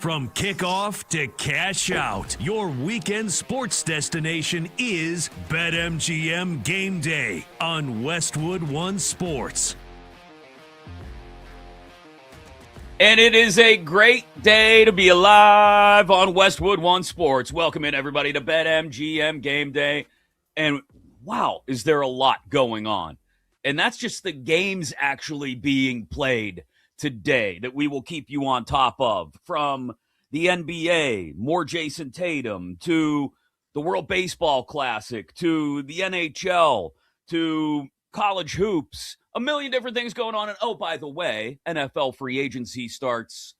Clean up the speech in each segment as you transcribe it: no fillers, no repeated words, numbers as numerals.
From kickoff to cash out, your weekend sports destination is BetMGM Gameday on Westwood One Sports. And it is a great day to be alive on Westwood One Sports. Welcome in, everybody, to BetMGM Gameday. And wow, is there a lot going on. And that's just the games actually being played today that we will keep you on top of. From the NBA, more Jason Tatum, to the World Baseball Classic, to the NHL, to college hoops, a million different things going on. And oh, by the way, NFL free agency starts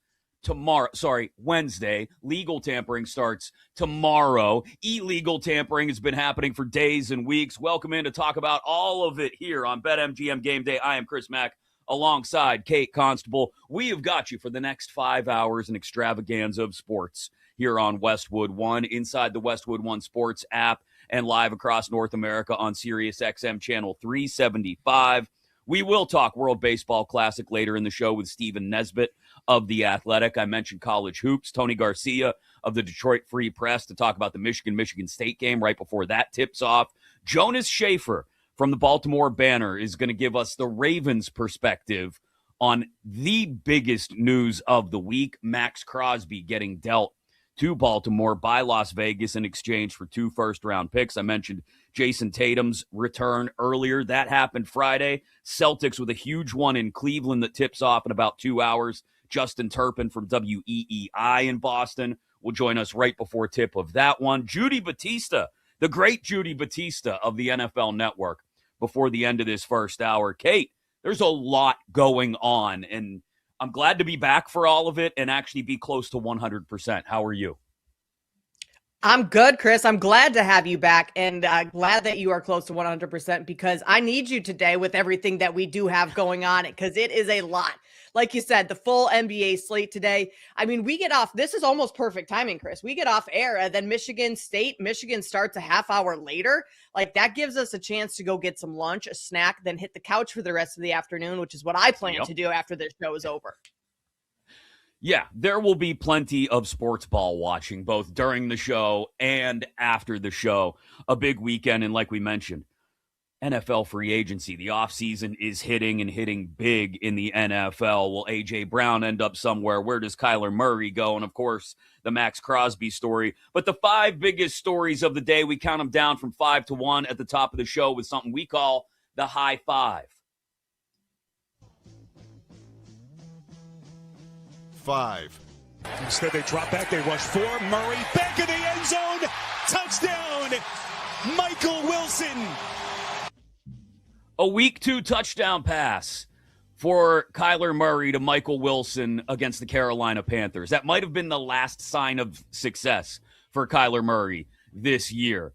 Wednesday. Legal tampering starts tomorrow. Illegal tampering has been happening for days and weeks. Welcome in to talk about all of it here on BetMGM Game Day. I am Chris Mack alongside Kate Constable. We have got you for the next 5 hours in extravaganza of sports here on Westwood One, inside the Westwood One Sports app, and live across North America on Sirius XM Channel 375. We will talk World Baseball Classic later in the show with Stephen Nesbitt of The Athletic. I mentioned college hoops. Tony Garcia of the Detroit Free Press to talk about the Michigan State game right before that tips off. Jonas Schaefer from the Baltimore Banner is going to give us the Ravens' perspective on the biggest news of the week, Max Crosby getting dealt to Baltimore by Las Vegas in exchange for 2 first-round picks. I mentioned Jason Tatum's return earlier. That happened Friday. Celtics with a huge one in Cleveland that tips off in about 2 hours. Justin Turpin from WEEI in Boston will join us right before tip of that one. Judy Batista, the great Judy Batista of the NFL Network, before the end of this first hour. Kate, there's a lot going on, and I'm glad to be back for all of it and actually be close to 100%. How are you? I'm good, Chris. I'm glad to have you back, and glad that you are close to 100% because I need you today with everything that we do have going on, because it is a lot. Like you said, the full NBA slate today. I mean, we get off. This is almost perfect timing, Chris. We get off air, and then Michigan starts a half hour later. Like, that gives us a chance to go get some lunch, a snack, then hit the couch for the rest of the afternoon, which is what I plan to do after this show is over. Yeah, there will be plenty of sports ball watching, both during the show and after the show. A big weekend, and like we mentioned, NFL free agency. The offseason is hitting big in the NFL. Will A.J. Brown end up somewhere? Where does Kyler Murray go? And, of course, the Max Crosby story. But the 5 biggest stories of the day, we count them down from 5 to 1 at the top of the show with something we call the high five. 5. Instead, they drop back. They rush 4. Murray back in the end zone. Touchdown, Michael Wilson. A week 2 touchdown pass for Kyler Murray to Michael Wilson against the Carolina Panthers. That might have been the last sign of success for Kyler Murray this year.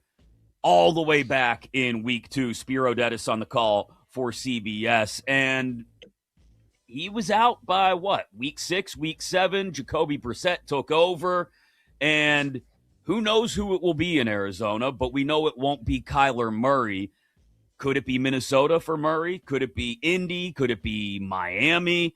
All the way back in week 2, Spiro Dennis on the call for CBS. And he was out by week 6, week 7. Jacoby Brissett took over. And who knows who it will be in Arizona, but we know it won't be Kyler Murray. Could it be Minnesota for Murray? Could it be Indy? Could it be Miami?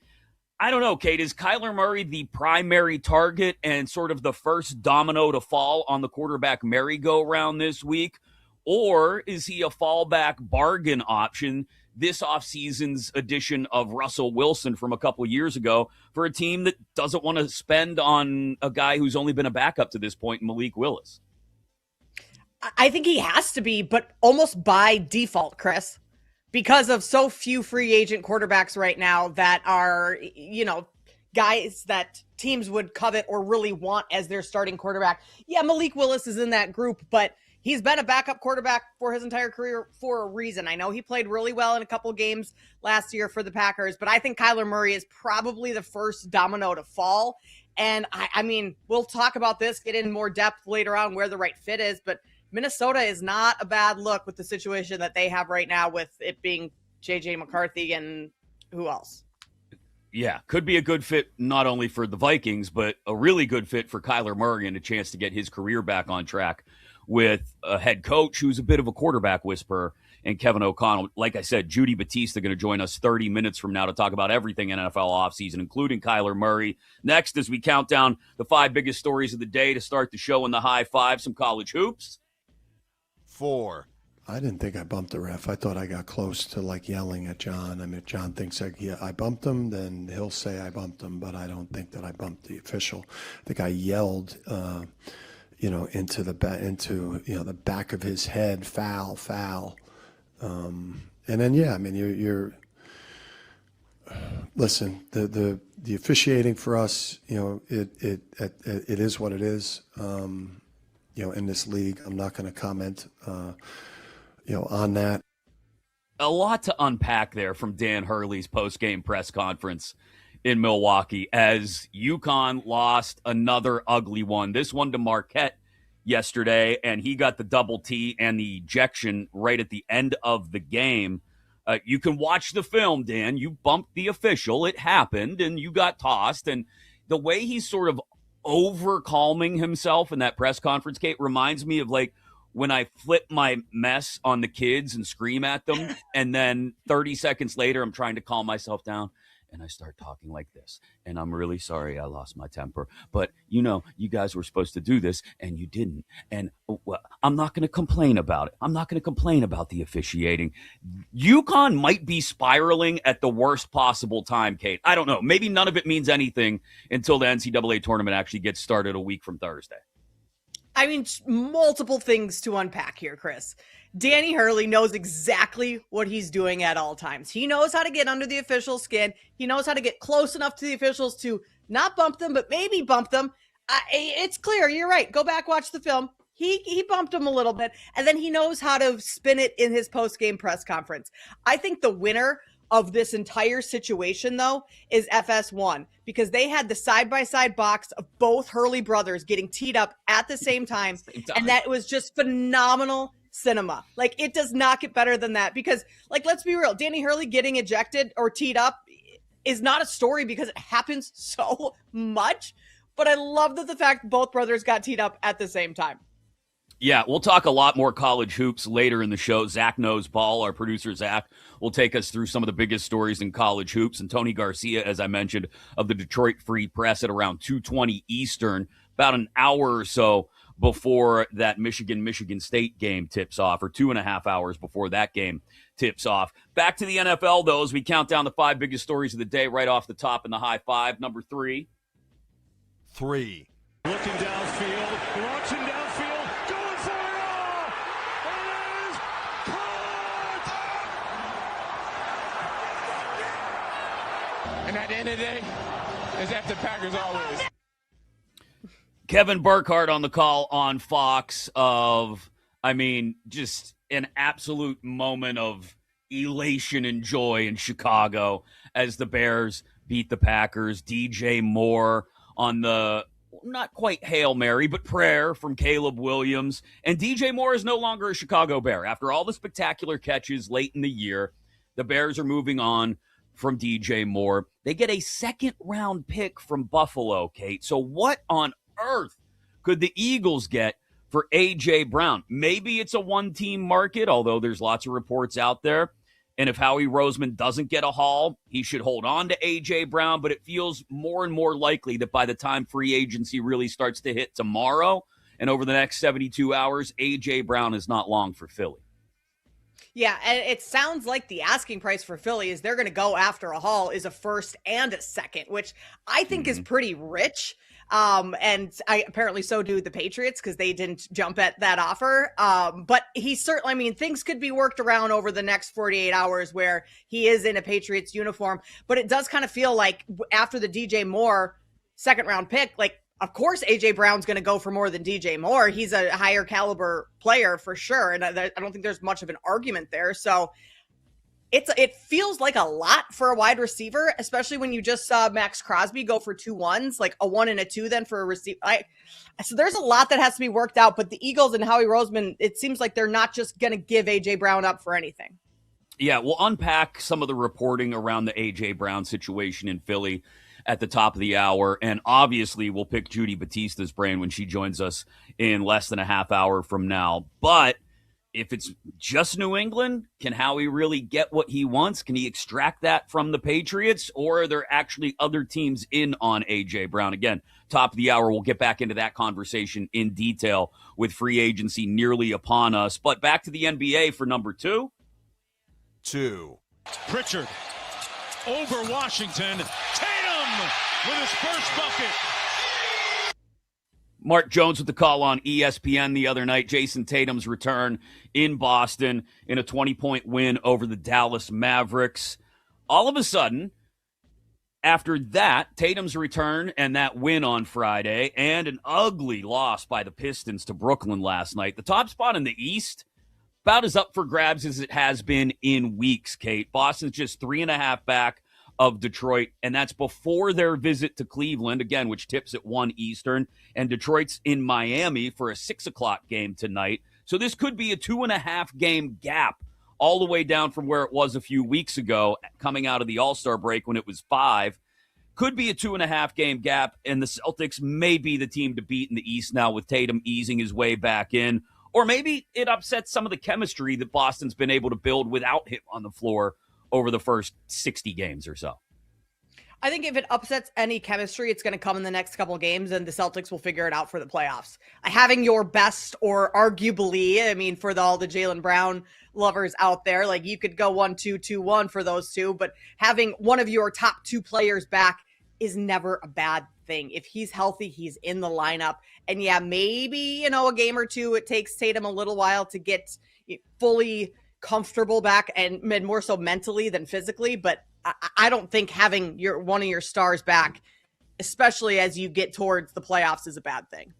I don't know, Kate. Is Kyler Murray the primary target and sort of the first domino to fall on the quarterback merry-go-round this week? Or is he a fallback bargain option, this offseason's edition of Russell Wilson from a couple years ago, for a team that doesn't want to spend on a guy who's only been a backup to this point, Malik Willis? I think he has to be, but almost by default, Chris, because of so few free agent quarterbacks right now that are, guys that teams would covet or really want as their starting quarterback. Yeah, Malik Willis is in that group, but he's been a backup quarterback for his entire career for a reason. I know he played really well in a couple games last year for the Packers, but I think Kyler Murray is probably the first domino to fall. And I mean, we'll talk about this, get in more depth later on where the right fit is, but Minnesota is not a bad look with the situation that they have right now, with it being J.J. McCarthy and who else? Yeah, could be a good fit not only for the Vikings, but a really good fit for Kyler Murray and a chance to get his career back on track with a head coach who's a bit of a quarterback whisperer and Kevin O'Connell. Like I said, Judy Batista going to join us 30 minutes from now to talk about everything NFL offseason, including Kyler Murray. Next, as we count down the 5 biggest stories of the day to start the show in the high five, some college hoops. 4. I didn't think I bumped the ref. I thought I got close to like yelling at John. I mean, if John thinks I bumped him, then he'll say I bumped him, but I don't think that I bumped the official. I think I yelled, into the back of his head, foul. And then, you're listen, the officiating for us, it is what it is. In this league, I'm not going to comment, on that. A lot to unpack there from Dan Hurley's post-game press conference in Milwaukee as UConn lost another ugly one. This one to Marquette yesterday, and he got the double T and the ejection right at the end of the game. You can watch the film, Dan. You bumped the official. It happened, and you got tossed. And the way he's sort of over-calming himself in that press conference, Kate, reminds me of like when I flip my mess on the kids and scream at them, and then 30 seconds later, I'm trying to calm myself down, and I start talking like this. And I'm really sorry I lost my temper. But, you guys were supposed to do this, and you didn't. And I'm not going to complain about it. I'm not going to complain about the officiating. UConn might be spiraling at the worst possible time, Kate. I don't know. Maybe none of it means anything until the NCAA tournament actually gets started a week from Thursday. I mean, multiple things to unpack here, Chris. Danny Hurley knows exactly what he's doing at all times. He knows how to get under the official's skin. He knows how to get close enough to the officials to not bump them, but maybe bump them. It's clear. You're right. Go back, watch the film. He bumped him a little bit, and then he knows how to spin it in his post-game press conference. I think the winner of this entire situation, though, is FS1, because they had the side-by-side box of both Hurley brothers getting teed up at the same time. And that was just phenomenal cinema. Like, it does not get better than that, because, like, let's be real, Danny Hurley getting ejected or teed up is not a story because it happens so much, but I love that the fact both brothers got teed up at the same time. Yeah, we'll talk a lot more college hoops later in the show. Zach Knows Ball, our producer Zach, will take us through some of the biggest stories in college hoops. And Tony Garcia, as I mentioned, of the Detroit Free Press at around 2:20 Eastern, about an hour or so before that Michigan State game tips off, or 2.5 hours before that game tips off. Back to the NFL, though, as we count down the 5 biggest stories of the day right off the top in the high five. Number 3. 3. Looking downfield, launching downfield, going for it all. It is caught. And at the end of the day, it's after Packers always. Kevin Burkhardt on the call on Fox just an absolute moment of elation and joy in Chicago as the Bears beat the Packers. DJ Moore on the not quite Hail Mary, but prayer from Caleb Williams. And DJ Moore is no longer a Chicago Bear. After all the spectacular catches late in the year, the Bears are moving on from DJ Moore. They get a second-round pick from Buffalo, Kate. So what on earth could the Eagles get for A.J. Brown? Maybe it's a one-team market, although there's lots of reports out there. And if Howie Roseman doesn't get a haul, he should hold on to A.J. Brown. But it feels more and more likely that by the time free agency really starts to hit tomorrow and over the next 72 hours, A.J. Brown is not long for Philly. Yeah, and it sounds like the asking price for Philly is they're going to go after a haul is a first and a second, which I think is pretty rich. And apparently so do the Patriots because they didn't jump at that offer. But he certainly, things could be worked around over the next 48 hours where he is in a Patriots uniform. But it does kind of feel like after the DJ Moore second round pick, like, of course, AJ Brown's going to go for more than DJ Moore. He's a higher caliber player for sure. And I don't think there's much of an argument there. So it feels like a lot for a wide receiver, especially when you just saw Max Crosby go for 2 1s, like a 1 and a 2 then for a receiver. So there's a lot that has to be worked out. But the Eagles and Howie Roseman, it seems like they're not just going to give AJ Brown up for anything. Yeah, we'll unpack some of the reporting around the AJ Brown situation in Philly at the top of the hour. And obviously we'll pick Judy Batista's brain when she joins us in less than a half hour from now. But if it's just New England, can Howie really get what he wants? Can he extract that from the Patriots? Or are there actually other teams in on A.J. Brown? Again, top of the hour, we'll get back into that conversation in detail with free agency nearly upon us. But back to the NBA for number 2. 2. Pritchard over Washington. Tatum with his first bucket. Mark Jones with the call on ESPN the other night. Jason Tatum's return in Boston in a 20-point win over the Dallas Mavericks. All of a sudden, after that, Tatum's return and that win on Friday and an ugly loss by the Pistons to Brooklyn last night, the top spot in the East about as up for grabs as it has been in weeks, Kate. Boston's just 3.5 back of Detroit, and that's before their visit to Cleveland, again, which tips at 1 Eastern, and Detroit's in Miami for a 6 o'clock game tonight. So this could be a 2.5 game gap all the way down from where it was a few weeks ago coming out of the All-Star break when it was 5. Could be a 2.5 game gap, and the Celtics may be the team to beat in the East now with Tatum easing his way back in. Or maybe it upsets some of the chemistry that Boston's been able to build without him on the floor over the first 60 games or so. I think if it upsets any chemistry, it's going to come in the next couple games, and the Celtics will figure it out for the playoffs. Having your best, or arguably, I mean, for all the Jaylen Brown lovers out there, like you could go 1-2, 2-1 for those two, but having one of your top 2 players back is never a bad thing. If he's healthy, he's in the lineup. And yeah, maybe, a game or two, it takes Tatum a little while to get fully comfortable back and more so mentally than physically, but I don't think having one of your stars back, especially as you get towards the playoffs, is a bad thing.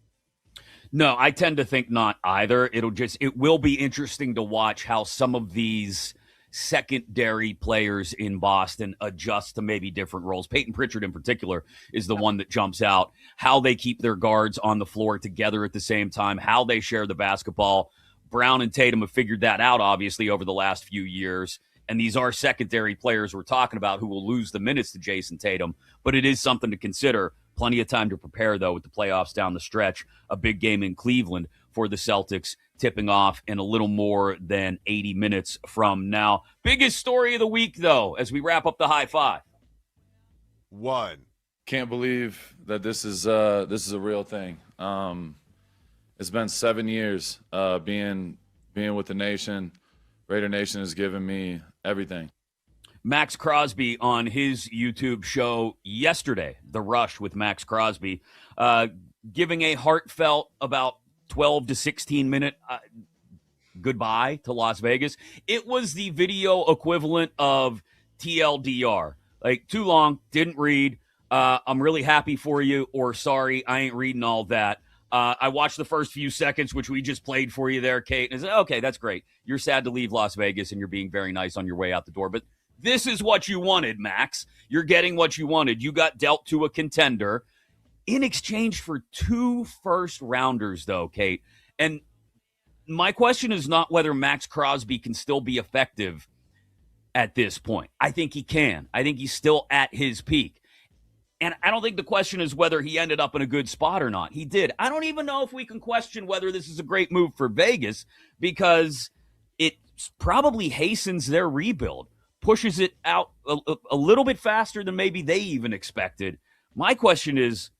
No, I tend to think not either. It will be interesting to watch how some of these secondary players in Boston adjust to maybe different roles. Peyton Pritchard in particular is the one that jumps out. How they keep their guards on the floor together at the same time, how they share the basketball. Brown and Tatum have figured that out, obviously, over the last few years. And these are secondary players we're talking about who will lose the minutes to Jason Tatum. But it is something to consider. Plenty of time to prepare, though, with the playoffs down the stretch. A big game in Cleveland for the Celtics tipping off in a little more than 80 minutes from now. Biggest story of the week, though, as we wrap up the high five. 1. Can't believe that this is a real thing. It's been 7 years being with the nation. Raider Nation has given me everything. Max Crosby on his YouTube show yesterday, The Rush with Max Crosby, giving a heartfelt about 12 to 16 minute goodbye to Las Vegas. It was the video equivalent of TLDR. Like, too long, didn't read, I'm really happy for you, or sorry, I ain't reading all that. I watched the first few seconds, which we just played for you there, Kate. And I said, okay, that's great. You're sad to leave Las Vegas, and you're being very nice on your way out the door. But this is what you wanted, Max. You're getting what you wanted. You got dealt to a contender in exchange for 2 first-rounders, though, Kate. And my question is not whether Max Crosby can still be effective at this point. I think he can. I think he's still at his peak. And I don't think the question is whether he ended up in a good spot or not. He did. I don't even know if we can question whether this is a great move for Vegas, because it probably hastens their rebuild, pushes it out a little bit faster than maybe they even expected. My question is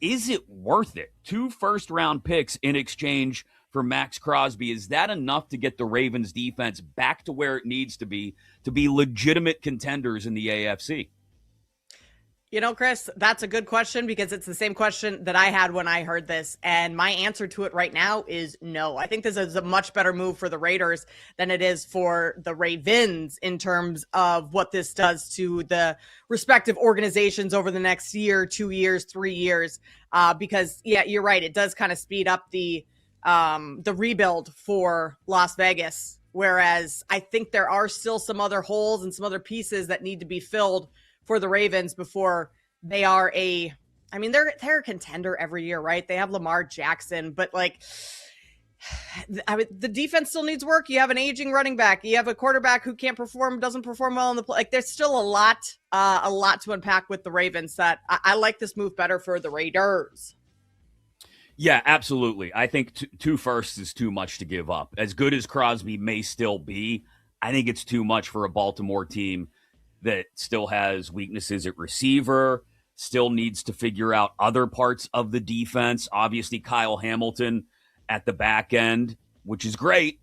it worth it? 2 first-round picks in exchange for Max Crosby. Is that enough to get the Ravens defense back to where it needs to be legitimate contenders in the AFC? Chris, that's a good question, because it's the same question that I had when I heard this. And my answer to it right now is no. I think this is a much better move for the Raiders than it is for the Ravens in terms of what this does to the respective organizations over the next year, 2 years, 3 years. Because, yeah, you're right. It does kind of speed up the rebuild for Las Vegas. Whereas I think there are still some other holes and some other pieces that need to be filled for the Ravens before they are they're a contender every year, right? They have Lamar Jackson, but the defense still needs work. You have an aging running back. You have a quarterback who doesn't perform well in the play. There's still a lot to unpack with the Ravens that I like this move better for the Raiders. Yeah, absolutely. I think two firsts is too much to give up. As good as Crosby may still be, I think it's too much for a Baltimore team that still has weaknesses at receiver, still needs to figure out other parts of the defense. Obviously, Kyle Hamilton at the back end, which is great.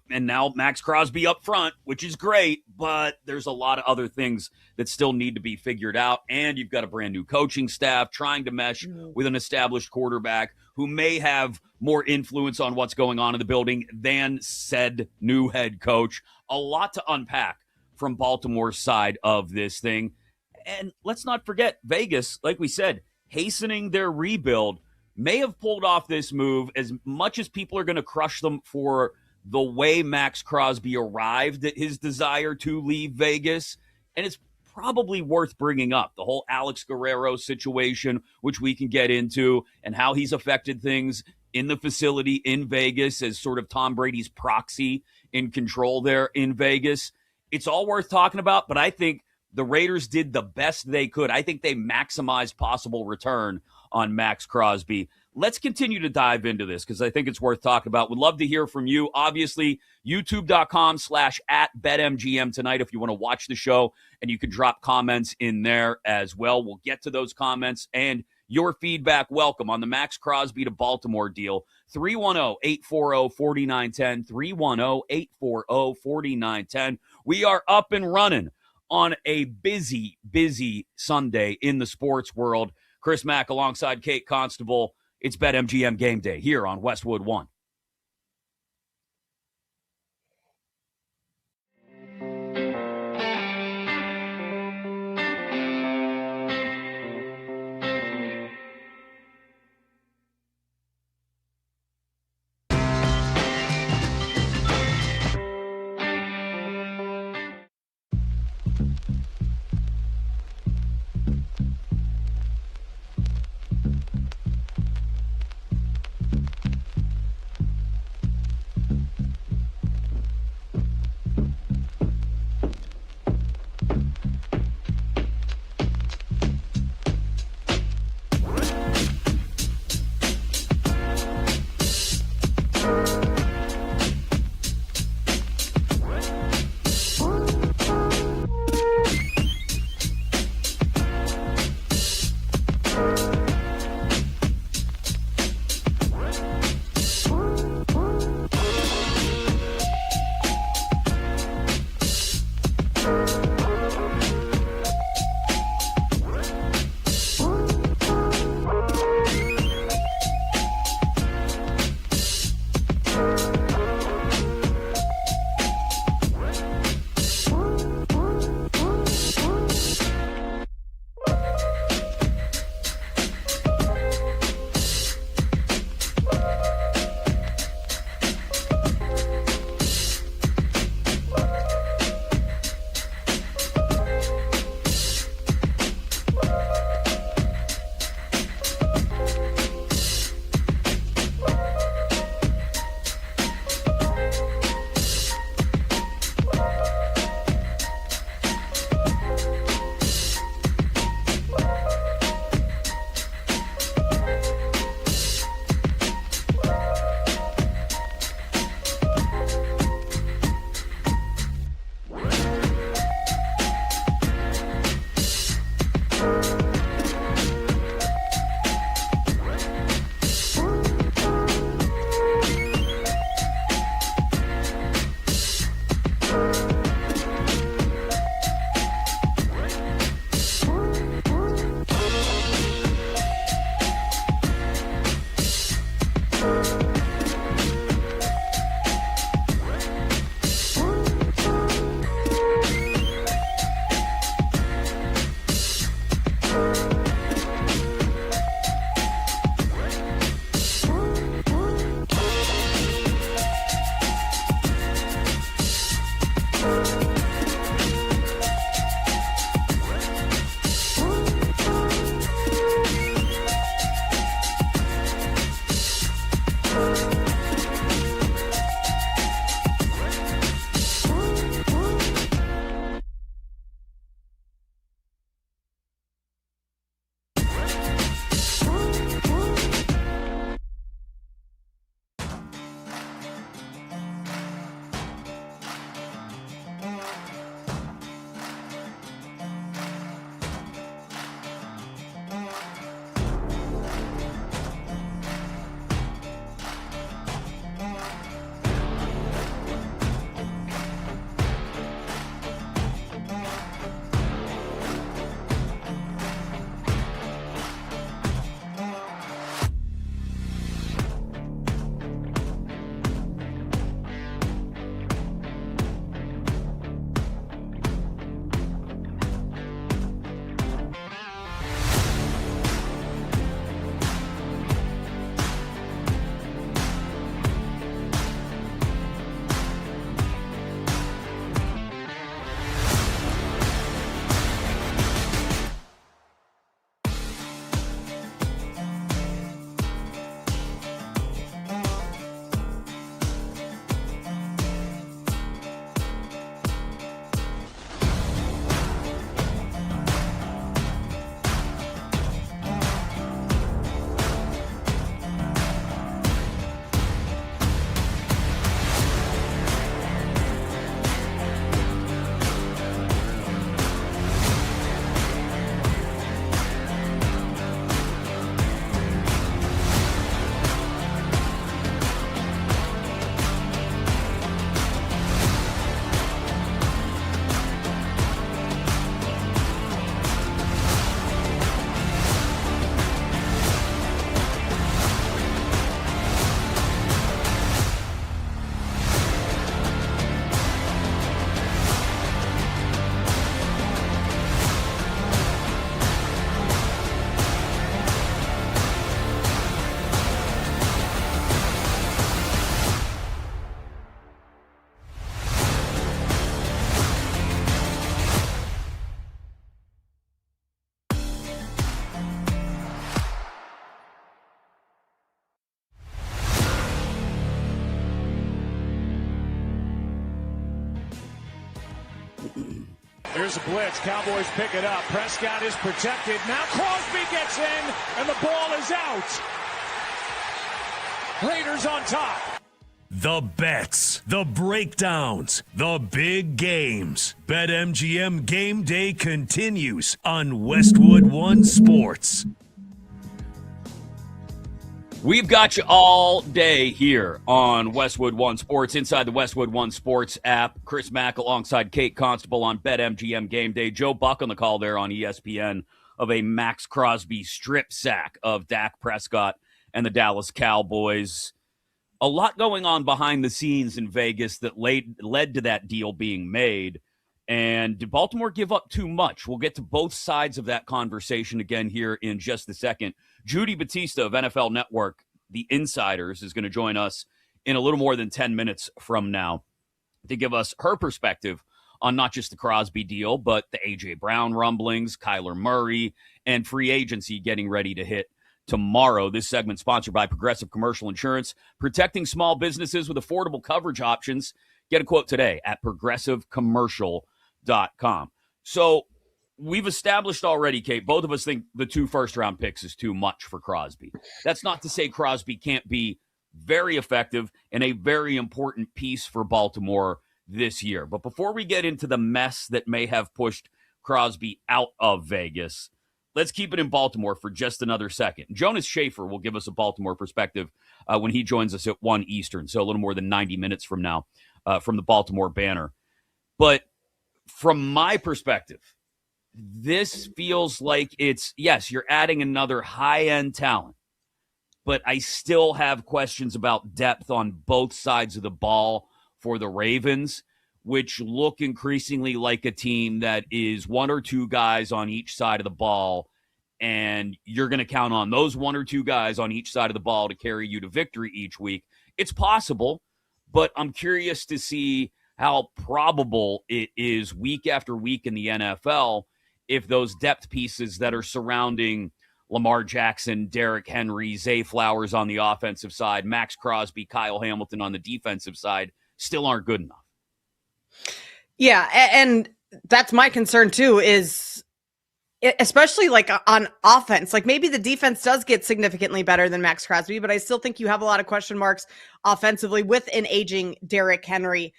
And now Max Crosby up front, which is great, but there's a lot of other things that still need to be figured out. And you've got a brand new coaching staff trying to mesh with an established quarterback who may have more influence on what's going on in the building than said new head coach. A lot to unpack from Baltimore's side of this thing. And let's not forget, Vegas, like we said, hastening their rebuild may have pulled off this move as much as people are going to crush them for the way Max Crosby arrived at his desire to leave Vegas. And it's probably worth bringing up the whole Alex Guerrero situation, which we can get into, and how he's affected things in the facility in Vegas as sort of Tom Brady's proxy in control there in Vegas. It's all worth talking about, but I think the Raiders did the best they could. I think they maximized possible return on Max Crosby. Let's continue to dive into this because I think it's worth talking about. Would love to hear from you. Obviously, youtube.com/@BetMGM tonight if you want to watch the show, and you can drop comments in there as well. We'll get to those comments and your feedback welcome on the Max Crosby to Baltimore deal. 310-840-4910, 310-840-4910. We are up and running on a busy, busy Sunday in the sports world. Chris Mack alongside Kate Constable. It's BetMGM Game Day here on Westwood One. Here's a blitz. Cowboys pick it up. Prescott is protected. Now Crosby gets in, and the ball is out. Raiders on top. The bets, the breakdowns, the big games. BetMGM Game Day continues on Westwood One Sports. We've got you all day here on Westwood One Sports, inside the Westwood One Sports app. Chris Mack alongside Kate Constable on BetMGM Game Day. Joe Buck on the call there on ESPN of a Max Crosby strip sack of Dak Prescott and the Dallas Cowboys. A lot going on behind the scenes in Vegas that led to that deal being made. And did Baltimore give up too much? We'll get to both sides of that conversation again here in just a second. Judy Batista of NFL Network, The Insiders, is going to join us in a little more than 10 minutes from now to give us her perspective on not just the Crosby deal, but the A.J. Brown rumblings, Kyler Murray, and free agency getting ready to hit tomorrow. This segment sponsored by Progressive Commercial Insurance, protecting small businesses with affordable coverage options. Get a quote today at progressivecommercial.com. So we've established already, Kate, both of us think the 2 first-round picks is too much for Crosby. That's not to say Crosby can't be very effective and a very important piece for Baltimore this year. But before we get into the mess that may have pushed Crosby out of Vegas, let's keep it in Baltimore for just another second. Jonas Schaefer will give us a Baltimore perspective when he joins us at 1 Eastern, so a little more than 90 minutes from now, from the Baltimore Banner. But from my perspective, this feels like it's, yes, you're adding another high-end talent, but I still have questions about depth on both sides of the ball for the Ravens, which look increasingly like a team that is 1 or 2 guys on each side of the ball, and you're going to count on those 1 or 2 guys on each side of the ball to carry you to victory each week. It's possible, but I'm curious to see how probable it is week after week in the NFL if those depth pieces that are surrounding Lamar Jackson, Derrick Henry, Zay Flowers on the offensive side, Max Crosby, Kyle Hamilton on the defensive side still aren't good enough. Yeah, and that's my concern too, is especially like on offense. Like maybe the defense does get significantly better than Max Crosby, but I still think you have a lot of question marks offensively with an aging Derrick Henry,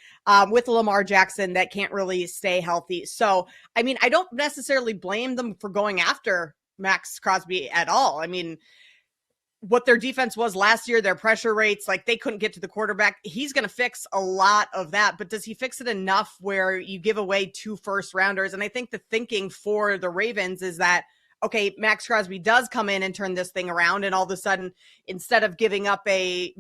with Lamar Jackson that can't really stay healthy. So, I mean, I don't necessarily blame them for going after Max Crosby at all. I mean, what their defense was last year, their pressure rates, like they couldn't get to the quarterback. He's going to fix a lot of that, but does he fix it enough where you give away 2 first-rounders? And I think the thinking for the Ravens is that, okay, Max Crosby does come in and turn this thing around, and all of a sudden, instead of giving up a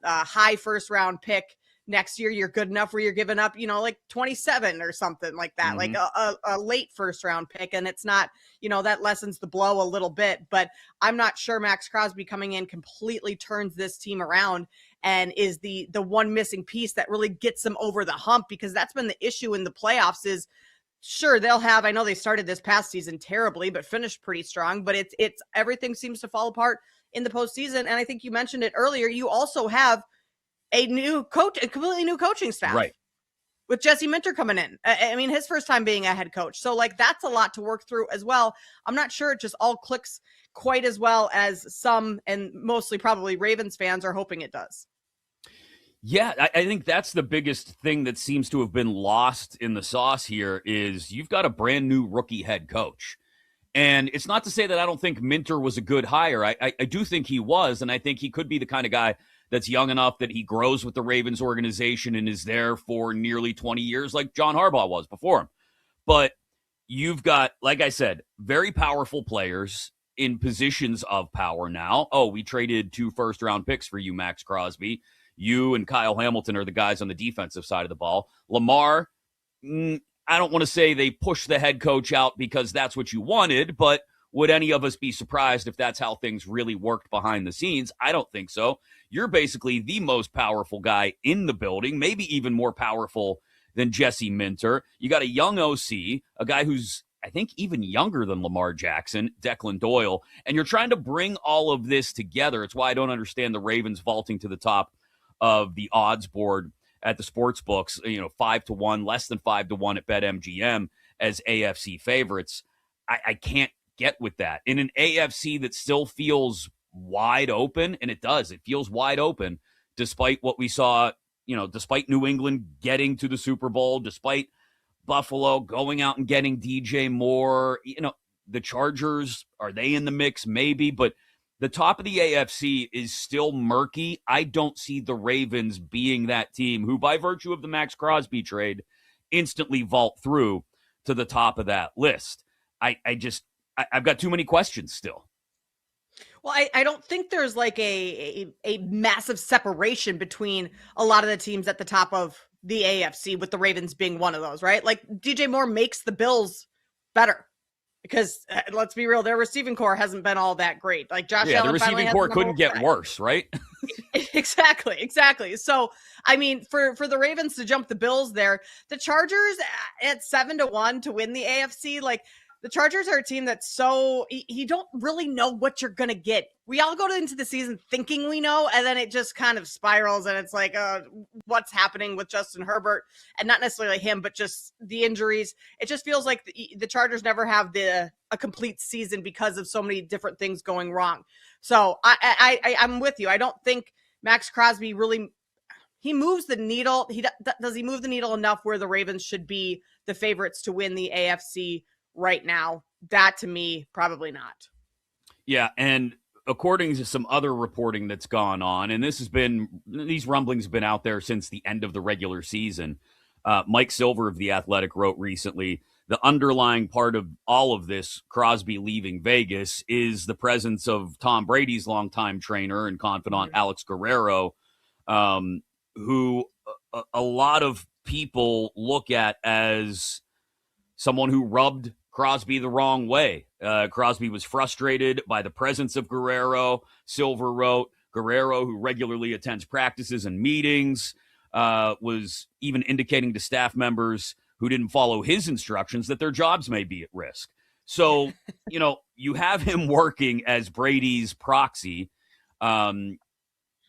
high first-round pick next year, you're good enough where you're giving up, like 27 or something like that, like a late first round pick. And it's not, that lessens the blow a little bit, but I'm not sure Max Crosby coming in completely turns this team around and is the one missing piece that really gets them over the hump, because that's been the issue in the playoffs is, sure, they'll have, I know they started this past season terribly, but finished pretty strong, but it's everything seems to fall apart in the postseason. And I think you mentioned it earlier. You also have a new coach, a completely new coaching staff, right? With Jesse Minter coming in. I mean, his first time being a head coach. So like, that's a lot to work through as well. I'm not sure it just all clicks quite as well as some, and mostly probably Ravens fans are hoping it does. Yeah, I think that's the biggest thing that seems to have been lost in the sauce here is you've got a brand new rookie head coach. And it's not to say that I don't think Minter was a good hire. I do think he was, and I think he could be the kind of guy that's young enough that he grows with the Ravens organization and is there for nearly 20 years like John Harbaugh was before him. But you've got, like I said, very powerful players in positions of power now. Oh, we traded 2 first-round picks for you, Max Crosby. You and Kyle Hamilton are the guys on the defensive side of the ball. Lamar, I don't want to say they pushed the head coach out because that's what you wanted, but would any of us be surprised if that's how things really worked behind the scenes? I don't think so. You're basically the most powerful guy in the building, maybe even more powerful than Jesse Minter. You got a young OC, a guy who's, I think, even younger than Lamar Jackson, Declan Doyle, and you're trying to bring all of this together. It's why I don't understand the Ravens vaulting to the top of the odds board at the sports books, 5-1, less than 5-1 at BetMGM, as AFC favorites. I can't get with that. In an AFC that still feels wide open, and it does, it feels wide open, despite what we saw, despite New England getting to the Super Bowl, despite Buffalo going out and getting DJ Moore, the Chargers, are they in the mix? Maybe, but the top of the AFC is still murky. I don't see the Ravens being that team who, by virtue of the Max Crosby trade, instantly vault through to the top of that list. I've got too many questions still. Well, I don't think there's like a massive separation between a lot of the teams at the top of the AFC, with the Ravens being one of those, right? Like DJ Moore makes the Bills better because let's be real, their receiving core hasn't been all that great. Like Josh Allen, the receiving core couldn't get worse, right? Exactly. So, I mean, for the Ravens to jump the Bills there, the Chargers at 7-1 to win the AFC, like, the Chargers are a team that's so you don't really know what you're going to get. We all go into the season thinking we know, and then it just kind of spirals, and it's like, what's happening with Justin Herbert? And not necessarily him, but just the injuries. It just feels like the Chargers never have a complete season because of so many different things going wrong. So I'm with you. I don't think Max Crosby really he moves the needle. Does he move the needle enough where the Ravens should be the favorites to win the AFC right now? That, to me, probably not. Yeah, and according to some other reporting that's gone on, and these rumblings have been out there since the end of the regular season. Mike Silver of The Athletic wrote recently, the underlying part of all of this, Crosby leaving Vegas, is the presence of Tom Brady's longtime trainer and confidant, Alex Guerrero, who a lot of people look at as someone who rubbed Crosby the wrong way. Crosby was frustrated by the presence of Guerrero. Silver wrote, Guerrero, who regularly attends practices and meetings, was even indicating to staff members who didn't follow his instructions that their jobs may be at risk. So, you have him working as Brady's proxy in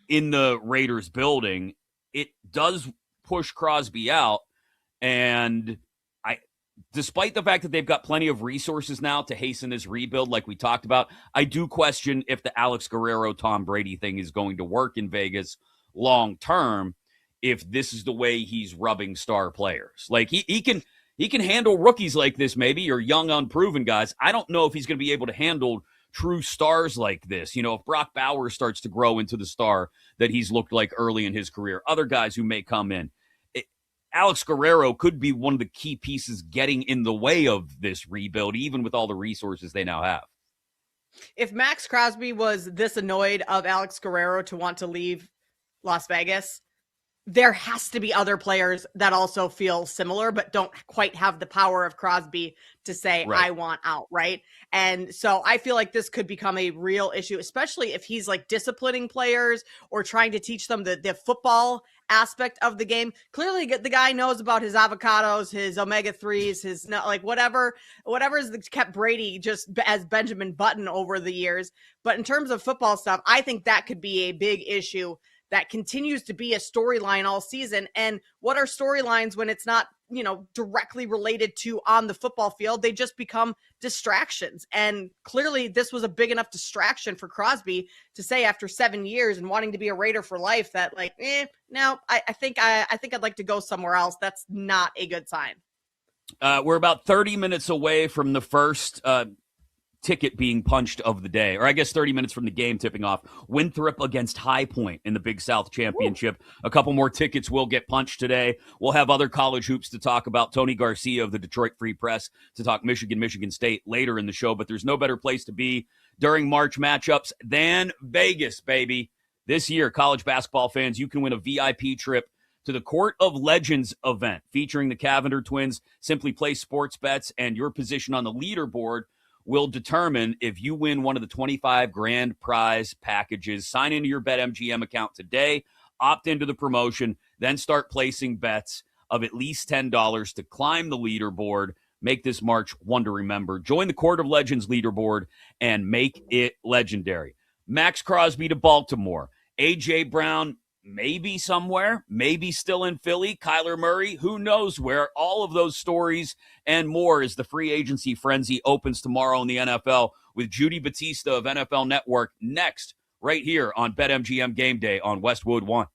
the Raiders building. It does push Crosby out, and despite the fact that they've got plenty of resources now to hasten this rebuild, like we talked about, I do question if the Alex Guerrero, Tom Brady thing is going to work in Vegas long term, if this is the way he's rubbing star players. Like he can handle rookies like this, maybe, or young, unproven guys. I don't know if he's going to be able to handle true stars like this. If Brock Bowers starts to grow into the star that he's looked like early in his career, other guys who may come in. Alex Guerrero could be one of the key pieces getting in the way of this rebuild, even with all the resources they now have. If Max Crosby was this annoyed of Alex Guerrero to want to leave Las Vegas, there has to be other players that also feel similar, but don't quite have the power of Crosby to say, right, I want out, right? And so I feel like this could become a real issue, especially if he's like disciplining players or trying to teach them the football aspect of the game. Clearly the guy knows about his avocados, his omega-3s, his whatever has kept Brady just as Benjamin Button over the years. But in terms of football stuff, I think that could be a big issue that continues to be a storyline all season. And what are storylines when it's not, directly related to on the football field? They just become distractions. And clearly this was a big enough distraction for Crosby to say after 7 years and wanting to be a Raider for life that no, I think I'd like to go somewhere else. That's not a good sign. We're about 30 minutes away from the first ticket being punched of the day, or I guess 30 minutes from the game tipping off. Winthrop against High Point in the Big South Championship. A couple more tickets will get punched today. We'll have other college hoops to talk about. Tony Garcia of the Detroit Free Press to talk Michigan State later in the show, but there's no better place to be during March matchups than Vegas, baby. This year, college basketball fans, you can win a VIP trip to the Court of Legends event featuring the Cavender twins. Simply place sports bets, and your position on the leaderboard will determine if you win one of the 25 grand prize packages. Sign into your BetMGM account today, opt into the promotion, then start placing bets of at least $10 to climb the leaderboard. Make this March one to remember. Join the Court of Legends leaderboard and make it legendary. Max Crosby to Baltimore. A.J. Brown maybe somewhere, maybe still in Philly. Kyler Murray, who knows where. All of those stories and more as the free agency frenzy opens tomorrow in the NFL with Judy Batista of NFL Network next, right here on BetMGM Game Day on Westwood One.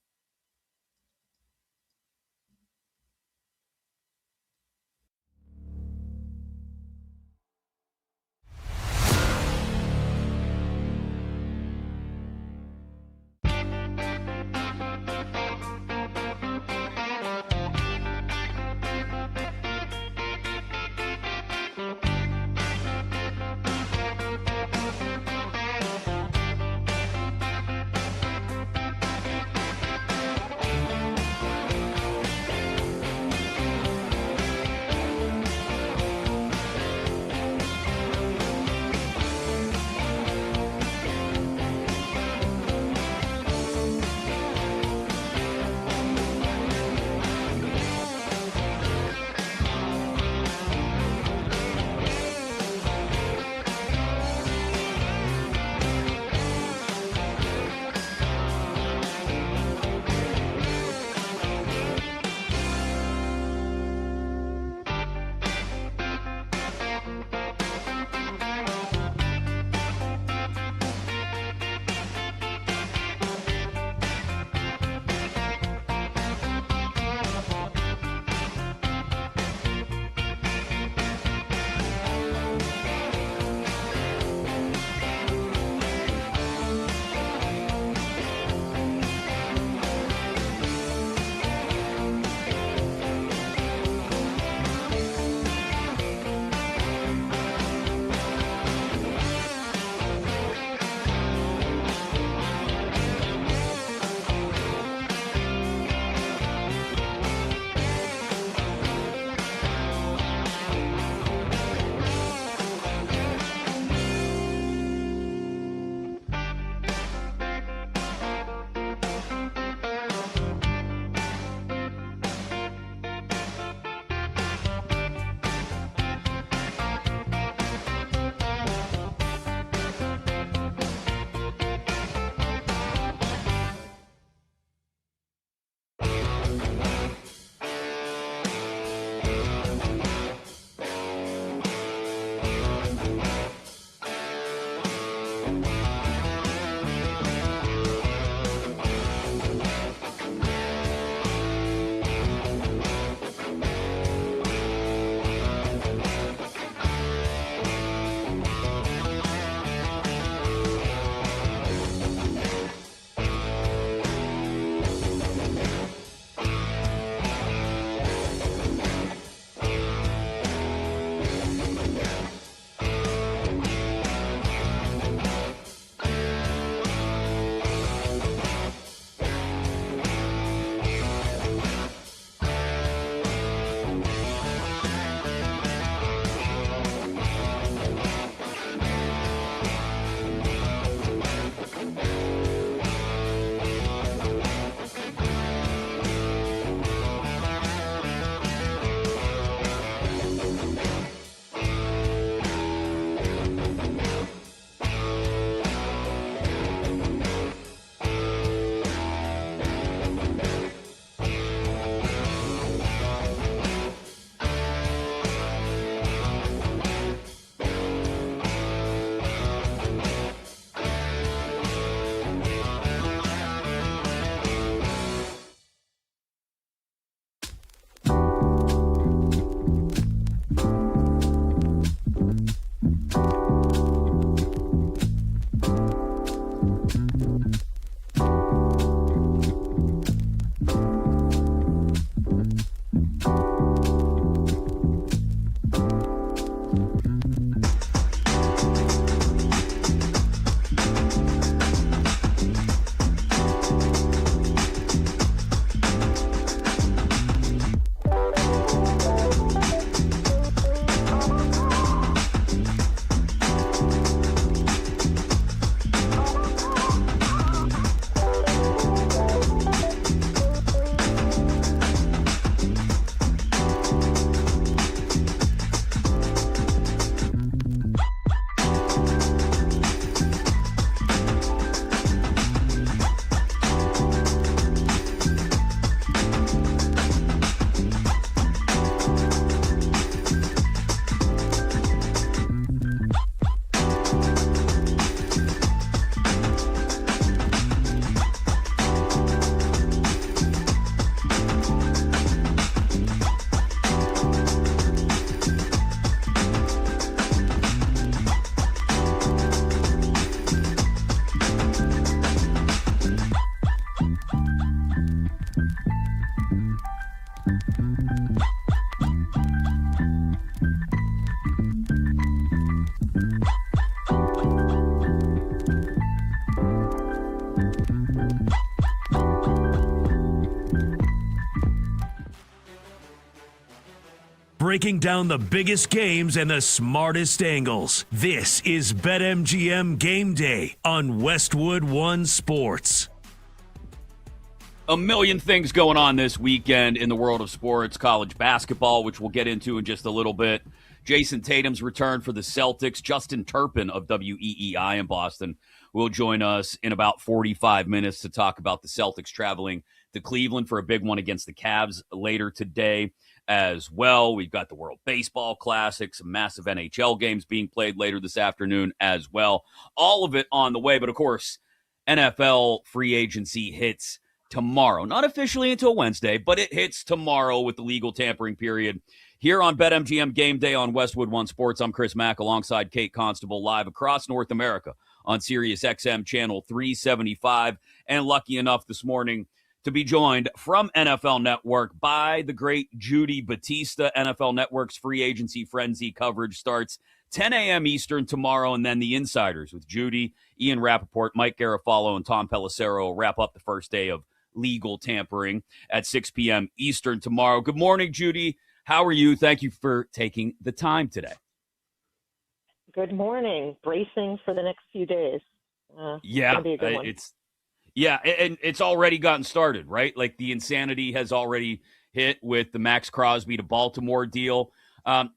breaking down the biggest games and the smartest angles. This is BetMGM Game Day on Westwood One Sports. A million things going on this weekend in the world of sports. College basketball, which we'll get into in just a little bit. Jason Tatum's return for the Celtics. Justin Turpin of WEEI in Boston will join us in about 45 minutes to talk about the Celtics traveling to Cleveland for a big one against the Cavs later today as well. We've got the World Baseball Classic, some massive NHL games being played later this afternoon as well. All of it on the way, but of course, NFL free agency hits tomorrow. Not officially until Wednesday, but it hits tomorrow with the legal tampering period. Here on BetMGM Game Day on Westwood One Sports, I'm Chris Mack alongside Kate Constable live across North America on Sirius XM Channel 375. And lucky enough this morning to be joined from NFL Network by the great Judy Batista. NFL Network's free agency frenzy coverage starts 10 a.m. Eastern tomorrow, and then the Insiders with Judy, Ian Rappaport, Mike Garafalo, and Tom Pelissero will wrap up the first day of legal tampering at 6 p.m. Eastern tomorrow. Good morning, Judy. How are you? Thank you for taking the time today. Good morning. Bracing for the next few days. Yeah, gonna be a good one. And it's already gotten started, right? Like the insanity has already hit with the Max Crosby to Baltimore deal.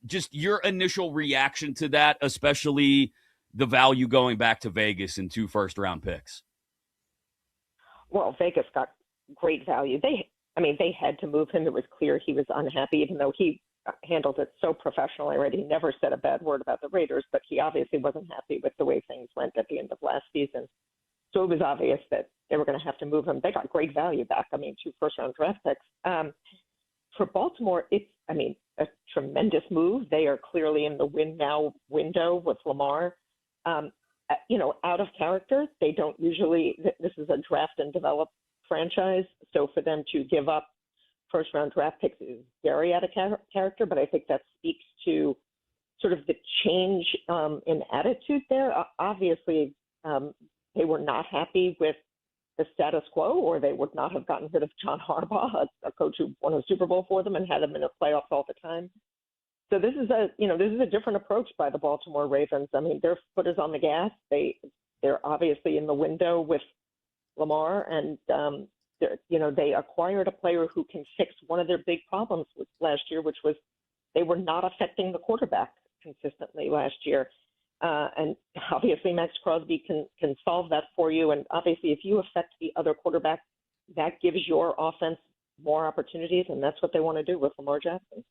Just your initial reaction to that, especially the value going back to Vegas in 2 first-round picks. Well, Vegas got great value. They had to move him. It was clear he was unhappy, even though he handled it so professionally already. He never said a bad word about the Raiders, but he obviously wasn't happy with the way things went at the end of last season. So it was obvious that they were going to have to move him. They got great value back. 2 first-round draft picks. For Baltimore, it's, a tremendous move. They are clearly in the win now window with Lamar. Out of character. They don't usually, this is a draft and develop franchise. So for them to give up first-round draft picks is very out of character, but I think that speaks to sort of the change in attitude there. Obviously, they were not happy with the status quo, or they would not have gotten rid of John Harbaugh, a coach who won a Super Bowl for them and had them in the playoffs all the time. So this is a different approach by the Baltimore Ravens. Their foot is on the gas. They're obviously in the window with Lamar, and they acquired a player who can fix one of their big problems last year, which was they were not affecting the quarterback consistently last year. And obviously Max Crosby can solve that for you. And obviously if you affect the other quarterback, that gives your offense more opportunities, and that's what they want to do with Lamar Jackson.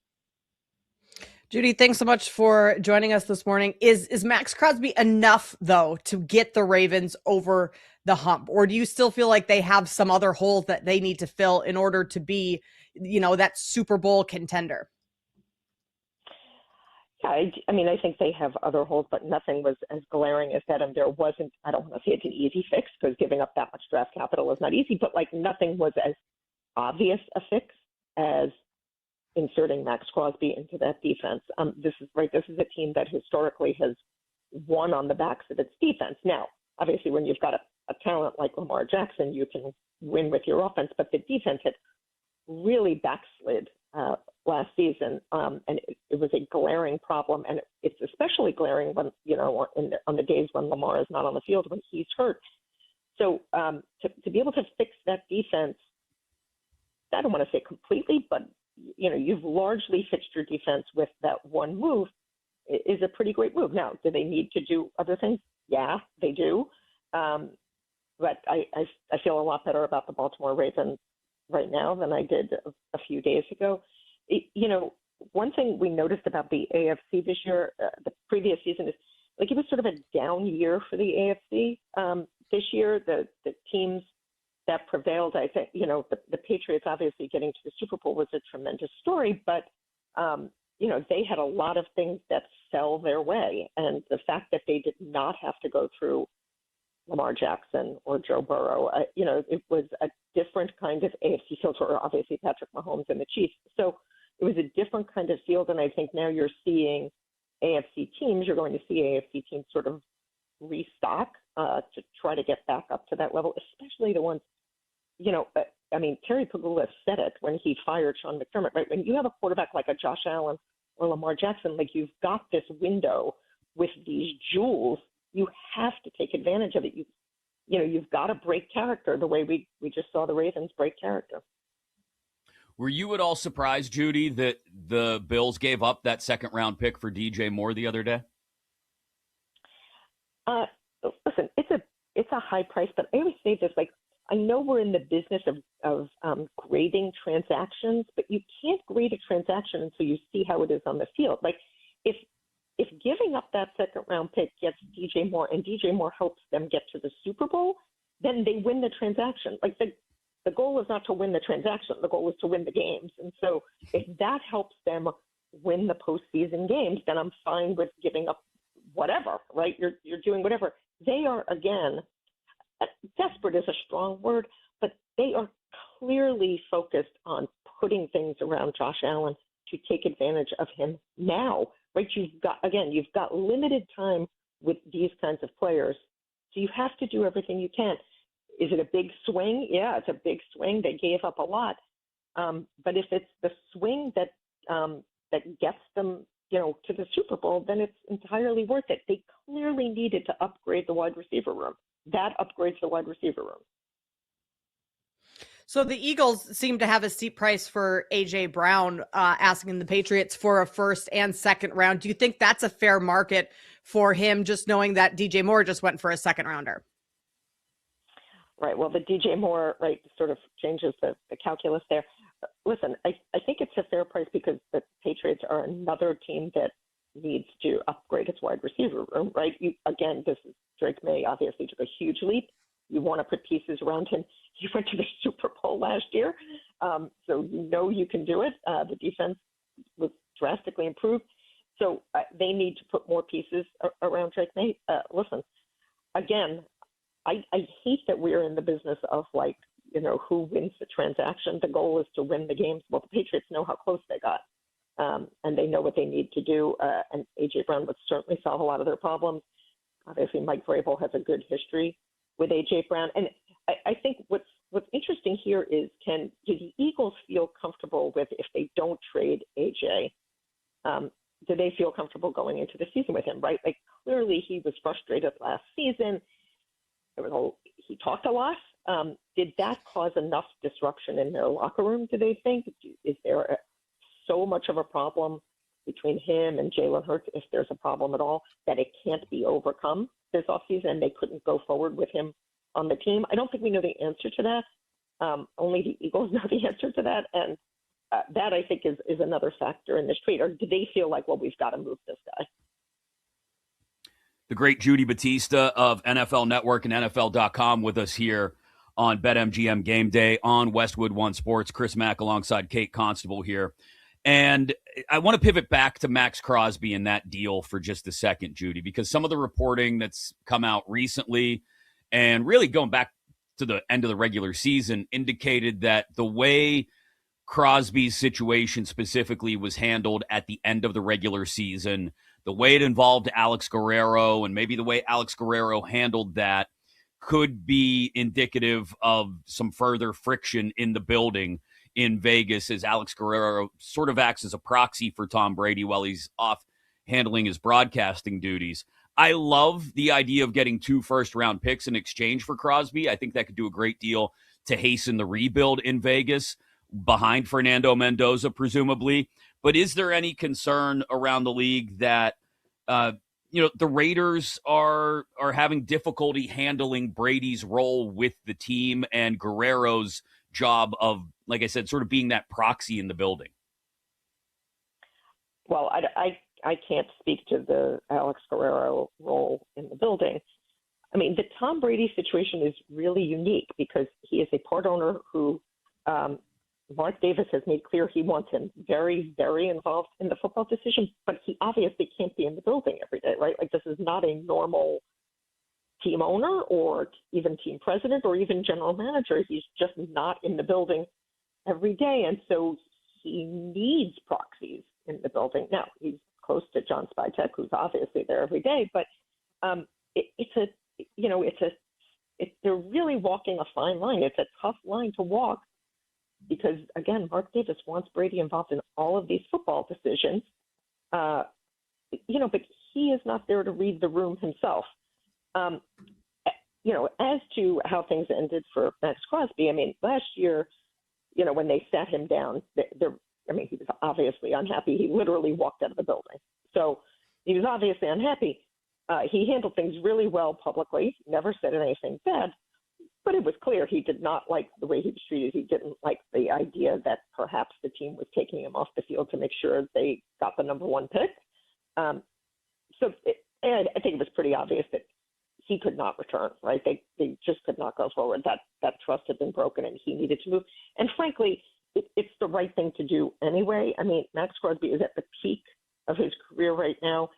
Judy, thanks so much for joining us this morning. Is Max Crosby enough, though, to get the Ravens over the hump? Or do you still feel like they have some other holes that they need to fill in order to be, that Super Bowl contender? Yeah, I think they have other holes, but nothing was as glaring as that. And there wasn't, I don't want to say it's an easy fix, because giving up that much draft capital is not easy, but nothing was as obvious a fix as inserting Max Crosby into that defense. This is a team that historically has won on the backs of its defense. Now, obviously, when you've got a talent like Lamar Jackson, you can win with your offense, but the defense had really backslid last season, and it was a glaring problem, and it's especially glaring when on the days when Lamar is not on the field, when he's hurt. So to be able to fix that defense, I don't want to say completely, but you've largely fixed your defense with that one move, is a pretty great move. Now, do they need to do other things? Yeah, they do. But I feel a lot better about the Baltimore Ravens right now than I did a few days ago. One thing we noticed about the AFC this year, the previous season, is it was sort of a down year for the AFC. This year, the teams that prevailed, I think, the Patriots obviously getting to the Super Bowl was a tremendous story, but, they had a lot of things that fell their way. And the fact that they did not have to go through Lamar Jackson or Joe Burrow, it was a different kind of AFC field for obviously Patrick Mahomes and the Chiefs. So it was a different kind of field. And I think now you're seeing AFC teams, you're going to see AFC teams sort of restock to try to get back up to that level, especially the ones, Terry Pagula said it when he fired Sean McDermott, right? When you have a quarterback like a Josh Allen or Lamar Jackson. Like, you've got this window with these jewels. You have to take advantage of it. You've got to break character the way we just saw the Ravens break character. Were you at all surprised, Judy, that the Bills gave up that second-round pick for DJ Moore the other day? Listen, it's a high price, but I always say this, like, I know we're in the business of grading transactions, but you can't grade a transaction until you see how it is on the field. Like, if giving up that second-round pick gets DJ Moore and DJ Moore helps them get to the Super Bowl, then they win the transaction. Like, the goal is not to win the transaction. The goal is to win the games. And so if that helps them win the postseason games, then I'm fine with giving up whatever, right? You're doing whatever. They are, again, desperate is a strong word, but they are clearly focused on putting things around Josh Allen to take advantage of him now, right? You've got limited time with these kinds of players. So you have to do everything you can. Is it a big swing? Yeah, it's a big swing. They gave up a lot. But if it's the swing that gets them, to the Super Bowl, then it's entirely worth it. They clearly needed to upgrade the wide receiver room. That upgrades the wide receiver room. So the Eagles seem to have a steep price for A.J. Brown, asking the Patriots for a first and second round. Do you think that's a fair market for him, just knowing that DJ Moore just went for a second rounder? Right. Well, the DJ Moore, right, sort of changes the calculus there. Listen, I think it's a fair price because the Patriots are another team that needs to upgrade its wide receiver room, right? This is Drake May obviously took a huge leap. You want to put pieces around him. He went to the Super Bowl last year, so you can do it. The defense was drastically improved. So they need to put more pieces around Drake May. Listen, again, I hate that we're in the business of, like, who wins the transaction. The goal is to win the games. Well, the Patriots know how close they got, and they know what they need to do. And A.J. Brown would certainly solve a lot of their problems. Obviously, Mike Vrabel has a good history with A.J. Brown. And I think what's interesting here is, do the Eagles feel comfortable with, if they don't trade A.J., do they feel comfortable going into the season with him, right? Like, clearly he was frustrated last season. He talked a lot. Did that cause enough disruption in their locker room, do they think? Is there so much of a problem between him and Jalen Hurts, if there's a problem at all, that it can't be overcome this offseason and they couldn't go forward with him on the team? I don't think we know the answer to that. Only the Eagles know the answer to that. And that, I think, is another factor in this trade. Or do they feel like, well, we've got to move this guy? The great Judy Batista of NFL Network and NFL.com with us here on BetMGM Game Day on Westwood One Sports. Chris Mack alongside Kate Constable here. And I want to pivot back to Max Crosby and that deal for just a second, Judy, because some of the reporting that's come out recently and really going back to the end of the regular season indicated that the way Crosby's situation specifically was handled at the end of the regular season, the way it involved Alex Guerrero and maybe the way Alex Guerrero handled that could be indicative of some further friction in the building in Vegas, as Alex Guerrero sort of acts as a proxy for Tom Brady while he's off handling his broadcasting duties. I love the idea of getting 2 first-round picks in exchange for Crosby. I think that could do a great deal to hasten the rebuild in Vegas behind Fernando Mendoza, presumably. But is there any concern around the league that the Raiders are having difficulty handling Brady's role with the team and Guerrero's job of, like I said, sort of being that proxy in the building? Well, I can't speak to the Alex Guerrero role in the building. I mean, the Tom Brady situation is really unique because he is a part owner who Mark Davis has made clear he wants him very, very involved in the football decision, but he obviously can't be in the building every day, right? Like, this is not a normal team owner or even team president or even general manager. He's just not in the building every day. And so he needs proxies in the building. Now, he's close to John Spytek, who's obviously there every day, but they're really walking a fine line. It's a tough line to walk because, again, Mark Davis wants Brady involved in all of these football decisions, But he is not there to read the room himself. As to how things ended for Max Crosby, I mean, last year, when they sat him down, he was obviously unhappy. He literally walked out of the building. So he was obviously unhappy. He handled things really well publicly, never said anything bad, but it was clear he did not like the way he was treated. He didn't like the idea that perhaps the team was taking him off the field to make sure they got the number one pick. I think it was pretty obvious that he could not return, right? They just could not go forward. That trust had been broken and he needed to move. And frankly, it's the right thing to do anyway. I mean, Max Crosby is at the peak of his career right now.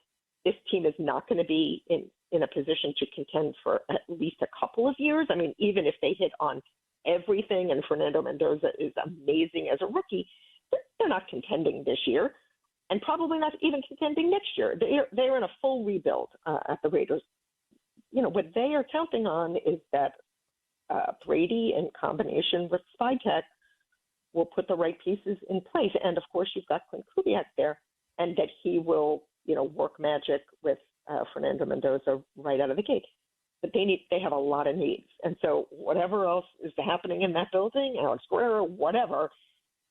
This team is not going to be in a position to contend for at least a couple of years. I mean, even if they hit on everything and Fernando Mendoza is amazing as a rookie, they're not contending this year and probably not even contending next year. They're in a full rebuild at the Raiders. What they are counting on is that Brady, in combination with Spytek, will put the right pieces in place. And, of course, you've got Clint Kubiak there, and that he will, work magic with Fernando Mendoza right out of the gate. But they have a lot of needs. And so whatever else is happening in that building, Alex Guerrero, whatever,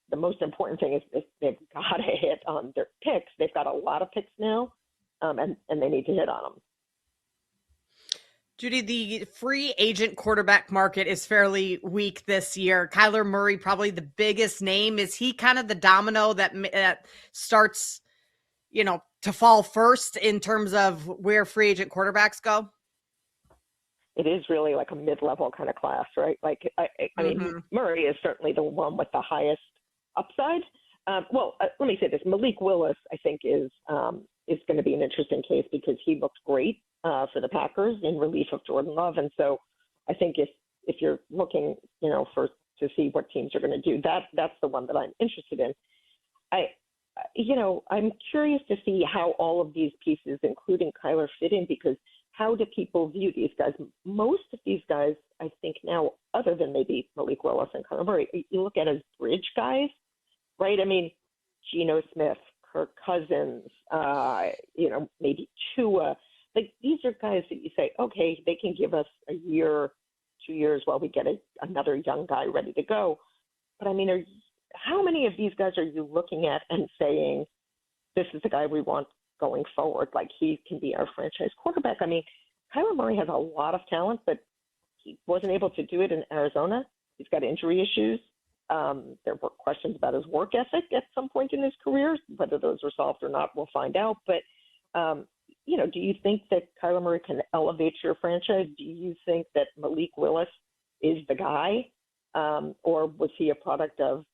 the most important thing is they've got to hit on their picks. They've got a lot of picks now, and they need to hit on them. Judy, the free agent quarterback market is fairly weak this year. Kyler Murray, probably the biggest name. Is he kind of the domino that starts, to fall first in terms of where free agent quarterbacks go? It is really like a mid-level kind of class, right? Like, I mean, Murray is certainly the one with the highest upside. Let me say this. Malik Willis, I think, is going to be an interesting case because he looked great for the Packers in relief of Jordan Love. And so I think if you're looking, to see what teams are going to do, that's the one that I'm interested in. I'm curious to see how all of these pieces, including Kyler, fit in, because how do people view these guys? Most of these guys, I think now, other than maybe Malik Willis and Kyler Murray, you look at as bridge guys, right? I mean, Geno Smith, Kirk Cousins, maybe Tua. Like, these are guys that you say, okay, they can give us a year, 2 years while we get another young guy ready to go. But I mean, how many of these guys are you looking at and saying, this is the guy we want going forward? Like, he can be our franchise quarterback. I mean, Kyler Murray has a lot of talent, but he wasn't able to do it in Arizona. He's got injury issues. There were questions about his work ethic at some point in his career. Whether those are solved or not, we'll find out. But, do you think that Kyler Murray can elevate your franchise? Do you think that Malik Willis is the guy? Or was he a product of,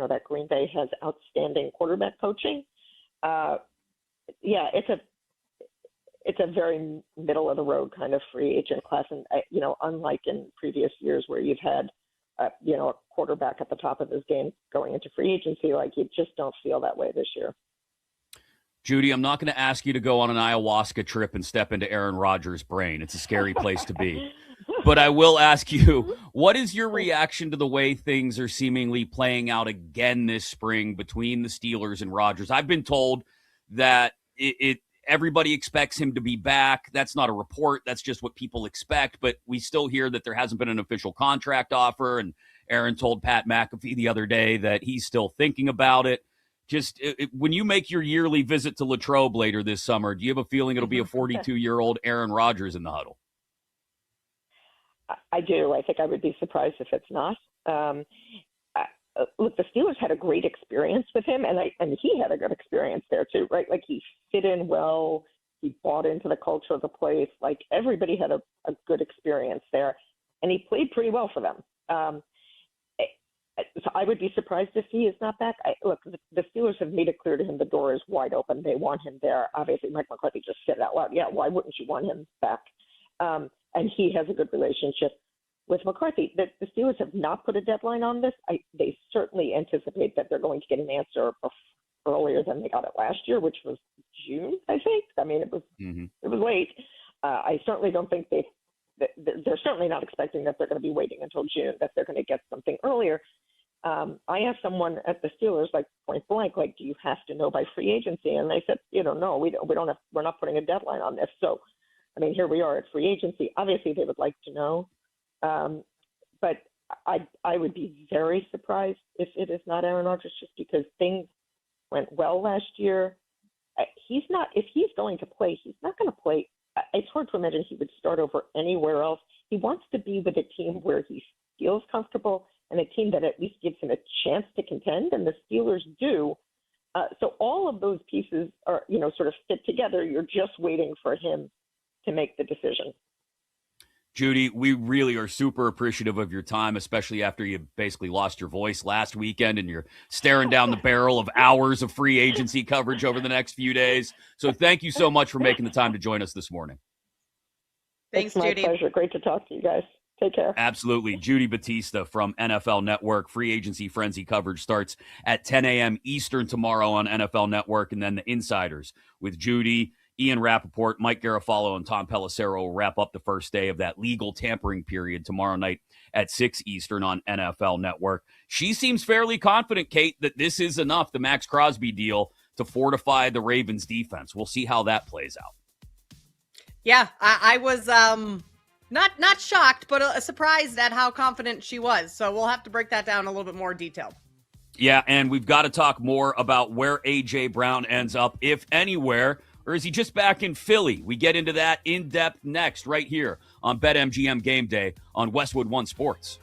that Green Bay has outstanding quarterback coaching? It's a very middle of the road kind of free agent class. And, unlike in previous years where you've had, a quarterback at the top of his game going into free agency, like, you just don't feel that way this year. Judy, I'm not going to ask you to go on an ayahuasca trip and step into Aaron Rodgers' brain. It's a scary place to be. But I will ask you, what is your reaction to the way things are seemingly playing out again this spring between the Steelers and Rodgers? I've been told that everybody expects him to be back. That's not a report. That's just what people expect. But we still hear that there hasn't been an official contract offer. And Aaron told Pat McAfee the other day that he's still thinking about it. Just when you make your yearly visit to Latrobe later this summer, do you have a feeling it'll be a 42-year-old Aaron Rodgers in the huddle? I do. I think I would be surprised if it's not. Look, the Steelers had a great experience with him, and he had a good experience there too, right? Like, he fit in well. He bought into the culture of the place. Like, everybody had a good experience there, and he played pretty well for them. So I would be surprised if he is not back. Look, the Steelers have made it clear to him the door is wide open. They want him there. Obviously, Mike McCarthy just said it out loud. Yeah, why wouldn't you want him back? And he has a good relationship with McCarthy. The Steelers have not put a deadline on this. They certainly anticipate that they're going to get an answer earlier than they got it last year, which was June, I think. I mean, it was late. I certainly don't think they're certainly not expecting that they're going to be waiting until June, that they're going to get something earlier. I asked someone at the Steelers, like point blank, like, do you have to know by free agency? And they said, no, we're not putting a deadline on this. So, I mean, here we are at free agency. Obviously, they would like to know, but I would be very surprised if it is not Aaron Rodgers, just because things went well last year. If he's going to play, he's not going to play. It's hard to imagine he would start over anywhere else. He wants to be with a team where he feels comfortable and a team that at least gives him a chance to contend, and the Steelers do. So all of those pieces are, sort of fit together. You're just waiting for him to make the decision. Judy, we really are super appreciative of your time, especially after you basically lost your voice last weekend and you're staring down the barrel of hours of free agency coverage over the next few days. So thank you so much for making the time to join us this morning. Thanks, it's my Judy. pleasure. Great to talk to you guys. Take care. Absolutely. Judy Batista from NFL Network. Free agency frenzy coverage starts at 10 a.m. Eastern tomorrow on NFL Network. And then the Insiders with Judy, Ian Rappaport, Mike Garafolo, and Tom Pelissero will wrap up the first day of that legal tampering period tomorrow night at 6 Eastern on NFL Network. She seems fairly confident, Kate, that this is enough, the Max Crosby deal, to fortify the Ravens defense. We'll see how that plays out. Yeah, I was not shocked, but surprised at how confident she was. So we'll have to break that down a little bit more detailed. Yeah, and we've got to talk more about where A.J. Brown ends up, if anywhere. Or is he just back in Philly? We get into that in depth next, right here on BetMGM Game Day on Westwood One Sports.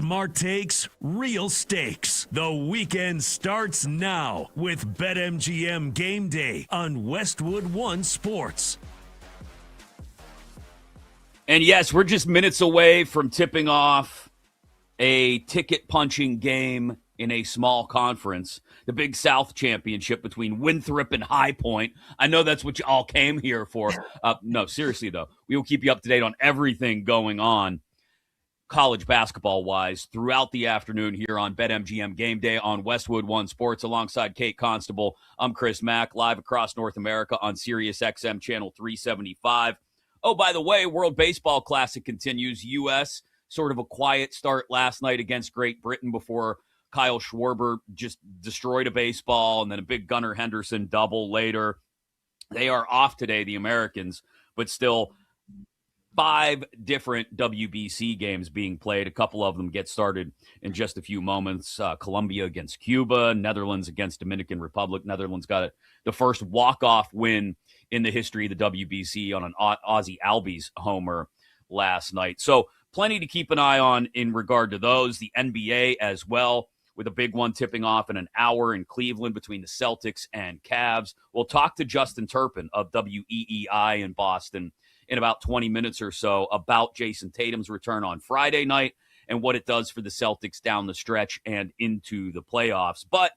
Smart takes, real stakes. The weekend starts now with BetMGM Game Day on Westwood One Sports. And yes, we're just minutes away from tipping off a ticket-punching game in a small conference, the Big South Championship between Winthrop and High Point. I know that's what you all came here for. No, seriously, though. We will keep you up to date on everything going on college basketball-wise throughout the afternoon here on BetMGM Game Day on Westwood One Sports alongside Kate Constable. I'm Chris Mack, live across North America on Sirius XM Channel 375. Oh, by the way, World Baseball Classic continues. U.S. sort of a quiet start last night against Great Britain before Kyle Schwarber just destroyed a baseball and then a big Gunnar Henderson double later. They are off today, the Americans, but still 5 different WBC games being played. A couple of them get started in just a few moments. Colombia against Cuba, Netherlands against Dominican Republic. Netherlands got the first walk-off win in the history of the WBC on an Aussie Albies homer last night. So plenty to keep an eye on in regard to those. The NBA as well, with a big one tipping off in an hour in Cleveland between the Celtics and Cavs. We'll talk to Justin Turpin of WEEI in Boston in about 20 minutes or so about Jason Tatum's return on Friday night and what it does for the Celtics down the stretch and into the playoffs. But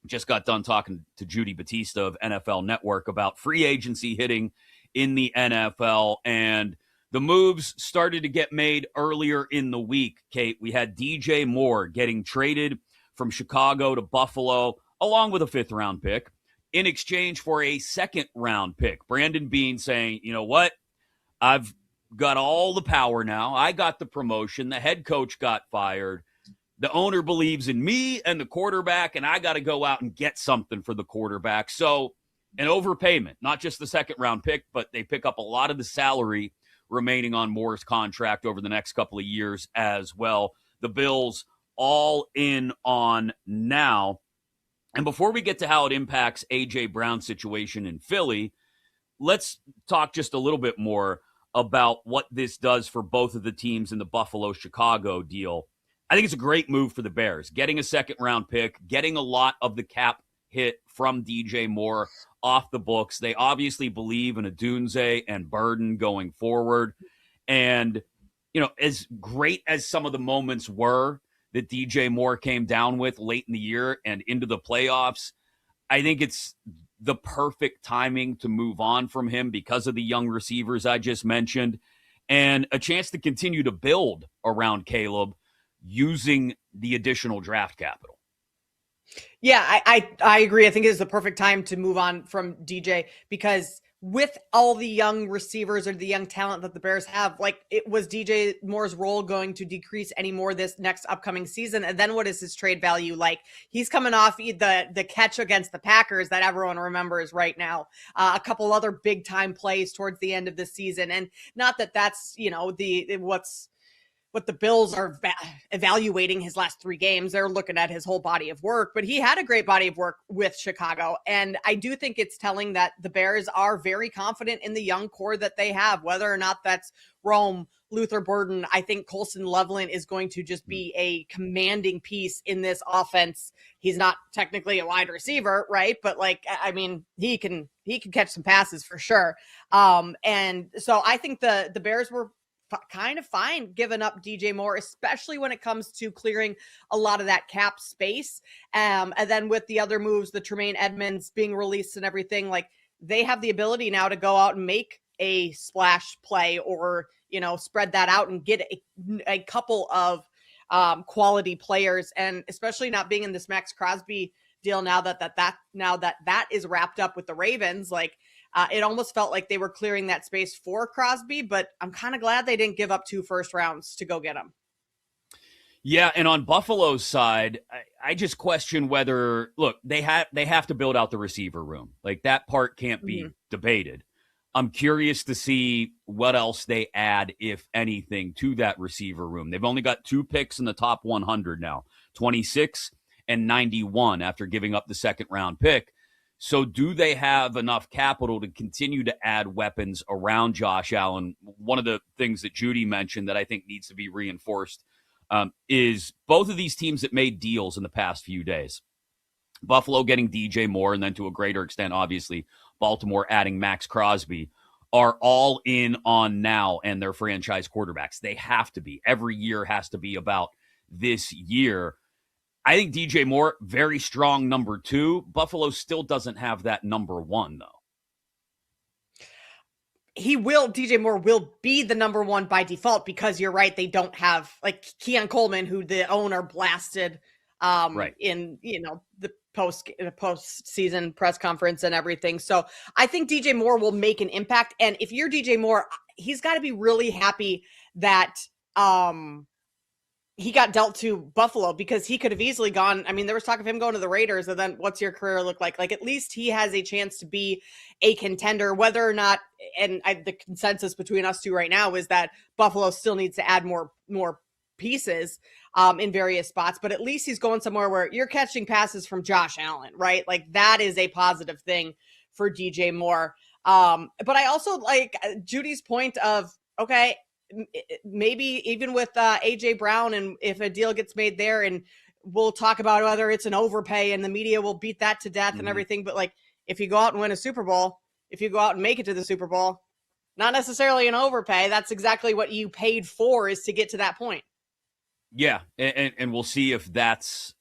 just got done talking to Judy Batista of NFL Network about free agency hitting in the NFL, and the moves started to get made earlier in the week, Kate. We had DJ Moore getting traded from Chicago to Buffalo, along with a 5th-round pick, in exchange for a 2nd-round pick. Brandon Beane saying, you know what? I've got all the power now. I got the promotion. The head coach got fired. The owner believes in me and the quarterback, and I got to go out and get something for the quarterback. So an overpayment, not just the 2nd-round pick, but they pick up a lot of the salary remaining on Moore's contract over the next couple of years as well. The Bills all in on now. And before we get to how it impacts A.J. Brown's situation in Philly, let's talk just a little bit more about what this does for both of the teams in the Buffalo-Chicago deal. I think it's a great move for the Bears, getting a 2nd-round pick, getting a lot of the cap hit from DJ Moore off the books. They obviously believe in Odunze and Burden going forward. And, you know, as great as some of the moments were that DJ Moore came down with late in the year and into the playoffs, I think it's the perfect timing to move on from him because of the young receivers I just mentioned and a chance to continue to build around Caleb using the additional draft capital. Yeah, I agree. I think it is the perfect time to move on from DJ because with all the young receivers or the young talent that the Bears have, like, it was DJ Moore's role going to decrease anymore this next upcoming season? And then what is his trade value like? He's coming off the catch against the Packers that everyone remembers right now. A couple other big time plays towards the end of the season. And not that that's, you know, what the Bills are evaluating his last 3 games. They're looking at his whole body of work, but he had a great body of work with Chicago. And I do think it's telling that the Bears are very confident in the young core that they have, whether or not that's Rome, Luther Burden. I think Colson Loveland is going to just be a commanding piece in this offense. He's not technically a wide receiver, right? But like, I mean, he can catch some passes for sure. And so I think the Bears were kind of fine giving up DJ Moore, especially when it comes to clearing a lot of that cap space. And then with the other moves, the Tremaine Edmonds being released and everything, like, they have the ability now to go out and make a splash play or, you know, spread that out and get a couple of quality players. And especially not being in this Max Crosby deal now that is wrapped up with the Ravens, like, it almost felt like they were clearing that space for Crosby, but I'm kind of glad they didn't give up 2 first rounds to go get him. Yeah, and on Buffalo's side, I just question whether, look, they have to build out the receiver room. Like, that part can't be debated. I'm curious to see what else they add, if anything, to that receiver room. They've only got 2 picks in the top 100 now, 26 and 91 after giving up the 2nd-round pick. So do they have enough capital to continue to add weapons around Josh Allen? One of the things that Judy mentioned that I think needs to be reinforced is both of these teams that made deals in the past few days. Buffalo getting DJ Moore, and then to a greater extent, obviously, Baltimore adding Max Crosby, are all in on now and their franchise quarterbacks. They have to be. Every year has to be about this year. I think DJ Moore, very strong number 2. Buffalo still doesn't have that number 1, though. DJ Moore will be the number 1 by default, because you're right, they don't have like Keon Coleman, who the owner blasted right. in, the post-season press conference and everything. So I think DJ Moore will make an impact. And if you're DJ Moore, he's got to be really happy that he got dealt to Buffalo, because he could have easily gone. I mean, there was talk of him going to the Raiders, and then what's your career look like? Like, at least he has a chance to be a contender, whether or not, and the consensus between us two right now is that Buffalo still needs to add more pieces in various spots, but at least he's going somewhere where you're catching passes from Josh Allen, right? Like, that is a positive thing for DJ Moore. But I also like Judy's point of, okay, maybe even with AJ Brown, and if a deal gets made there, and we'll talk about whether it's an overpay and the media will beat that to death and everything. But like, if you go out and win a Super Bowl, if you go out and make it to the Super Bowl, not necessarily an overpay. That's exactly what you paid for, is to get to that point. Yeah, and we'll see if that's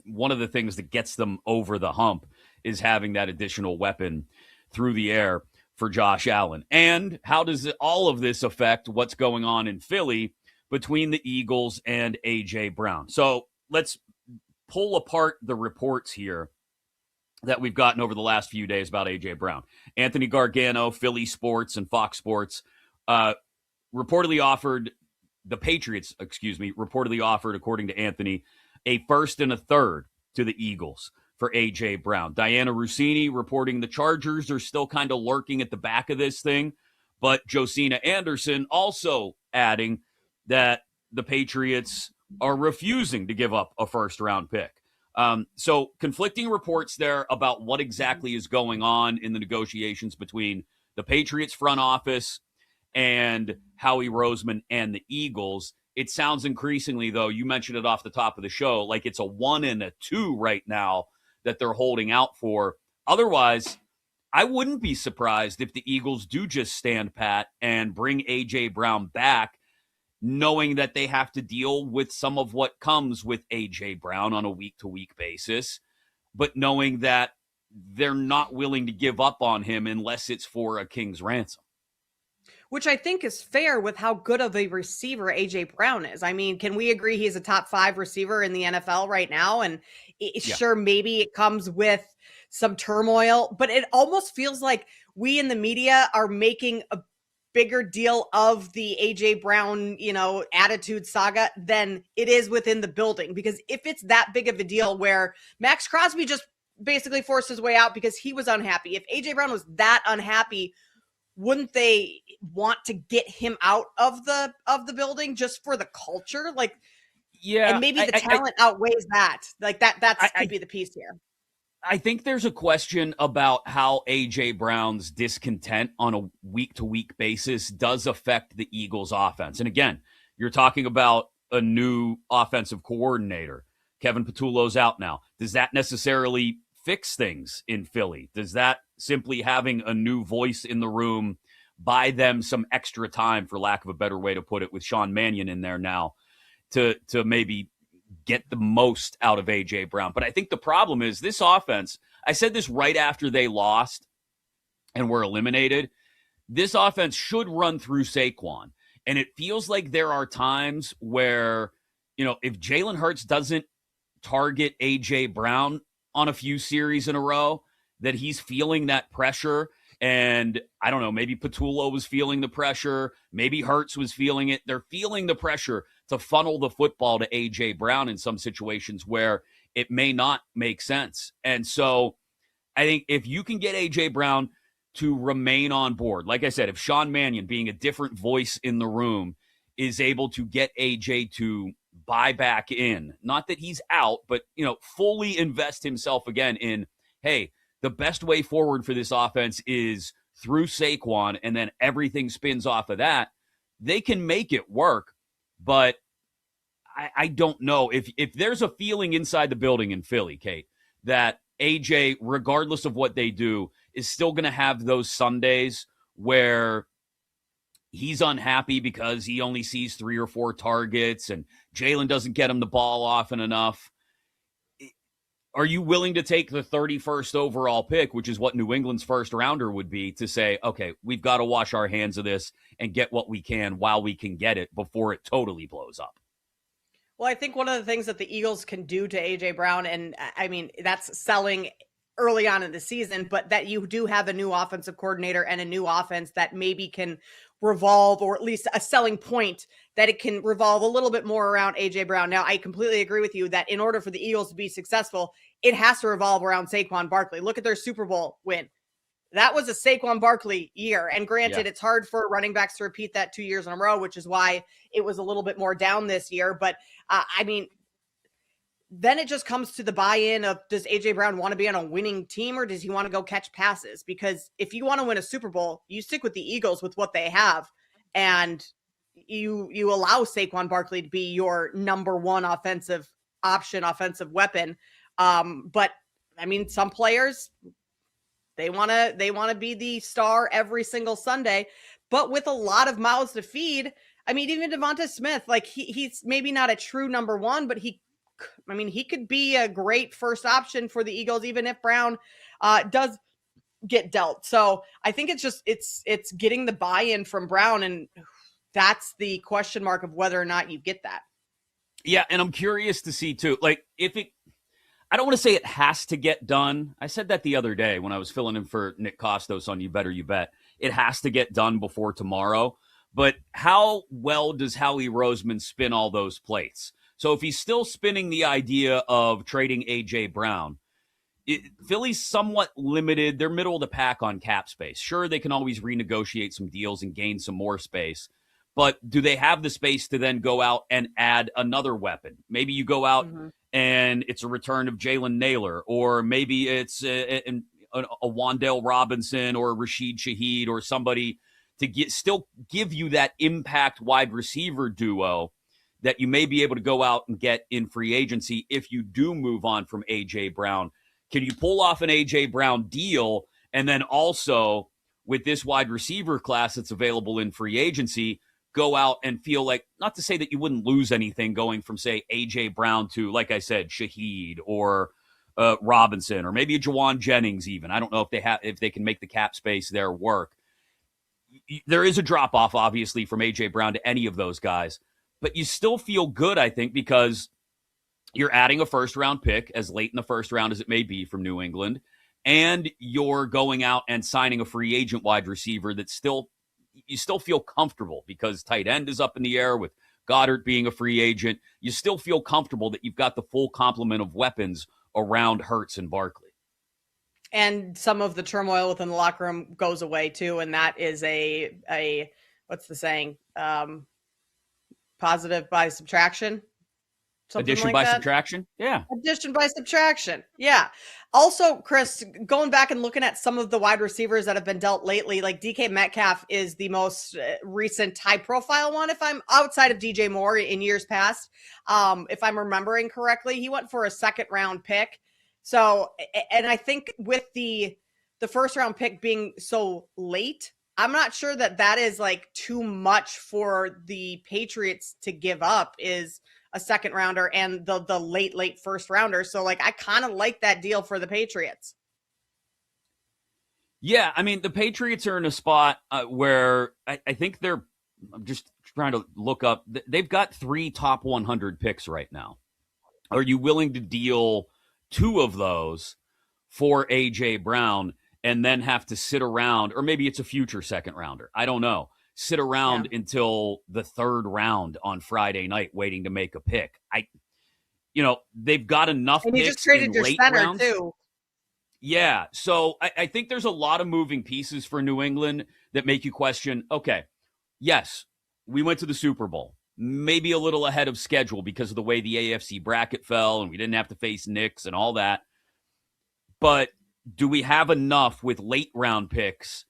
one of the things that gets them over the hump, is having that additional weapon through the air for Josh Allen. And how does all of this affect what's going on in Philly between the Eagles and A.J. Brown? So let's pull apart the reports here that we've gotten over the last few days about A.J. Brown. Anthony Gargano, Philly Sports, and Fox Sports reportedly offered, according to Anthony, a first and a third to the Eagles for A.J. Brown. Diana Rossini reporting the Chargers are still kind of lurking at the back of this thing, but Josina Anderson also adding that the Patriots are refusing to give up a first-round pick. So conflicting reports there about what exactly is going on in the negotiations between the Patriots front office and Howie Roseman and the Eagles. It sounds increasingly, though, you mentioned it off the top of the show, like it's a 1 and a 2 right now that they're holding out for. Otherwise, I wouldn't be surprised if the Eagles do just stand pat and bring A.J. Brown back, knowing that they have to deal with some of what comes with A.J. Brown on a week-to-week basis, but knowing that they're not willing to give up on him unless it's for a king's ransom. Which I think is fair with how good of a receiver A.J. Brown is. I mean, can we agree he's a top 5 receiver in the NFL right now? And sure, maybe it comes with some turmoil, but it almost feels like we in the media are making a bigger deal of the A.J. Brown, attitude saga than it is within the building. Because if it's that big of a deal where Max Crosby just basically forced his way out because he was unhappy, if A.J. Brown was that unhappy, wouldn't they want to get him out of the building just for the culture? Like, yeah, and maybe the talent outweighs that. Like that's could be the piece here. I think there's a question about how A.J. Brown's discontent on a week-to-week basis does affect the Eagles' offense. And again, you're talking about a new offensive coordinator. Kevin Patullo's out now. Does that necessarily fix things in Philly? Does that simply having a new voice in the room buy them some extra time, for lack of a better way to put it, with Sean Mannion in there now to maybe get the most out of A.J. Brown? But I think the problem is this offense, I said this right after they lost and were eliminated, this offense should run through Saquon. And it feels like there are times where, if Jalen Hurts doesn't target A.J. Brown on a few series in a row, that he's feeling that pressure. And I don't know, maybe Patullo was feeling the pressure. Maybe Hurts was feeling it. They're feeling the pressure to funnel the football to A.J. Brown in some situations where it may not make sense. And so I think if you can get A.J. Brown to remain on board, like I said, if Sean Mannion, being a different voice in the room, is able to get A.J. to buy back in, not that he's out, but, fully invest himself again in, hey, the best way forward for this offense is through Saquon, and then everything spins off of that, they can make it work. But I don't know if there's a feeling inside the building in Philly, Kate, that AJ, regardless of what they do, is still going to have those Sundays where he's unhappy because he only sees 3 or 4 targets and Jalen doesn't get him the ball often enough. Are you willing to take the 31st overall pick, which is what New England's first rounder would be, to say, okay, we've got to wash our hands of this and get what we can while we can get it before it totally blows up? Well, I think one of the things that the Eagles can do to A.J. Brown, and I mean, that's selling early on in the season, but that you do have a new offensive coordinator and a new offense that maybe can revolve, or at least a selling point that it can revolve a little bit more around A.J. Brown. Now, I completely agree with you that in order for the Eagles to be successful, it has to revolve around Saquon Barkley. Look at their Super Bowl win. That was a Saquon Barkley year. And granted, It's hard for running backs to repeat that 2 years in a row, which is why it was a little bit more down this year. But I mean, then it just comes to the buy-in of, does A.J. Brown want to be on a winning team, or does he want to go catch passes? Because if you want to win a Super Bowl, you stick with the Eagles with what they have, and you allow Saquon Barkley to be your number one offensive option, offensive weapon. But I mean, some players, they want to be the star every single Sunday, but with a lot of mouths to feed. I mean, even Devonta Smith, like he's maybe not a true number one, but he could be a great first option for the Eagles, even if Brown does get dealt. So I think it's getting the buy-in from Brown, and that's the question mark of whether or not you get that. Yeah, and I'm curious to see too, like I don't want to say it has to get done. I said that the other day when I was filling in for Nick Costos on You Better You Bet. It has to get done before tomorrow. But how well does Howie Roseman spin all those plates? So if he's still spinning the idea of trading A.J. Brown, Philly's somewhat limited. They're middle of the pack on cap space. Sure, they can always renegotiate some deals and gain some more space. But do they have the space to then go out and add another weapon? Maybe you go out and it's a return of Jalen Naylor, or maybe it's a Wan'Dale Robinson or a Rashid Shaheed or somebody to still give you that impact wide receiver duo that you may be able to go out and get in free agency if you do move on from A.J. Brown. Can you pull off an A.J. Brown deal, and then also with this wide receiver class that's available in free agency, go out and feel like, not to say that you wouldn't lose anything going from, say, A.J. Brown to, like I said, Shaheed or Robinson, or maybe a Jawan Jennings even. I don't know if they can make the cap space there work. There is a drop-off, obviously, from A.J. Brown to any of those guys, but you still feel good, I think, because you're adding a first-round pick, as late in the first round as it may be from New England, and you're going out and signing a free agent wide receiver that you still feel comfortable, because tight end is up in the air with Goddard being a free agent. You still feel comfortable that you've got the full complement of weapons around Hurts and Barkley. And some of the turmoil within the locker room goes away too, and that is a what's the saying? Positive by subtraction. Addition by subtraction? Yeah. Addition by subtraction. Yeah. Also, Chris, going back and looking at some of the wide receivers that have been dealt lately, like DK Metcalf is the most recent high-profile one, if I'm outside of DJ Moore in years past. If I'm remembering correctly, he went for a second-round pick. So, and I think with the first-round pick being so late, I'm not sure that is like too much for the Patriots to give up, is a second rounder and the late first rounder. So like, I kind of like that deal for the Patriots. Yeah. I mean, the Patriots are in a spot where I think I'm just trying to look up. They've got 3 top 100 picks right now. Are you willing to deal 2 of those for A.J. Brown and then have to sit around, or maybe it's a future second rounder, I don't know, sit around until the 3rd round on Friday night waiting to make a pick? They've got enough and picks. You just traded your late center rounds. too. Yeah, so I think there's a lot of moving pieces for New England that make you question, okay, yes, we went to the Super Bowl, maybe a little ahead of schedule because of the way the AFC bracket fell and we didn't have to face Knicks and all that. But do we have enough with late round picks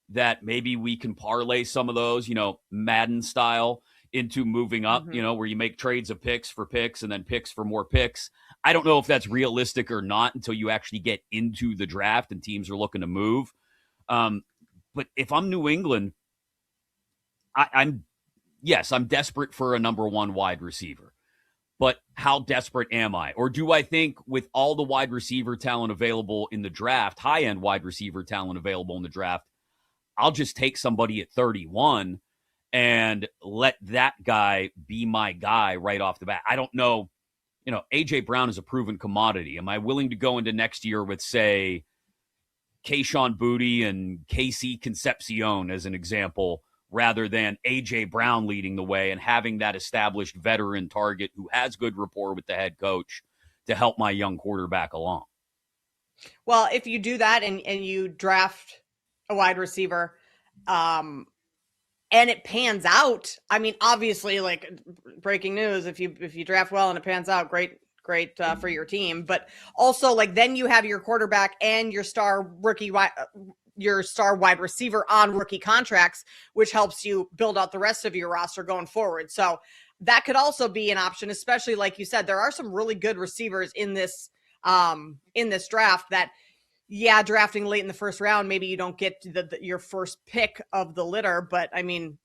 that maybe we can parlay some of those, Madden style, into moving up, Mhm. where you make trades of picks for picks and then picks for more picks. I don't know if that's realistic or not until you actually get into the draft and teams are looking to move. But if I'm New England, I'm desperate for a number one wide receiver. But how desperate am I? Or do I think with all the wide receiver talent available in the draft, high-end wide receiver talent available in the draft, I'll just take somebody at 31 and let that guy be my guy right off the bat. I don't know. A.J. Brown is a proven commodity. Am I willing to go into next year with, say, Kayshon Boutte and KC Concepcion as an example, rather than A.J. Brown leading the way and having that established veteran target who has good rapport with the head coach to help my young quarterback along? Well, if you do that and you draft a wide receiver, and it pans out, I mean, obviously, like, breaking news, if you draft well and it pans out, great for your team. But also, like, then you have your quarterback and your star wide receiver on rookie contracts, which helps you build out the rest of your roster going forward. So that could also be an option, especially like you said, there are some really good receivers in this draft that, yeah, drafting late in the first round, maybe you don't get your first pick of the litter, but I mean,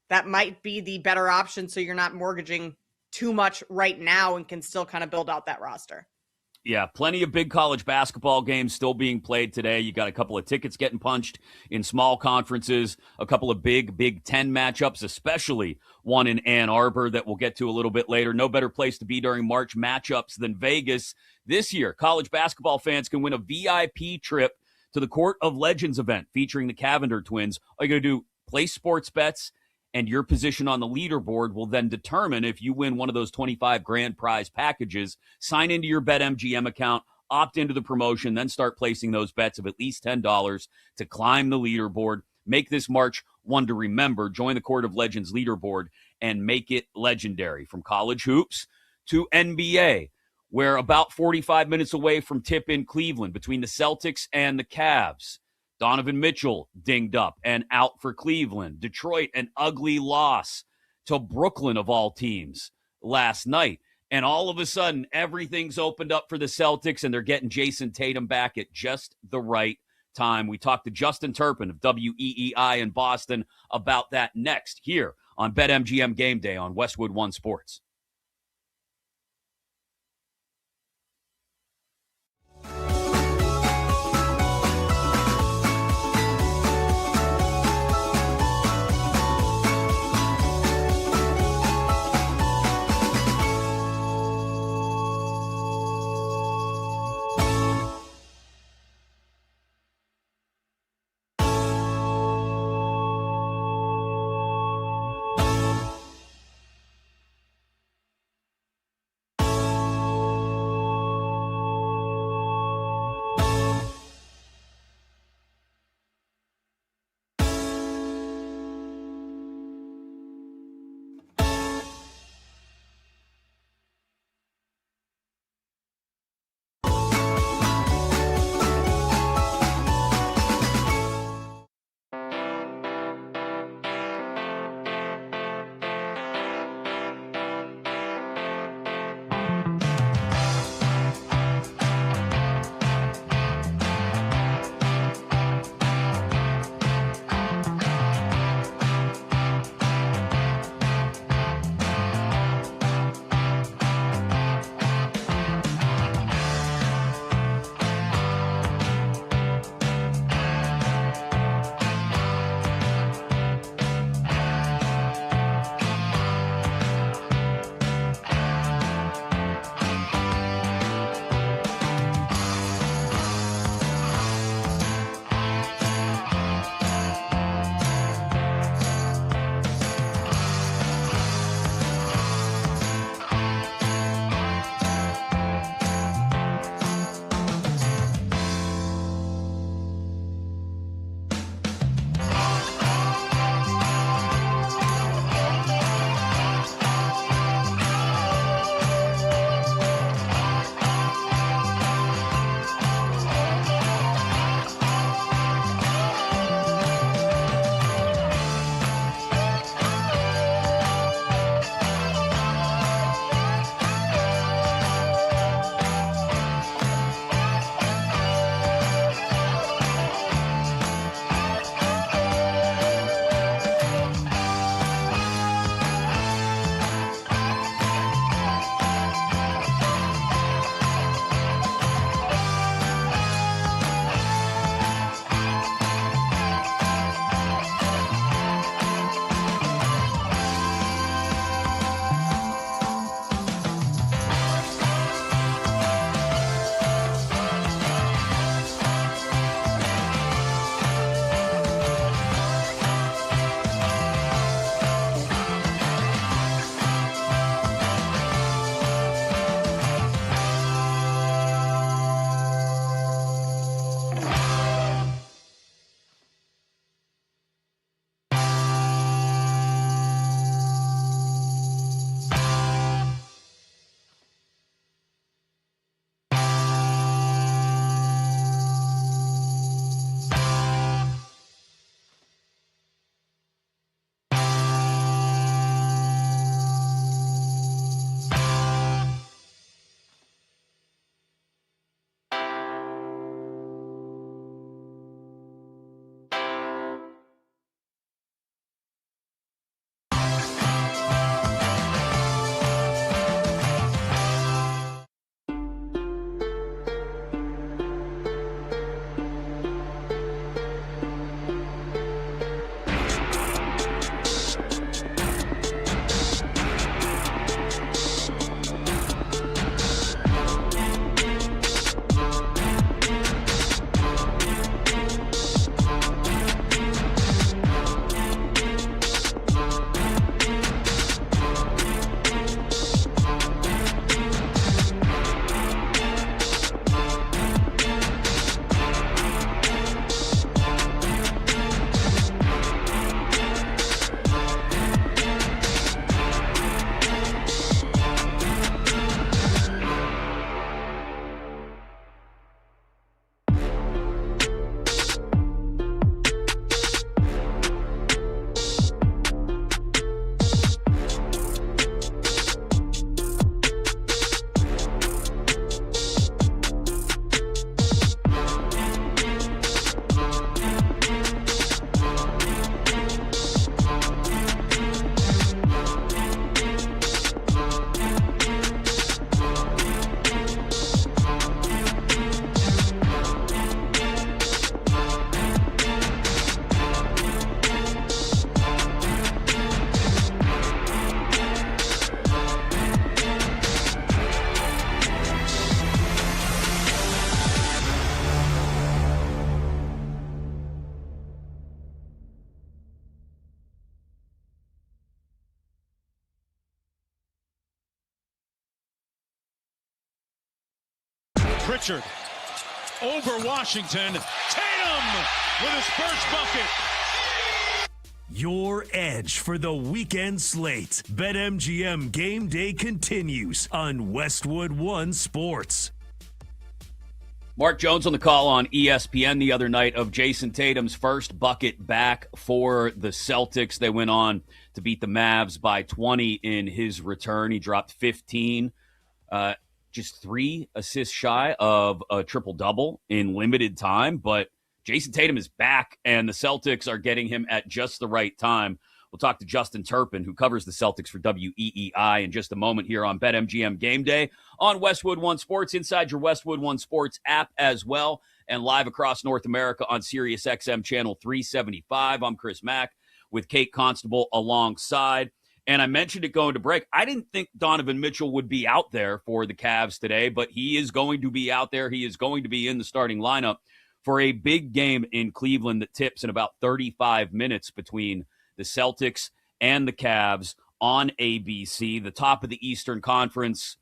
that might be the better option. So you're not mortgaging too much right now and can still kind of build out that roster. Yeah, plenty of big college basketball games still being played today. You got a couple of tickets getting punched in small conferences, a couple of big Big Ten matchups, especially one in Ann Arbor that we'll get to a little bit later. No better place to be during March matchups than Vegas. This year, college basketball fans can win a VIP trip to the Court of Legends event featuring the Cavender twins. All you got to do, place sports bets, and your position on the leaderboard will then determine if you win one of those 25 grand prize packages. Sign into your BetMGM account, opt into the promotion, then start placing those bets of at least $10 to climb the leaderboard. Make this March one to remember. Join the Court of Legends leaderboard and make it legendary. From college hoops to NBA, we're about 45 minutes away from tip in Cleveland between the Celtics and the Cavs. Donovan Mitchell dinged up and out for Cleveland. Detroit, an ugly loss to Brooklyn of all teams last night. And all of a sudden, everything's opened up for the Celtics, and they're getting Jason Tatum back at just the right time. We talked to Justin Turpin of WEEI in Boston about that next here on BetMGM Game Day on Westwood One Sports. Pritchard over Washington. Tatum with his first bucket. Your edge for the weekend slate. BetMGM Game Day continues on Westwood One Sports. Mark Jones on the call on ESPN the other night of Jason Tatum's first bucket back for the Celtics. They went on to beat the Mavs by 20 in his return. He dropped 15, just 3 assists shy of a triple-double in limited time. But Jason Tatum is back, and the Celtics are getting him at just the right time. We'll talk to Justin Turpin, who covers the Celtics for WEEI, in just a moment here on BetMGM Game Day on Westwood One Sports, inside your Westwood One Sports app as well, and live across North America on SiriusXM Channel 375. I'm Chris Mack with Kate Constable alongside. And I mentioned it going to break. I didn't think Donovan Mitchell would be out there for the Cavs today, but he is going to be out there. He is going to be in the starting lineup for a big game in Cleveland that tips in about 35 minutes between the Celtics and the Cavs on ABC, the top of the Eastern Conference,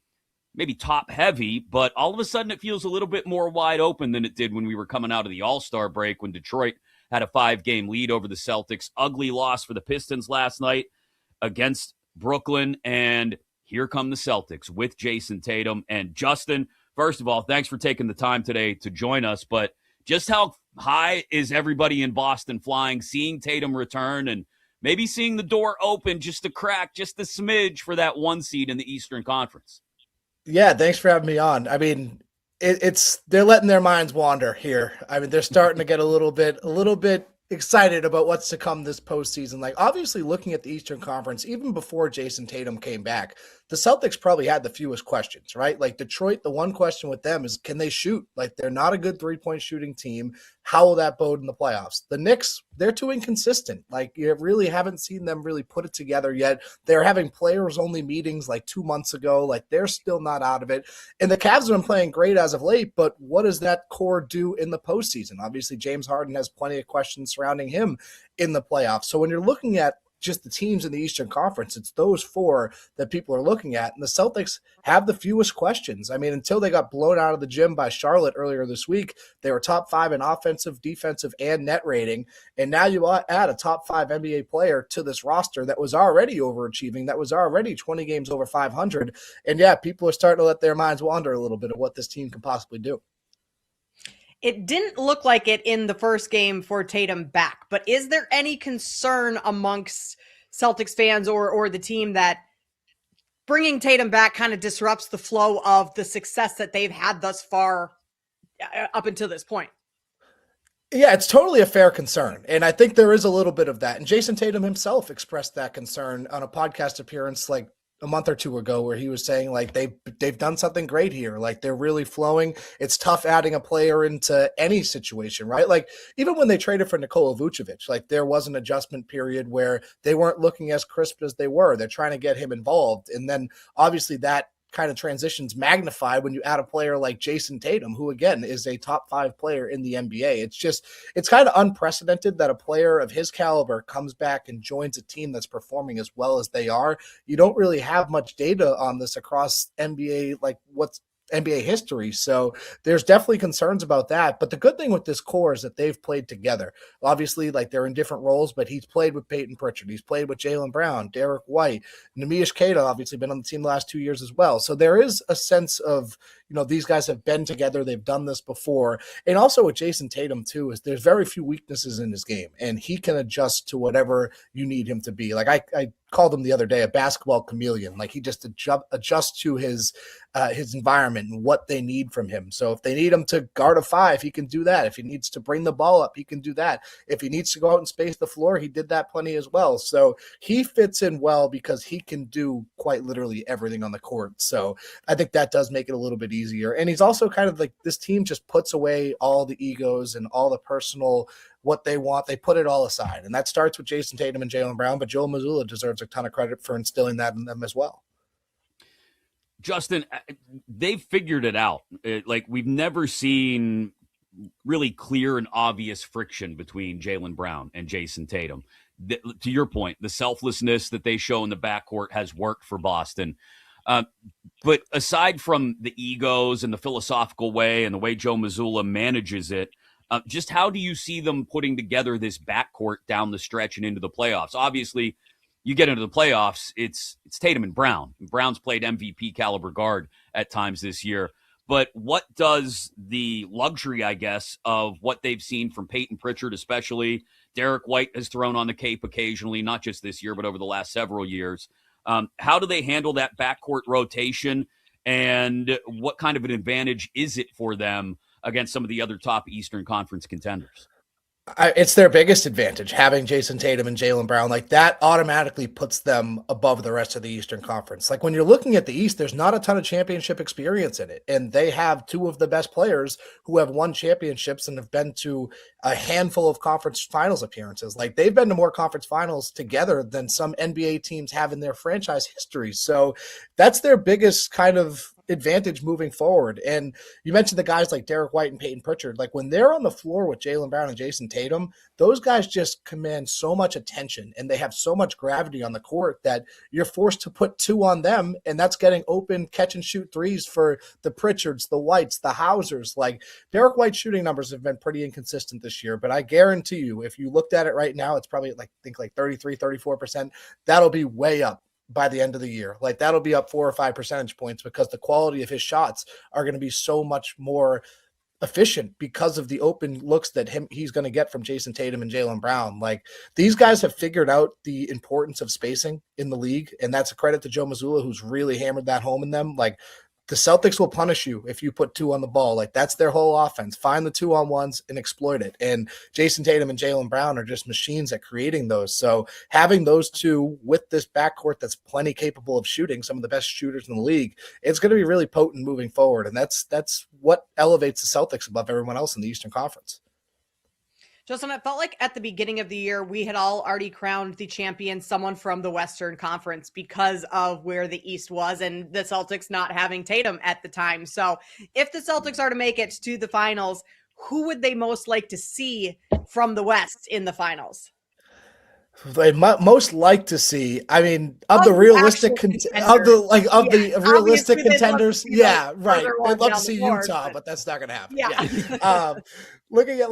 maybe top heavy, but all of a sudden it feels a little bit more wide open than it did when we were coming out of the All-Star break when Detroit had a 5-game lead over the Celtics. Ugly loss for the Pistons last night against Brooklyn, and here come the Celtics with Jason Tatum. And Justin, first of all, thanks for taking the time today to join us, but just how high is everybody in Boston flying, seeing Tatum return and maybe seeing the door open just a crack, just a smidge for that 1 seed in the Eastern Conference? Yeah, thanks for having me on. I mean, they're letting their minds wander here. I mean, they're starting to get a little bit excited about what's to come this postseason. Like, obviously, looking at the Eastern Conference, even before Jason Tatum came back, the Celtics probably had the fewest questions, right? Like Detroit, the one question with them is, can they shoot? Like, they're not a good 3-point shooting team. How will that bode in the playoffs? The Knicks, they're too inconsistent. Like, you really haven't seen them really put it together yet. They're having players-only meetings like 2 months ago. Like, they're still not out of it. And the Cavs have been playing great as of late, but what does that core do in the postseason? Obviously, James Harden has plenty of questions surrounding him in the playoffs. So when you're looking at just the teams in the Eastern Conference, it's those 4 that people are looking at. And the Celtics have the fewest questions. I mean, until they got blown out of the gym by Charlotte earlier this week, they were top 5 in offensive, defensive, and net rating. And now you add a top 5 NBA player to this roster that was already overachieving, that was already 20 games over 500. And yeah, people are starting to let their minds wander a little bit of what this team can possibly do. It didn't look like it in the first game for Tatum back, but is there any concern amongst Celtics fans or the team that bringing Tatum back kind of disrupts the flow of the success that they've had thus far up until this point? Yeah, it's totally a fair concern. And I think there is a little bit of that. And Jason Tatum himself expressed that concern on a podcast appearance like a month or 2 ago, where he was saying like they've done something great here. Like, they're really flowing. It's tough adding a player into any situation, right? Like, even when they traded for Nikola Vucevic, like, there was an adjustment period where they weren't looking as crisp as they were. They're trying to get him involved. And then obviously that kind of transitions magnified when you add a player like Jason Tatum, who again is a top 5 player in the NBA. It's kind of unprecedented that a player of his caliber comes back and joins a team that's performing as well as they are. You don't really have much data on this across NBA, like what's NBA history. So there's definitely concerns about that. But the good thing with this core is that they've played together. Obviously, like, they're in different roles, but he's played with Peyton Pritchard. He's played with Jaylen Brown, Derek White, Nemish Keita, obviously been on the team the last 2 years as well. So there is a sense of, these guys have been together. They've done this before. And also with Jason Tatum too, is there's very few weaknesses in his game, and he can adjust to whatever you need him to be. Like, I called him the other day a basketball chameleon. Like, he just adjusts to his environment and what they need from him. So if they need him to guard a 5, he can do that. If he needs to bring the ball up, he can do that. If he needs to go out and space the floor, he did that plenty as well. So he fits in well because he can do quite literally everything on the court. So I think that does make it a little bit easier. And he's also kind of like, this team just puts away all the egos and all the personal what they want. They put it all aside. And that starts with Jason Tatum and Jaylen Brown, but Joe Mazzulla deserves a ton of credit for instilling that in them as well. Justin, they've figured it out. Like, we've never seen really clear and obvious friction between Jaylen Brown and Jason Tatum. To your point, the selflessness that they show in the backcourt has worked for Boston. But aside from the egos and the philosophical way and the way Joe Mazzulla manages it, just how do you see them putting together this backcourt down the stretch and into the playoffs? Obviously, you get into the playoffs, it's Tatum and Brown. Brown's played MVP caliber guard at times this year. But what does the luxury, I guess, of what they've seen from Peyton Pritchard, especially Derek White has thrown on the cape occasionally, not just this year, but over the last several years. How do they handle that backcourt rotation, and what kind of an advantage is it for them against some of the other top Eastern Conference contenders? It's their biggest advantage, having Jason Tatum and Jaylen Brown. Like, that automatically puts them above the rest of the Eastern Conference. Like, when you're looking at the East, there's not a ton of championship experience in it. And they have two of the best players who have won championships and have been to a handful of conference finals appearances. Like, they've been to more conference finals together than some NBA teams have in their franchise history. So that's their biggest kind of advantage moving forward. And you mentioned the guys like Derek White and Peyton Pritchard. Like, when they're on the floor with Jaylen Brown and Jason Tatum, those guys just command so much attention and they have so much gravity on the court that you're forced to put two on them, and that's getting open catch and shoot threes for the Pritchards, the Whites, the Hausers. Like, Derek White's shooting numbers have been pretty inconsistent this year, but I guarantee you, if you looked at it right now, it's probably like 33, 34%. That'll be way up by the end of the year. Like, that'll be up 4 or 5 percentage points because the quality of his shots are going to be so much more efficient because of the open looks that he's going to get from Jason Tatum and Jaylen Brown. Like, these guys have figured out the importance of spacing in the league, and that's a credit to Joe Mazzulla, who's really hammered that home in them. Like, the Celtics will punish you if you put two on the ball. Like, that's their whole offense. Find the 2-on-1s and exploit it. And Jason Tatum and Jaylen Brown are just machines at creating those. So having those two with this backcourt that's plenty capable of shooting, some of the best shooters in the league, it's going to be really potent moving forward. And that's what elevates the Celtics above everyone else in the Eastern Conference. Justin, it felt like at the beginning of the year, we had all already crowned the champion someone from the Western Conference because of where the East was and the Celtics not having Tatum at the time. So if the Celtics are to make it to the finals, who would they most like to see from the West in the finals? They most like to see, I mean, of the realistic realistic contenders. Yeah, right. I'd love to see Utah, but that's not going to happen. Yeah. Looking at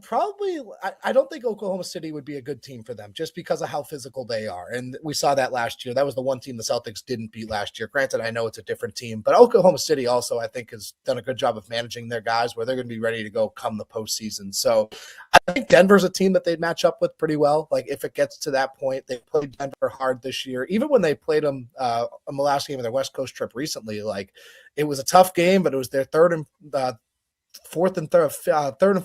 probably, I don't think Oklahoma City would be a good team for them just because of how physical they are. And we saw that last year. That was the one team the Celtics didn't beat last year. Granted, I know it's a different team, but Oklahoma City also, I think, has done a good job of managing their guys where they're going to be ready to go come the postseason. So I think Denver's a team that they'd match up with pretty well. Like, if it gets to that point, they played Denver hard this year. Even when they played them on the last game of their West Coast trip recently, like, it was a tough game, but it was their third and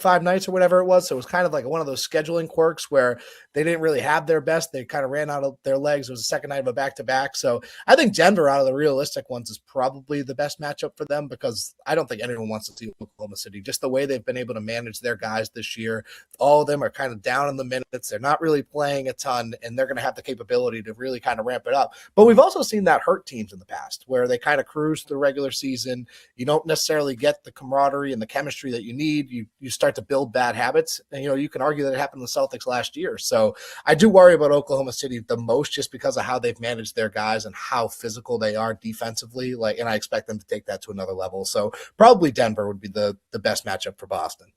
5 nights or whatever it was. So it was kind of like one of those scheduling quirks where they didn't really have their best. They kind of ran out of their legs. It was the second night of a back-to-back. So I think Denver, out of the realistic ones, is probably the best matchup for them because I don't think anyone wants to see Oklahoma City. Just the way they've been able to manage their guys this year. All of them are kind of down in the minutes. They're not really playing a ton, and they're going to have the capability to really kind of ramp it up. But we've also seen that hurt teams in the past where they kind of cruise through the regular season. You don't necessarily get the camaraderie and the chemistry that you need. You start to build bad habits, and you can argue that it happened to the Celtics last year. So I do worry about Oklahoma City the most just because of how they've managed their guys and how physical they are defensively. And I expect them to take that to another level. So probably Denver would be the best matchup for Boston.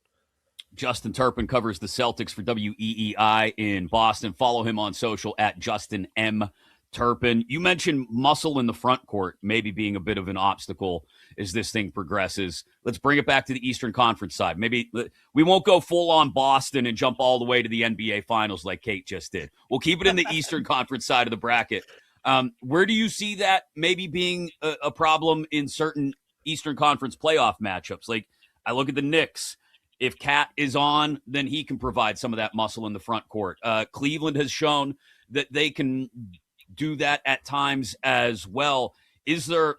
Justin Turpin covers the Celtics for WEEI in Boston. Follow him on social at Justin M. Turpin. You mentioned muscle in the front court maybe being a bit of an obstacle as this thing progresses. Let's bring it back to the Eastern Conference side. Maybe we won't go full on Boston and jump all the way to the NBA Finals like Kate just did. We'll keep it in the Eastern Conference side of the bracket. Where do you see that maybe being a problem in certain Eastern Conference playoff matchups? Like, I look at the Knicks. If Cat is on, then he can provide some of that muscle in the front court. Cleveland has shown that they can do that at times as well. Is there,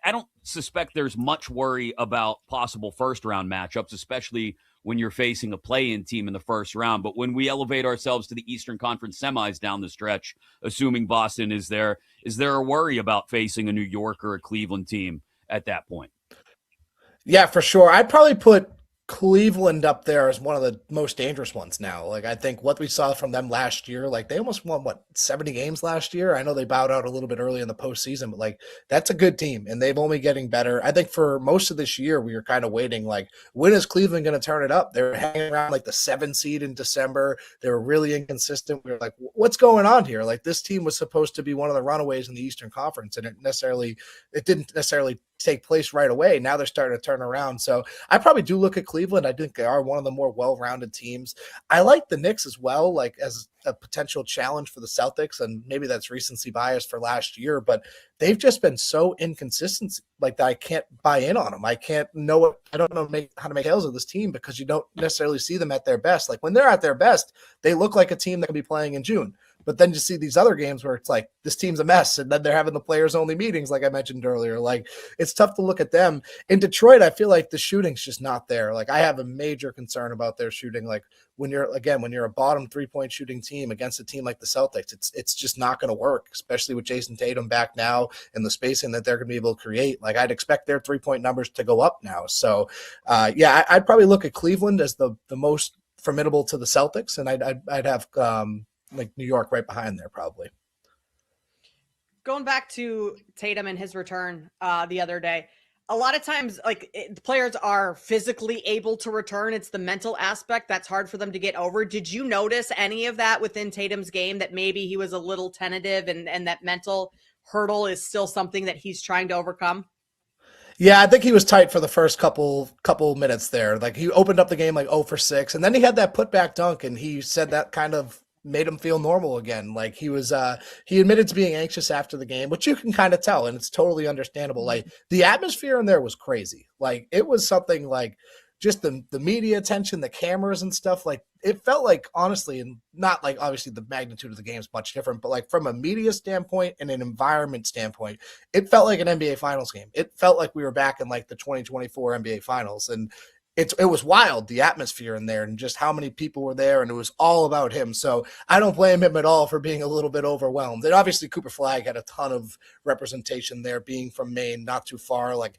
I don't suspect there's much worry about possible first round matchups, especially when you're facing a play-in team in the first round. But when we elevate ourselves to the Eastern Conference semis down the stretch, assuming Boston is there a worry about facing a New York or a Cleveland team at that point? Yeah, for sure. I'd probably put Cleveland up there is one of the most dangerous ones now. Like, I think what we saw from them last year, like they almost won 70 games last year. I know they bowed out a little bit early in the postseason, but like that's a good team and they've only getting better. I think for most of this year, we were kind of waiting like, when is Cleveland going to turn it up? They're hanging around like the 7 seed in December. They were really inconsistent. We were like, what's going on here? Like, this team was supposed to be one of the runaways in the Eastern Conference, and it didn't necessarily take place right away. Now they're starting to turn around. So I probably do look at Cleveland. I think they are one of the more well-rounded teams. I like the Knicks as well, like as a potential challenge for the Celtics, and maybe that's recency bias for last year, but they've just been so inconsistent, like that I can't buy in on them. I don't know how to make tales of this team because you don't necessarily see them at their best. Like when they're at their best, they look like a team that can be playing in June. But then you see these other games where it's like, this team's a mess. And then they're having the players only meetings, like I mentioned earlier. Like, it's tough to look at them. In Detroit, I feel like the shooting's just not there. Like, I have a major concern about their shooting. Like, when you're a bottom 3-point shooting team against a team like the Celtics, it's just not going to work, especially with Jason Tatum back now and the spacing that they're going to be able to create. Like, I'd expect their 3-point numbers to go up now. So, I'd probably look at Cleveland as the most formidable to the Celtics, and I'd have like New York right behind there probably. Going back to Tatum and his return the other day, a lot of times the players are physically able to return. It's the mental aspect that's hard for them to get over. Did you notice any of that within Tatum's game, that maybe he was a little tentative and that mental hurdle is still something that he's trying to overcome? Yeah, I think he was tight for the first couple minutes there. Like, he opened up the game like 0 for 6, and then he had that putback dunk, and he said that kind of made him feel normal again. Like, he admitted to being anxious after the game, which you can kind of tell, and it's totally understandable. Like, the atmosphere in there was crazy. Like, it was something like just the media attention, the cameras and stuff. Like, it felt like, honestly, and not like obviously the magnitude of the game is much different, but like from a media standpoint and an environment standpoint, it felt like an NBA Finals game. It felt like we were back in like the 2024 NBA Finals, and it was wild, the atmosphere in there and just how many people were there, and it was all about him. So I don't blame him at all for being a little bit overwhelmed. And obviously Cooper Flagg had a ton of representation there, being from Maine, not too far. Like,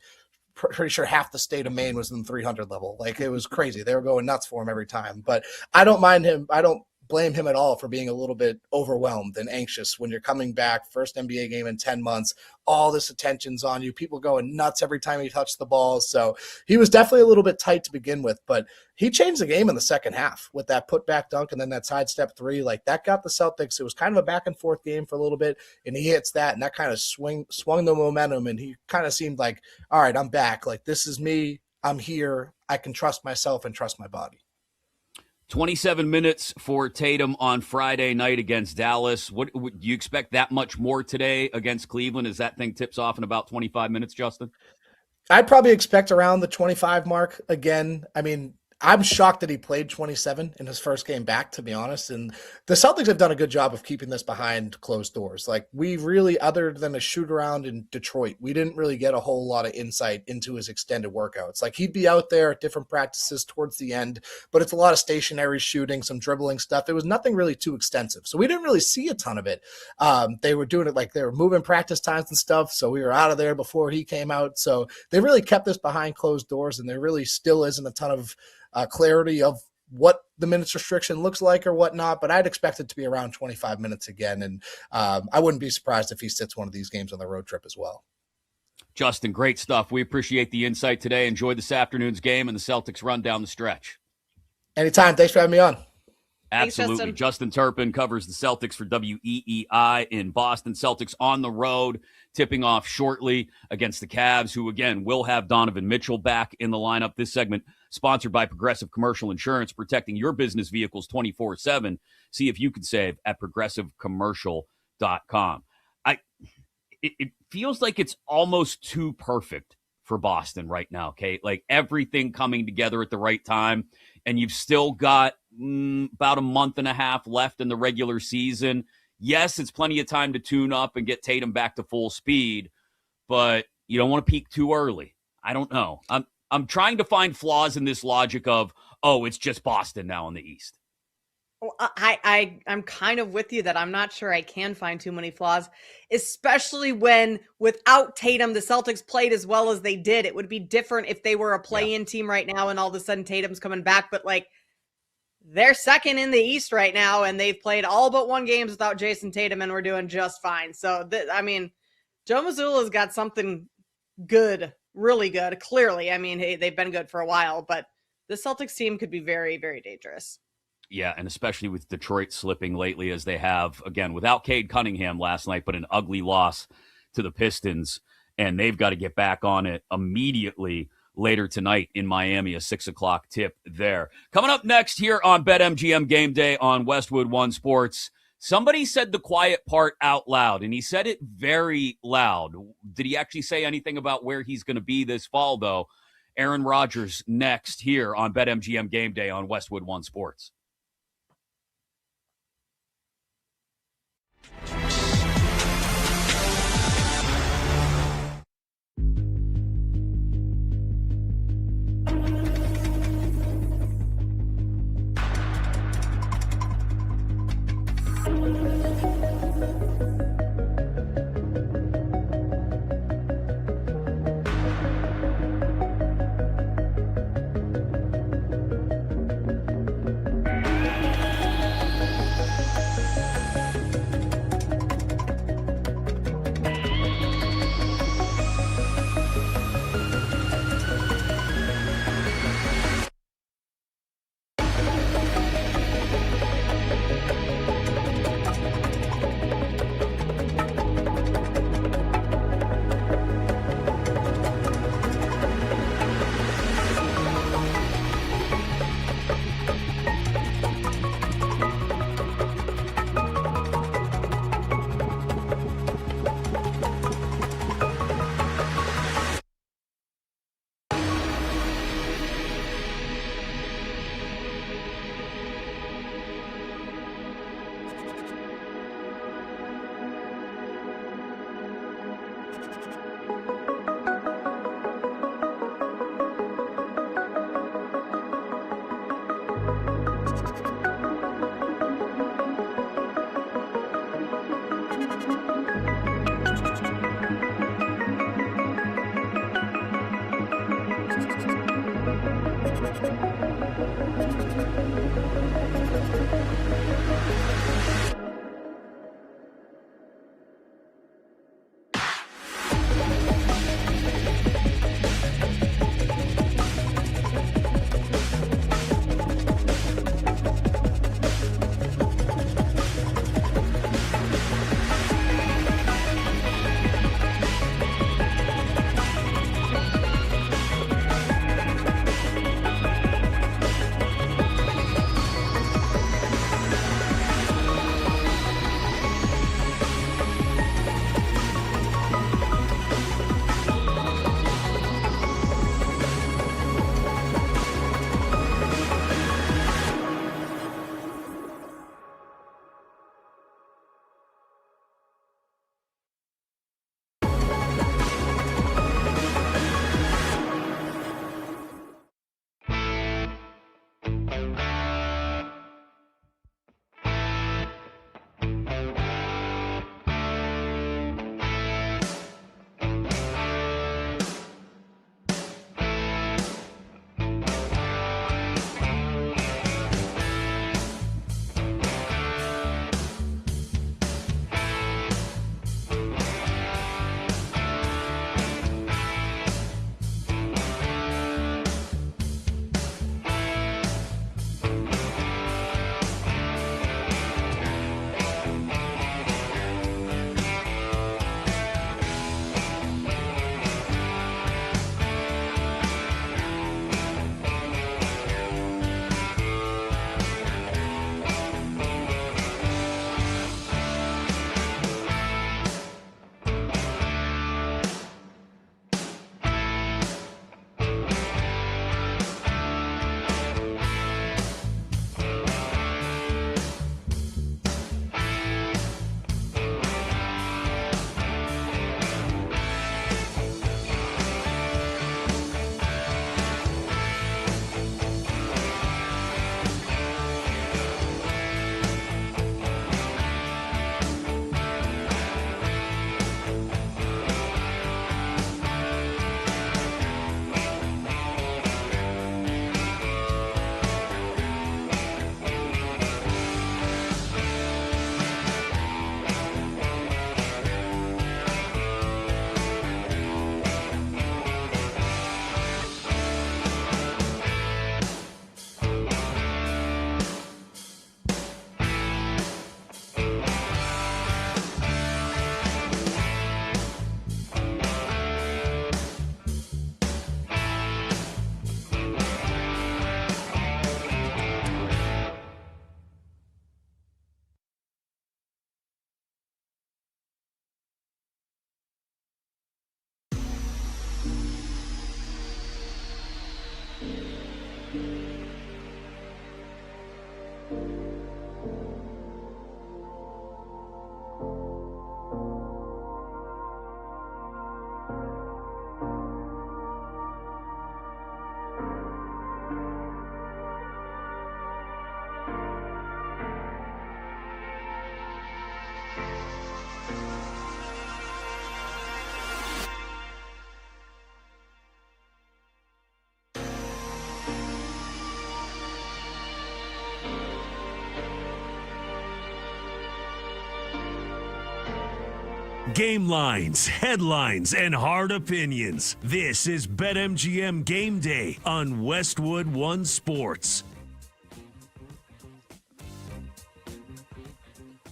pretty sure half the state of Maine was in the 300 level. Like, it was crazy. They were going nuts for him every time. But I don't mind him. I don't blame him at all for being a little bit overwhelmed and anxious when you're coming back, first NBA game in 10 months, all this attention's on you, people going nuts every time he touched the ball. So he was definitely a little bit tight to begin with, but he changed the game in the second half with that putback dunk and then that sidestep 3. Like, that got the Celtics. It was kind of a back and forth game for a little bit, and he hits that, and that kind of swung the momentum, and he kind of seemed like, all right, I'm back. Like, this is me. I'm here. I can trust myself and trust my body. 27 minutes for Tatum on Friday night against Dallas. What do you expect that much more today against Cleveland as that thing tips off in about 25 minutes, Justin? I'd probably expect around the 25 mark again. I mean, I'm shocked that he played 27 in his first game back, to be honest. And the Celtics have done a good job of keeping this behind closed doors. Like, we really, other than a shoot around in Detroit, we didn't really get a whole lot of insight into his extended workouts. Like, he'd be out there at different practices towards the end, but it's a lot of stationary shooting, some dribbling stuff. It was nothing really too extensive. So we didn't really see a ton of it. They were doing it like they were moving practice times and stuff. So we were out of there before he came out. So they really kept this behind closed doors, and there really still isn't a ton of clarity of what the minutes restriction looks like or whatnot, but I'd expect it to be around 25 minutes again. And I wouldn't be surprised if he sits one of these games on the road trip as well. Justin, great stuff. We appreciate the insight today. Enjoy this afternoon's game and the Celtics run down the stretch. Anytime. Thanks for having me on. Absolutely. Thanks, Justin Turpin covers the Celtics for WEEI in Boston. Celtics on the road, tipping off shortly against the Cavs, who, again, will have Donovan Mitchell back in the lineup. This segment sponsored by Progressive Commercial Insurance, protecting your business vehicles 24/7. See if you can save at progressivecommercial.com. It feels like it's almost too perfect for Boston right now, Kate. Like, everything coming together at the right time, and you've still got about a month and a half left in the regular season. Yes, it's plenty of time to tune up and get Tatum back to full speed, but you don't want to peak too early. I don't know. I'm trying to find flaws in this logic of, oh, it's just Boston now in the East. I'm kind of with you that I'm not sure I can find too many flaws, especially when without Tatum, the Celtics played as well as they did. It would be different if they were a play-in team right now and all of a sudden Tatum's coming back, but like they're second in the East right now and they've played all but one games without Jason Tatum and we're doing just fine. So, I mean, Joe Mazzulla's got something good, really good, clearly. I mean, hey, they've been good for a while, but the Celtics team could be very, very dangerous. Yeah, and especially with Detroit slipping lately as they have, again, without Cade Cunningham last night, but an ugly loss to the Pistons. And they've got to get back on it immediately later tonight in Miami, a 6 o'clock tip there. Coming up next here on BetMGM Game Day on Westwood One Sports, somebody said the quiet part out loud, and he said it very loud. Did he actually say anything about where he's going to be this fall, though? Aaron Rodgers next here on BetMGM Game Day on Westwood One Sports. Game lines, headlines, and hard opinions. This is BetMGM Game Day on Westwood One Sports.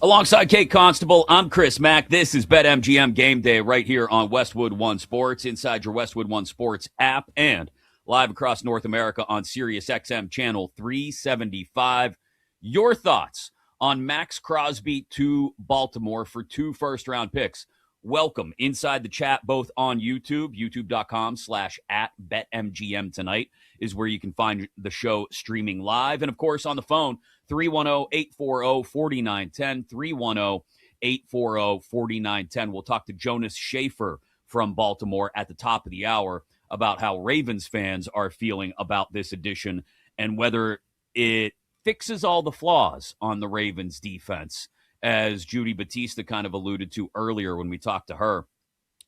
Alongside Kate Constable, I'm Chris Mack. This is BetMGM Game Day right here on Westwood One Sports, inside your Westwood One Sports app, and live across North America on SiriusXM Channel 375. Your thoughts on Max Crosby to Baltimore for 2 first-round picks. Welcome inside the chat, both on YouTube, youtube.com/@BetMGM tonight is where you can find the show streaming live. And, of course, on the phone, 310-840-4910, 310-840-4910. We'll talk to Jonas Schaefer from Baltimore at the top of the hour about how Ravens fans are feeling about this addition and whether it fixes all the flaws on the Ravens defense, as Judy Batista kind of alluded to earlier when we talked to her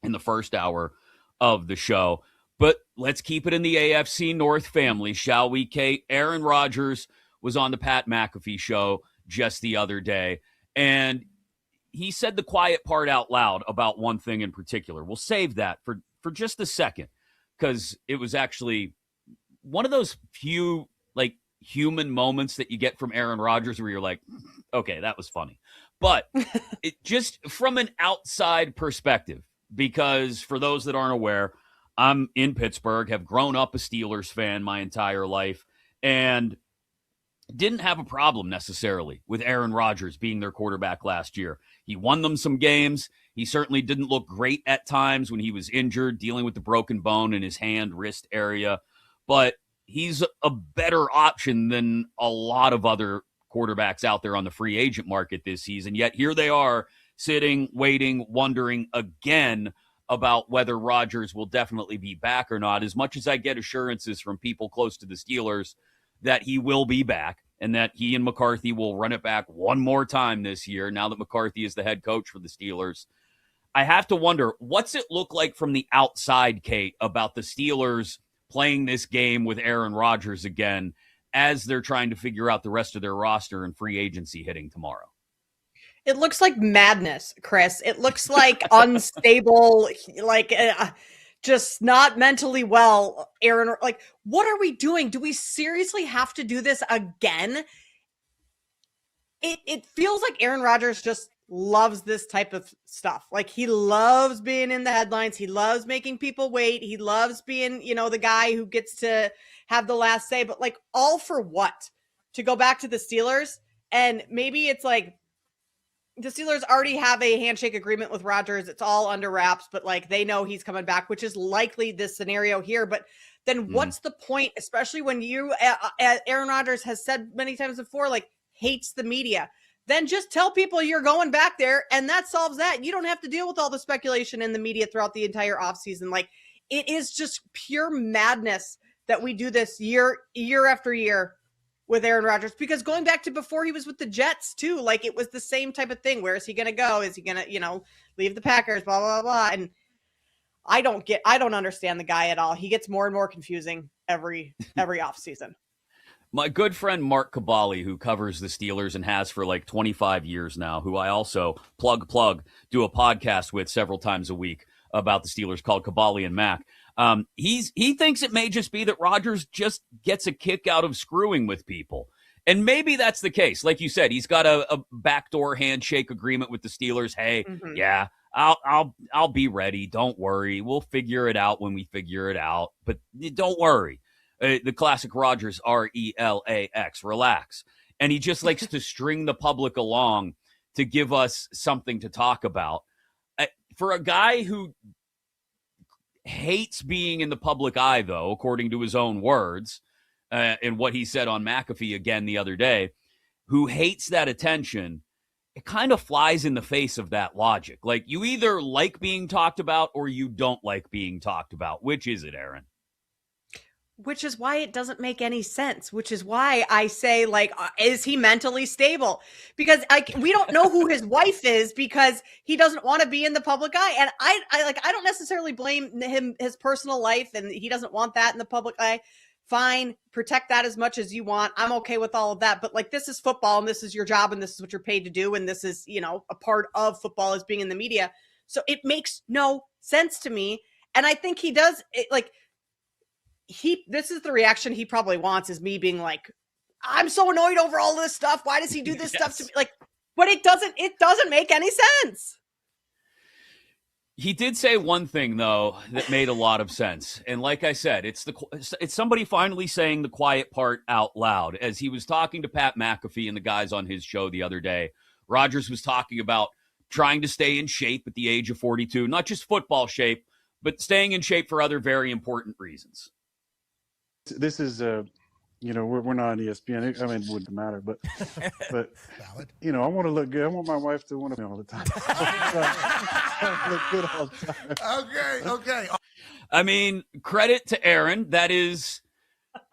in the first hour of the show. But let's keep it in the AFC North family, shall we, Kate? Aaron Rodgers was on the Pat McAfee show just the other day, and he said the quiet part out loud about one thing in particular. We'll save that for just a second, because it was actually one of those few, like, human moments that you get from Aaron Rodgers where you're like, okay, that was funny. But it just from an outside perspective, because for those that aren't aware, I'm in Pittsburgh, have grown up a Steelers fan my entire life, and didn't have a problem necessarily with Aaron Rodgers being their quarterback last year. He won them some games. He certainly didn't look great at times when he was injured, dealing with the broken bone in his hand, wrist area. But he's a better option than a lot of other quarterbacks out there on the free agent market this season. Yet here they are sitting, waiting, wondering again about whether Rodgers will definitely be back or not. As much as I get assurances from people close to the Steelers that he will be back and that he and McCarthy will run it back one more time this year, now that McCarthy is the head coach for the Steelers, I have to wonder, what's it look like from the outside, Kate, about the Steelers playing this game with Aaron Rodgers again as they're trying to figure out the rest of their roster and free agency hitting tomorrow? It looks like madness, Chris. It looks like unstable, like just not mentally well. Aaron, like, what are we doing? Do we seriously have to do this again? It feels like Aaron Rodgers just loves this type of stuff. Like, he loves being in the headlines. He loves making people wait. He loves being, the guy who gets to have the last say. But, like, all for what? To go back to the Steelers? And maybe it's like the Steelers already have a handshake agreement with Rodgers. It's all under wraps, but, like, they know he's coming back, which is likely this scenario here. But then what's the point, especially when Aaron Rodgers has said many times before, like, hates the media? Then just tell people you're going back there, and that solves that. You don't have to deal with all the speculation in the media throughout the entire offseason. Like, it is just pure madness that we do this year after year with Aaron Rodgers, because going back to before he was with the Jets too, like, it was the same type of thing. Where is he going to go? Is he going to, leave the Packers, blah, blah, blah. And I don't understand the guy at all. He gets more and more confusing every offseason. My good friend Mark Cabali, who covers the Steelers and has for like 25 years now, who I also plug, do a podcast with several times a week about the Steelers called Cabali and Mac. He thinks it may just be that Rodgers just gets a kick out of screwing with people. And maybe that's the case. Like you said, he's got a backdoor handshake agreement with the Steelers. Hey, yeah, I'll be ready. Don't worry. We'll figure it out when we figure it out. But don't worry. The classic Rodgers, RELAX, relax. And he just likes to string the public along to give us something to talk about. For a guy who hates being in the public eye, though, according to his own words, and what he said on McAfee again the other day, who hates that attention, it kind of flies in the face of that logic. Like, you either like being talked about or you don't like being talked about. Which is it, Aaron? Which is why it doesn't make any sense, which is why I say, like, is he mentally stable? Because we don't know who his wife is, because he doesn't want to be in the public eye. And I don't necessarily blame him, his personal life, and he doesn't want that in the public eye. Fine, protect that as much as you want. I'm okay with all of that. But, like, this is football, and this is your job, and this is what you're paid to do. And this is, a part of football is being in the media. So it makes no sense to me. And I think he does it, like this is the reaction he probably wants, is me being like, I'm so annoyed over all this stuff. Why does he do this stuff to me? Like, but it doesn't make any sense. He did say one thing, though, that made a lot of sense. And like I said, it's somebody finally saying the quiet part out loud. As he was talking to Pat McAfee and the guys on his show the other day, Rodgers was talking about trying to stay in shape at the age of 42, not just football shape, but staying in shape for other very important reasons. This is we're not on ESPN. I mean, it wouldn't matter, but I want to look good. I want my wife to want to be all the time. Look good all the time. Okay. I mean, credit to Aaron. That is,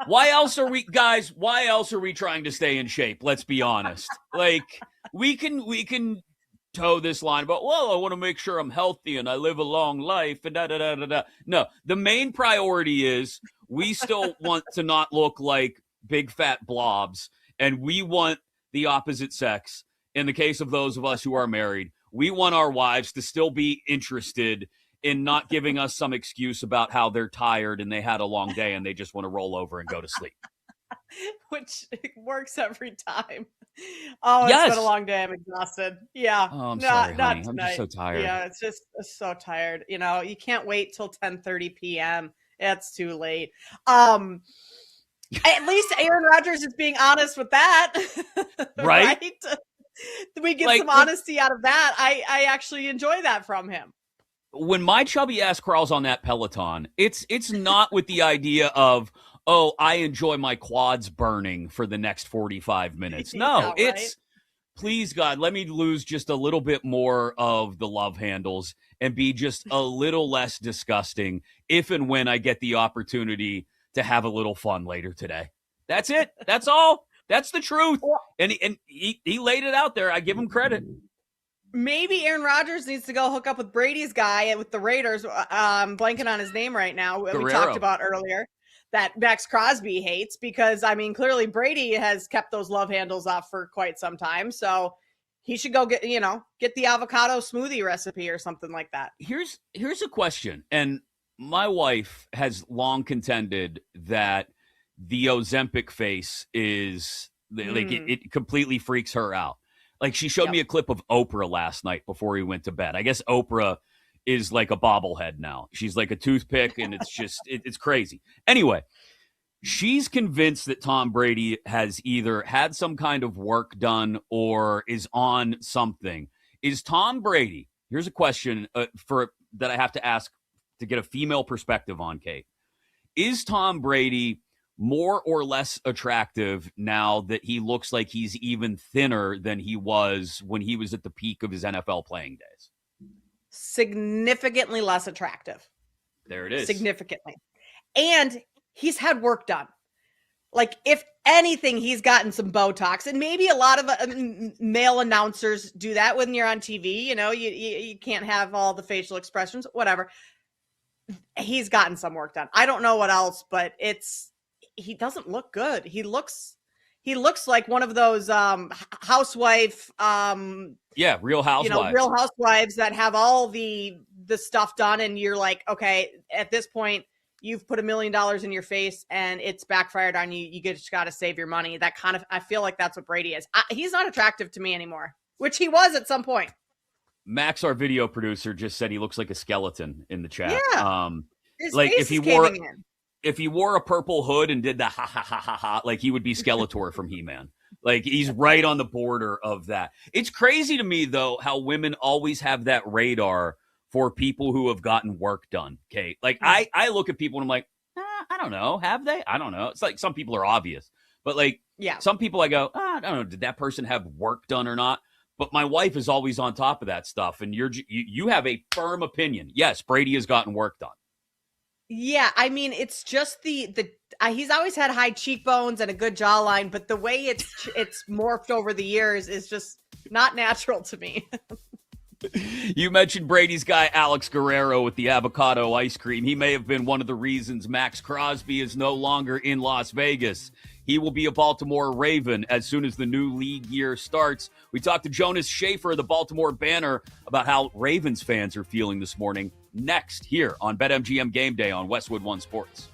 why else are we trying to stay in shape? Let's be honest. Like, we can toe this line about, well, I want to make sure I'm healthy and I live a long life and da-da-da-da-da. No, the main priority is we still want to not look like big fat blobs, and we want the opposite sex. In the case of those of us who are married, we want our wives to still be interested in not giving us some excuse about how they're tired and they had a long day and they just want to roll over and go to sleep. Which works every time. Oh, it's been a long day. I'm exhausted. Yeah. Oh, I'm sorry, honey. I'm just so tired. Yeah, it's so tired. You can't wait till 10:30 p.m. It's too late. At least Aaron Rodgers is being honest with that. Right? We get some honesty out of that. I actually enjoy that from him. When my chubby ass crawls on that Peloton, it's not with the idea of, oh, I enjoy my quads burning for the next 45 minutes. No, it's, please, God, let me lose just a little bit more of the love handles and be just a little less disgusting if and when I get the opportunity to have a little fun later today. That's it. That's all. That's the truth. And he laid it out there. I give him credit. Maybe Aaron Rodgers needs to go hook up with Brady's guy with the Raiders. Blanking on his name right now. Guerrero. We talked about earlier that Max Crosby hates, because clearly Brady has kept those love handles off for quite some time. So he should go get the avocado smoothie recipe or something like that. Here's a question. And my wife has long contended that the Ozempic face is like it completely freaks her out. Like, she showed me a clip of Oprah last night before he went to bed. I guess Oprah is like a bobblehead now. She's like a toothpick, and it's just, it's crazy. Anyway, she's convinced that Tom Brady has either had some kind of work done or is on something. Is Tom Brady, here's a question that I have to ask to get a female perspective on, Kate. Is Tom Brady more or less attractive now that he looks like he's even thinner than he was when he was at the peak of his NFL playing days? Significantly less attractive. There it is. Significantly. And he's had work done. Like, if anything, he's gotten some Botox. And maybe a lot of male announcers do that when you're on TV. You can't have all the facial expressions, whatever. He's gotten some work done. I don't know what else, but he doesn't look good. He looks like one of those housewife Real Housewives. Real Housewives that have all the stuff done, and you're like, okay, at this point you've put $1 million in your face and it's backfired on you. You just got to save your money. That kind of, I feel like that's what Brady is. He's not attractive to me anymore, which he was at some point. Max, our video producer, just said he looks like a skeleton in the chat. Yeah. His like face if he is wore caving in. If he wore a purple hood and did the ha ha ha ha ha, like he would be Skeletor from He-Man. Like, he's right on the border of that. It's crazy to me, though, how women always have that radar for people who have gotten work done, Kate. Like, I look at people and I'm like, I don't know. Have they? I don't know. It's like some people are obvious. But, like, some people I go, I don't know. Did that person have work done or not? But my wife is always on top of that stuff. And you have a firm opinion. Yes, Brady has gotten work done. Yeah, I mean, it's just he's always had high cheekbones and a good jawline, but the way it's morphed over the years is just not natural to me. You mentioned Brady's guy, Alex Guerrero, with the avocado ice cream. He may have been one of the reasons Max Crosby is no longer in Las Vegas. he will be a Baltimore Raven as soon as the new league year starts. We talked to Jonas Schaefer of the Baltimore Banner about how Ravens fans are feeling this morning. Next, here on BetMGM Game Day on Westwood One Sports.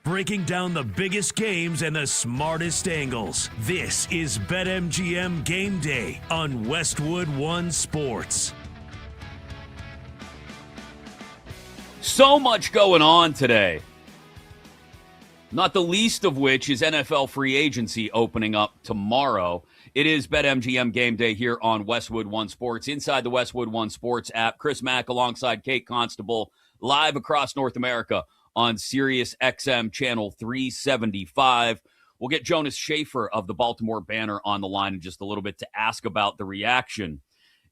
breaking down the biggest games and the smartest angles. This is BetMGM Game Day on Westwood One Sports. So much going on today. Not the least of which is NFL free agency opening up tomorrow. It is BetMGM Game Day here on Westwood One Sports, inside the Westwood One Sports app. Chris Mack alongside Kate Constable, live across North America on Sirius XM Channel 375. We'll get Jonas Schaefer of the Baltimore Banner on the line in just a little bit to ask about the reaction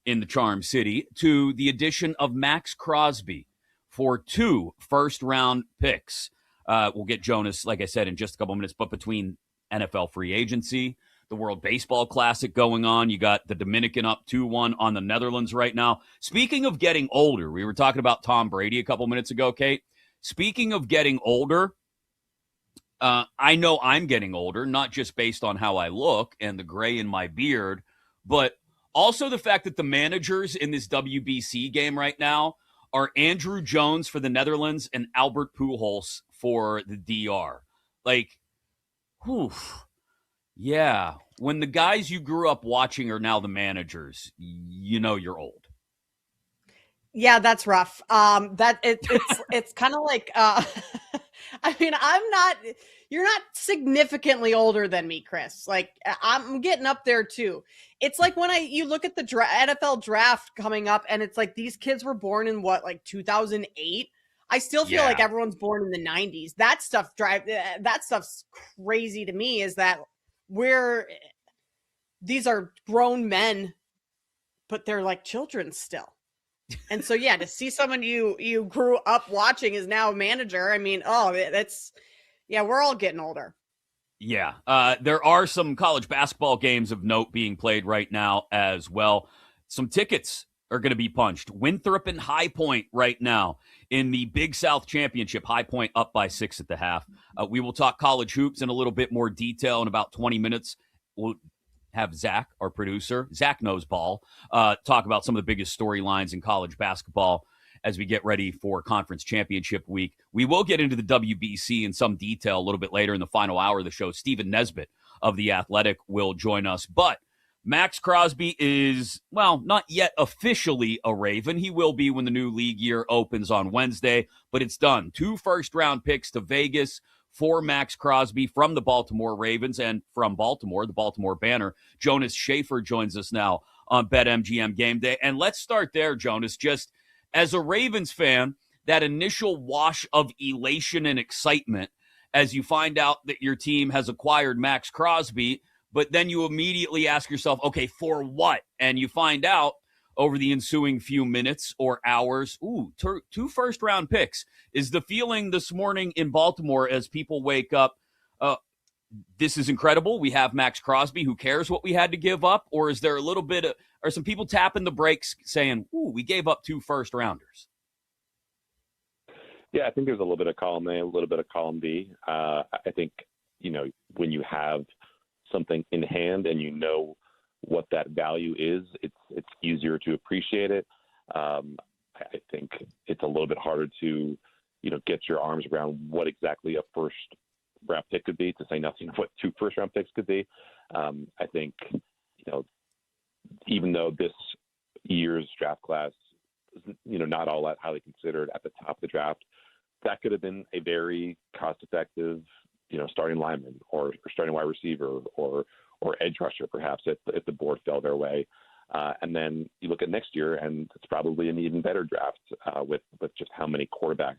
in the Charm City to the addition of Max Crosby for 2 first-round picks. We'll get Jonas, like I said, in just a couple minutes, but between NFL free agency, the World Baseball Classic going on, you got the Dominican up 2-1 on the Netherlands right now. Speaking of getting older, we were talking about Tom Brady a couple minutes ago, Kate. Speaking of getting older, I know I'm getting older, not just based on how I look and the gray in my beard, but also the fact that the managers in this WBC game right now are Andrew Jones for the Netherlands and Albert Pujols for the DR. Like, whew, yeah. When the guys you grew up watching are now the managers, you know you're old. Yeah, that's rough. It's kind of like, I mean, you're not significantly older than me, Chris. Like, I'm getting up there too. It's like when you look at the NFL draft coming up and it's like these kids were born in like 2008. I still feel like everyone's born in the 90s. That stuff's crazy to me, is that these are grown men, but they're like children still. And so, yeah, to see someone you grew up watching is now a manager. I mean, we're all getting older. Yeah. There are some college basketball games of note being played right now as well. Some tickets are going to be punched. Winthrop and High Point right now in the Big South Championship. High Point up by 6 at the half. We will talk college hoops in a little bit more detail in about 20 minutes. We'll have Zach, our producer, Zach Knows Ball, talk about some of the biggest storylines in college basketball as we get ready for Conference Championship Week. We will get into the WBC in some detail a little bit later in the final hour of the show. Stephen Nesbitt of The Athletic will join us. But Max Crosby is, well, not yet officially a Raven. He will be when the new league year opens on Wednesday, but it's done. 2 first-round picks to Vegas for Max Crosby from the Baltimore Ravens, and from Baltimore, the Baltimore Banner. Jonas Schaefer joins us now on BetMGM Game Day. And let's start there, Jonas. Just as a Ravens fan, that initial wash of elation and excitement as you find out that your team has acquired Max Crosby, but then you immediately ask yourself, okay, for what? And you find out over the ensuing few minutes or hours, 2 first-round picks. Is the feeling this morning in Baltimore as people wake up, this is incredible, we have Max Crosby, who cares what we had to give up? Or is there a little bit are some people tapping the brakes saying, we gave up 2 first-rounders? Yeah, I think there's a little bit of column A, a little bit of column B. I think, when you have something in hand and you know what that value is, it's easier to appreciate it. I think it's a little bit harder to, get your arms around what exactly a first round pick could be, to say nothing of what 2 first round picks could be. I think, even though this year's draft class is, not all that highly considered at the top of the draft, that could have been a very cost effective, starting lineman or starting wide receiver or edge rusher, perhaps, if the board fell their way. And then you look at next year, and it's probably an even better draft with just how many quarterbacks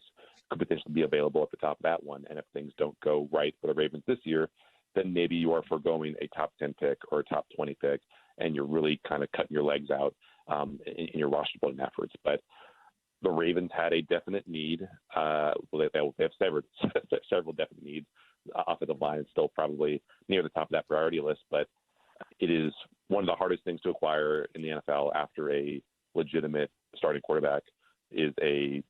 could potentially be available at the top of that one. And if things don't go right for the Ravens this year, then maybe you are foregoing a top 10 pick or a top 20 pick, and you're really kind of cutting your legs out in your roster building efforts. But the Ravens had a definite need. They have several definite needs. Offensive line is still probably near the top of that priority list, but it is one of the hardest things to acquire in the NFL after a legitimate starting quarterback is a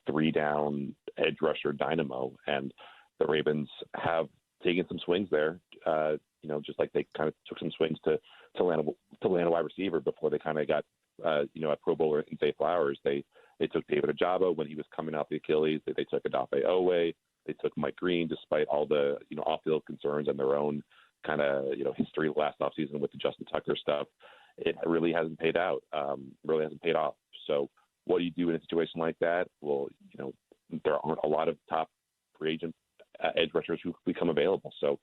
3-down edge rusher dynamo, and the Ravens have taken some swings there. Just like they kind of took some swings to land a wide receiver before they kind of got a Pro Bowler in Zay Flowers. They took David Ajabo when he was coming off the Achilles. They took Odafe Owe They took Mike Green despite all the, off-field concerns and their own kind of, history last offseason with the Justin Tucker stuff. It really hasn't paid out, really hasn't paid off. So what do you do in a situation like that? Well, there aren't a lot of top free agent edge rushers who become available. So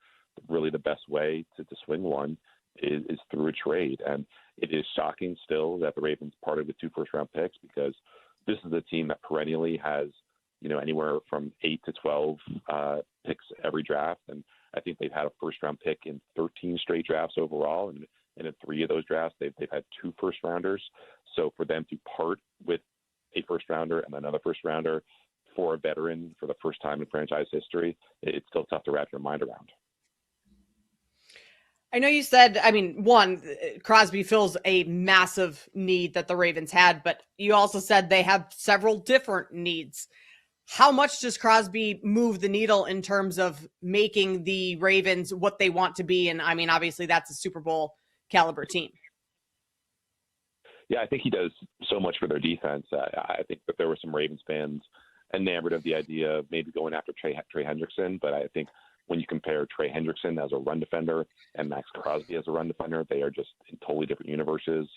really the best way to swing one is through a trade. And it is shocking still that the Ravens parted with 2 first-round picks, because this is a team that perennially has, anywhere from 8 to 12 picks every draft. And I think they've had a first-round pick in 13 straight drafts overall. And in 3 of those drafts, they've had 2 first-rounders. So for them to part with a first-rounder and another first-rounder for a veteran for the first time in franchise history, it's still tough to wrap your mind around. I know you said, one, Crosby fills a massive need that the Ravens had, but you also said they have several different needs. How much does Crosby move the needle in terms of making the Ravens what they want to be? And obviously that's a Super Bowl caliber team. Yeah, I think he does so much for their defense. I think that there were some Ravens fans enamored of the idea of maybe going after Trey Hendrickson, but I think when you compare Trey Hendrickson as a run defender and Max Crosby as a run defender, they are just in totally different universes.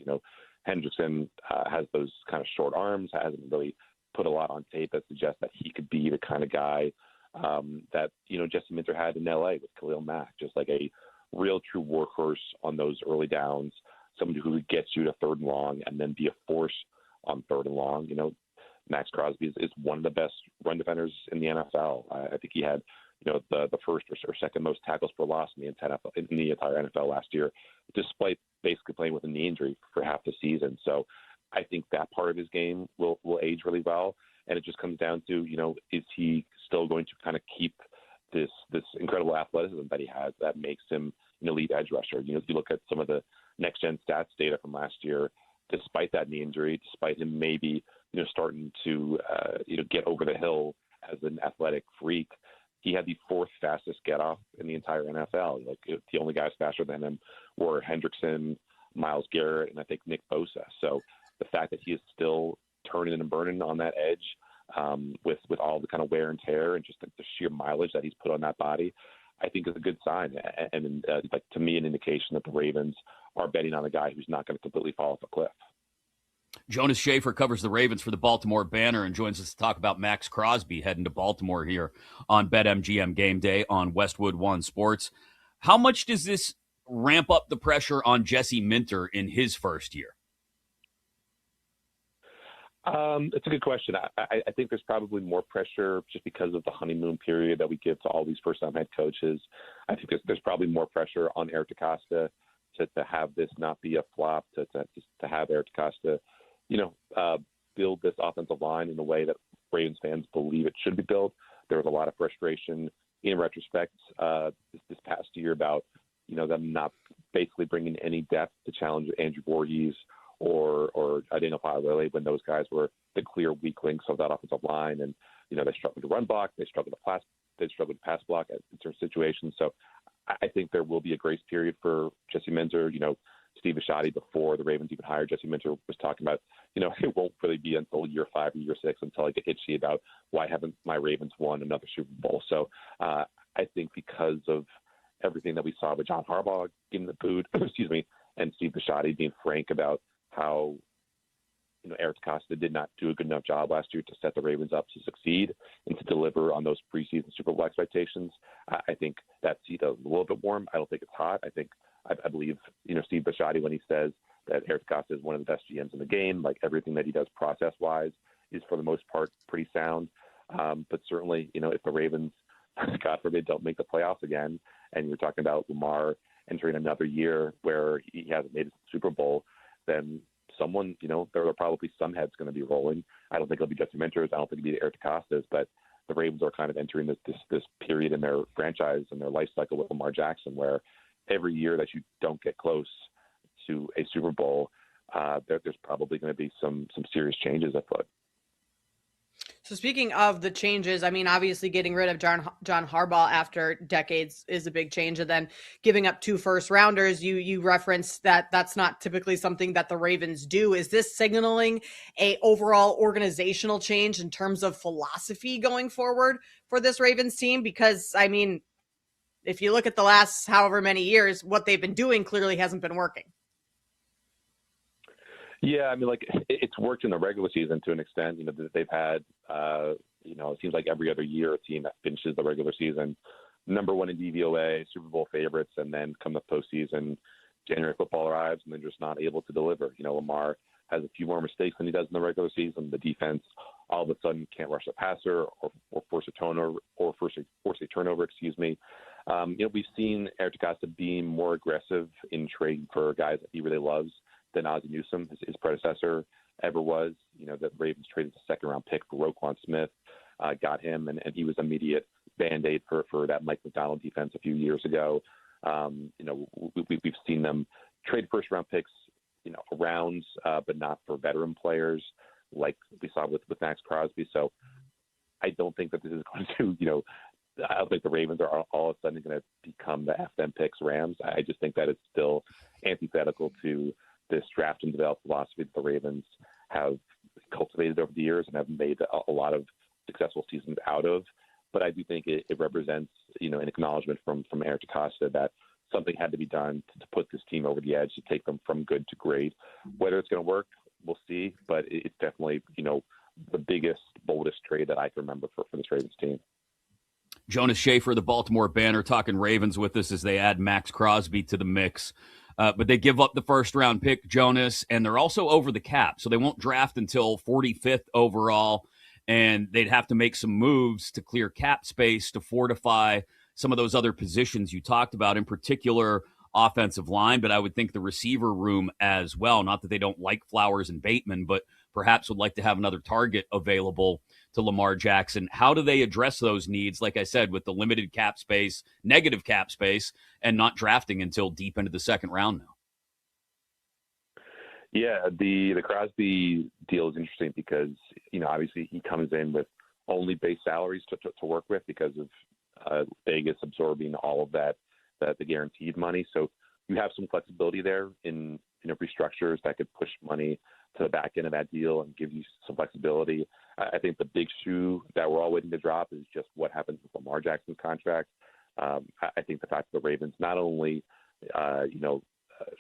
Hendrickson has those kind of short arms, hasn't really put a lot on tape that suggests that he could be the kind of guy that, Jesse Minter had in LA with Khalil Mack, just like a real true workhorse on those early downs, somebody who gets you to 3rd and long and then be a force on 3rd and long. Max Crosby is one of the best run defenders in the NFL. I think he had, the first or second most tackles per loss in the entire NFL last year, despite basically playing with a knee injury for half the season. So I think that part of his game will age really well. And it just comes down to, is he still going to kind of keep this incredible athleticism that he has that makes him an elite edge rusher? You look at some of the next-gen stats data from last year, despite that knee injury, despite him maybe, starting to, get over the hill as an athletic freak, he had the 4th fastest get-off in the entire NFL. Like, the only guys faster than him were Hendrickson, Myles Garrett, and I think Nick Bosa. So the fact that he is still turning and burning on that edge with all the kind of wear and tear and just the sheer mileage that he's put on that body, I think is a good sign. And to me, an indication that the Ravens are betting on a guy who's not going to completely fall off a cliff. Jonas Schaefer covers the Ravens for the Baltimore Banner and joins us to talk about Max Crosby heading to Baltimore here on BetMGM Game Day on Westwood One Sports. How much does this ramp up the pressure on Jesse Minter in his first year? It's a good question. I think there's probably more pressure just because of the honeymoon period that we give to all these first-time head coaches. I think there's probably more pressure on Eric DeCosta to have this not be a flop, to have Eric DeCosta, build this offensive line in the way that Ravens fans believe it should be built. There was a lot of frustration in retrospect this past year about, them not basically bringing any depth to challenge Andrew Voorhees or Adeno Palele when those guys were the clear weak links of that offensive line. And, they struggled to run block, they struggled to pass block in certain situations. So I think there will be a grace period for Jesse Minter. Steve Bisciotti, before the Ravens even hired Jesse Minter, was talking about, it won't really be until year 5 or year 6 until I get itchy about why haven't my Ravens won another Super Bowl. So I think because of everything that we saw with John Harbaugh getting the boot, and Steve Bisciotti being frank about how, Eric DeCosta did not do a good enough job last year to set the Ravens up to succeed and to deliver on those preseason Super Bowl expectations. I think that seat is a little bit warm. I don't think it's hot. I believe, Steve Bisciotti, when he says that Eric DeCosta is one of the best GMs in the game, like everything that he does process-wise is for the most part pretty sound. But certainly, if the Ravens, God forbid, don't make the playoffs again, and you're talking about Lamar entering another year where he hasn't made a Super Bowl, then someone, there are probably some heads going to be rolling. I don't think it'll be Jesse Minter's. I don't think it'll be Eric DeCosta's, but the Ravens are kind of entering this period in their franchise and their life cycle with Lamar Jackson, where every year that you don't get close to a Super Bowl, there's probably going to be some serious changes afoot. So So speaking of the changes, I mean, obviously getting rid of John Harbaugh after decades is a big change, and then giving up 2 first-rounders. You referenced that that's not typically something that the Ravens do. Is this signaling a overall organizational change in terms of philosophy going forward for this Ravens team? Because I mean, if you look at the last however many years, what they've been doing clearly hasn't been working. Yeah, I mean, like it's worked in the regular season to an extent. You know, they've had, it seems like every other year a team that finishes the regular season number 1 in DVOA, Super Bowl favorites, and then come the postseason, January football arrives, and they're just not able to deliver. You know, Lamar has a few more mistakes than he does in the regular season. The defense all of a sudden can't rush a passer or force a turnover. Excuse me. We've seen Eric DeCosta being more aggressive in trading for guys that he really loves than Ozzie Newsome, his predecessor, ever was. You know, the Ravens traded a 2nd-round pick for Roquan Smith, got him, and he was immediate Band-Aid for that Mike McDonald defense a few years ago. We've seen them trade first-round picks, around, but not for veteran players like we saw with Max Crosby. So I don't think that this is going to, I don't think the Ravens are all of a sudden going to become the FM picks Rams. I just think that it's still antithetical to this draft and develop philosophy that the Ravens have cultivated over the years and have made a lot of successful seasons out of. But I do think it represents, an acknowledgement from Eric DeCosta that something had to be done to put this team over the edge, to take them from good to great. Whether it's going to work, we'll see. But it's definitely, the biggest, boldest trade that I can remember for this Ravens team. Jonas Schaefer, the Baltimore Banner, talking Ravens with us as they add Max Crosby to the mix. But they give up the 1st-round pick, Jonas, and they're also over the cap. So they won't draft until 45th overall, and they'd have to make some moves to clear cap space to fortify some of those other positions you talked about, in particular offensive line, but I would think the receiver room as well. Not that they don't like Flowers and Bateman, but perhaps would like to have another target available to Lamar Jackson. How do they address those needs, like I said, with the limited cap space, negative cap space, and not drafting until deep into the 2nd round now? Yeah, the Crosby deal is interesting because, obviously he comes in with only base salaries to work with because of Vegas absorbing all of that, the guaranteed money. So you have some flexibility there in restructures that could push money to the back end of that deal and give you some flexibility. I think the big shoe that we're all waiting to drop is just what happens with Lamar Jackson's contract. I think the fact that the Ravens not only,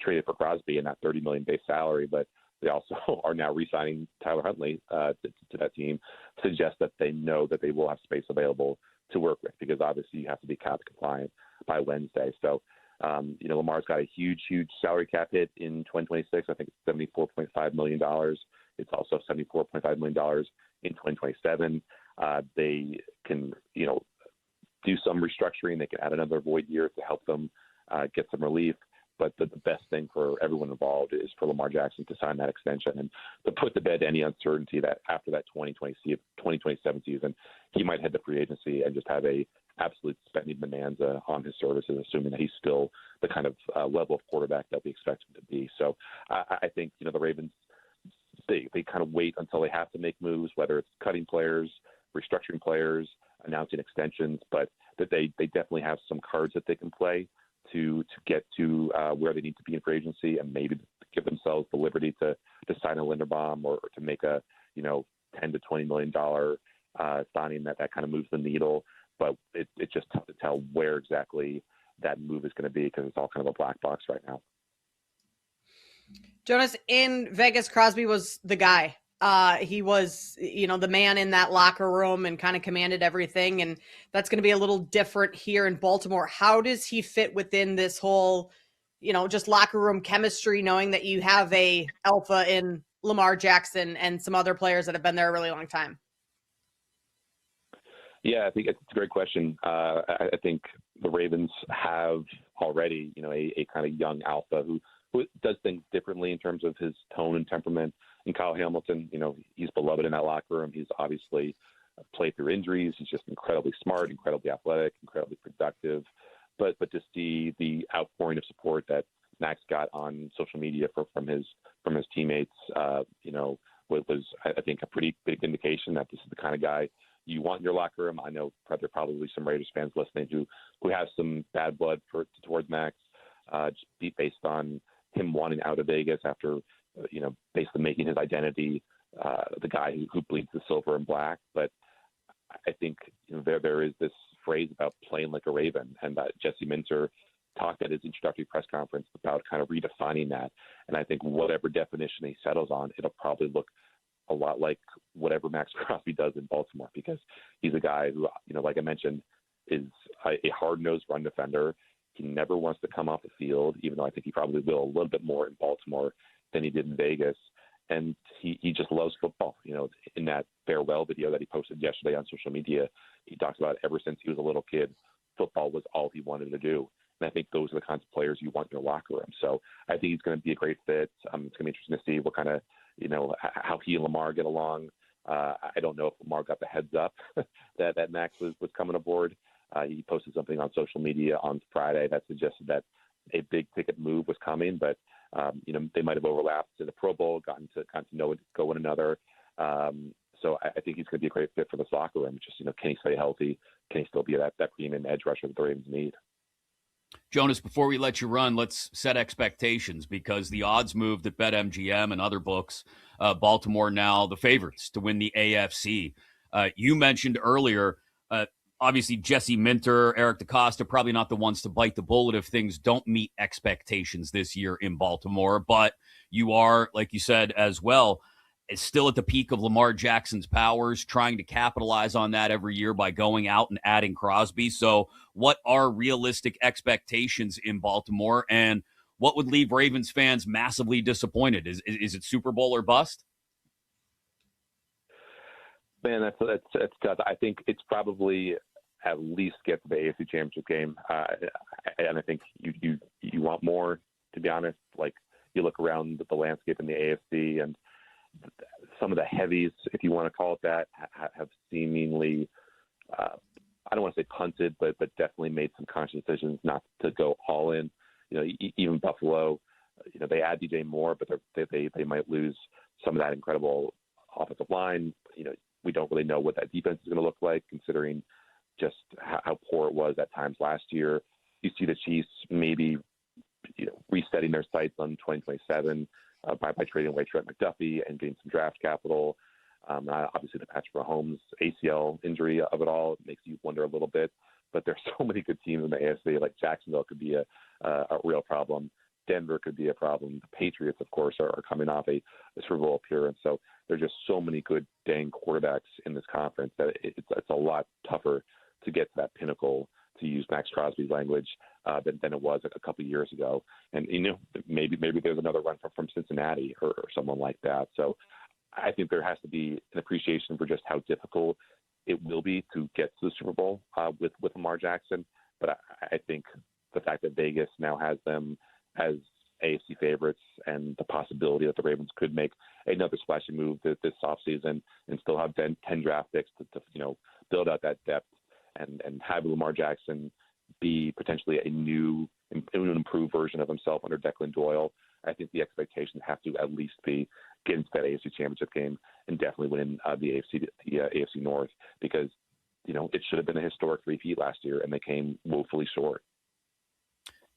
traded for Crosby and that $30 million base salary, but they also are now re-signing Tyler Huntley to that team, suggests that they know that they will have space available to work with, because obviously you have to be cap compliant by Wednesday. So, Lamar's got a huge salary cap hit in 2026. I think it's $74.5 million. It's also $74.5 million in 2027. They can, do some restructuring. They can add another void year to help them get some relief. But the best thing for everyone involved is for Lamar Jackson to sign that extension and to put to bed any uncertainty that after that 2027 season, he might head to free agency and just have a absolute spending bonanza on his services, assuming that he's still the kind of level of quarterback that we expect him to be. So I think, the Ravens, they kind of wait until they have to make moves, whether it's cutting players, restructuring players, announcing extensions, but that they definitely have some cards that they can play to get to where they need to be in free agency, and maybe give themselves the liberty to sign a Linderbaum or to make a $10 to $20 million signing that kind of moves the needle. But it's just tough to tell where exactly that move is going to be, because it's all kind of a black box right now. Jonas, in Vegas, Crosby was the guy. He was, the man in that locker room and kind of commanded everything. And that's going to be a little different here in Baltimore. How does he fit within this whole, just locker room chemistry, knowing that you have a alpha in Lamar Jackson and some other players that have been there a really long time? Yeah, I think it's a great question. I think the Ravens have already, a kind of young alpha who does things differently in terms of his tone and temperament. And Kyle Hamilton, he's beloved in that locker room. He's obviously played through injuries. He's just incredibly smart, incredibly athletic, incredibly productive. But to see the outpouring of support that Max got on social media from his teammates, was I think, a pretty big indication that this is the kind of guy you want in your locker room. I know there are probably some Raiders fans listening who have some bad blood towards Max, just based on him wanting out of Vegas after, basically making his identity the guy who bleeds the silver and black. But I think there is this phrase about playing like a Raven, and Jesse Minter talked at his introductory press conference about kind of redefining that. And I think whatever definition he settles on, it'll probably look a lot like whatever Max Crosby does in Baltimore, because he's a guy who, like I mentioned, is a hard-nosed run defender. He never wants to come off the field, even though I think he probably will a little bit more in Baltimore than he did in Vegas. And he just loves football. In that farewell video that he posted yesterday on social media, he talks about ever since he was a little kid, football was all he wanted to do. And I think those are the kinds of players you want in your locker room. So I think he's going to be a great fit. It's going to be interesting to see what kind of, how he and Lamar get along. I don't know if Lamar got the heads up that Max was coming aboard. He posted something on social media on Friday that suggested that a big ticket move was coming, but they might have overlapped to the Pro Bowl, gotten to know one another. So I think he's going to be a great fit for this locker room. Just, can he stay healthy? Can he still be that premium edge rusher that the Ravens need? Jonas, before we let you run, let's set expectations, because the odds moved at BetMGM and other books. Baltimore now the favorites to win the AFC. You mentioned earlier, obviously Jesse Minter, Eric DeCosta, probably not the ones to bite the bullet if things don't meet expectations this year in Baltimore. But you are, like you said as well, is still at the peak of Lamar Jackson's powers, trying to capitalize on that every year by going out and adding Crosby. So what are realistic expectations in Baltimore, and what would leave Ravens fans massively disappointed? Is it Super Bowl or bust? Man, that's tough. I think it's probably at least get to the AFC Championship game. And I think you want more, to be honest. Like, you look around the landscape in the AFC, and some of the heavies, if you want to call it that, have seemingly, I don't want to say punted, but definitely made some conscious decisions not to go all in. Even Buffalo, they add DJ Moore, but they might lose some of that incredible offensive line. We don't really know what that defense is going to look like, considering just how poor it was at times last year. You see the Chiefs maybe, resetting their sights on 2027 by trading away Trent McDuffie and getting some draft capital. Obviously, the Patrick Mahomes ACL injury of it all makes you wonder a little bit. But there's so many good teams in the AFC. Like Jacksonville could be a real problem. Denver could be a problem. The Patriots, of course, are coming off a Super Bowl appearance. So there's just so many good dang quarterbacks in this conference that it's a lot tougher to get to that pinnacle, to use Max Crosby's language, than it was a couple of years ago. And, maybe there's another run from Cincinnati or someone like that. So I think there has to be an appreciation for just how difficult it will be to get to the Super Bowl with Lamar Jackson. But I think the fact that Vegas now has them as AFC favorites, and the possibility that the Ravens could make another splashy move this offseason and still have 10 draft picks to build out that depth and have Lamar Jackson be potentially a new, improved version of himself under Declan Doyle. I think the expectations have to at least be get into that AFC Championship game and definitely win the AFC North, because it should have been a historic repeat last year and they came woefully short.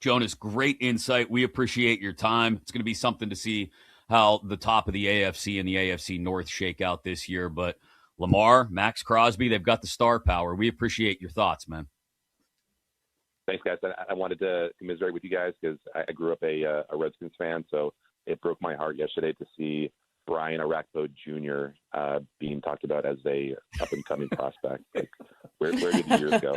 Jonas, great insight. We appreciate your time. It's going to be something to see how the top of the AFC and the AFC North shake out this year. But Lamar, Max Crosby, they've got the star power. We appreciate your thoughts, man. Thanks, guys. I wanted to commiserate with you guys because I grew up a Redskins fan, so it broke my heart yesterday to see Brian Arakpo Jr. Being talked about as a up-and-coming prospect. Like, where did the years go?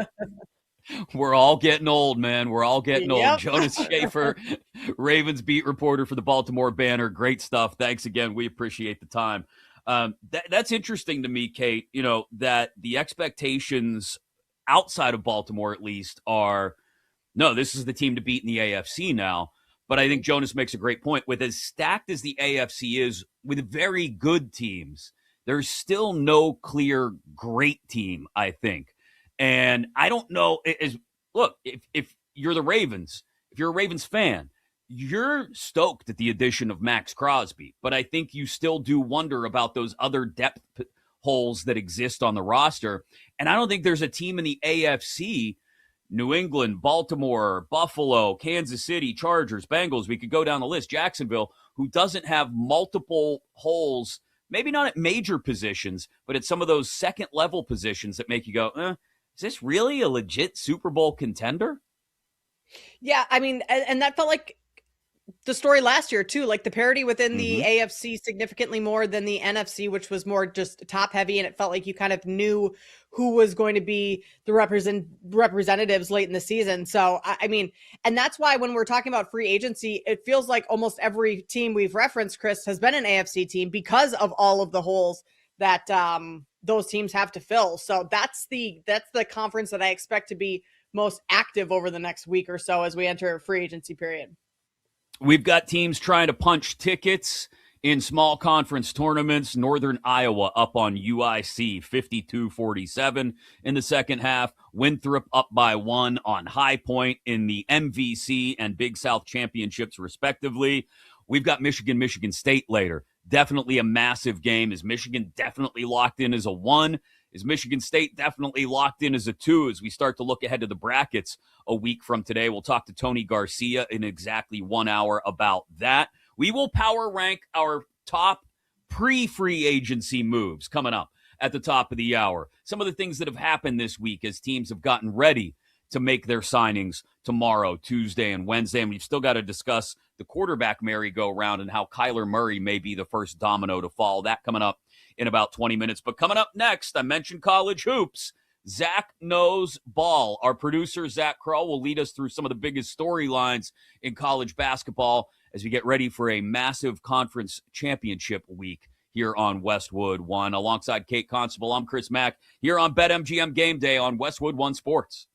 We're all getting old, man. We're all getting Yep. old. Jonas Schaefer, Ravens beat reporter for the Baltimore Banner. Great stuff. Thanks again. We appreciate the time. That's interesting to me, Kate, that the expectations outside of Baltimore, at least, are, no, this is the team to beat in the AFC now. But I think Jonas makes a great point. With as stacked as the AFC is with very good teams, there's still no clear great team, I think. And I don't know, look, if you're the Ravens, if you're a Ravens fan, you're stoked at the addition of Max Crosby, but I think you still do wonder about those other depth holes that exist on the roster. And I don't think there's a team in the AFC, New England, Baltimore, Buffalo, Kansas City, Chargers, Bengals, we could go down the list, Jacksonville, who doesn't have multiple holes, maybe not at major positions, but at some of those second-level positions that make you go, is this really a legit Super Bowl contender? Yeah, I mean, and that felt like the story last year too, like the parity within the AFC significantly more than the NFC, which was more just top heavy. And it felt like you kind of knew who was going to be the representatives late in the season. So, I mean, and that's why when we're talking about free agency, it feels like almost every team we've referenced, Chris, has been an AFC team because of all of the holes that those teams have to fill. So that's the conference that I expect to be most active over the next week or so as we enter a free agency period. We've got teams trying to punch tickets in small conference tournaments. Northern Iowa up on UIC 52-47 in the second half. Winthrop up by 1 on High Point in the MVC and Big South championships, respectively. We've got Michigan State later. Definitely a massive game. Is Michigan definitely locked in as a 1? Is Michigan State definitely locked in as a 2 as we start to look ahead to the brackets a week from today? We'll talk to Tony Garcia in exactly 1 hour about that. We will power rank our top pre-free agency moves coming up at the top of the hour. Some of the things that have happened this week as teams have gotten ready to make their signings tomorrow, Tuesday, and Wednesday. And we've still got to discuss the quarterback merry-go-round and how Kyler Murray may be the first domino to fall. That coming up in about 20 minutes. But coming up next, I mentioned college hoops. Zach Knows Ball. Our producer, Zach Kroll, will lead us through some of the biggest storylines in college basketball as we get ready for a massive conference championship week here on Westwood One. Alongside Kate Constable, I'm Chris Mack here on BetMGM Game Day on Westwood One Sports.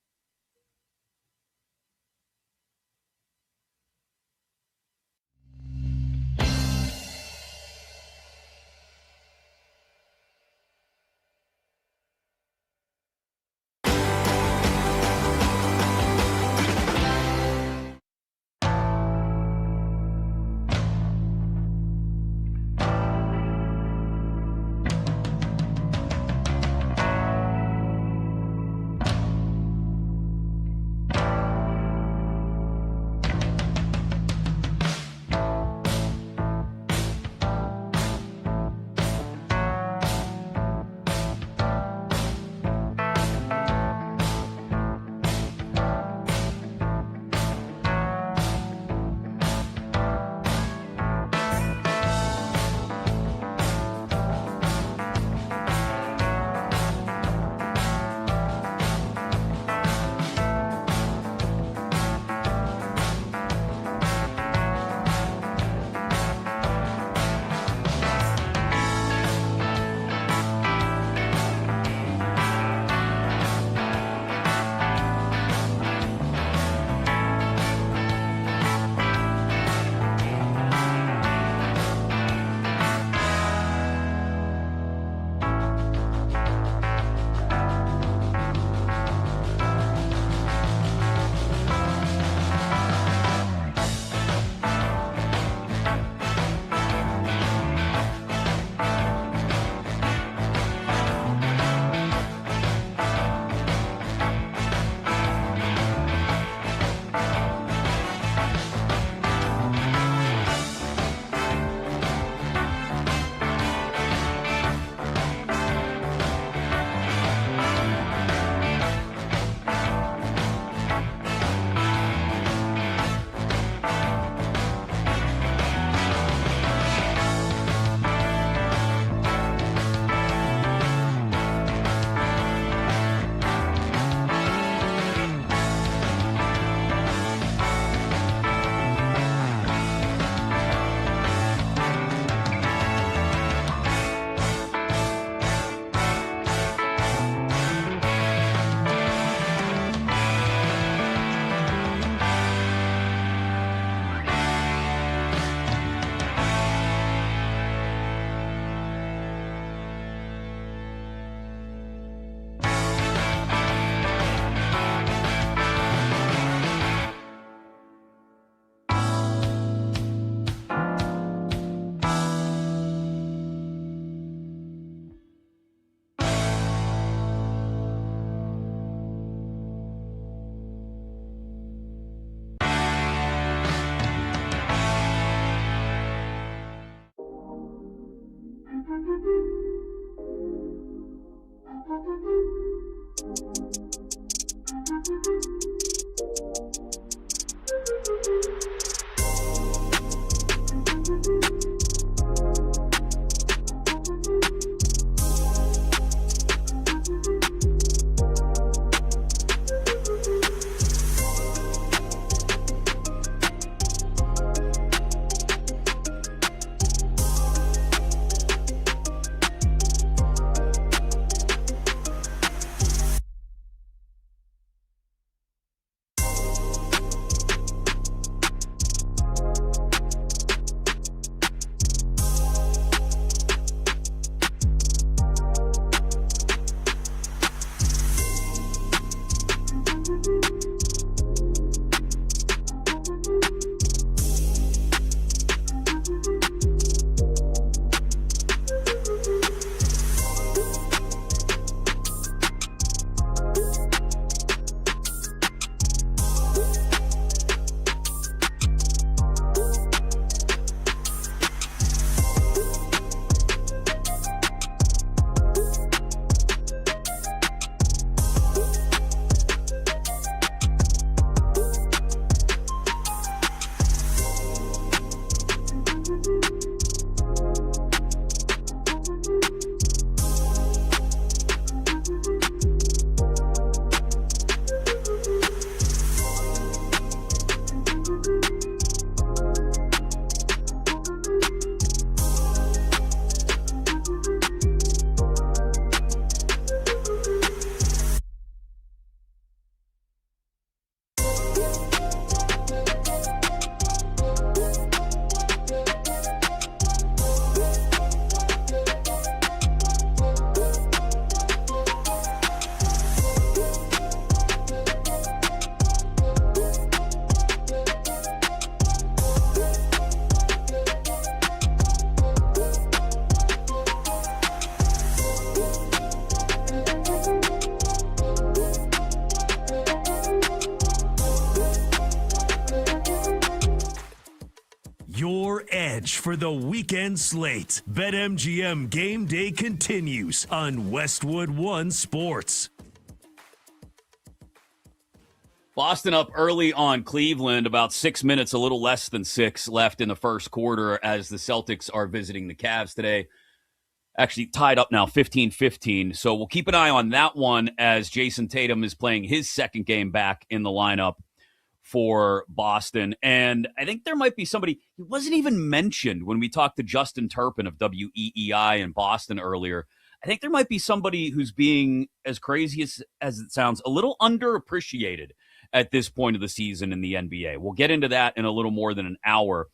Your edge for the weekend slate. BetMGM Game Day continues on Westwood One Sports. Boston up early on Cleveland, about 6 minutes, a little less than 6 left in the first quarter as the Celtics are visiting the Cavs today. Actually tied up now 15-15. So we'll keep an eye on that one as Jason Tatum is playing his second game back in the lineup for Boston. And I think there might be somebody, he wasn't even mentioned when we talked to Justin Turpin of WEEI in Boston earlier. I think there might be somebody who's being, as crazy as it sounds, a little underappreciated at this point of the season in the NBA. We'll get into that in a little more than an hour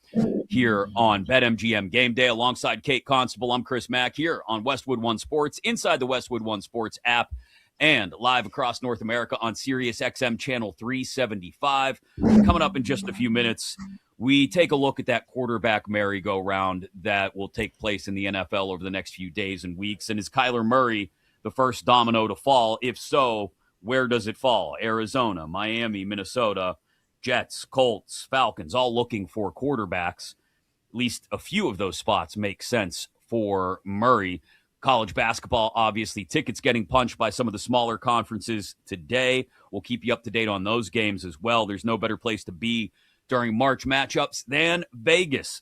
here on BetMGM Game Day. Alongside Kate Constable, I'm Chris Mack here on Westwood One Sports, inside the Westwood One Sports app, and live across North America on Sirius XM Channel 375. Coming up in just a few minutes, we take a look at that quarterback merry-go-round that will take place in the NFL over the next few days and weeks. And is Kyler Murray the first domino to fall? If so, where does it fall? Arizona, Miami, Minnesota, Jets, Colts, Falcons, all looking for quarterbacks. At least a few of those spots make sense for Murray. College basketball, obviously, tickets getting punched by some of the smaller conferences today. We'll keep you up to date on those games as well. There's no better place to be during March matchups than Vegas.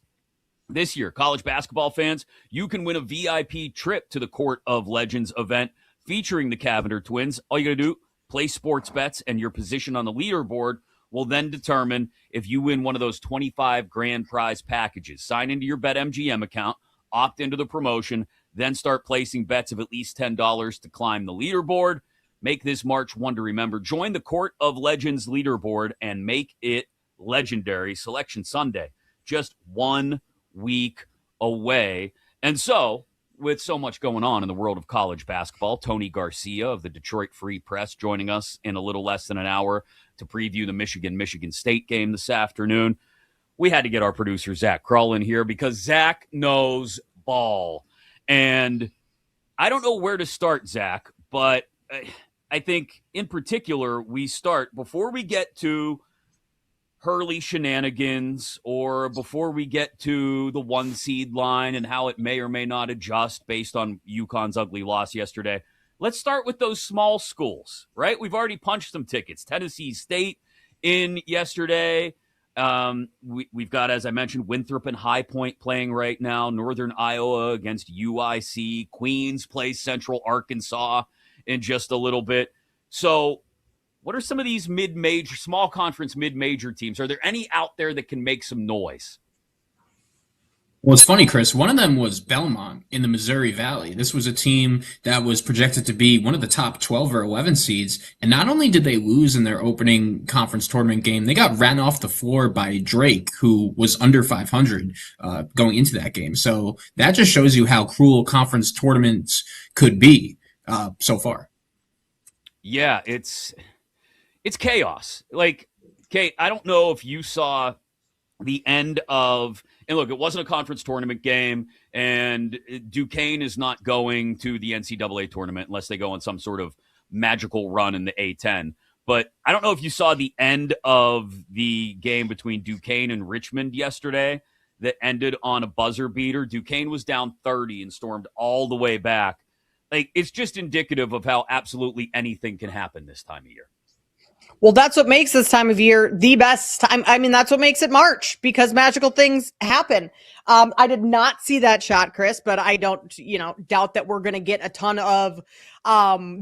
This year, college basketball fans, you can win a VIP trip to the Court of Legends event featuring the Cavender twins. All you got to do, play sports bets, and your position on the leaderboard will then determine if you win one of those 25 grand prize packages. Sign into your BetMGM account, opt into the promotion, then start placing bets of at least $10 to climb the leaderboard. Make this March one to remember. Join the Court of Legends leaderboard and make it legendary. Selection Sunday, just 1 week away. And so, with so much going on in the world of college basketball, Tony Garcia of the Detroit Free Press joining us in a little less than an hour to preview the Michigan State game this afternoon. We had to get our producer, Zach Krull, in here because Zach knows ball. And I don't know where to start, Zach, but I think in particular we start, before we get to Hurley shenanigans, or before we get to the 1 seed line and how it may or may not adjust based on UConn's ugly loss yesterday, let's start with those small schools, right? We've already punched some tickets. Tennessee State in yesterday. We've got, as I mentioned, Winthrop and High Point playing right now. Northern Iowa against UIC. Queens plays Central Arkansas in just a little bit. So what are some of these mid-major, small conference mid-major teams? Are there any out there that can make some noise? Well, it's funny, Chris. One of them was Belmont in the Missouri Valley. This was a team that was projected to be one of the top 12 or 11 seeds. And not only did they lose in their opening conference tournament game, they got ran off the floor by Drake, who was under 500 going into that game. So that just shows you how cruel conference tournaments could be so far. Yeah, it's chaos. Like, Kate, I don't know if you saw the end of, and look, it wasn't a conference tournament game, and Duquesne is not going to the NCAA tournament unless they go on some sort of magical run in the A10. But I don't know if you saw the end of the game between Duquesne and Richmond yesterday that ended on a buzzer beater. Duquesne was down 30 and stormed all the way back. Like, it's just indicative of how absolutely anything can happen this time of year. Well, that's what makes this time of year the best time. I mean, that's what makes it March, because magical things happen. I did not see that shot, Chris, but I don't, doubt that we're going to get a ton of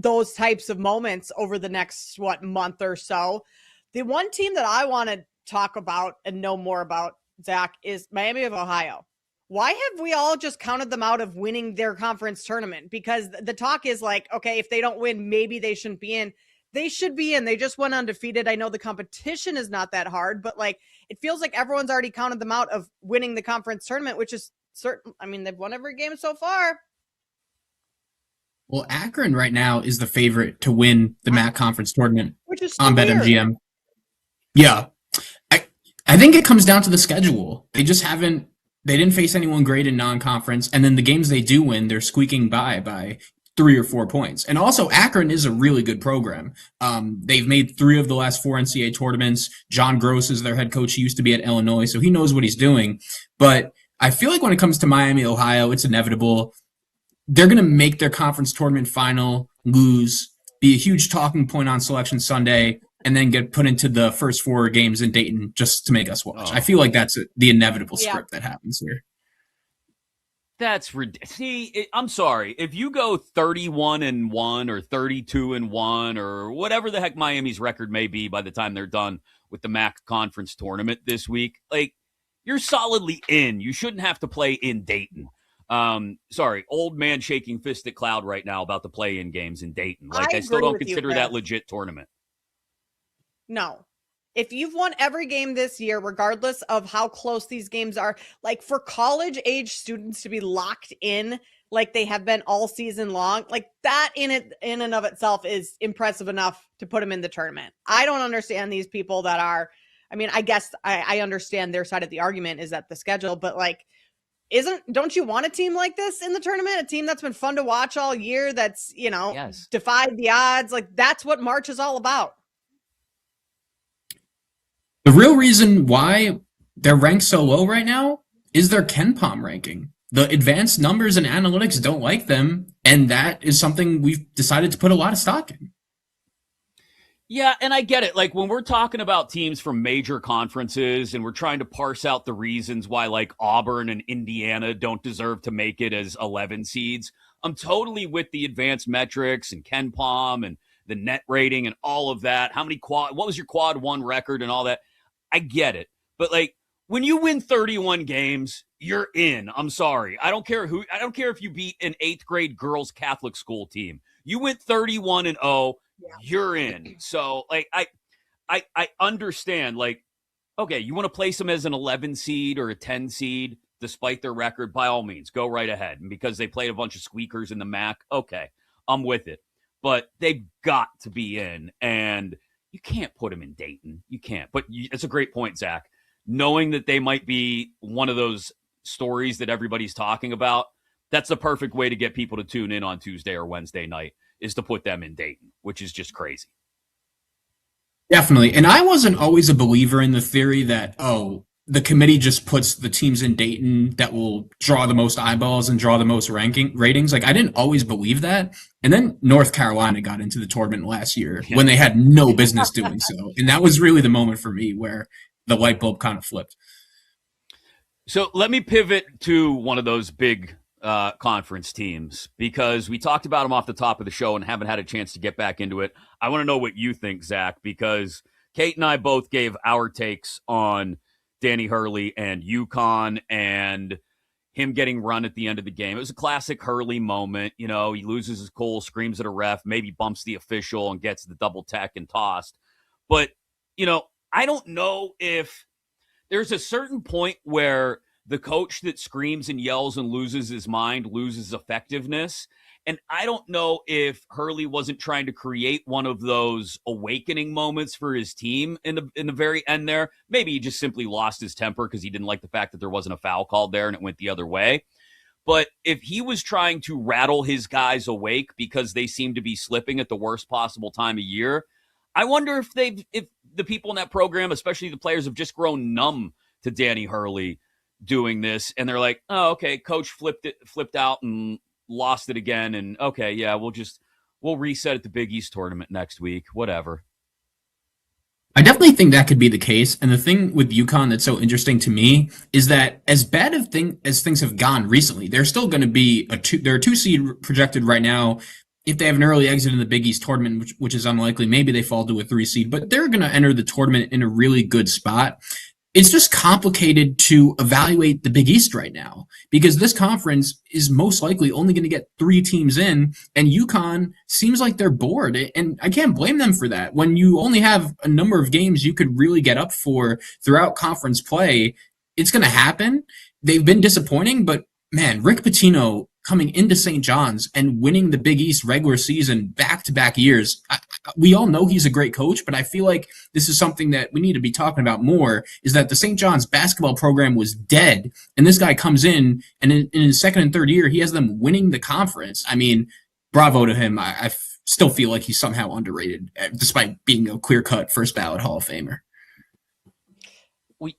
those types of moments over the next, month or so. The one team that I want to talk about and know more about, Zach, is Miami of Ohio. Why have we all just counted them out of winning their conference tournament? Because the talk is like, okay, if they don't win, maybe they shouldn't be in. They should be in. They just went undefeated. I know the competition is not that hard, but it feels like everyone's already counted them out of winning the conference tournament, which is certain. I mean, they've won every game so far. Well, Akron right now is the favorite to win the MAC conference tournament, which is on weird. BetMGM. Yeah. I think it comes down to the schedule. They didn't face anyone great in non-conference, and then the games they do win, they're squeaking by 3 or 4 points. And also, Akron is a really good program. They've made 3 of the last 4 NCAA tournaments. John Gross is their head coach. He used to be at Illinois, so he knows what he's doing. But I feel like when it comes to Miami, Ohio, it's inevitable. They're going to make their conference tournament final, lose, be a huge talking point on Selection Sunday, and then get put into the first 4 games in Dayton just to make us watch. I feel like that's the inevitable script that happens here. That's ridiculous. See, I'm sorry. If you go 31-1 or 32-1 or whatever the heck Miami's record may be by the time they're done with the MAC conference tournament this week, you're solidly in. You shouldn't have to play in Dayton. Sorry, old man shaking fist at cloud right now about the play-in games in Dayton. I still don't consider that legit tournament. No. If you've won every game this year, regardless of how close these games are, for college age students to be locked in like they have been all season long, that in and of itself is impressive enough to put them in the tournament. I don't understand these people that are, I guess I understand their side of the argument is that the schedule, but don't you want a team like this in the tournament? A team that's been fun to watch all year, that's, yes, defied the odds. That's what March is all about. The real reason why they're ranked so low right now is their KenPom ranking. The advanced numbers and analytics don't like them, and that is something we've decided to put a lot of stock in. Yeah, and I get it. When we're talking about teams from major conferences and we're trying to parse out the reasons why Auburn and Indiana don't deserve to make it as 11 seeds, I'm totally with the advanced metrics and KenPom and the net rating and all of that. What was your quad 1 record and all that? I get it. But when you win 31 games, you're in. I'm sorry. I don't care if you beat an 8th grade girls Catholic school team. You went 31-0, you're in. So I understand, okay, you want to place them as an 11 seed or a 10 seed despite their record, by all means, go right ahead. And because they played a bunch of squeakers in the MAC, okay, I'm with it. But they've got to be in, and you can't put them in Dayton. You can't. But it's a great point, Zach. Knowing that they might be one of those stories that everybody's talking about, that's the perfect way to get people to tune in on Tuesday or Wednesday night, is to put them in Dayton, which is just crazy. Definitely. And I wasn't always a believer in the theory that, oh, the committee just puts the teams in Dayton that will draw the most eyeballs and draw the most ratings. Like, I didn't always believe that. And then North Carolina got into the tournament last year when they had no business doing so. And that was really the moment for me where the light bulb kind of flipped. So let me pivot to one of those big conference teams, because we talked about them off the top of the show and haven't had a chance to get back into it. I want to know what you think, Zach, because Kate and I both gave our takes on Danny Hurley and UConn and him getting run at the end of the game. It was a classic Hurley moment. You know, he loses his cool, screams at a ref, maybe bumps the official and gets the double tech and tossed. But, you know, I don't know if there's a certain point where the coach that screams and yells and loses his mind loses effectiveness. And I don't know if Hurley wasn't trying to create one of those awakening moments for his team in the very end there. Maybe he just simply lost his temper because he didn't like the fact that there wasn't a foul called there and it went the other way. But if he was trying to rattle his guys awake because they seem to be slipping at the worst possible time of year, I wonder if the people in that program, especially the players, have just grown numb to Danny Hurley doing this, and they're like, oh, okay, coach flipped out and lost it again, and okay, yeah, we'll reset at the Big East tournament next week, whatever. I definitely think that could be the case. And the thing with UConn that's so interesting to me is that as bad as things have gone recently, they're still going to be they're a 2 seed projected right now. If they have an early exit in the Big East tournament, which is unlikely, maybe they fall to a 3 seed, but they're going to enter the tournament in a really good spot. It's just complicated to evaluate the Big East right now because this conference is most likely only going to get 3 teams in, and UConn seems like they're bored. And I can't blame them for that. When you only have a number of games you could really get up for throughout conference play, it's going to happen. They've been disappointing, but man, Rick Pitino coming into St. John's and winning the Big East regular season back-to-back years. We all know he's a great coach, but I feel like this is something that we need to be talking about more, is that the St. John's basketball program was dead, and this guy comes in, and in his second and third year, he has them winning the conference. I mean, bravo to him. I still feel like he's somehow underrated, despite being a clear-cut first-ballot Hall of Famer.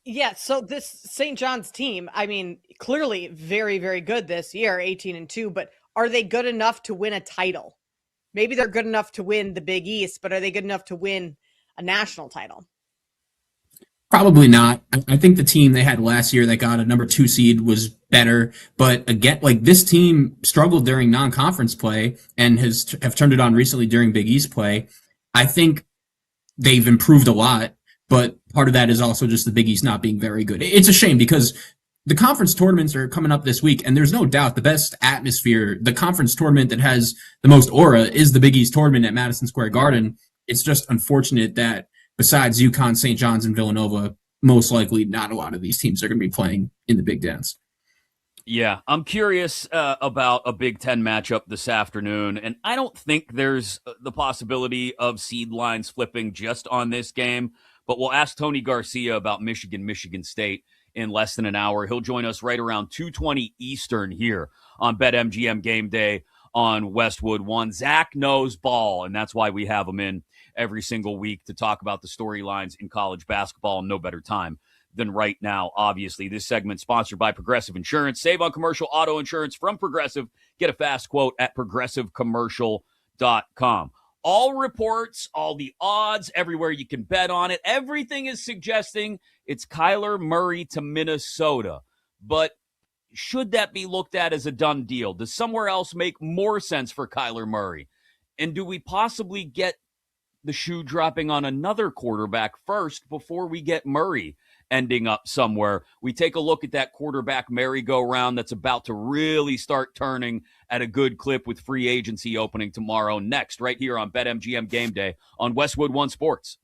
Yeah, so this St. John's team, I mean, clearly very, very good this year, 18-2, but are they good enough to win a title? Maybe they're good enough to win the Big East, but are they good enough to win a national title? Probably not. I think the team they had last year that got a number 2 seed was better, but again, like this team struggled during non-conference play and have turned it on recently during Big East play. I think they've improved a lot. But part of that is also just the Big East not being very good. It's a shame because the conference tournaments are coming up this week, and there's no doubt the best atmosphere, the conference tournament that has the most aura is the Big East tournament at Madison Square Garden. It's just unfortunate that besides UConn, St. John's, and Villanova, most likely not a lot of these teams are going to be playing in the Big Dance. Yeah, I'm curious about a Big Ten matchup this afternoon, and I don't think there's the possibility of seed lines flipping just on this game. But we'll ask Tony Garcia about Michigan State in less than an hour. He'll join us right around 2:20 Eastern here on BetMGM Game Day on Westwood 1. Zach knows ball, and that's why we have him in every single week to talk about the storylines in college basketball, and no better time than right now, obviously. This segment sponsored by Progressive Insurance. Save on commercial auto insurance from Progressive. Get a fast quote at progressivecommercial.com. All reports, all the odds, everywhere you can bet on it, everything is suggesting it's Kyler Murray to Minnesota. But should that be looked at as a done deal? Does somewhere else make more sense for Kyler Murray? And do we possibly get the shoe dropping on another quarterback first before we get Murray ending up somewhere? We take a look at that quarterback merry-go-round that's about to really start turning at a good clip with free agency opening tomorrow. Next, right here on BetMGM Game Day on Westwood One Sports.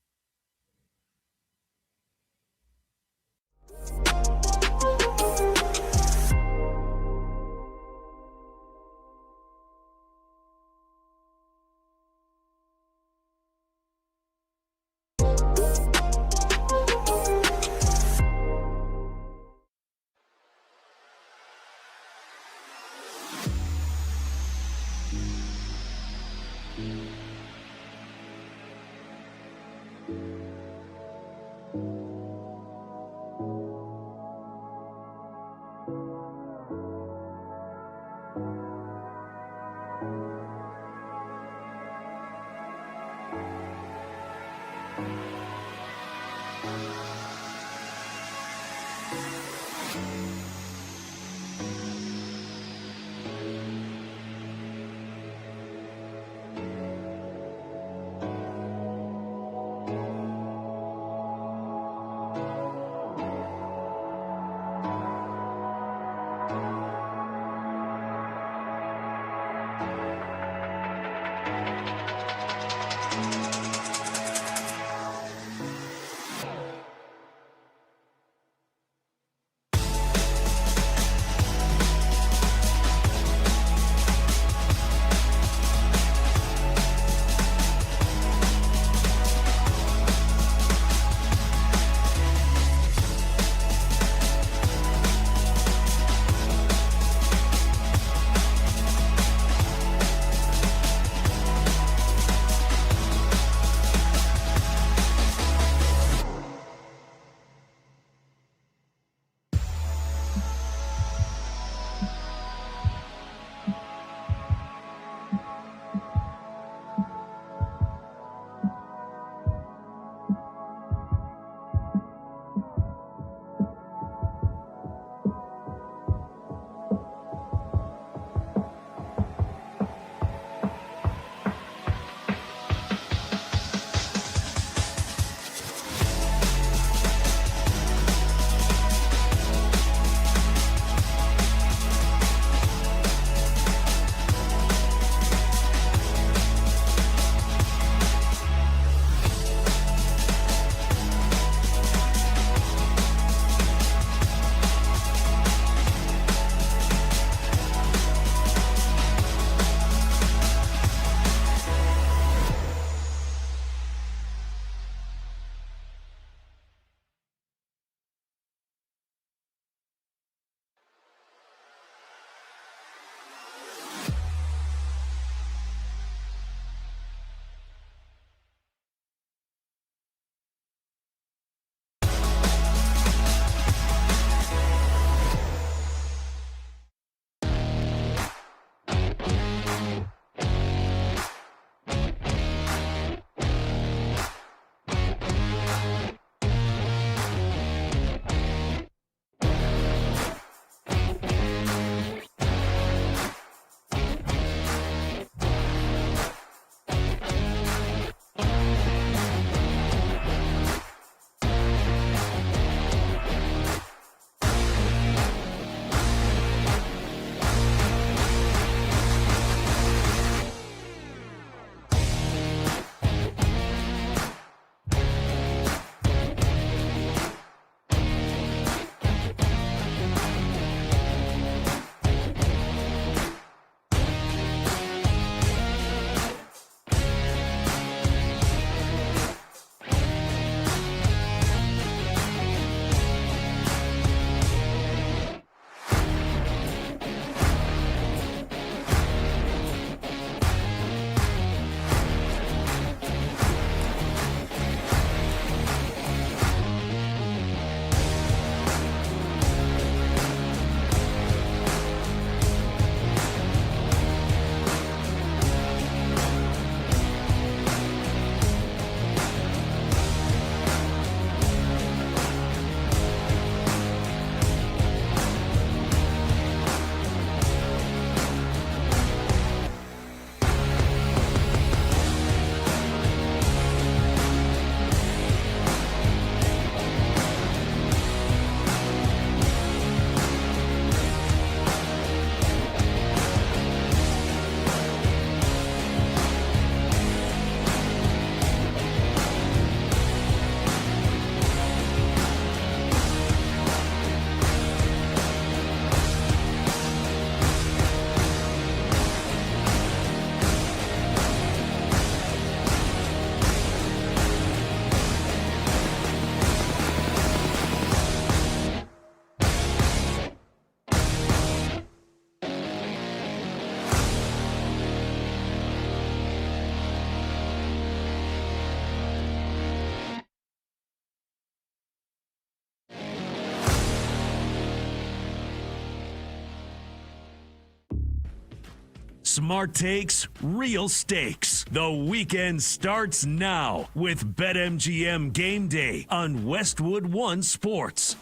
Smart takes, real stakes. The weekend starts now with BetMGM Game Day on Westwood One Sports.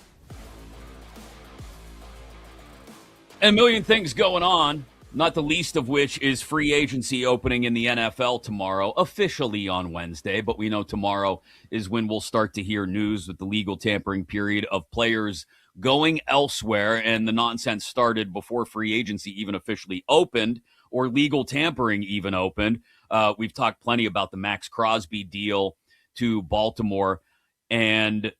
And a million things going on, not the least of which is free agency opening in the NFL tomorrow, officially on Wednesday. But we know tomorrow is when we'll start to hear news with the legal tampering period of players going elsewhere. And the nonsense started before free agency even officially opened or legal tampering even opened. We've talked plenty about the Max Crosby deal to Baltimore and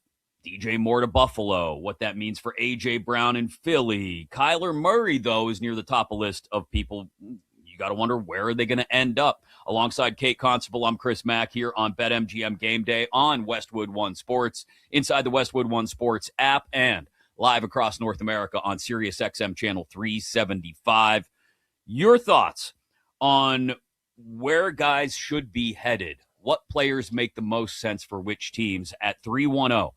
DJ Moore to Buffalo, what that means for A.J. Brown in Philly. Kyler Murray, though, is near the top of the list of people. You got to wonder, where are they going to end up? Alongside Kate Constable, I'm Chris Mack here on BetMGM Game Day on Westwood One Sports, inside the Westwood One Sports app, and live across North America on SiriusXM Channel 375. Your thoughts on where guys should be headed, what players make the most sense for which teams at 310-840-4910,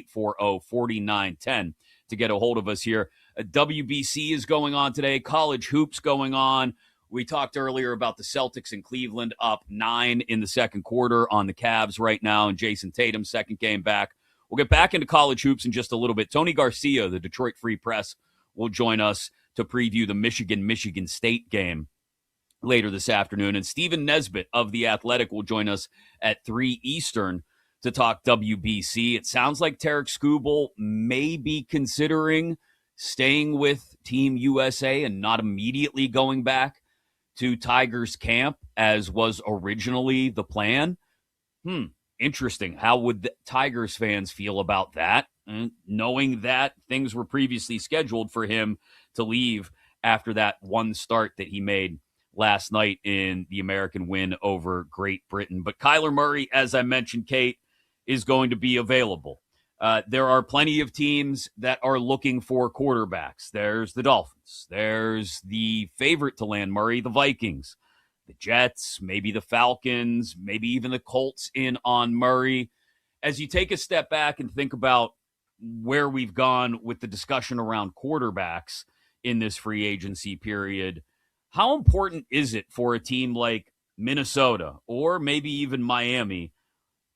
310-840-4910 to get a hold of us here. WBC is going on today, college hoops going on. We talked earlier about the Celtics in Cleveland up 9 in the second quarter on the Cavs right now, and Jason Tatum's second game back. We'll get back into college hoops in just a little bit. Tony Garcia, the Detroit Free Press, will join us to preview the Michigan State game later this afternoon. And Stephen Nesbitt of The Athletic will join us at 3 Eastern to talk WBC. It sounds like Tarek Skubal may be considering staying with Team USA and not immediately going back to Tigers camp, as was originally the plan. Interesting. How would the Tigers fans feel about that, knowing that things were previously scheduled for him to leave after that one start that he made last night in the American win over Great Britain? But Kyler Murray, as I mentioned, Kate, is going to be available. There are plenty of teams that are looking for quarterbacks. There's the Dolphins. There's the favorite to land Murray, the Vikings. The Jets, maybe the Falcons, maybe even the Colts in on Murray. As you take a step back and think about where we've gone with the discussion around quarterbacks in this free agency period, how important is it for a team like Minnesota or maybe even Miami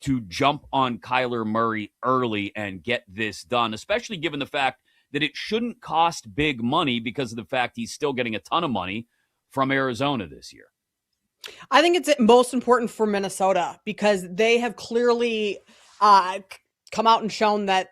to jump on Kyler Murray early and get this done, especially given the fact that it shouldn't cost big money because of the fact he's still getting a ton of money from Arizona this year? I think it's most important for Minnesota because they have clearly come out and shown that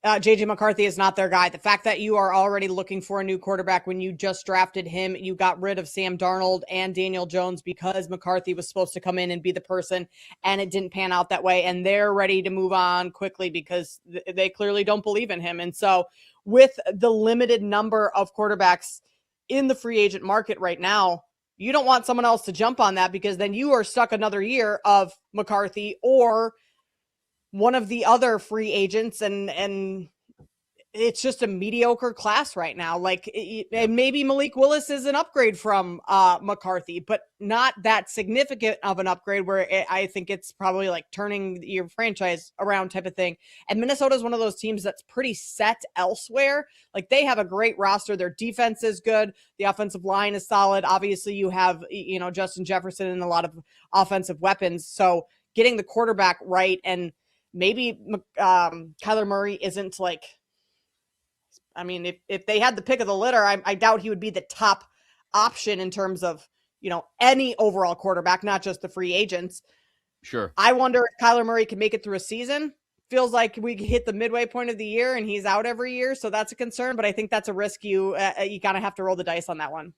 J.J. McCarthy is not their guy. The fact that you are already looking for a new quarterback when you just drafted him, you got rid of Sam Darnold and Daniel Jones because McCarthy was supposed to come in and be the person, and it didn't pan out that way. And they're ready to move on quickly because they clearly don't believe in him. And so with the limited number of quarterbacks in the free agent market right now, you don't want someone else to jump on that because then you are stuck another year of McCarthy or one of the other free agents, and it's just a mediocre class right now. Like maybe Malik Willis is an upgrade from McCarthy, but not that significant of an upgrade where I think it's probably like turning your franchise around type of thing. And Minnesota is one of those teams that's pretty set elsewhere. Like they have a great roster. Their defense is good. The offensive line is solid. Obviously you have, Justin Jefferson and a lot of offensive weapons. So getting the quarterback right, and maybe Kyler Murray isn't like, I mean, if they had the pick of the litter, I doubt he would be the top option in terms of, any overall quarterback, not just the free agents. Sure. I wonder if Kyler Murray can make it through a season. Feels like we hit the midway point of the year and he's out every year. So that's a concern, but I think that's a risk you kind of have to roll the dice on that one.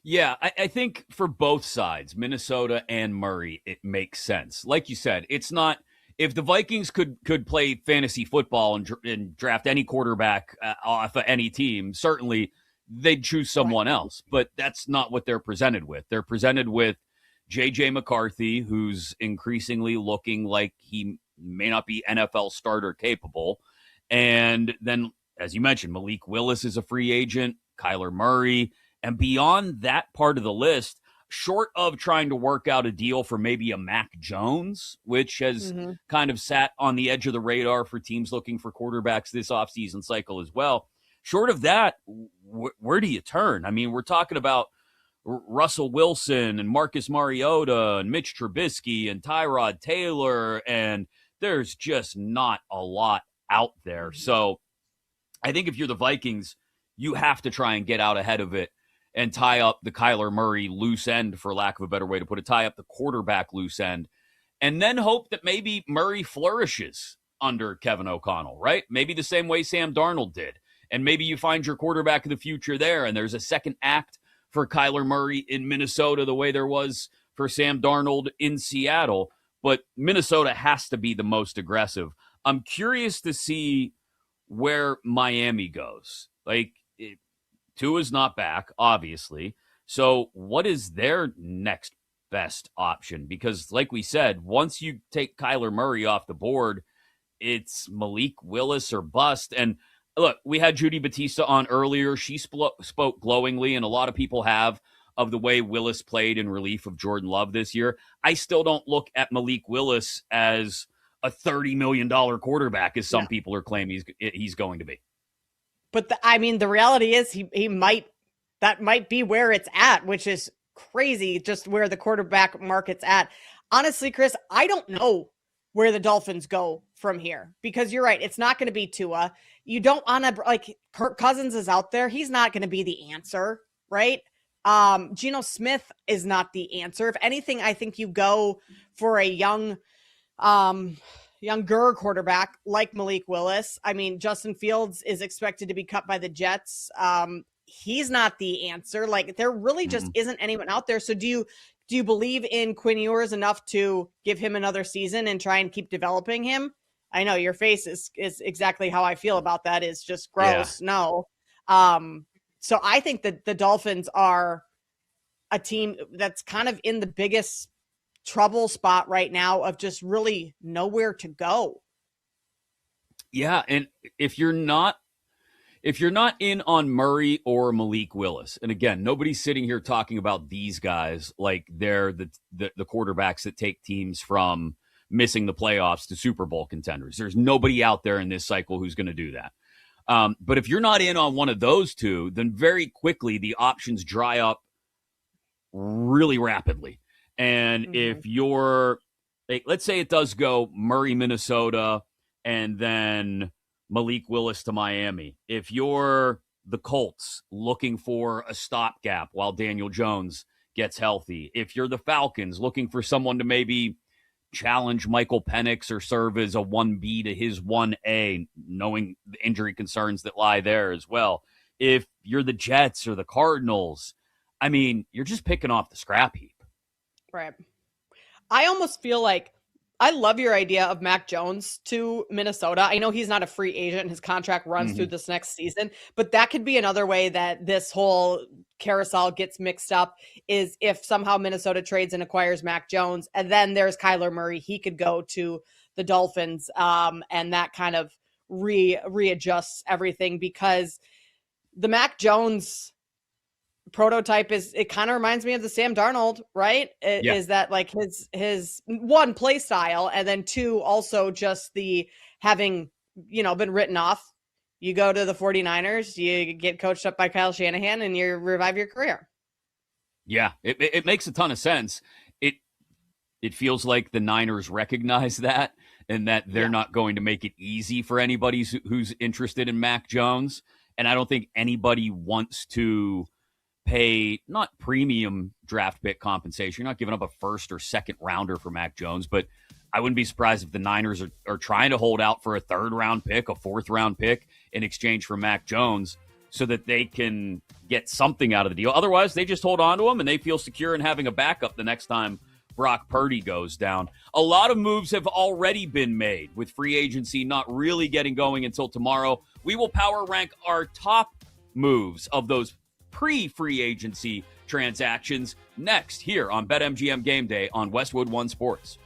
Yeah, I think for both sides, Minnesota and Murray, it makes sense. Like you said, it's not, if the Vikings could play fantasy football and draft any quarterback off of any team, certainly they'd choose someone else. But that's not what they're presented with. They're presented with J.J. McCarthy, who's increasingly looking like he may not be NFL starter capable. And then, as you mentioned, Malik Willis is a free agent, Kyler Murray. And beyond that part of the list, short of trying to work out a deal for maybe a Mac Jones, which has kind of sat on the edge of the radar for teams looking for quarterbacks this offseason cycle as well, short of that, where do you turn? I mean, we're talking about Russell Wilson and Marcus Mariota and Mitch Trubisky and Tyrod Taylor, and there's just not a lot out there. So I think if you're the Vikings, you have to try and get out ahead of it and tie up the Kyler Murray loose end, for lack of a better way to put it, tie up the quarterback loose end, and then hope that maybe Murray flourishes under Kevin O'Connell, right? Maybe the same way Sam Darnold did. And maybe you find your quarterback of the future there, and there's a second act for Kyler Murray in Minnesota the way there was for Sam Darnold in Seattle. But Minnesota has to be the most aggressive. I'm curious to see where Miami goes. Like, Tua's not back, obviously. So what is their next best option? Because like we said, once you take Kyler Murray off the board, it's Malik Willis or bust. And look, we had Judy Batista on earlier. She spoke glowingly, and a lot of people have, of the way Willis played in relief of Jordan Love this year. I still don't look at Malik Willis as a $30 million quarterback, as some people are claiming he's going to be. But the reality is that might be where it's at, which is crazy, just where the quarterback market's at. Honestly, Chris, I don't know where the Dolphins go from here, because you're right. It's not going to be Tua. You don't want to, like, Kirk Cousins is out there. He's not going to be the answer, right? Geno Smith is not the answer. If anything, I think you go for a younger quarterback like Malik Willis. I mean, Justin Fields is expected to be cut by the Jets. He's not the answer. Like, there really just isn't anyone out there. So do you believe in Quinn Ewers enough to give him another season and try and keep developing him? I know your face is exactly how I feel about that. Is just gross. Yeah. No. So I think that the Dolphins are a team that's kind of in the biggest trouble spot right now of just really nowhere to go. Yeah, and if you're not in on Murray or Malik Willis, and again, nobody's sitting here talking about these guys like they're the quarterbacks that take teams from missing the playoffs to Super Bowl contenders. There's nobody out there in this cycle who's going to do that. But if you're not in on one of those two, then very quickly the options dry up really rapidly. And if you're, let's say it does go Murray, Minnesota, and then Malik Willis to Miami. If you're the Colts looking for a stopgap while Daniel Jones gets healthy, if you're the Falcons looking for someone to maybe challenge Michael Penix or serve as a 1B to his 1A, knowing the injury concerns that lie there as well. If you're the Jets or the Cardinals, I mean, you're just picking off the scrap heap. Right. I almost feel like I love your idea of Mac Jones to Minnesota. I know he's not a free agent and his contract runs through this next season, but that could be another way that this whole carousel gets mixed up, is if somehow Minnesota trades and acquires Mac Jones, and then there's Kyler Murray. He could go to the Dolphins, and that kind of readjusts everything, because the Mac Jones prototype it kind of reminds me of the Sam Darnold, right? Is that like his one, play style, and then two, also just the having, been written off. You go to the 49ers, you get coached up by Kyle Shanahan, and you revive your career. Yeah, it makes a ton of sense. It feels like the Niners recognize that, and that they're not going to make it easy for anybody who's interested in Mac Jones. And I don't think anybody wants to pay not premium draft pick compensation. You're not giving up a first or second rounder for Mac Jones, but I wouldn't be surprised if the Niners are trying to hold out for a third round pick, a fourth round pick in exchange for Mac Jones, so that they can get something out of the deal. Otherwise, they just hold on to him and they feel secure in having a backup the next time Brock Purdy goes down. A lot of moves have already been made, with free agency not really getting going until tomorrow. We will power rank our top moves of those pre-free agency transactions next here on BetMGM Game Day on Westwood One Sports.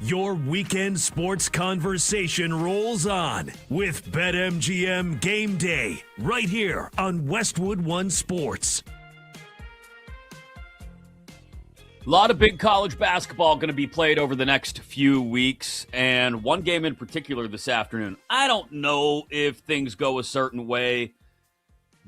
Your weekend sports conversation rolls on with BetMGM Game Day right here on Westwood One Sports. A lot of big college basketball going to be played over the next few weeks, and one game in particular this afternoon. I don't know if things go a certain way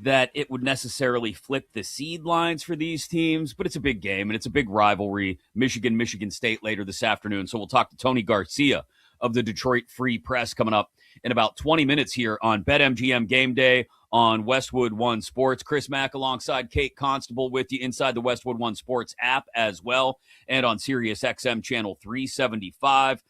that it would necessarily flip the seed lines for these teams, but it's a big game, and it's a big rivalry. Michigan State later this afternoon, so we'll talk to Tony Garcia of the Detroit Free Press coming up in about 20 minutes here on BetMGM Game Day on Westwood One Sports. Chris Mack alongside Kate Constable with you inside the Westwood One Sports app as well, and on Sirius XM channel 375.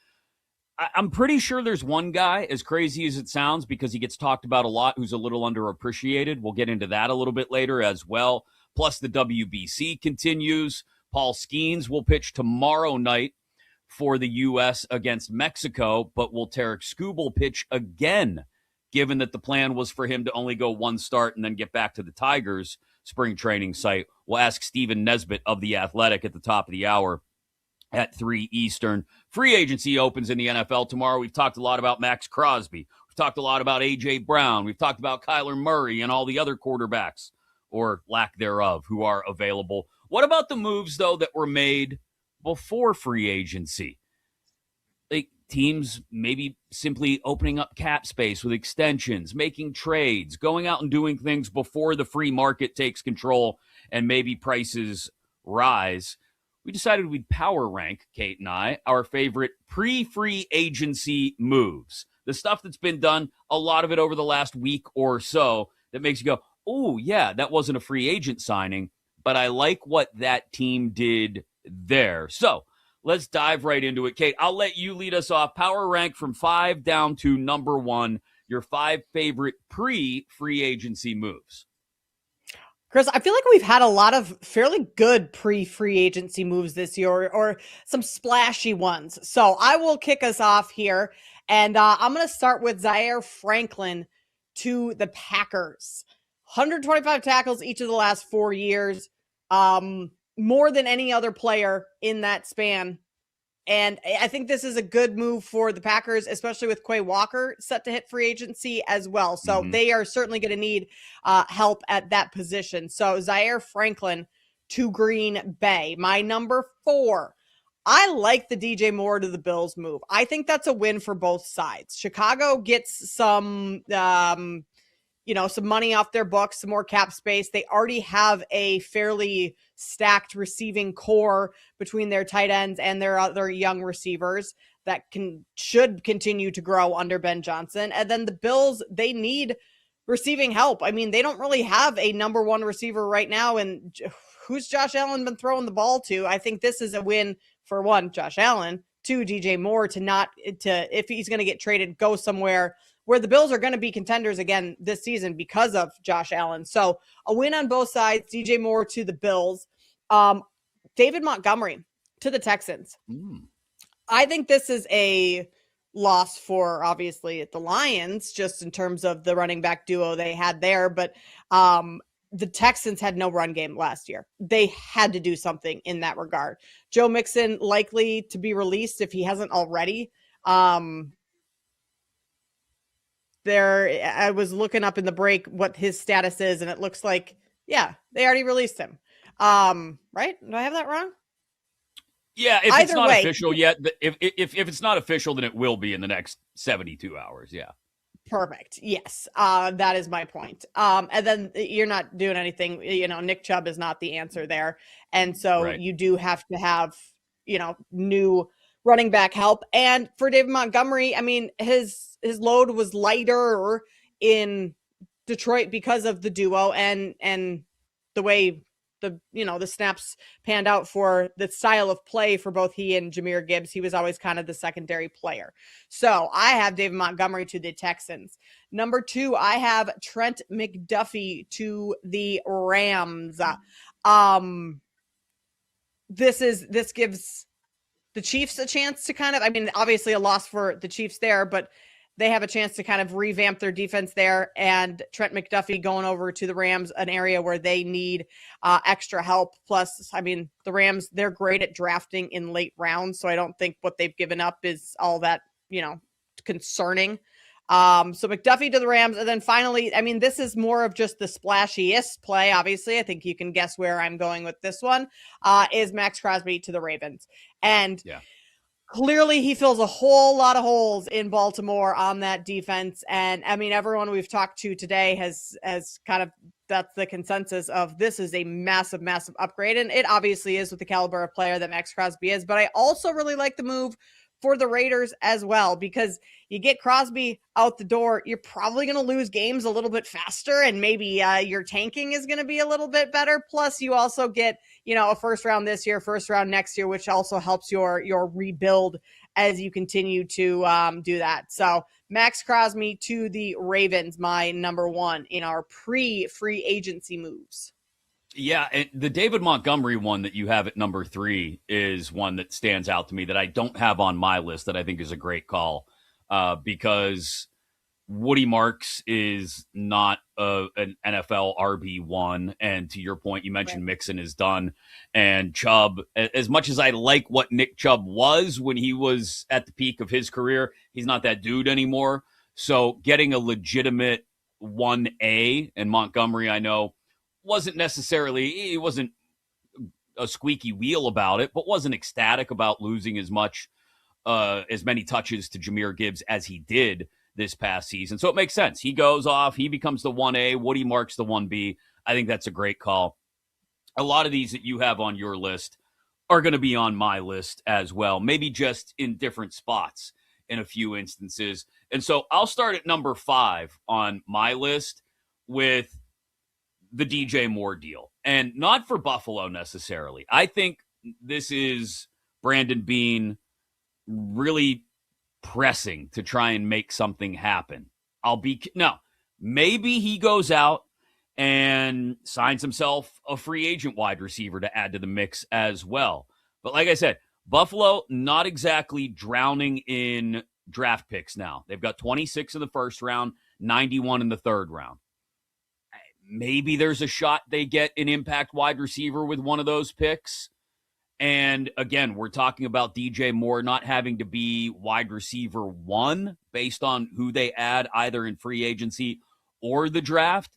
I'm pretty sure there's one guy, as crazy as it sounds, because he gets talked about a lot, who's a little underappreciated. We'll get into that a little bit later as well. Plus, the WBC continues. Paul Skeens will pitch tomorrow night for the U.S. against Mexico, but will Tarek Skubal pitch again, given that the plan was for him to only go one start and then get back to the Tigers spring training site? We'll ask Stephen Nesbitt of The Athletic at the top of the hour at 3 Eastern. Free agency opens in the NFL tomorrow. We've talked a lot about Max Crosby. We've talked a lot about A.J. Brown. We've talked about Kyler Murray and all the other quarterbacks, or lack thereof, who are available. What about the moves, though, that were made before free agency? Like teams maybe simply opening up cap space with extensions, making trades, going out and doing things before the free market takes control and maybe prices rise. We decided we'd power rank, Kate and I, our favorite pre-free agency moves. The stuff that's been done, a lot of it over the last week or so, that makes you go, oh, yeah, that wasn't a free agent signing, but I like what that team did there. So let's dive right into it. Kate, I'll let you lead us off. Power rank from 5 down to number 1, your 5 favorite pre-free agency moves. Chris, I feel like we've had a lot of fairly good pre-free agency moves this year, or some splashy ones. So I will kick us off here, and I'm going to start with Zaire Franklin to the Packers. 125 tackles each of the last 4 years, more than any other player in that span. And I think this is a good move for the Packers, especially with Quay Walker set to hit free agency as well. So they are certainly going to need help at that position. So Zaire Franklin to Green Bay. My number 4. I like the DJ Moore to the Bills move. I think that's a win for both sides. Chicago gets some money off their books, some more cap space. They already have a fairly stacked receiving core between their tight ends and their other young receivers that should continue to grow under Ben Johnson. And then the Bills, they need receiving help. I mean, they don't really have a number 1 receiver right now. And who's Josh Allen been throwing the ball to? I think this is a win for 1, Josh Allen, 2, DJ Moore if he's going to get traded, go somewhere where the Bills are going to be contenders again this season because of Josh Allen. So a win on both sides. DJ Moore to the Bills. David Montgomery to the Texans. I think this is a loss for, obviously, the Lions, just in terms of the running back duo they had there. But the Texans had no run game last year. They had to do something in that regard. Joe Mixon likely to be released if he hasn't already. I was looking up in the break what his status is, and it looks like, yeah, they already released him. Right? Do I have that wrong? Yeah, if it's not official yet, if it's not official, then it will be in the next 72 hours. Yeah. Perfect. Yes. That is my point. And then you're not doing anything, Nick Chubb is not the answer there. And so you do have to have, new running back help. And for David Montgomery, I mean, his load was lighter in Detroit because of the duo and the way the snaps panned out for the style of play for both he and Jahmyr Gibbs. He was always kind of the secondary player. So I have David Montgomery to the Texans. Number 2, I have Trent McDuffie to the Rams. This gives the Chiefs a chance to obviously a loss for the Chiefs there, but they have a chance to kind of revamp their defense there. And Trent McDuffie going over to the Rams, an area where they need extra help. Plus, I mean, the Rams, they're great at drafting in late rounds. So I don't think what they've given up is all that, concerning. So McDuffie to the Rams. And then finally, I mean, this is more of just the splashiest play. Obviously, I think you can guess where I'm going with this one, is Max Crosby to the Ravens. And clearly he fills a whole lot of holes in Baltimore on that defense. And I mean, everyone we've talked to today has kind of, that's the consensus of this is a massive, massive upgrade. And it obviously is with the caliber of player that Max Crosby is. But I also really like the move for the Raiders as well, because you get Crosby out the door, you're probably going to lose games a little bit faster, and maybe your tanking is going to be a little bit better. Plus, you also get, a first round this year, first round next year, which also helps your rebuild as you continue to do that. So Max Crosby to the Ravens, my number one in our pre-free agency moves. Yeah, and the David Montgomery one that you have at number 3 is one that stands out to me that I don't have on my list that I think is a great call, because Woody Marks is not an NFL RB1. And to your point, you mentioned Mixon is done. And Chubb, as much as I like what Nick Chubb was when he was at the peak of his career, he's not that dude anymore. So getting a legitimate 1A, and Montgomery, I know, he wasn't a squeaky wheel about it, but wasn't ecstatic about losing as many touches to Jahmyr Gibbs as he did this past season. So it makes sense. He goes off, he becomes the 1A, Woody Marks the 1B. I think that's a great call. A lot of these that you have on your list are going to be on my list as well, maybe just in different spots in a few instances. And so I'll start at number 5 on my list with the DJ Moore deal, and not for Buffalo necessarily. I think this is Brandon Beane really pressing to try and make something happen. Maybe he goes out and signs himself a free agent wide receiver to add to the mix as well. But like I said, Buffalo not exactly drowning in draft picks now. They've got 26 in the first round, 91 in the third round. Maybe there's a shot they get an impact wide receiver with one of those picks. And again, we're talking about DJ Moore not having to be wide receiver 1 based on who they add either in free agency or the draft.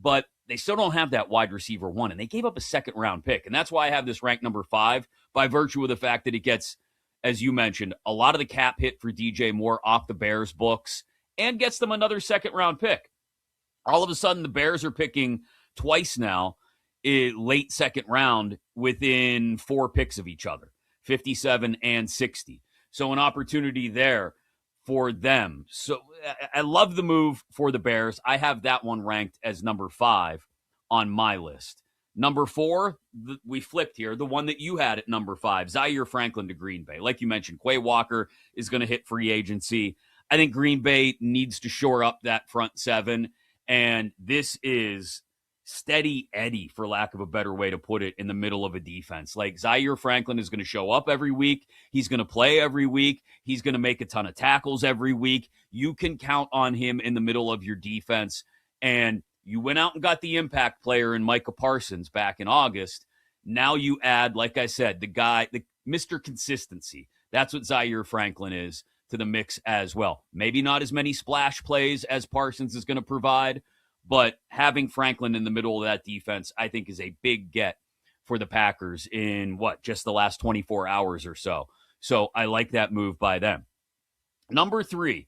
But they still don't have that wide receiver 1. And they gave up a second round pick. And that's why I have this ranked number 5 by virtue of the fact that it gets, as you mentioned, a lot of the cap hit for DJ Moore off the Bears books and gets them another second round pick. All of a sudden, the Bears are picking twice now in late second round within 4 picks of each other, 57 and 60. So an opportunity there for them. So I love the move for the Bears. I have that one ranked as number 5 on my list. Number 4, we flipped here, the one that you had at number 5, Zaire Franklin to Green Bay. Like you mentioned, Quay Walker is going to hit free agency. I think Green Bay needs to shore up that front 7. And this is steady Eddie, for lack of a better way to put it, in the middle of a defense. Like, Zaire Franklin is going to show up every week. He's going to play every week. He's going to make a ton of tackles every week. You can count on him in the middle of your defense. And you went out and got the impact player in Micah Parsons back in August. Now you add, like I said, the Mr. Consistency. That's what Zaire Franklin is to the mix as well. Maybe not as many splash plays as Parsons is going to provide, but having Franklin in the middle of that defense, I think, is a big get for the Packers in just the last 24 hours or so. So I like that move by them. Number 3,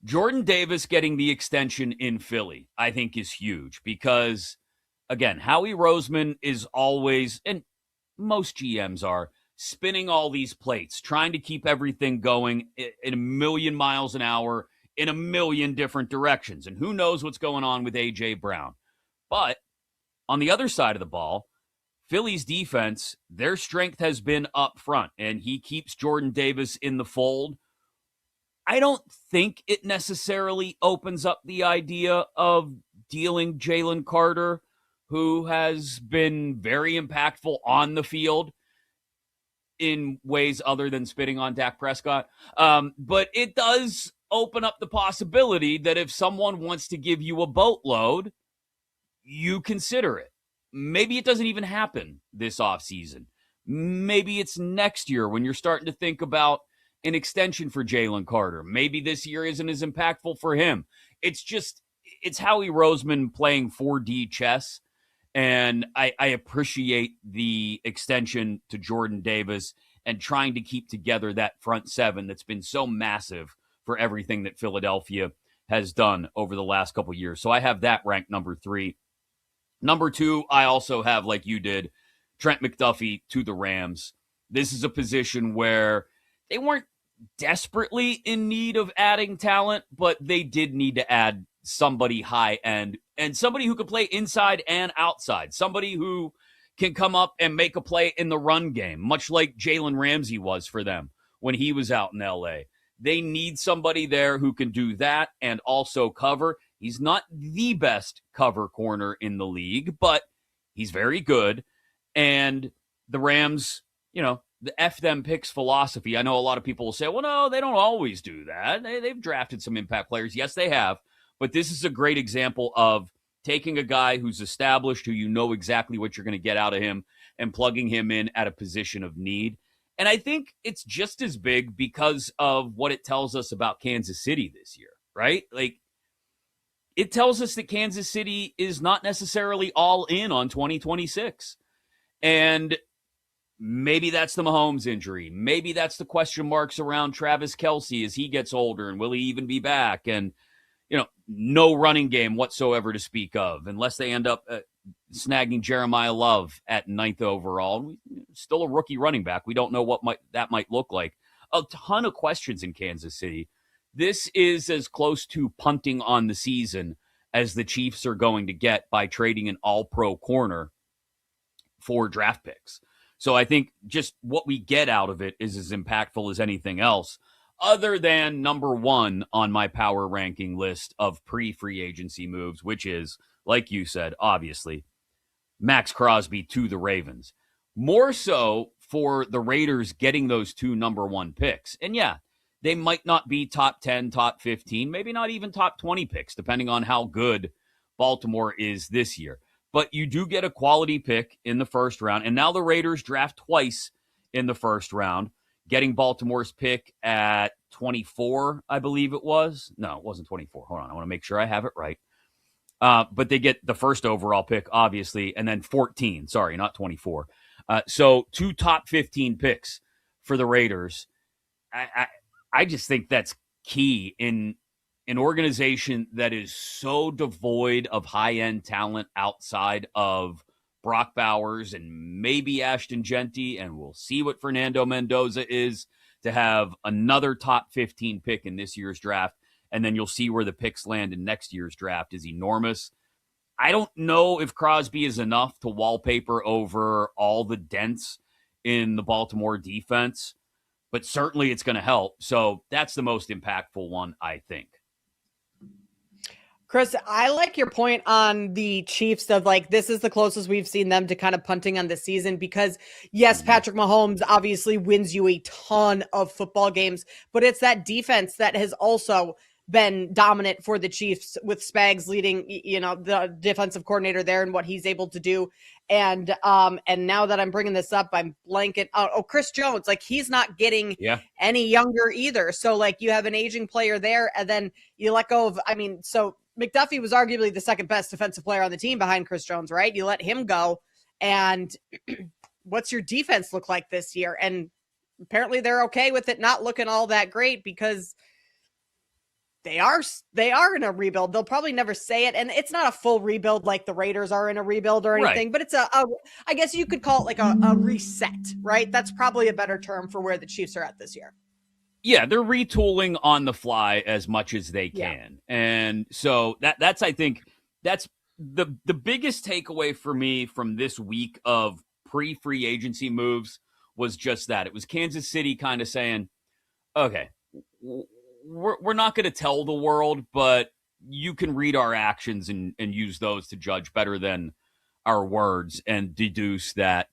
Jordan Davis getting the extension in Philly, I think, is huge because, again, Howie Roseman is always, and most GMs are, spinning all these plates, trying to keep everything going in a million miles an hour in a million different directions. And who knows what's going on with A.J. Brown. But on the other side of the ball, Philly's defense, their strength has been up front, and he keeps Jordan Davis in the fold. I don't think it necessarily opens up the idea of dealing Jalen Carter, who has been very impactful on the field in ways other than spitting on Dak Prescott. But it does open up the possibility that if someone wants to give you a boatload, you consider it. Maybe it doesn't even happen this offseason. Maybe it's next year when you're starting to think about an extension for Jalen Carter. Maybe this year isn't as impactful for him. It's Howie Roseman playing 4D chess. And I appreciate the extension to Jordan Davis and trying to keep together that front seven that's been so massive for everything that Philadelphia has done over the last couple of years. So I have that ranked number 3. Number 2, I also have, like you did, Trent McDuffie to the Rams. This is a position where they weren't desperately in need of adding talent, but they did need to add somebody high end and somebody who could play inside and outside, somebody who can come up and make a play in the run game, much like Jalen Ramsey was for them when he was out in LA. They need somebody there who can do that and also cover. He's not the best cover corner in the league, but he's very good. And the Rams, the F them picks philosophy. I know a lot of people will say, well, no, they don't always do that. They've drafted some impact players. Yes, they have. But this is a great example of taking a guy who's established, who you know exactly what you're going to get out of him, and plugging him in at a position of need. And I think it's just as big because of what it tells us about Kansas City this year, right? Like, it tells us that Kansas City is not necessarily all in on 2026. And maybe that's the Mahomes injury. Maybe that's the question marks around Travis Kelce as he gets older, and will he even be back? And, no running game whatsoever to speak of, unless they end up snagging Jeremiah Love at 9th overall. Still a rookie running back. We don't know what that might look like. A ton of questions in Kansas City. This is as close to punting on the season as the Chiefs are going to get by trading an all-pro corner for draft picks. So I think just what we get out of it is as impactful as anything else, other than number 1 on my power ranking list of pre-free agency moves, which is, like you said, obviously, Max Crosby to the Ravens. More so for the Raiders getting those 2 number 1 picks. And yeah, they might not be top 10, top 15, maybe not even top 20 picks, depending on how good Baltimore is this year. But you do get a quality pick in the first round. And now the Raiders draft twice in the first round, getting Baltimore's pick at 24, I believe it was. No, it wasn't 24. Hold on. I want to make sure I have it right. But they get the first overall pick, obviously, and then 14. Sorry, not 24. So 2 top 15 picks for the Raiders. I just think that's key in an organization that is so devoid of high-end talent outside of Brock Bowers and maybe Ashton Genty, and we'll see what Fernando Mendoza is, to have another top 15 pick in this year's draft, and then you'll see where the picks land in next year's draft is enormous. I don't know if Crosby is enough to wallpaper over all the dents in the Baltimore defense, but certainly it's going to help. So that's the most impactful one, I think. Chris, I like your point on the Chiefs of like, this is the closest we've seen them to kind of punting on the season because yes, Patrick Mahomes obviously wins you a ton of football games, but it's that defense that has also been dominant for the Chiefs with Spags leading, the defensive coordinator there and what he's able to do. And now that I'm bringing this up, I'm blanking. Chris Jones, like he's not getting any younger either. So like you have an aging player there and then you let go of, so McDuffie was arguably the second best defensive player on the team behind Chris Jones, right? You let him go. And what's your defense look like this year? And apparently they're okay with it not looking all that great because they are in a rebuild. They'll probably never say it. And it's not a full rebuild like the Raiders are in a rebuild or anything, but it's I guess you could call it like a reset, right? That's probably a better term for where the Chiefs are at this year. Yeah, they're retooling on the fly as much as they can. Yeah. And so that's I think that's the biggest takeaway for me from this week of pre-free agency moves was just that. It was Kansas City kind of saying, okay, we're not going to tell the world, but you can read our actions and use those to judge better than our words and deduce that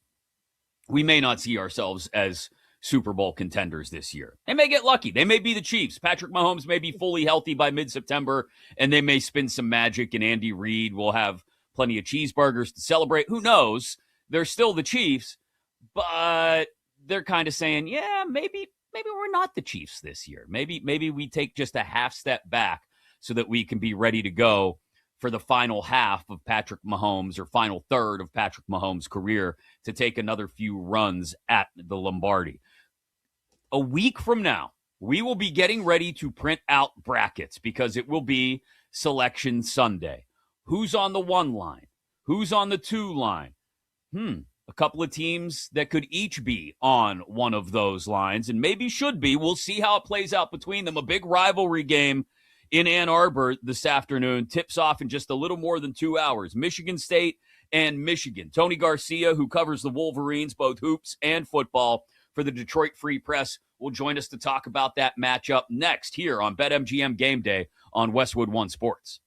we may not see ourselves as Super Bowl contenders this year. They may get lucky. They may be the Chiefs. Patrick Mahomes may be fully healthy by mid-September, and they may spin some magic, and Andy Reid will have plenty of cheeseburgers to celebrate. Who knows? They're still the Chiefs, but they're kind of saying, yeah, maybe we're not the Chiefs this year. Maybe we take just a half step back so that we can be ready to go for the final half of Patrick Mahomes or final third of Patrick Mahomes' career to take another few runs at the Lombardi. A week from now, we will be getting ready to print out brackets because it will be Selection Sunday. Who's on the 1 line? Who's on the 2 line? A couple of teams that could each be on one of those lines and maybe should be. We'll see how it plays out between them. A big rivalry game in Ann Arbor this afternoon tips off in just a little more than 2 hours. Michigan State and Michigan. Tony Garcia, who covers the Wolverines, both hoops and football, for the Detroit Free Press, will join us to talk about that matchup next here on BetMGM Game Day on Westwood One Sports.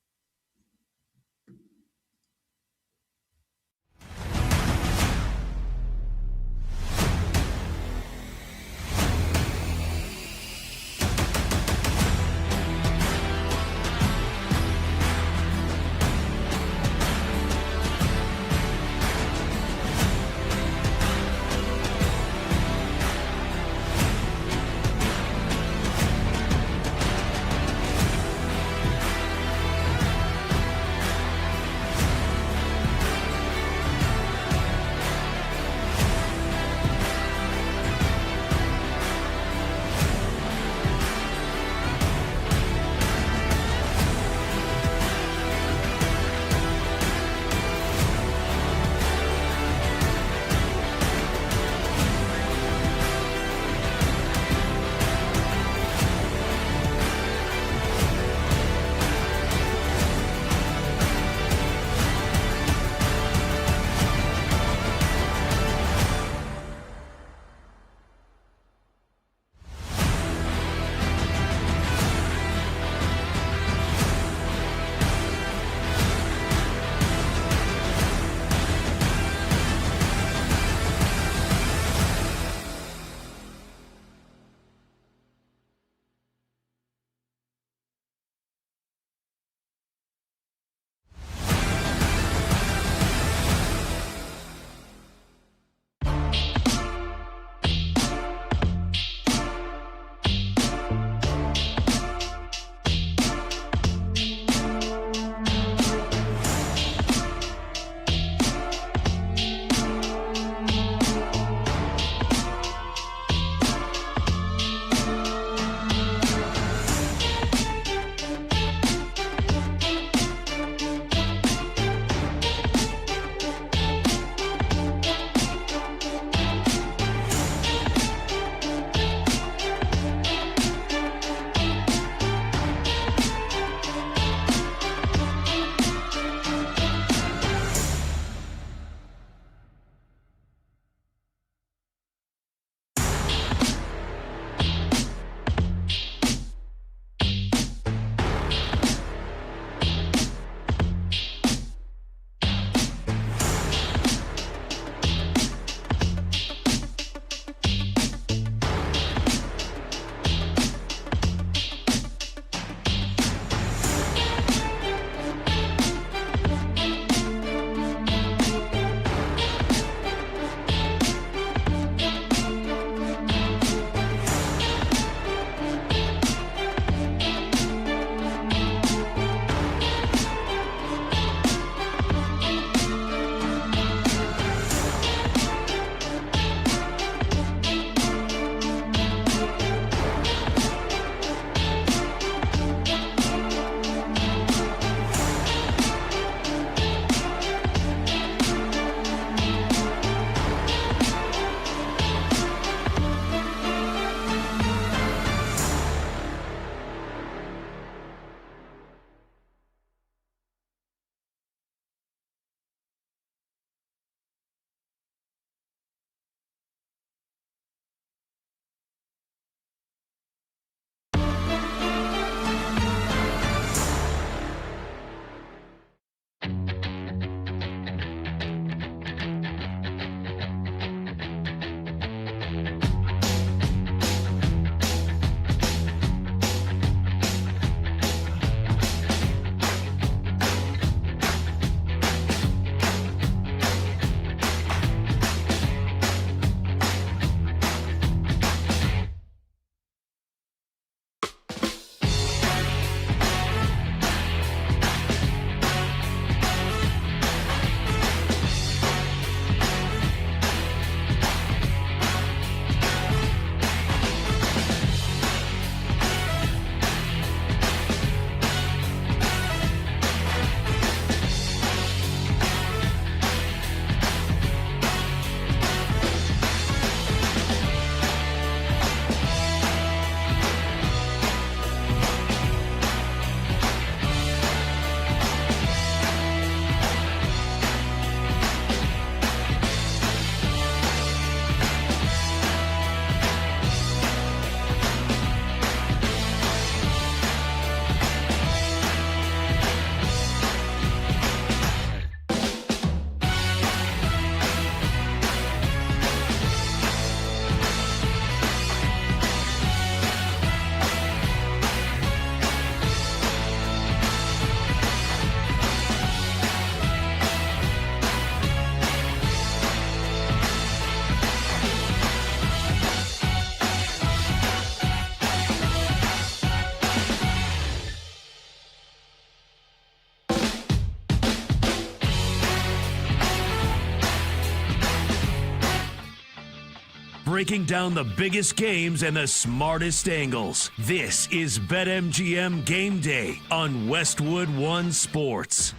breaking down the biggest games and the smartest angles. This is BetMGM Game Day on Westwood One Sports.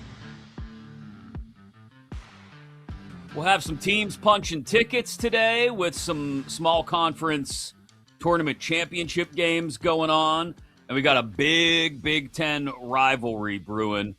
We'll have some teams punching tickets today with some small conference tournament championship games going on. And we got a big Big Ten rivalry brewing.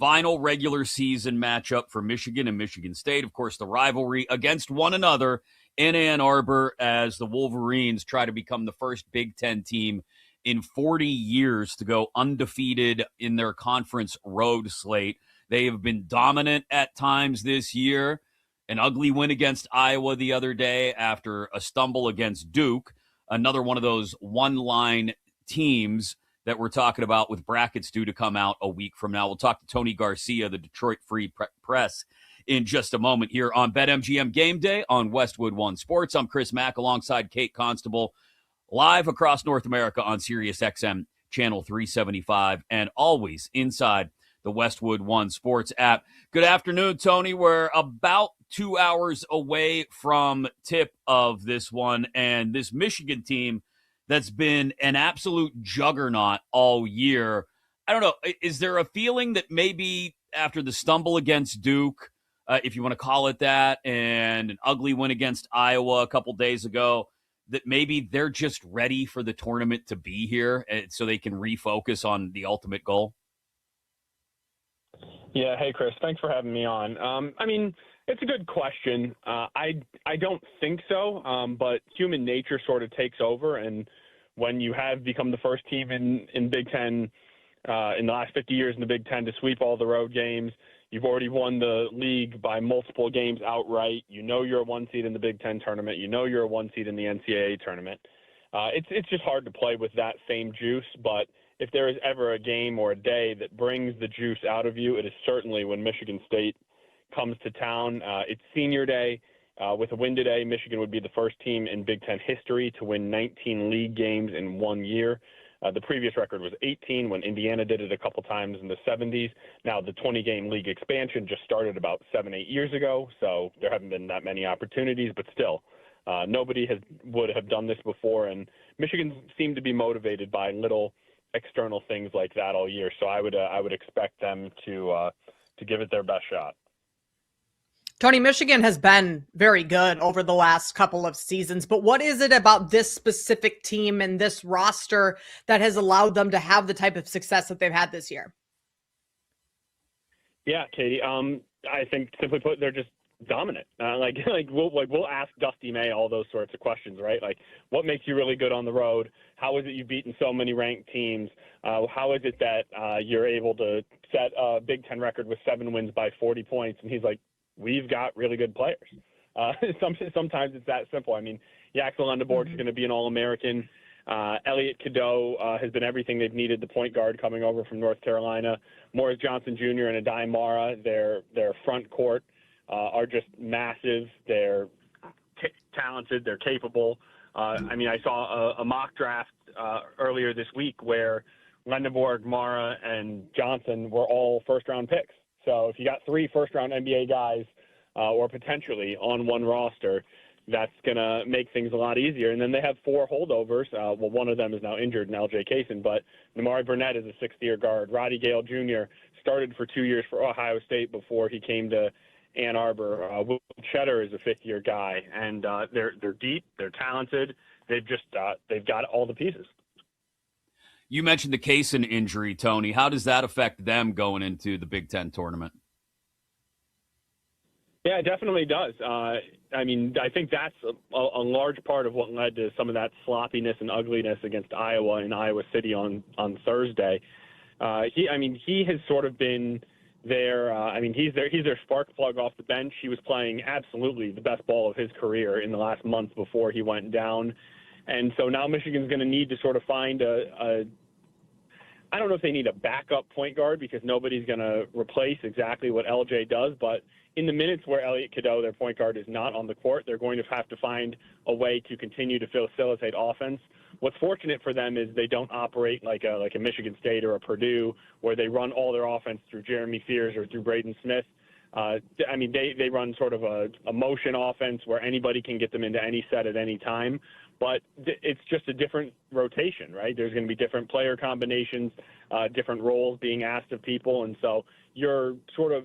Final regular season matchup for Michigan and Michigan State. Of course, the rivalry against one another in Ann Arbor as the Wolverines try to become the first Big Ten team in 40 years to go undefeated in their conference road slate. They have been dominant at times this year. An ugly win against Iowa the other day after a stumble against Duke. Another one of those one-line teams that we're talking about with brackets due to come out a week from now. We'll talk to Tony Garcia, the Detroit Free Press, in just a moment here on BetMGM Game Day on Westwood One Sports. I'm Chris Mack alongside Kate Constable, live across North America on Sirius XM Channel 375 and always inside the Westwood One Sports app. Good afternoon, Tony. We're about 2 hours away from tip of this one, and this Michigan team that's been an absolute juggernaut all year. I don't know. Is there a feeling that maybe after the stumble against Duke, if you want to call it that, and an ugly win against Iowa a couple days ago, that maybe they're just ready for the tournament to be here so they can refocus on the ultimate goal? Yeah. Hey, Chris. Thanks for having me on. I mean, it's a good question. I don't think so, but human nature sort of takes over. And when you have become the first team in Big Ten in the last 50 years in the Big Ten to sweep all the road games, you've already won the league by multiple games outright. You know you're a one seed in the Big Ten tournament. You know you're a one seed in the NCAA tournament. It's just hard to play with that same juice, but if there is ever a game or a day that brings the juice out of you, it is certainly when Michigan State comes to town. It's senior day. With a win today, Michigan would be the first team in Big Ten history to win 19 league games in 1 year. The previous record was 18 when Indiana did it a couple times in the 70s. Now, the 20-game league expansion just started about 7-8 years ago, so there haven't been that many opportunities, but still, nobody would have done this before, and Michigan seemed to be motivated by little external things like that all year. So I would expect them to give it their best shot. Tony, Michigan has been very good over the last couple of seasons, but what is it about this specific team and this roster that has allowed them to have the type of success that they've had this year? Yeah, Katie. I think simply put, they're just dominant. We'll ask Dusty May all those sorts of questions, right? Like, what makes you really good on the road? How is it you've beaten so many ranked teams? How is it that you're able to set a Big Ten record with 7 wins by 40 points? And he's like, we've got really good players. Sometimes it's that simple. I mean, Yaxel Lundeborg is going to be an All-American. Elliot Cadeau has been everything they've needed, the point guard coming over from North Carolina. Morris Johnson Jr. and Adai Mara, their front court are just massive. They're talented. They're capable. I mean, I saw a mock draft earlier this week where Lundeborg, Mara, and Johnson were all first-round picks. So if you got 3 first-round NBA guys or potentially on one roster, that's going to make things a lot easier. And then they have 4 holdovers. Well, one of them is now injured in LJ Kaysen, but Namari Burnett is a 6th-year guard. Roddy Gale Jr. started for 2 years for Ohio State before he came to Ann Arbor. Will Cheddar is a 5th-year guy, and they're deep. They're talented. They've got all the pieces. You mentioned the Kaysen injury, Tony. How does that affect them going into the Big Ten tournament? Yeah, it definitely does. I mean, I think that's a large part of what led to some of that sloppiness and ugliness against Iowa in Iowa City on Thursday. He has sort of been their he's their spark plug off the bench. He was playing absolutely the best ball of his career in the last month before he went down. And so now Michigan's going to need to sort of find I don't know if they need a backup point guard because nobody's going to replace exactly what LJ does, but in the minutes where Elliot Cadeau, their point guard, is not on the court, they're going to have to find a way to continue to facilitate offense. What's fortunate for them is they don't operate like a Michigan State or a Purdue where they run all their offense through Jeremy Fears or through Braden Smith. They run sort of a motion offense where anybody can get them into any set at any time, but it's just a different rotation, right? There's going to be different player combinations, different roles being asked of people, and so you're sort of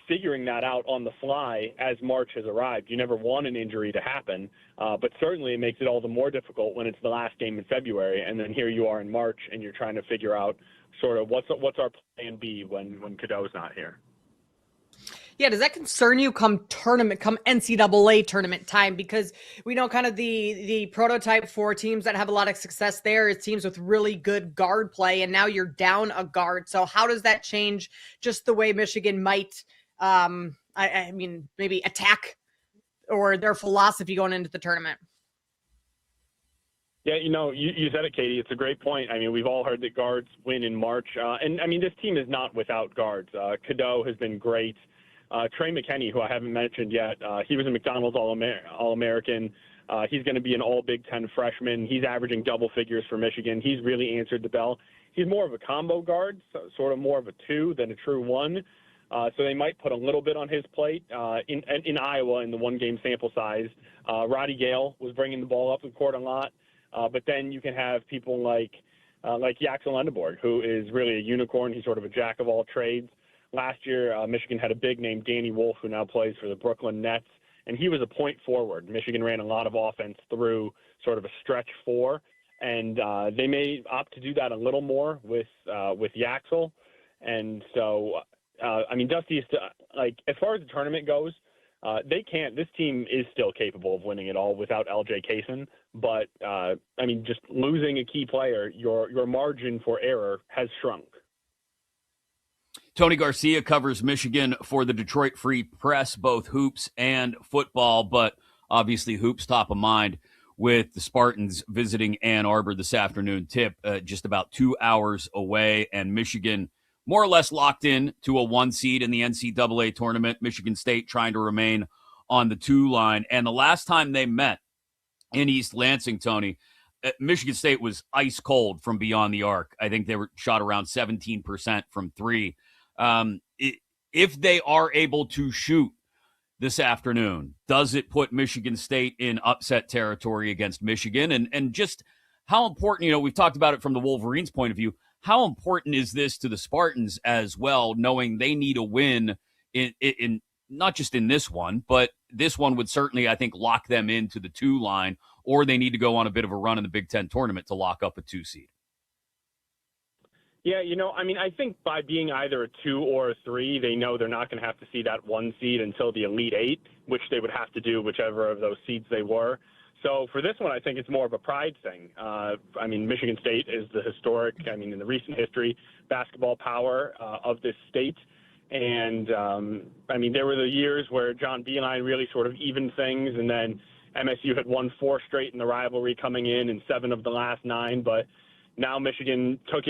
figuring that out on the fly as March has arrived. You never want an injury to happen, but certainly it makes it all the more difficult when it's the last game in February, and then here you are in March, and you're trying to figure out sort of what's our plan B when Cadeau's not here. Yeah, does that concern you come NCAA tournament time? Because we know kind of the prototype for teams that have a lot of success there is teams with really good guard play, and now you're down a guard. So how does that change just the way Michigan might, maybe attack or their philosophy going into the tournament? Yeah, you said it, Katie. It's a great point. I mean, we've all heard that guards win in March. This team is not without guards. Cadeau has been great. Trey McKinney, who I haven't mentioned yet, he was a McDonald's All-American. He's going to be an All-Big Ten freshman. He's averaging double figures for Michigan. He's really answered the bell. He's more of a combo guard, sort of more of a 2 than a true 1. So they might put a little bit on his plate. In Iowa, in the one-game sample size, Roddy Gale was bringing the ball up the court a lot. But then you can have people like Yaxel Lendeborg, who is really a unicorn. He's sort of a jack of all trades. Last year, Michigan had a big name, Danny Wolf, who now plays for the Brooklyn Nets, and he was a point forward. Michigan ran a lot of offense through sort of a stretch 4, and they may opt to do that a little more with Yaxel. And so, Dusty is as far as the tournament goes, they can't. This team is still capable of winning it all without LJ Kaysen, but just losing a key player, your margin for error has shrunk. Tony Garcia covers Michigan for the Detroit Free Press, both hoops and football, but obviously hoops top of mind with the Spartans visiting Ann Arbor this afternoon. Tip just about 2 hours away, and Michigan more or less locked in to a 1 seed in the NCAA tournament. Michigan State trying to remain on the 2 line. And the last time they met in East Lansing, Tony, Michigan State was ice cold from beyond the arc. I think they were shot around 17% from 3. If they are able to shoot this afternoon, does it put Michigan State in upset territory against Michigan? And just how important, we've talked about it from the Wolverines' point of view, how important is this to the Spartans as well, knowing they need a win in not just in this one, but this one would certainly, I think, lock them into the 2 line, or they need to go on a bit of a run in the Big Ten tournament to lock up a 2 seed. Yeah, I think by being either a 2 or a 3, they know they're not going to have to see that 1 seed until the Elite 8, which they would have to do whichever of those seeds they were. So for this one, I think it's more of a pride thing. Michigan State is the historic, in the recent history, basketball power of this state. And, there were the years where John Beilein really sort of evened things, and then MSU had won 4 straight in the rivalry coming in 7 of the last 9. But now Michigan took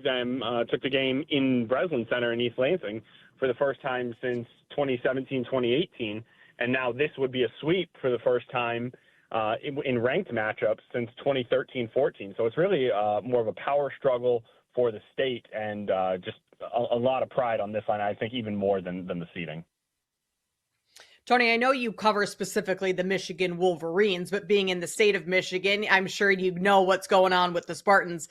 the game in Breslin Center in East Lansing for the first time since 2017, 2018. And now this would be a sweep for the first time in ranked matchups since 2013-14. So it's really more of a power struggle for the state, and just a lot of pride on this line, I think, even more than the seeding. Tony, I know you cover specifically the Michigan Wolverines, but being in the state of Michigan, I'm sure you know what's going on with the Spartans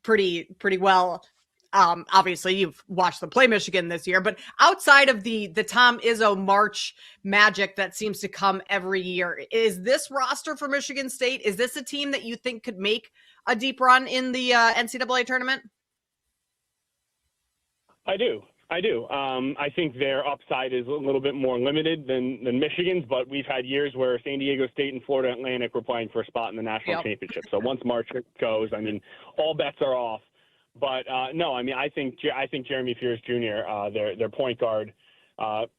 pretty well. Obviously, you've watched them play Michigan this year, but outside of the Tom Izzo March magic that seems to come every year, is this roster for Michigan State, is this a team that you think could make a deep run in the NCAA tournament? I do. I think their upside is a little bit more limited than Michigan's, but we've had years where San Diego State and Florida Atlantic were playing for a spot in the national championship. So once March goes, all bets are off. But no, I think Jeremy Fears Jr., their point guard,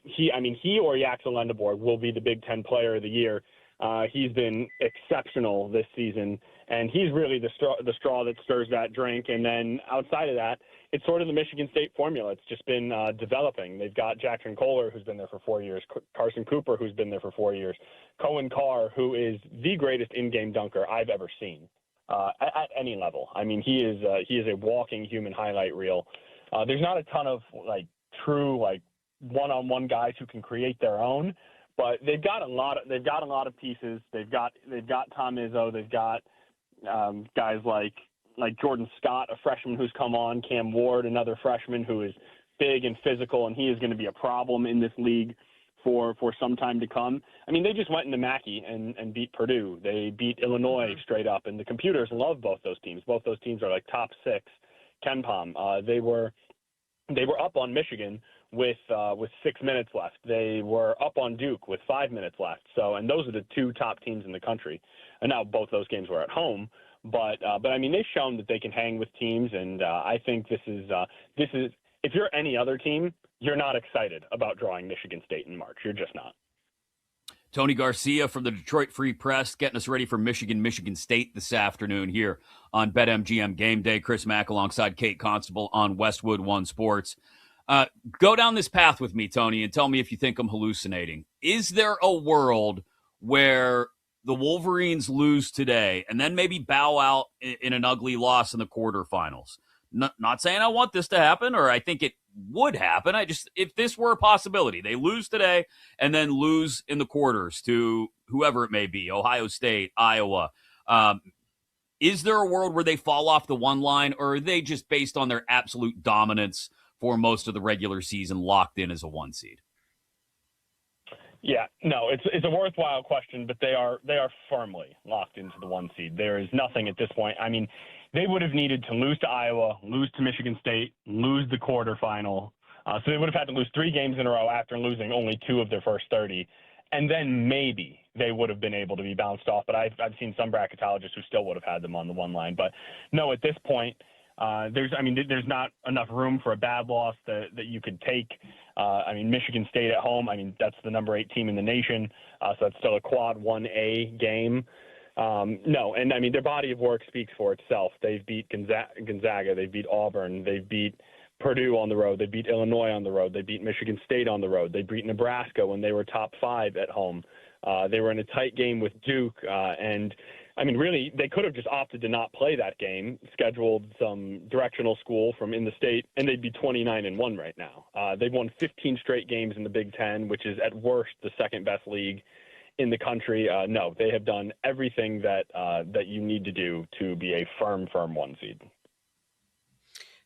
he or Yaxel Lendeborg will be the Big Ten Player of the Year. He's been exceptional this season, and he's really the straw that stirs that drink. And then outside of that, it's sort of the Michigan State formula. It's just been developing. They've got Jackson Kohler, who's been there for 4 years, Carson Cooper, who's been there for 4 years, Cohen Carr, who is the greatest in-game dunker I've ever seen at any level. He is a walking human highlight reel. There's not a ton of true one-on-one guys who can create their own. But they've got a lot of pieces. They've got Tom Izzo. They've got guys like Jordan Scott, a freshman who's come on, Cam Ward, another freshman who is big and physical, and he is going to be a problem in this league for some time to come. I mean, they just went into Mackey and beat Purdue. They beat Illinois straight up, and the computers love both those teams. Both those teams are like top 6 KenPom. They were up on Michigan with 6 minutes left. They were up on Duke with 5 minutes left. So, and those are the 2 top teams in the country. And now both those games were at home. But I mean, they've shown that they can hang with teams, and I think this is if you're any other team, you're not excited about drawing Michigan State in March. You're just not. Tony Garcia from the Detroit Free Press getting us ready for Michigan State this afternoon here on BetMGM Game Day. Chris Mack alongside Kate Constable on Westwood One Sports. Go down this path with me, Tony, and tell me if you think I'm hallucinating. Is there a world where the Wolverines lose today and then maybe bow out in an ugly loss in the quarterfinals? Not saying I want this to happen or I think it would happen. If this were a possibility, they lose today and then lose in the quarters to whoever it may be, Ohio State, Iowa. Is there a world where they fall off the one line, or are they just based on their absolute dominance for most of the regular season locked in as a 1 seed? Yeah, no, it's a worthwhile question, but they are firmly locked into the 1 seed. There is nothing at this point. I mean, they would have needed to lose to Iowa, lose to Michigan State, lose the quarterfinal. So they would have had to lose 3 games in a row after losing only 2 of their first 30. And then maybe they would have been able to be bounced off. But I've seen some bracketologists who still would have had them on the one line. But no, at this point, there's not enough room for a bad loss that you could take. Michigan State at home, that's the number 8 team in the nation. So that's still a quad 1A game. No, and their body of work speaks for itself. They've beat Gonzaga, they've beat Auburn, they've beat Purdue on the road, they beat Illinois on the road, they beat Michigan State on the road, they beat Nebraska when they were top 5 at home. They were in a tight game with Duke, and really, they could have just opted to not play that game, scheduled some directional school from in the state, and they'd be 29-1 right now. They've won 15 straight games in the Big Ten, which is at worst the second best league in the country. No, they have done everything that you need to do to be a firm 1 seed.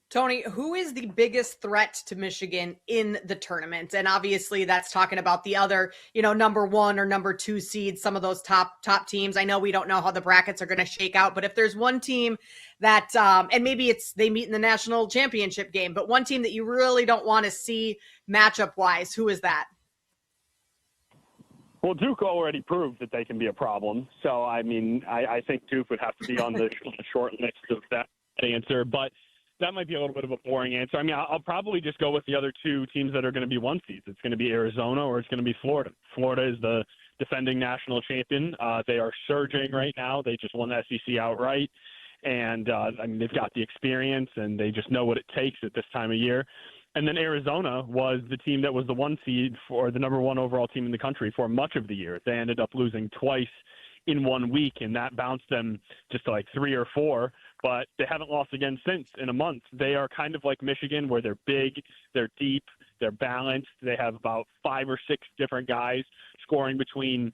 Tony, who is the biggest threat to Michigan in the tournament? And obviously that's talking about the other, number 1 or number 2 seeds, some of those top teams. I know we don't know how the brackets are going to shake out, but if there's one team that, and maybe they meet in the national championship game, but one team that you really don't want to see matchup wise, who is that? Well, Duke already proved that they can be a problem. So, I think Duke would have to be on the short list of that answer, but that might be a little bit of a boring answer. I'll probably just go with the other 2 teams that are going to be 1 seeds. It's going to be Arizona or it's going to be Florida. Florida is the defending national champion. They are surging right now. They just won the SEC outright. And, they've got the experience and they just know what it takes at this time of year. And then Arizona was the team that was the 1 seed for the number 1 overall team in the country for much of the year. They ended up losing twice in 1 week, and that bounced them just to like 3 or 4, but they haven't lost again since in a month. They are kind of like Michigan, where they're big, they're deep, they're balanced. They have about 5 or 6 different guys scoring between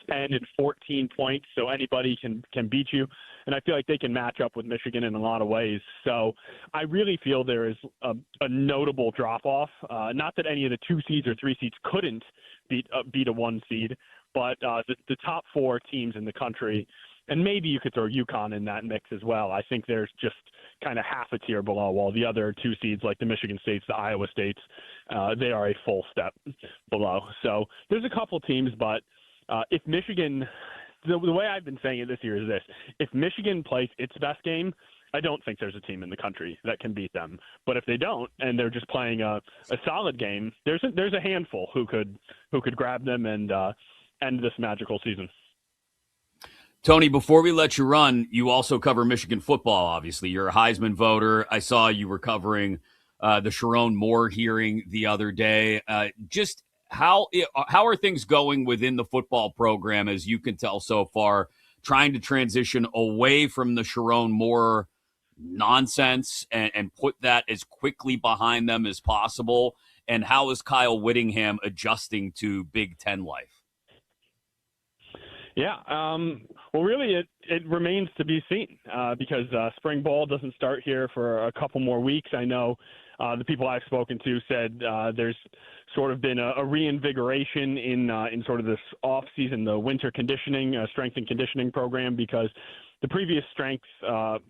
10 and 14 points, so anybody can beat you. And I feel like they can match up with Michigan in a lot of ways. So I really feel there is a notable drop-off. Not that any of the 2 seeds or 3 seeds couldn't beat a 1 seed, but the top 4 teams in the country, and maybe you could throw UConn in that mix as well. I think there's just kind of half a tier below, while the other 2 seeds, like the Michigan States, the Iowa States, they are a full step below. So there's a couple teams, but if Michigan, the way I've been saying it this year is this: if Michigan plays its best game, I don't think there's a team in the country that can beat them. But if they don't, and they're just playing a solid game, there's a handful who could grab them and end this magical season. Tony, before we let you run, you also cover Michigan football, obviously. You're a Heisman voter. I saw you were covering the Sharon Moore hearing the other day. Just how are things going within the football program, as you can tell so far, trying to transition away from the Sharon Moore nonsense and put that as quickly behind them as possible, and how is Kyle Whittingham adjusting to Big Ten life? Yeah, well, really, it remains to be seen because spring ball doesn't start here for a couple more weeks. I know the people I've spoken to said there's sort of been a reinvigoration in sort of this off season, the winter conditioning, strength and conditioning program, because the previous strength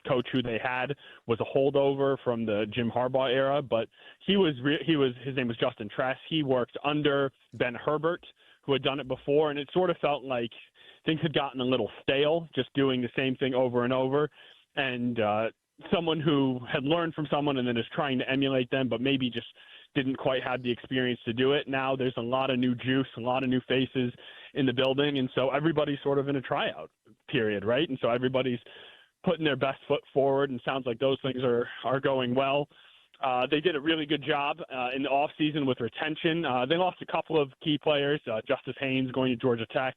coach who they had was a holdover from the Jim Harbaugh era, but his name was Justin Tress. He worked under Ben Herbert, who had done it before, and it sort of felt like things had gotten a little stale, just doing the same thing over and over. And someone who had learned from someone and then is trying to emulate them, but maybe just didn't quite have the experience to do it. Now there's a lot of new juice, a lot of new faces in the building. And so everybody's sort of in a tryout period, right? And so everybody's putting their best foot forward, and sounds like those things are going well. They did a really good job in the offseason with retention. They lost a couple of key players, Justice Haynes going to Georgia Tech,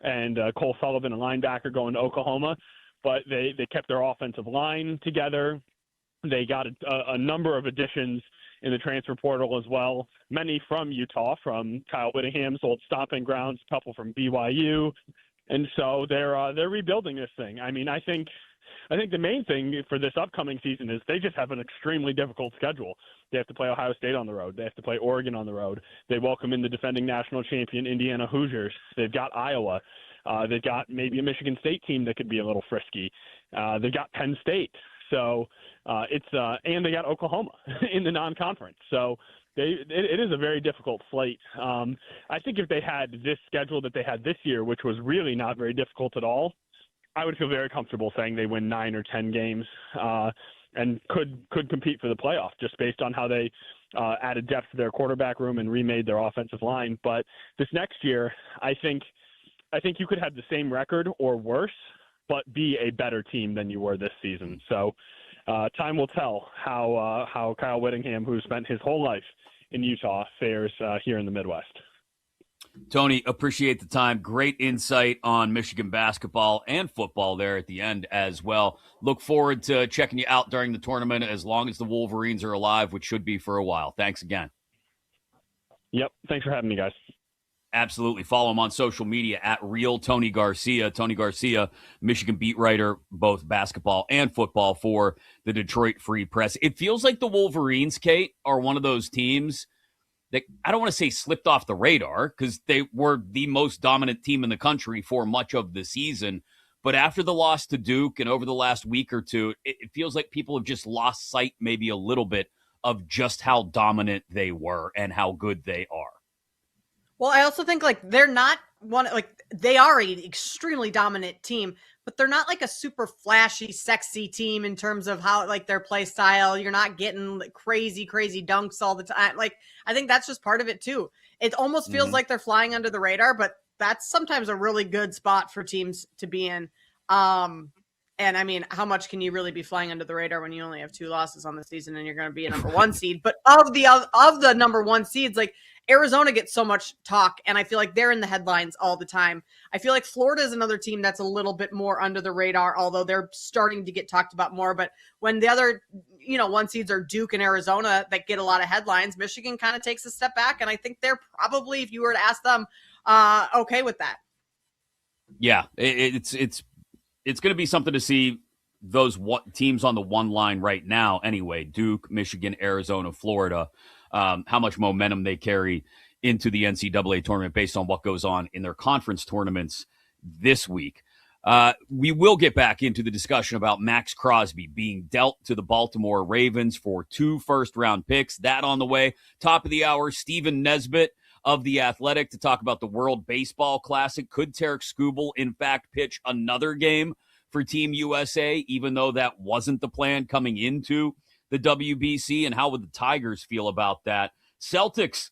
and Cole Sullivan, a linebacker, going to Oklahoma. But they kept their offensive line together. They got a number of additions in the transfer portal as well, many from Utah, from Kyle Whittingham's old stomping grounds, a couple from BYU. And so they're rebuilding this thing. I mean, I think the main thing for this upcoming season is they just have an extremely difficult schedule. They have to play Ohio State on the road. They have to play Oregon on the road. They welcome in the defending national champion Indiana Hoosiers. They've got Iowa. They've got maybe a Michigan State team that could be a little frisky. They've got Penn State. So and they got Oklahoma in the non-conference. So it is a very difficult slate. I think if they had this schedule that they had this year, which was really not very difficult at all, I would feel very comfortable saying they win 9 or 10 games and could compete for the playoff just based on how they added depth to their quarterback room and remade their offensive line. But this next year, I think you could have the same record or worse, but be a better team than you were this season. So time will tell how Kyle Whittingham, who spent his whole life in Utah, fares here in the Midwest. Tony, appreciate the time. Great insight on Michigan basketball and football there at the end as well. Look forward to checking you out during the tournament as long as the Wolverines are alive, which should be for a while. Thanks again. Yep. Thanks for having me, guys. Absolutely. Follow him on social media at Real Tony Garcia. Tony Garcia, Michigan beat writer, both basketball and football for the Detroit Free Press. It feels like the Wolverines, Kate, are one of those teams that I don't want to say slipped off the radar because they were the most dominant team in the country for much of the season. But after the loss to Duke and over the last week or two, it feels like people have just lost sight maybe a little bit of just how dominant they were and how good they are. Well, I also think they're not they are an extremely dominant team, but they're not like a super flashy, sexy team in terms of how their play style. You're not getting crazy dunks all the time. I think that's just part of it too. It almost feels like they're flying under the radar, but that's sometimes a really good spot for teams to be in. And I mean, how much can you really be flying under the radar when you only have 2 losses on the season and you're going to be a number 1 seed? But of the number 1 seeds, Arizona gets so much talk, and I feel like they're in the headlines all the time. I feel like Florida is another team that's a little bit more under the radar, although they're starting to get talked about more. But when the other, 1 seeds are Duke and Arizona that get a lot of headlines, Michigan kind of takes a step back, and I think they're probably, if you were to ask them, okay with that. Yeah, it's going to be something to see those teams on the one line right now anyway, Duke, Michigan, Arizona, Florida, how much momentum they carry into the NCAA tournament based on what goes on in their conference tournaments this week. We will get back into the discussion about Max Crosby being dealt to the Baltimore Ravens for 2 first-round picks. That on the way. Top of the hour, Stephen Nesbitt of The Athletic to talk about the World Baseball Classic. Could Tarek Skubal, in fact, pitch another game for Team USA, even though that wasn't the plan coming into the WBC? And how would the Tigers feel about that? Celtics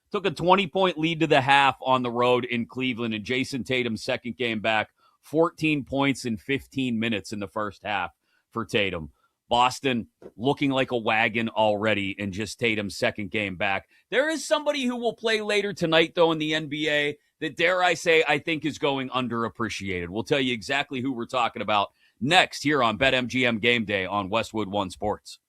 took a 20-point lead to the half on the road in Cleveland, and Jason Tatum's second game back, 14 points in 15 minutes in the first half for Tatum. Boston looking like a wagon already in just Tatum's second game back. There is somebody who will play later tonight, though, in the NBA that, dare I say, I think is going underappreciated. We'll tell you exactly who we're talking about next here on BetMGM Game Day on Westwood One Sports.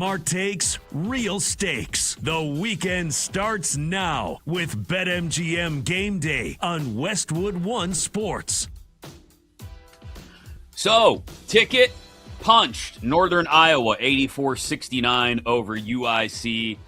Smart takes, real stakes. The weekend starts now with BetMGM Game Day on Westwood One Sports. So, ticket punched. Northern Iowa 84-69 over UIC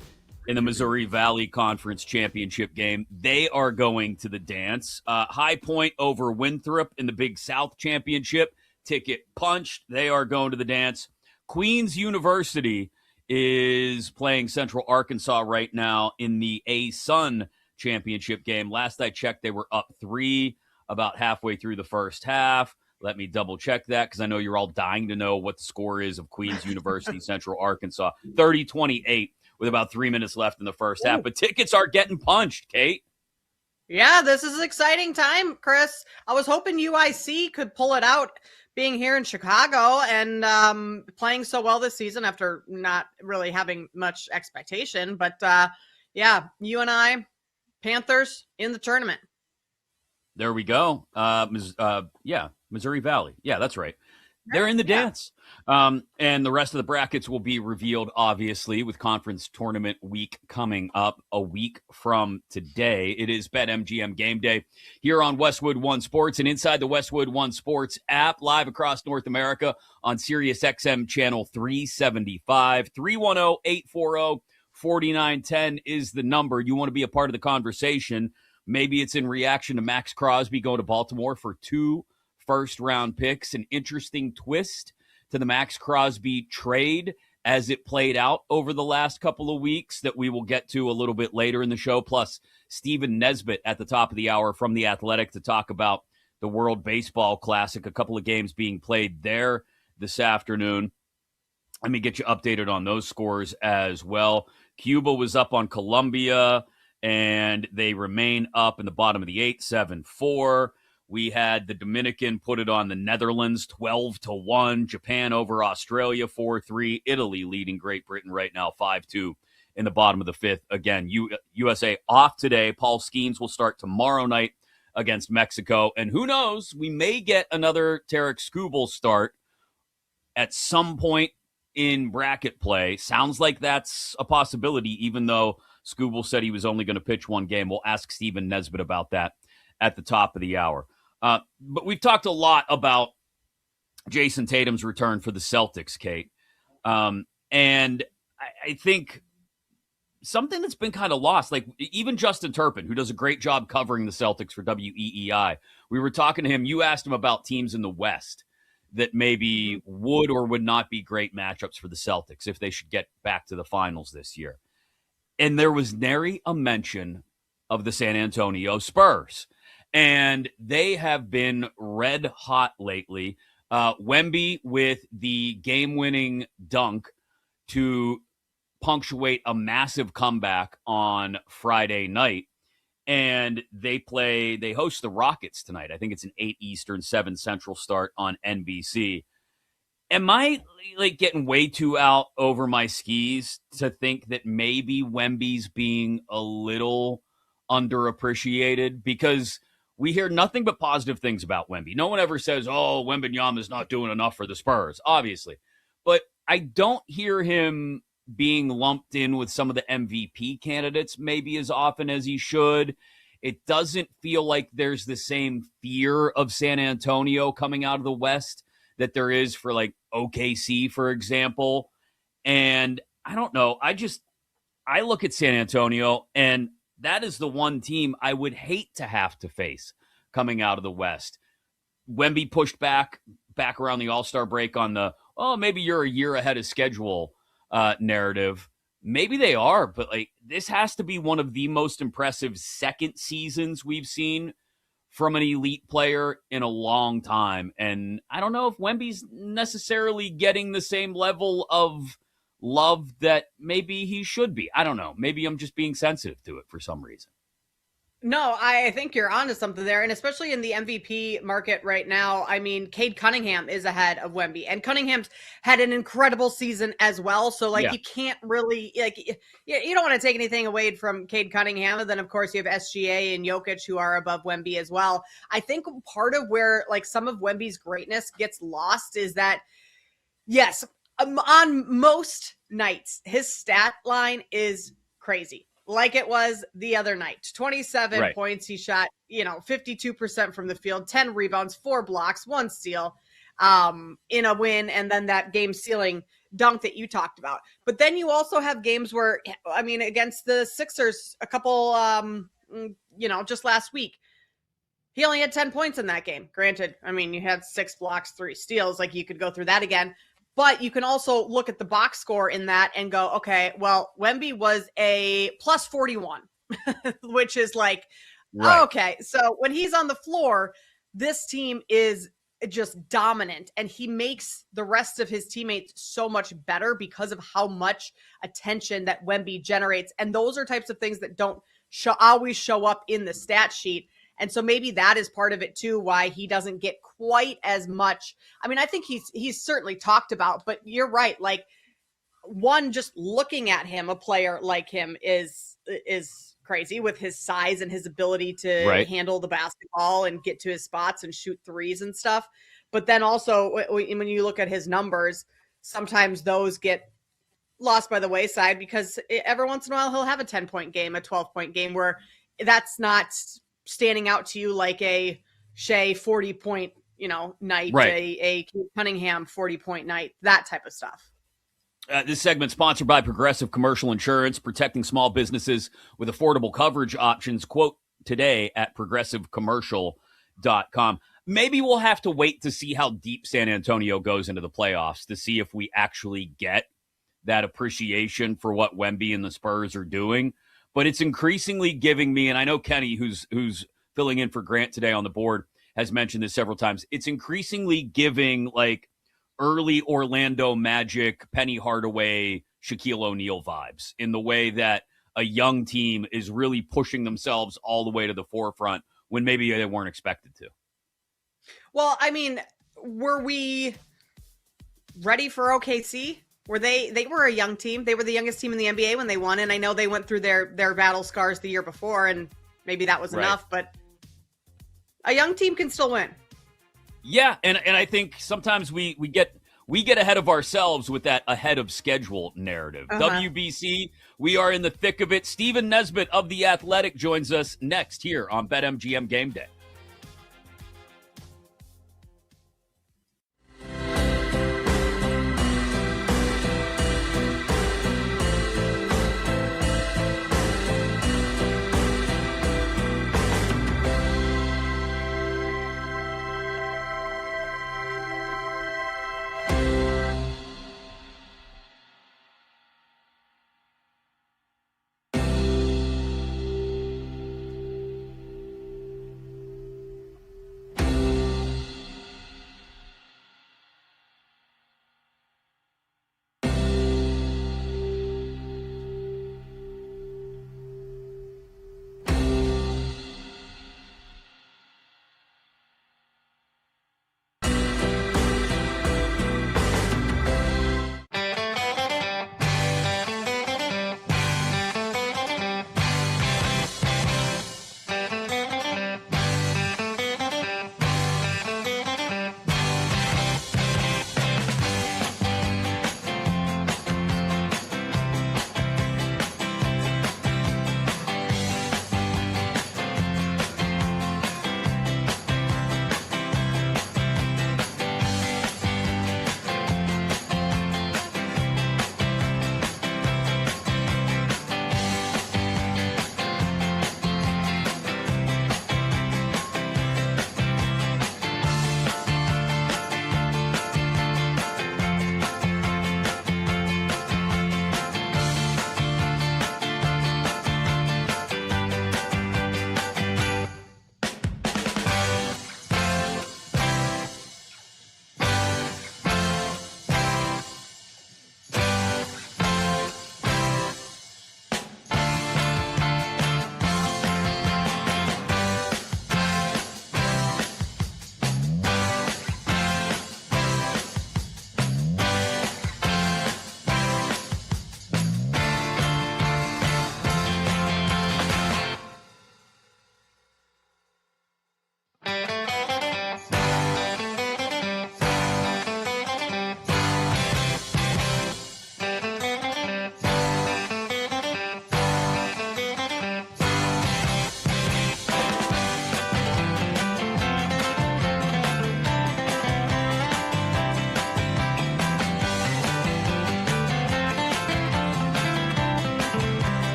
in the Missouri Valley Conference Championship game. They are going to the dance. High Point over Winthrop in the Big South Championship. Ticket punched. They are going to the dance. Queens University is playing Central Arkansas right now in the A-Sun Championship game. Last I checked, they were up 3 about halfway through the first half. Let me double check that because I know you're all dying to know what the score is of Queens University, Central Arkansas. 30-28 with about 3 minutes left in the first half. But tickets are getting punched, Kate. Yeah, this is an exciting time, Chris. I was hoping UIC could pull it out being here in Chicago and playing so well this season after not really having much expectation. But yeah, UNI, Panthers in the tournament. There we go. Missouri Valley. Yeah, that's right. They're in the dance. And the rest of the brackets will be revealed, obviously, with conference tournament week coming up a week from today. It is BetMGM Game Day here on Westwood One Sports and inside the Westwood One Sports app, live across North America on SiriusXM channel 375. 310-840-4910 is the number. You want to be a part of the conversation. Maybe it's in reaction to Max Crosby going to Baltimore for 2 first-round picks. An interesting twist to the Max Crosby trade as it played out over the last couple of weeks that we will get to a little bit later in the show. Plus, Stephen Nesbitt at the top of the hour from The Athletic to talk about the World Baseball Classic, a couple of games being played there this afternoon. Let me get you updated on those scores as well. Cuba was up on Colombia, and they remain up in the bottom of the 8th, 7-4. We had the Dominican put it on the Netherlands 12-1. Japan over Australia 4-3. Italy leading Great Britain right now 5-2 in the bottom of the 5th. Again, USA off today. Paul Skeens will start tomorrow night against Mexico. And who knows, we may get another Tarek Skubal start at some point in bracket play. Sounds like that's a possibility, even though Skubal said he was only going to pitch one game. We'll ask Stephen Nesbitt about that at the top of the hour. But we've talked a lot about Jason Tatum's return for the Celtics, Kate. And I think something that's been kind of lost, like even Justin Turpin, who does a great job covering the Celtics for WEEI, we were talking to him. You asked him about teams in the West that maybe would or would not be great matchups for the Celtics if they should get back to the finals this year. And there was nary a mention of the San Antonio Spurs. And they have been red hot lately. Wemby with the game-winning dunk to punctuate a massive comeback on Friday night. And they host the Rockets tonight. I think it's an 8 Eastern, 7 Central start on NBC. Am I like getting way too out over my skis to think that maybe Wemby's being a little underappreciated? Because we hear nothing but positive things about Wemby. No one ever says, oh, Wembanyama is not doing enough for the Spurs, obviously. But I don't hear him being lumped in with some of the MVP candidates maybe as often as he should. It doesn't feel like there's the same fear of San Antonio coming out of the West that there is for like OKC, for example. And I don't know. I look at San Antonio, and that is the one team I would hate to have to face coming out of the West. Wemby pushed back around the All-Star break on the, oh, maybe you're a year ahead of schedule narrative. Maybe they are, but like this has to be one of the most impressive second seasons we've seen from an elite player in a long time. And I don't know if Wemby's necessarily getting the same level of love that maybe he should be. I don't know. Maybe I'm just being sensitive to it for some reason. No, I think you're onto something there. And especially in the MVP market right now, I mean, Cade Cunningham is ahead of Wemby. And Cunningham's had an incredible season as well. So, like, you can't really, like, you don't want to take anything away from Cade Cunningham. And then, of course, you have SGA and Jokic who are above Wemby as well. I think part of where, like, some of Wemby's greatness gets lost is that, yes, on most nights, his stat line is crazy. Like it was the other night. 27 points. He shot, 52% from the field, 10 rebounds, 4 blocks, 1 steal in a win. And then that game sealing dunk that you talked about. But then you also have games where, against the Sixers, a couple, just last week, he only had 10 points in that game. Granted, you had 6 blocks, 3 steals. Like, you could go through that again. But you can also look at the box score in that and go, okay, well, Wemby was a plus 41, which is like, okay. So when he's on the floor, this team is just dominant, and he makes the rest of his teammates so much better because of how much attention that Wemby generates. And those are types of things that don't always show up in the stat sheet. And so maybe that is part of it too, why he doesn't get quite as much. I think he's certainly talked about, but you're right. Like, just looking at him, a player like him is crazy with his size and his ability to handle the basketball and get to his spots and shoot threes and stuff. But then also when you look at his numbers, sometimes those get lost by the wayside because every once in a while he'll have a 10-point game, a 12-point game where that's not standing out to you like a Shea 40-point, night, a Cunningham 40-point night, that type of stuff. This segment sponsored by Progressive Commercial Insurance, protecting small businesses with affordable coverage options. Quote today at progressivecommercial.com. Maybe we'll have to wait to see how deep San Antonio goes into the playoffs to see if we actually get that appreciation for what Wemby and the Spurs are doing. But it's increasingly giving me, and I know Kenny, who's filling in for Grant today on the board, has mentioned this several times. It's increasingly giving like early Orlando Magic, Penny Hardaway, Shaquille O'Neal vibes in the way that a young team is really pushing themselves all the way to the forefront when maybe they weren't expected to. Well, were we ready for OKC? Were they were a young team. They were the youngest team in the NBA when they won. And I know they went through their battle scars the year before, and maybe that was enough, but a young team can still win. Yeah. And I think sometimes we get ahead of ourselves with that ahead of schedule narrative. WBC, we are in the thick of it. Stephen Nesbitt of The Athletic joins us next here on BetMGM Game Day.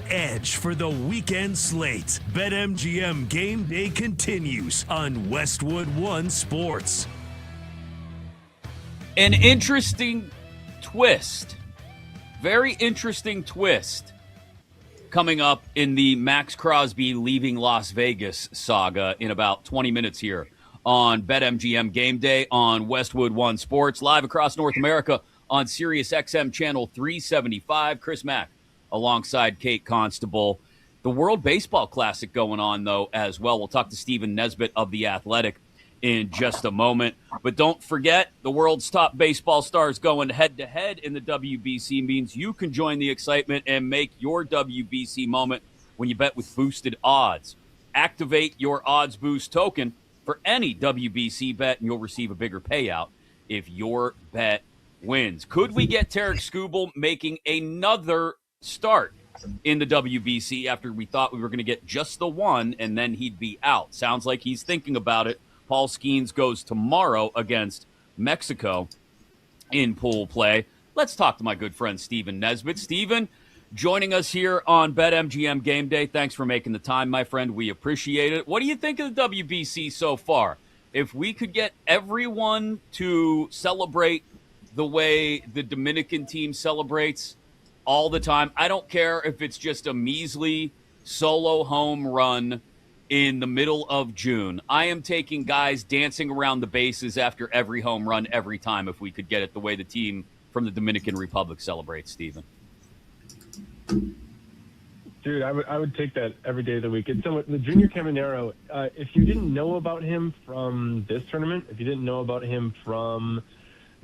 edge for the weekend slate. BetMGM Game Day continues on Westwood One Sports. An interesting twist. Very interesting twist coming up in the Max Crosby leaving Las Vegas saga in about 20 minutes here on BetMGM Game Day on Westwood One Sports, live across North America on Sirius XM Channel 375. Chris Mack alongside Kate Constable. The World Baseball Classic going on, though, as well. We'll talk to Stephen Nesbitt of The Athletic in just a moment. But don't forget, the world's top baseball stars going head-to-head in the WBC means you can join the excitement and make your WBC moment when you bet with boosted odds. Activate your Odds Boost token for any WBC bet, and you'll receive a bigger payout if your bet wins. Could we get Tarek Skubal making another start in the WBC after we thought we were going to get just the one and then he'd be out? Sounds like he's thinking about it. Paul Skeens goes tomorrow against Mexico in pool play. Let's talk to my good friend Stephen Nesbitt. Stephen, joining us here on BetMGM Game Day. Thanks for making the time, my friend. We appreciate it. What do you think of the WBC so far? If we could get everyone to celebrate the way the Dominican team celebrates all the time, I don't care if it's just a measly solo home run in the middle of June. I am taking guys dancing around the bases after every home run every time if we could get it the way the team from the Dominican Republic celebrates, Stephen. Dude, I would take that every day of the week. It's so the Junior Caminero, if you didn't know about him from this tournament, if you didn't know about him from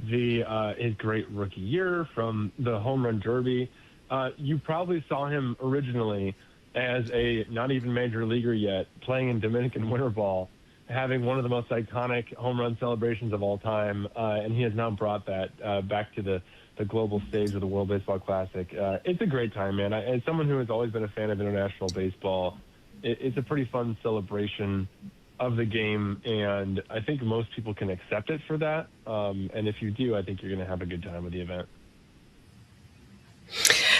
his great rookie year, from the home run derby, you probably saw him originally as a not even major leaguer yet, playing in Dominican winter ball, having one of the most iconic home run celebrations of all time, and he has now brought that back to the global stage of the World Baseball Classic. It's a great time, man. As someone who has always been a fan of international baseball, it's a pretty fun celebration of the game, and I think most people can accept it for that. And if you do, I think you're going to have a good time with the event.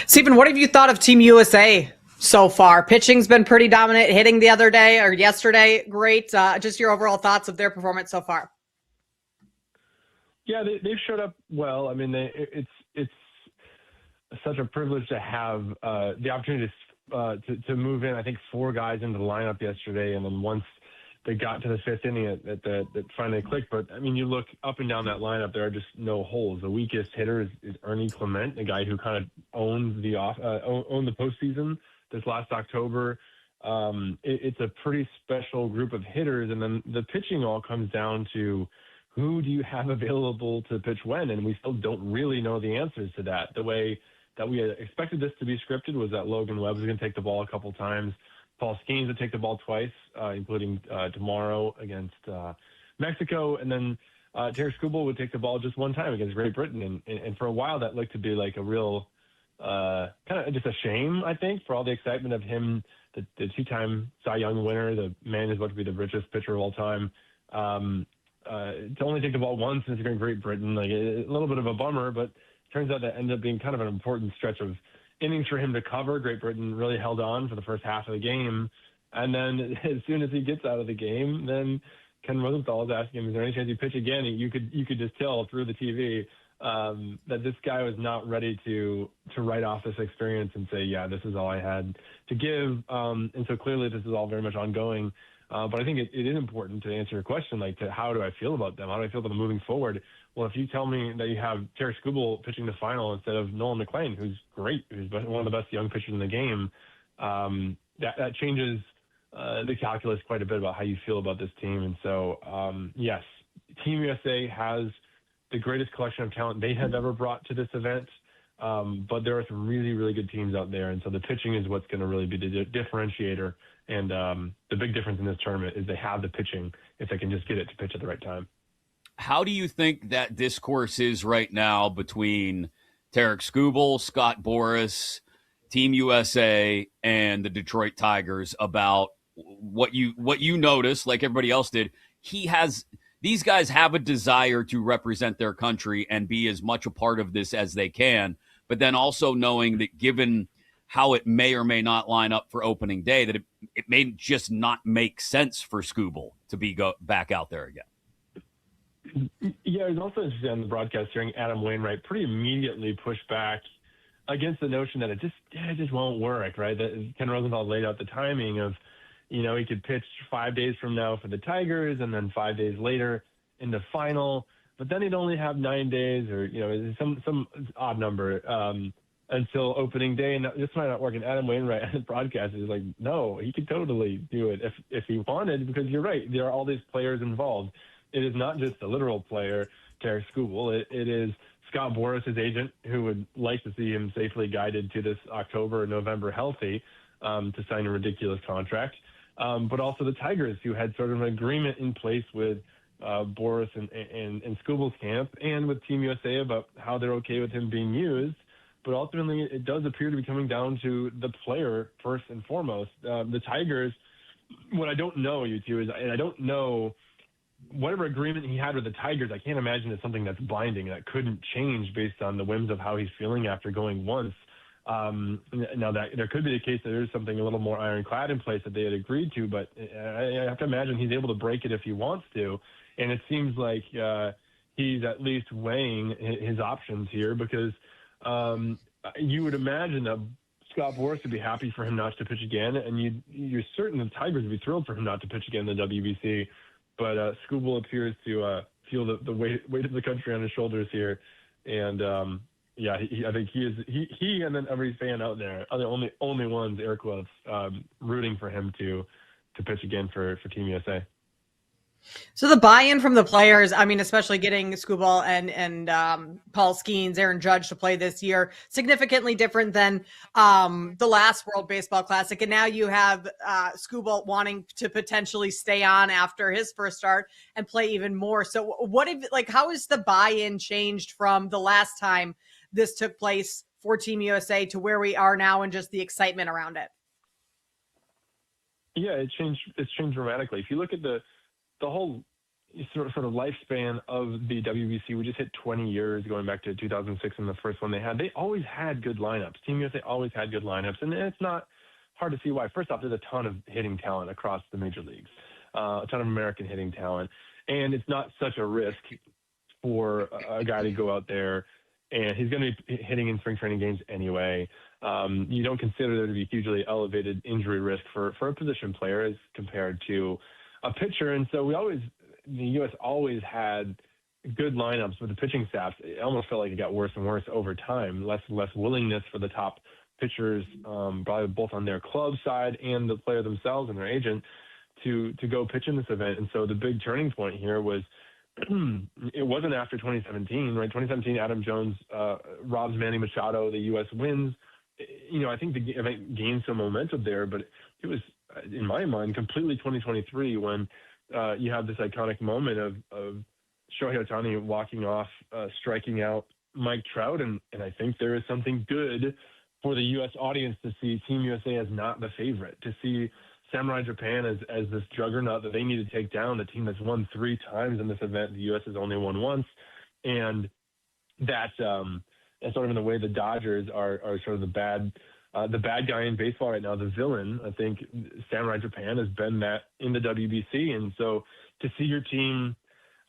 Stephen, what have you thought of Team USA so far? Pitching's been pretty dominant. Hitting the other day or yesterday, great. Just your overall thoughts of their performance so far. Yeah, they've showed up well. I mean, it's such a privilege to have the opportunity to move in. I think 4 guys into the lineup yesterday, and then once they got to the 5th inning, that finally clicked. But I mean, you look up and down that lineup, there are just no holes. The weakest hitter is Ernie Clement, a guy who kind of owned the postseason this last October. It's a pretty special group of hitters, and then the pitching all comes down to who do you have available to pitch when, and we still don't really know the answers to that. The way that we expected this to be scripted was that Logan Webb was going to take the ball a couple times. Paul Skeens would take the ball twice, including tomorrow against Mexico, and then Tarek Skubal would take the ball just one time against Great Britain. And for a while, that looked to be like a real kind of just a shame, I think, for all the excitement of him, the 2-time Cy Young winner, the man who's about to be the richest pitcher of all time. To only take the ball once since Great Britain, like a little bit of a bummer, but it turns out that ended up being kind of an important stretch of innings for him to cover. Great Britain really held on for the first half of the game, and then as soon as he gets out of the game, then Ken Rosenthal is asking him, "Is there any chance you pitch again?" And you could just tell through the TV that this guy was not ready to write off this experience and say, "Yeah, this is all I had to give." And so clearly, this is all very much ongoing. But I think it is important to answer your question, like, to how do I feel about them? How do I feel about them moving forward? Well, if you tell me that you have Tarek Skubal pitching the final instead of Nolan McLean, who's great, who's one of the best young pitchers in the game, that changes the calculus quite a bit about how you feel about this team. And so, yes, Team USA has the greatest collection of talent they have ever brought to this event. But there are some really, really good teams out there. And so the pitching is what's going to really be the differentiator. And the big difference in this tournament is they have the pitching if they can just get it to pitch at the right time. How do you think that discourse is right now between Tarek Skubal, Scott Boras, Team USA, and the Detroit Tigers about what you noticed, like everybody else did? These guys have a desire to represent their country and be as much a part of this as they can, but then also knowing that given how it may or may not line up for opening day, that it may just not make sense for Skubal to be back out there again. Yeah, it was also interesting on the broadcast hearing Adam Wainwright pretty immediately push back against the notion that it just won't work, right? That Ken Rosenthal laid out the timing of, he could pitch 5 days from now for the Tigers and then 5 days later in the final, but then he'd only have 9 days or, some odd number until opening day. And this might not work. And Adam Wainwright on the broadcast is like, no, he could totally do it if he wanted, because you're right. There are all these players involved. It is not just the literal player, Tarik Skubal. It is Scott Boras, his agent, who would like to see him safely guided to this October or November healthy to sign a ridiculous contract. But also the Tigers, who had sort of an agreement in place with Boras and Skubal's camp and with Team USA about how they're okay with him being used. But ultimately, it does appear to be coming down to the player first and foremost. The Tigers, what I don't know, you two, is I don't know whatever agreement he had with the Tigers. I can't imagine it's something that's binding that couldn't change based on the whims of how he's feeling after going once. Now that there could be the case that there's something a little more ironclad in place that they had agreed to, but I have to imagine he's able to break it if he wants to. And it seems like he's at least weighing his options here, because you would imagine that Scott Boras would be happy for him not to pitch again, and you're certain the Tigers would be thrilled for him not to pitch again in the WBC. But Skubal appears to feel the weight of the country on his shoulders here, and I think he and then every fan out there are the only ones, air quotes, rooting for him to pitch again for Team USA. So the buy-in from the players, I mean, especially getting Skubal and Paul Skeens, Aaron Judge to play this year, significantly different than the last World Baseball Classic. And now you have Skubal wanting to potentially stay on after his first start and play even more. So how has the buy-in changed from the last time this took place for Team USA to where we are now and just the excitement around it? Yeah, it's changed dramatically. If you look at the whole sort of lifespan of the WBC, we just hit 20 years going back to 2006 and the first one they had. They always had good lineups. Team USA always had good lineups, and it's not hard to see why. First off, there's a ton of hitting talent across the major leagues, a ton of American hitting talent, and it's not such a risk for a guy to go out there, and he's going to be hitting in spring training games anyway. You don't consider there to be hugely elevated injury risk for a position player as compared to a pitcher. And so the U.S. always had good lineups with the pitching staffs. It almost felt like it got worse and worse over time. Less willingness for the top pitchers, probably both on their club side and the player themselves and their agent, to go pitch in this event. And so the big turning point here was it wasn't after 2017, right? 2017, Adam Jones robs Manny Machado. The U.S. wins. I think the event gained some momentum there, but it was, in my mind, completely 2023 when you have this iconic moment of Shohei Ohtani walking off, striking out Mike Trout. And I think there is something good for the U.S. audience to see Team USA as not the favorite, to see Samurai Japan as this juggernaut that they need to take down, the team that's won 3 times in this event. The U.S. has only won once. And that sort of in the way the Dodgers are sort of the bad guy in baseball right now, the villain. I think Samurai Japan has been that in the WBC. And so to see your team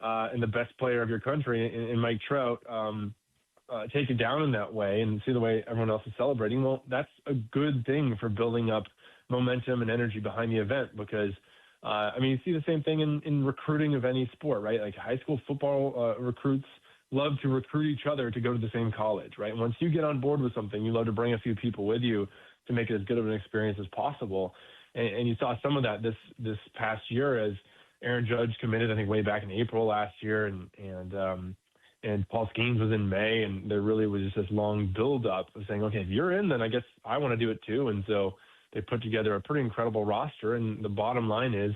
and the best player of your country in Mike Trout take it down in that way and see the way everyone else is celebrating, well, that's a good thing for building up momentum and energy behind the event, because you see the same thing in recruiting of any sport, right? Like high school football recruits love to recruit each other to go to the same college, right? Once you get on board with something, you love to bring a few people with you to make it as good of an experience as possible. And you saw some of that this past year as Aaron Judge committed, I think, way back in April last year, and Paul Skeens was in May, and there really was just this long build-up of saying, okay, if you're in, then I guess I want to do it too. And so they put together a pretty incredible roster, and the bottom line is,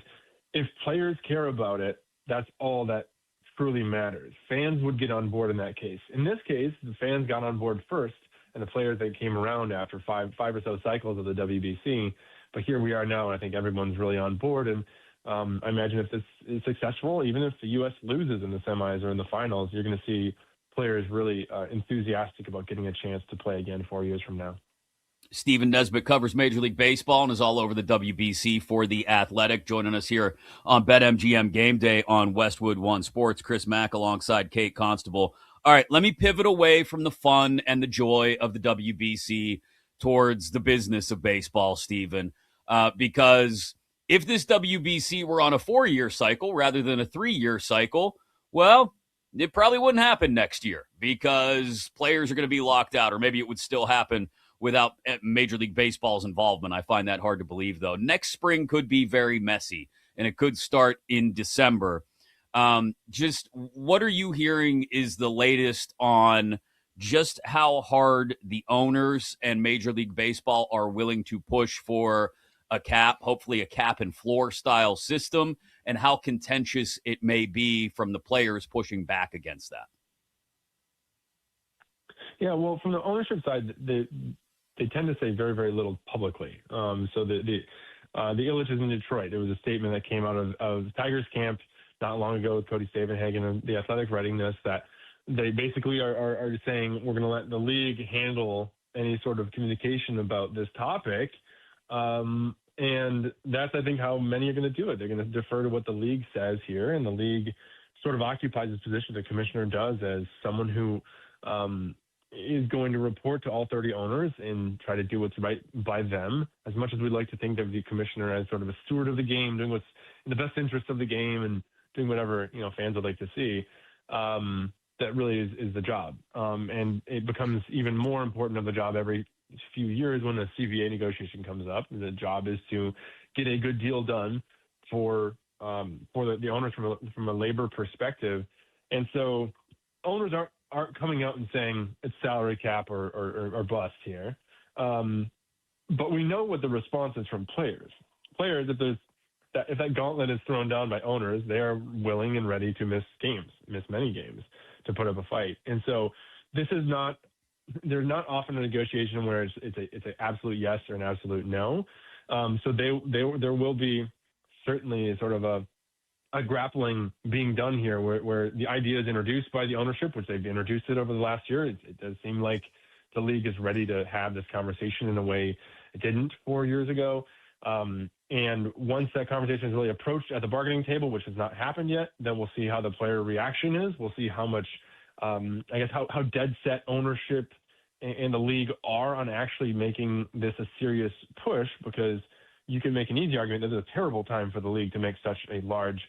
if players care about it, that's all that truly matters. Fans would get on board in that case. In this case, the fans got on board first, and the players that came around after five or so cycles of the WBC. But here we are now, and I think everyone's really on board. And I imagine if this is successful, even if the U.S. loses in the semis or in the finals, you're going to see players really enthusiastic about getting a chance to play again 4 years from now. Stephen Nesbitt covers Major League Baseball and is all over the WBC for The Athletic. Joining us here on BetMGM Game Day on Westwood One Sports. Chris Mack alongside Kate Constable. All right, let me pivot away from the fun and the joy of the WBC towards the business of baseball, Stephen, because if this WBC were on a 4-year cycle rather than a 3-year cycle, well, it probably wouldn't happen next year because players are going to be locked out, or maybe it would still happen without Major League Baseball's involvement. I find that hard to believe, though. Next spring could be very messy, and it could start in December. Just what are you hearing is the latest on just how hard the owners and Major League Baseball are willing to push for a cap, hopefully a cap and floor style system, and how contentious it may be from the players pushing back against that? Yeah, well, from the ownership side, they tend to say very, very little publicly. So the Ilitch is in Detroit. There was a statement that came out of Tigers camp not long ago with Cody Stavenhagen and the Athletic writing this, that they basically are saying we're going to let the league handle any sort of communication about this topic. And that's, I think, how many are going to do it. They're going to defer to what the league says here, and the league sort of occupies this position the commissioner does as someone who is going to report to all 30 owners and try to do what's right by them. As much as we'd like to think of the commissioner as sort of a steward of the game, doing what's in the best interest of the game and doing whatever fans would like to see, that really is the job. And it becomes even more important of the job every few years when a CBA negotiation comes up. The job is to get a good deal done for the owners from a labor perspective. And so owners aren't coming out and saying it's salary cap or bust here. But we know what the response is from players. Players, if that gauntlet is thrown down by owners, they are willing and ready to miss many games to put up a fight. And so there's not often a negotiation where it's an absolute yes or an absolute no. So there will be certainly sort of a grappling being done here where the idea is introduced by the ownership, which they've introduced it over the last year. It does seem like the league is ready to have this conversation in a way it didn't 4 years ago. And once that conversation is really approached at the bargaining table, which has not happened yet, then we'll see how the player reaction is. We'll see how much, how dead set ownership and the league are on actually making this a serious push, because you can make an easy argument that it's a terrible time for the league to make such a large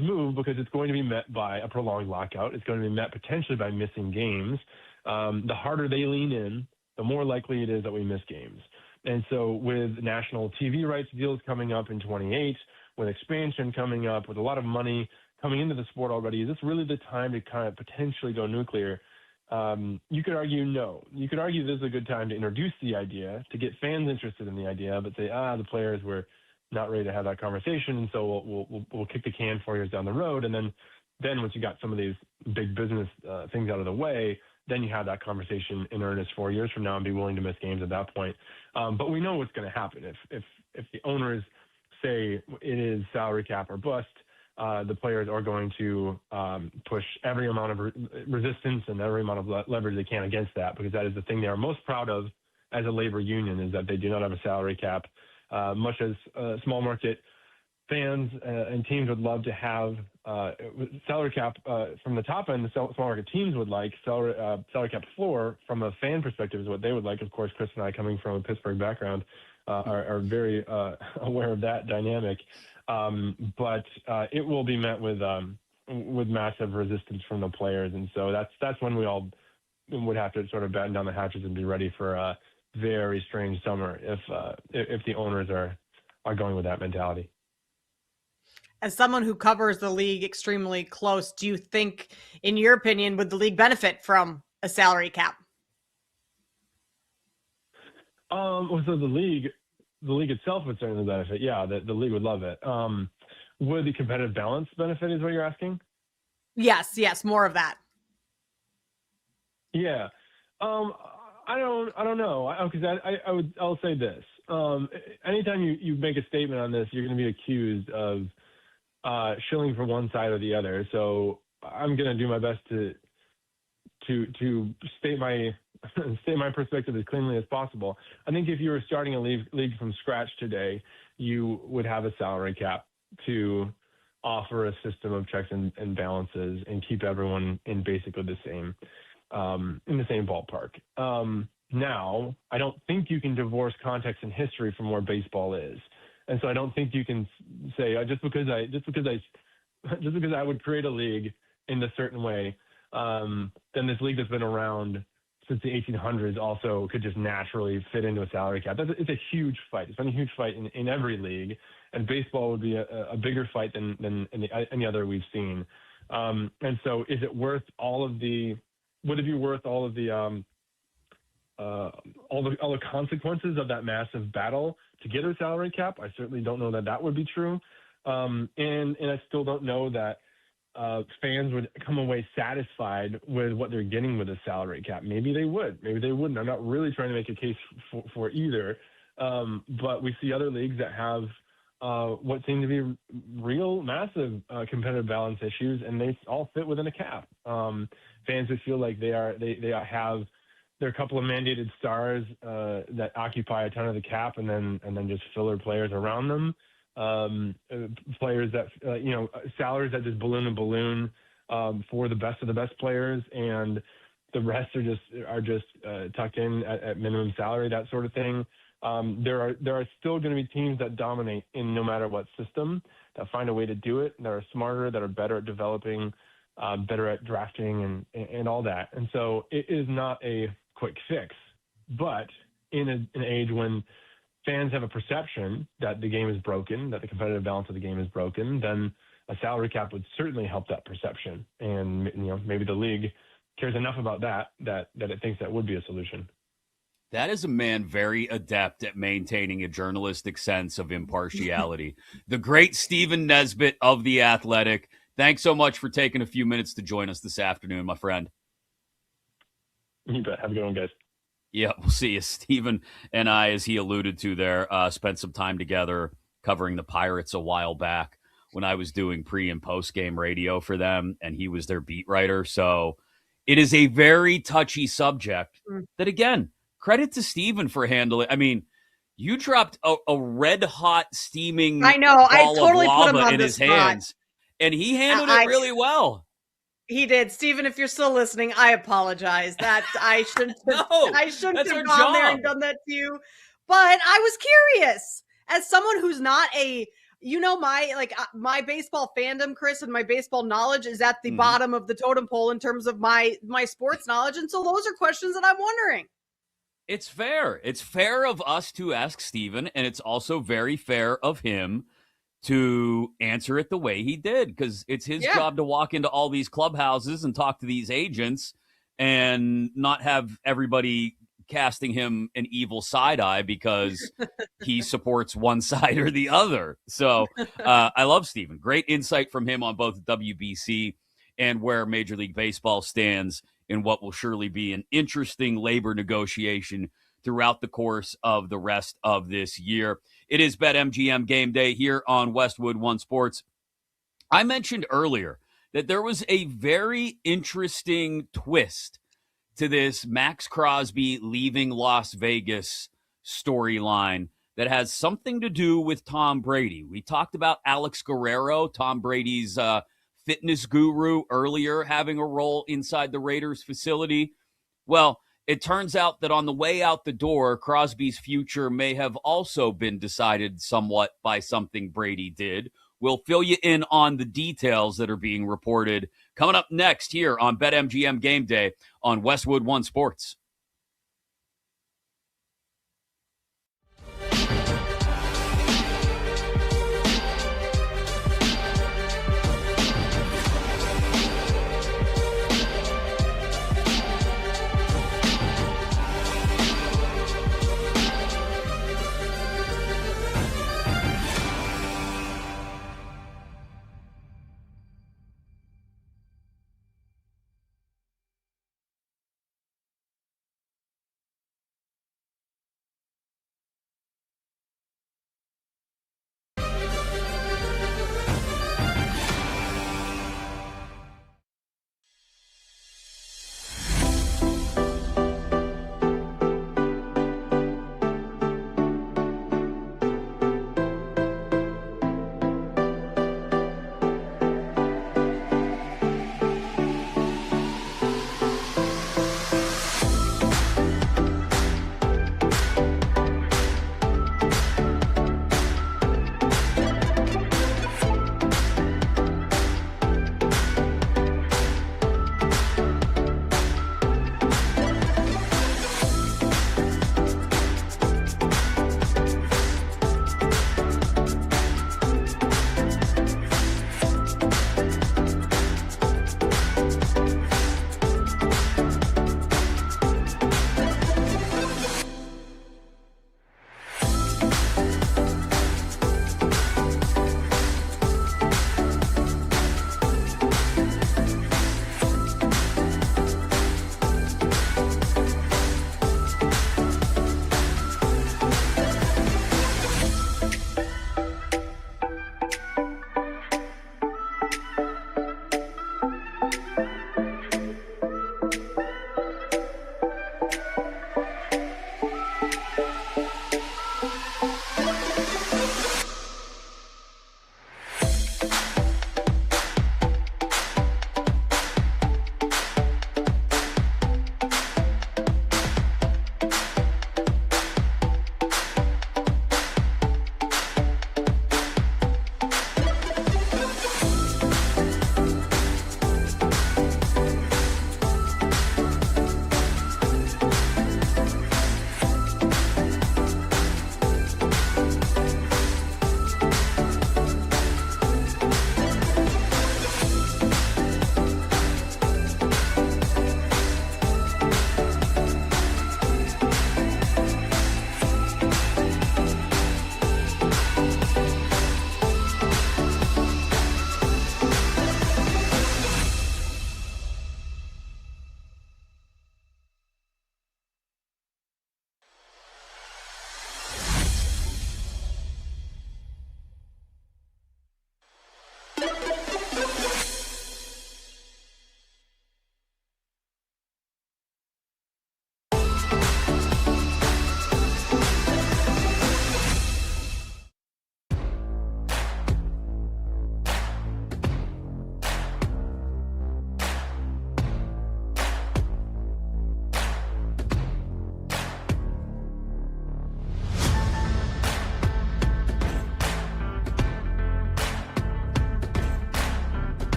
move, because it's going to be met by a prolonged lockout. It's going to be met potentially by missing games. The harder they lean in, the more likely it is that we miss games. And so with national TV rights deals coming up in 28, with expansion coming up, with a lot of money coming into the sport already, is this really the time to kind of potentially go nuclear? You could argue no. You could argue this is a good time to introduce the idea, to get fans interested in the idea, but say, the players were not ready to have that conversation, and so we'll kick the can 4 years down the road. And then once you got some of these big business things out of the way, then you have that conversation in earnest 4 years from now and be willing to miss games at that point. But we know what's going to happen. If the owners say it is salary cap or bust, the players are going to push every amount of resistance and every amount of leverage they can against that, because that is the thing they are most proud of as a labor union, is that they do not have a salary cap. Much as small market fans and teams would love to have salary cap from the top end, the small market teams would like salary cap floor from a fan perspective is what they would like. Of course, Chris and I, coming from a Pittsburgh background, are very aware of that dynamic. But it will be met with massive resistance from the players, and so that's when we all would have to sort of batten down the hatches and be ready for a very strange summer if the owners are going with that mentality. As someone who covers the league extremely close, do you think, in your opinion, would the league benefit from a salary cap? So the league itself would certainly benefit. Yeah, the league would love it. Would the competitive balance benefit, is what you're asking? Yes, more of that. Yeah. I don't know, because I'll say this. Anytime you make a statement on this, you're going to be accused of shilling for one side or the other. So I'm going to do my best to to state my perspective as cleanly as possible. I think if you were starting a league from scratch today, you would have a salary cap to offer a system of checks and balances and keep everyone in basically the same ballpark. Now, I don't think you can divorce context and history from where baseball is, and so I don't think you can say just because I would create a league in a certain way, then this league that's been around since the 1800s also could just naturally fit into a salary cap. It's a huge fight. It's been a huge fight in every league, and baseball would be a bigger fight than any other we've seen. And so, is it worth all of the? Would it be worth all the consequences of that massive battle to get a salary cap? I certainly don't know that would be true, and I still don't know that fans would come away satisfied with what they're getting with a salary cap. Maybe they would, maybe they wouldn't. I'm not really trying to make a case for either, but we see other leagues that have what seem to be real massive competitive balance issues, and they all fit within a cap. Fans would feel like they have there are a couple of mandated stars that occupy a ton of the cap, and then just filler players around them. Players that salaries that just balloon and balloon for the best of the best players, and the rest are just tucked in at minimum salary, that sort of thing. There are still going to be teams that dominate in no matter what system, that find a way to do it, that are smarter, that are better at developing, better at drafting and all that. And so it is not a quick fix, but in an age when fans have a perception that the game is broken, that the competitive balance of the game is broken, then a salary cap would certainly help that perception. And maybe the league cares enough about that it thinks that would be a solution. That is a man very adept at maintaining a journalistic sense of impartiality. The great Stephen Nesbitt of The Athletic. Thanks so much for taking a few minutes to join us this afternoon, my friend. You bet. Have a good one, guys. Yeah, we'll see you. Stephen and I, as he alluded to there, spent some time together covering the Pirates a while back when I was doing pre- and post-game radio for them, and he was their beat writer. So it is a very touchy subject that, again, credit to Stephen for handling. I mean, you dropped a red-hot, steaming ball I totally of put him lava on in the his spot. hands, and he handled it really well. He did. Stephen, if you're still listening, I apologize. That I shouldn't have, I shouldn't that's have our gone there and job. done that to you. But I was curious. As someone who's not my baseball fandom, Chris, and my baseball knowledge is at the bottom of the totem pole in terms of my sports knowledge. And so those are questions that I'm wondering. It's fair. It's fair of us to ask Stephen, and it's also very fair of him to answer it the way he did, because it's his job to walk into all these clubhouses and talk to these agents and not have everybody casting him an evil side eye because he supports one side or the other. So I love Stephen. Great insight from him on both WBC and where Major League Baseball stands in what will surely be an interesting labor negotiation throughout the course of the rest of this year. It is BetMGM Game Day here on Westwood One Sports. I mentioned earlier that there was a very interesting twist to this Max Crosby leaving Las Vegas storyline that has something to do with Tom Brady. We talked about Alex Guerrero, Tom Brady's fitness guru, earlier having a role inside the Raiders facility. Well, it turns out that on the way out the door, Crosby's future may have also been decided somewhat by something Brady did. We'll fill you in on the details that are being reported coming up next here on BetMGM Game Day on Westwood One Sports.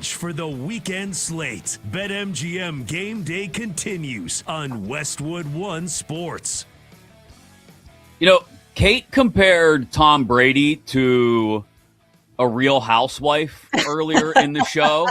edge for the weekend slate. BetMGM Game Day continues on Westwood One Sports. You know, Kate compared Tom Brady to a Real Housewife earlier in the show,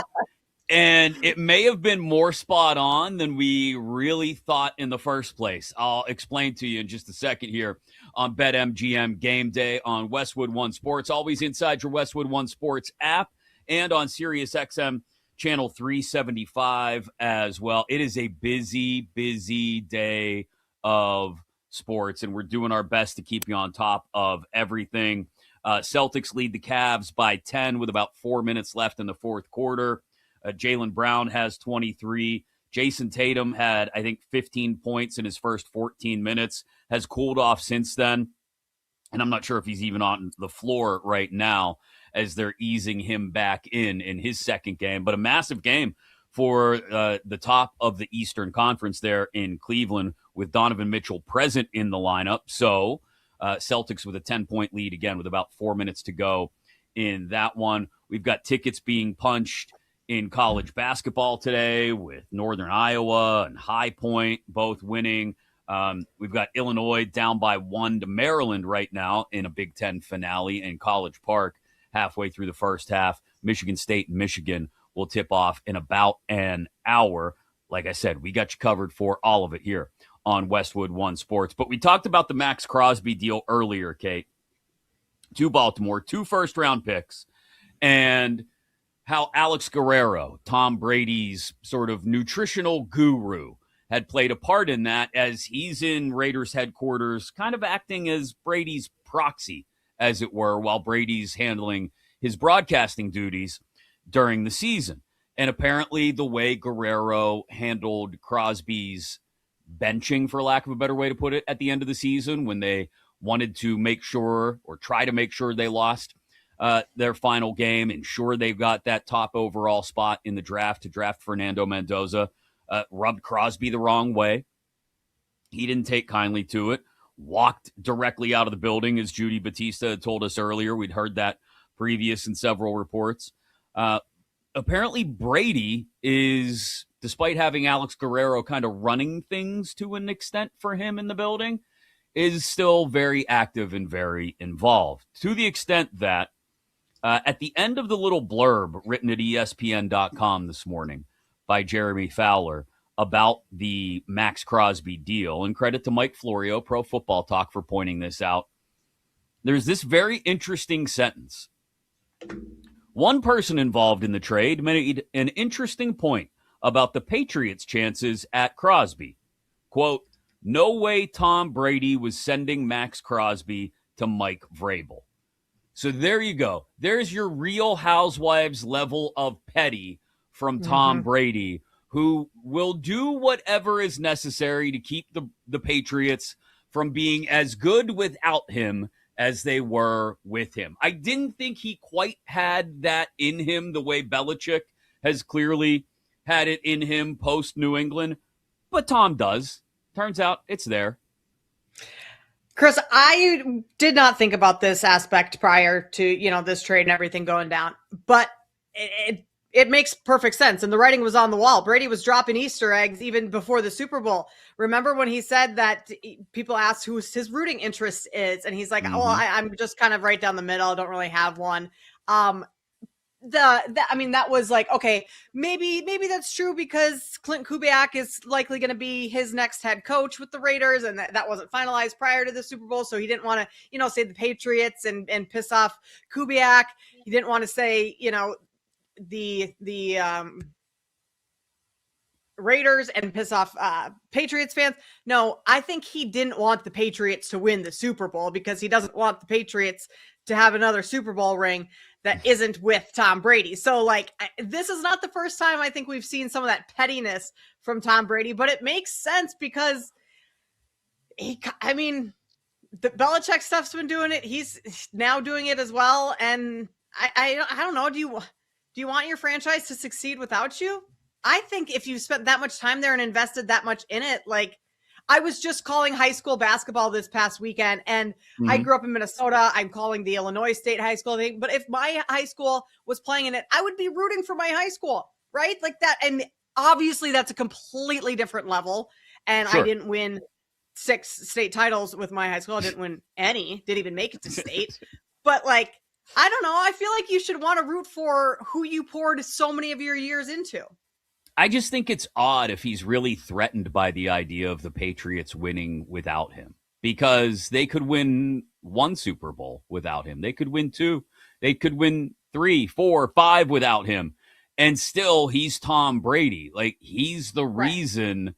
and it may have been more spot on than we really thought in the first place. I'll explain to you in just a second here on BetMGM Game Day on Westwood One Sports, always inside your Westwood One Sports app and on SiriusXM channel 375 as well. It is a busy, busy day of sports, and we're doing our best to keep you on top of everything. Celtics lead the Cavs by 10 with about 4 minutes left in the fourth quarter. Jaylen Brown has 23. Jason Tatum had, I think, 15 points in his first 14 minutes, has cooled off since then, and I'm not sure if he's even on the floor right now as they're easing him back in his second game. But a massive game for the top of the Eastern Conference there in Cleveland with Donovan Mitchell present in the lineup. So Celtics with a 10-point lead again with about 4 minutes to go in that one. We've got tickets being punched in college basketball today with Northern Iowa and High Point both winning. We've got Illinois down by 1 to Maryland right now in a Big Ten finale in College Park halfway through the first half. Michigan State and Michigan will tip off in about an hour. Like I said, we got you covered for all of it here on Westwood One Sports. But we talked about the Max Crosby deal earlier, Kate, to Baltimore, 2 first-round picks, and how Alex Guerrero, Tom Brady's sort of nutritional guru, had played a part in that as he's in Raiders headquarters, kind of acting as Brady's proxy, as it were, while Brady's handling his broadcasting duties during the season. And apparently the way Guerrero handled Crosby's benching, for lack of a better way to put it, at the end of the season when they wanted to make sure or try to make sure they lost their final game, ensure they've got that top overall spot in the draft to draft Fernando Mendoza, rubbed Crosby the wrong way. He didn't take kindly to it, walked directly out of the building, as Judy Batista had told us earlier. We'd heard that previous in several reports. Apparently Brady is, despite having Alex Guerrero kind of running things to an extent for him in the building, is still very active and very involved, to the extent that at the end of the little blurb written at ESPN.com this morning by Jeremy Fowler about the Max Crosby deal, and credit to Mike Florio, Pro Football Talk, for pointing this out, there's this very interesting sentence. One person involved in the trade made an interesting point about the Patriots' chances at Crosby. Quote, "No way Tom Brady was sending Max Crosby to Mike Vrabel." So there you go. There's your Real Housewives level of petty from Tom Brady, who will do whatever is necessary to keep the Patriots from being as good without him as they were with him. I didn't think he quite had that in him the way Belichick has clearly had it in him post New England, but Tom does. Turns out it's there. Chris, I did not think about this aspect prior to, this trade and everything going down, but it makes perfect sense. And the writing was on the wall. Brady was dropping Easter eggs even before the Super Bowl. Remember when he said that people asked who his rooting interest is, and he's like, I'm just kind of right down the middle. I don't really have one. That was like, okay, maybe that's true because Clint Kubiak is likely going to be his next head coach with the Raiders, and that wasn't finalized prior to the Super Bowl, so he didn't want to, say the Patriots and piss off Kubiak. He didn't want to say, the Raiders and piss off Patriots fans. No, I think he didn't want the Patriots to win the Super Bowl because he doesn't want the Patriots to have another Super Bowl ring that isn't with Tom Brady. So this is not the first time I think we've seen some of that pettiness from Tom Brady, but it makes sense because the Belichick stuff's been doing it. He's now doing it as well. And I don't know. Do you want your franchise to succeed without you? I think if you spent that much time there and invested that much in it, I was just calling high school basketball this past weekend, and I grew up in Minnesota. I'm calling the Illinois State high school thing. But if my high school was playing in it, I would be rooting for my high school, right? Like that. And obviously, that's a completely different level. And I didn't win 6 state titles with my high school. I didn't win any, didn't even make it to state. But like, I don't know. I feel like you should want to root for who you poured so many of your years into. I just think it's odd if he's really threatened by the idea of the Patriots winning without him, because they could win 1 Super Bowl without him. They could win 2. They could win 3, 4, 5 without him. And still, he's Tom Brady. Like, he's the reason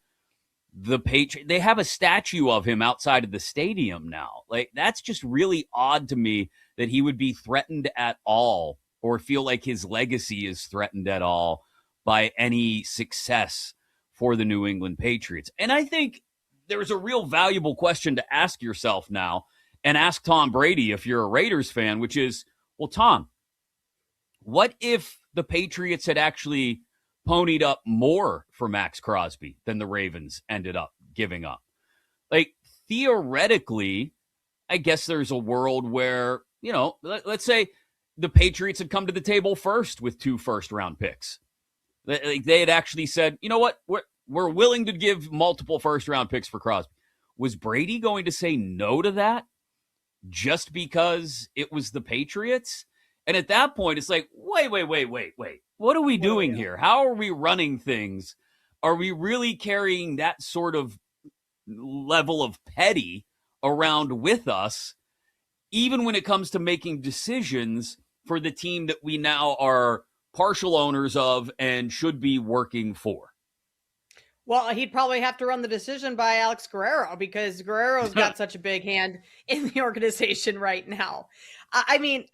the Patriots, they have a statue of him outside of the stadium now. Like, that's just really odd to me that he would be threatened at all or feel like his legacy is threatened at all by any success for the New England Patriots. And I think there's a real valuable question to ask yourself now, and ask Tom Brady if you're a Raiders fan, which is, well, Tom, what if the Patriots had actually ponied up more for Max Crosby than the Ravens ended up giving up? Like, theoretically, I guess there's a world where, you know, let's say the Patriots had come to the table first with 2 first-round picks. They had actually said, you know what, we're willing to give multiple first-round picks for Crosby. Was Brady going to say no to that just because it was the Patriots? And at that point, it's like, wait. What are we doing here? How are we running things? Are we really carrying that sort of level of petty around with us, even when it comes to making decisions for the team that we now are partial owners of and should be working for? Well, he'd probably have to run the decision by Alex Guerrero, because Guerrero's got such a big hand in the organization right now. I mean,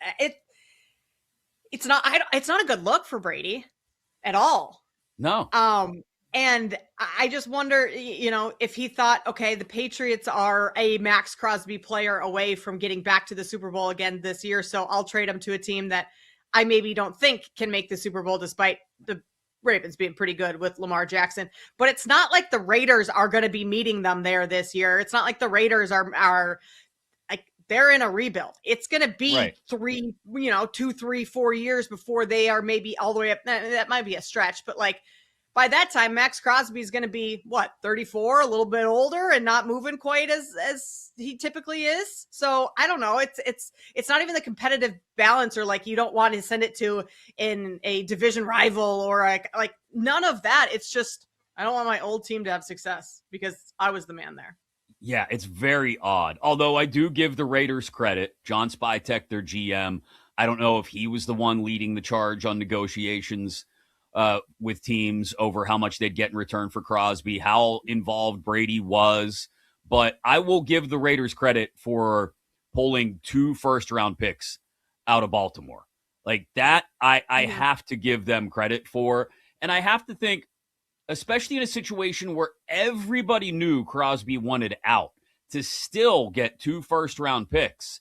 it's not a good look for Brady at all. No. And I just wonder, you know, if he thought, okay, the Patriots are a Max Crosby player away from getting back to the Super Bowl again this year, so I'll trade him to a team that I maybe don't think can make the Super Bowl, despite the Ravens being pretty good with Lamar Jackson. But it's not like the Raiders are going to be meeting them there this year. It's not like the Raiders are like, they're in a rebuild. It's going to be 2, 3, 4 years before they are maybe all the way up. That might be a stretch, but like, by that time, Max Crosby is going to be, 34, a little bit older and not moving quite as he typically is. So I don't know. It's not even the competitive balance, or like you don't want to send it to in a division rival or like none of that. It's just, I don't want my old team to have success because I was the man there. Yeah, it's very odd. Although I do give the Raiders credit. John Spytek, their GM, I don't know if he was the one leading the charge on negotiations with teams over how much they'd get in return for Crosby, how involved Brady was. But I will give the Raiders credit for pulling 2 first-round picks out of Baltimore. Like that, I have to give them credit for. And I have to think, especially in a situation where everybody knew Crosby wanted out, to still get 2 first-round picks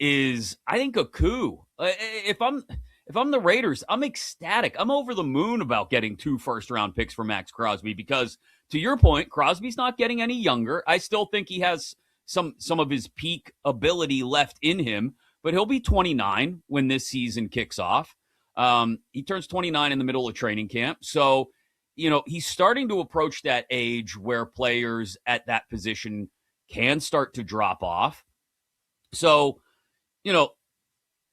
is, I think, a coup. If I'm the Raiders, I'm ecstatic. I'm over the moon about getting 2 first-round picks for Max Crosby because, to your point, Crosby's not getting any younger. I still think he has some of his peak ability left in him, but he'll be 29 when this season kicks off. He turns 29 in the middle of training camp. So, you know, he's starting to approach that age where players at that position can start to drop off. So, you know,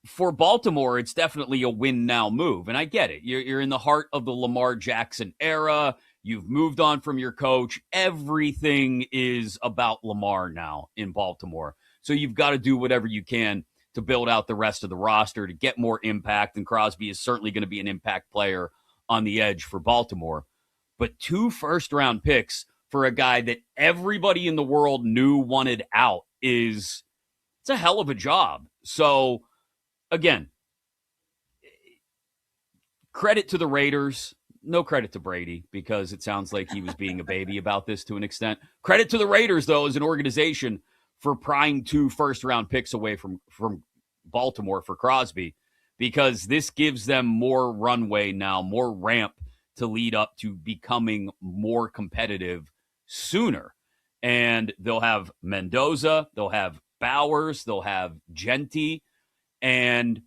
for Baltimore, it's definitely a win-now move, and I get it. You're in the heart of the Lamar Jackson era. You've moved on from your coach. Everything is about Lamar now in Baltimore. So you've got to do whatever you can to build out the rest of the roster to get more impact, and Crosby is certainly going to be an impact player on the edge for Baltimore. But 2 first-round picks for a guy that everybody in the world knew wanted out it's a hell of a job. So, again, credit to the Raiders. No credit to Brady, because it sounds like he was being a baby about this to an extent. Credit to the Raiders, though, as an organization for prying 2 first-round picks away from Baltimore for Crosby, because this gives them more runway now, more ramp to lead up to becoming more competitive sooner. And they'll have Mendoza, they'll have Bowers, they'll have Genty, and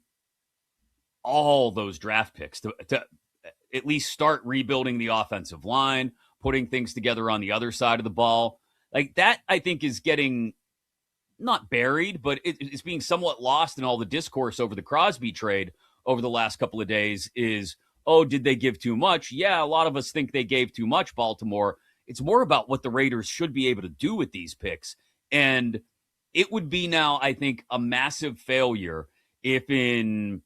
all those draft picks to at least start rebuilding the offensive line, putting things together on the other side of the ball. Like that, I think, is getting not buried, but it's being somewhat lost in all the discourse over the Crosby trade over the last couple of days is, oh, did they give too much? Yeah, a lot of us think they gave too much, Baltimore. It's more about what the Raiders should be able to do with these picks. And it would be now, I think, a massive failure if in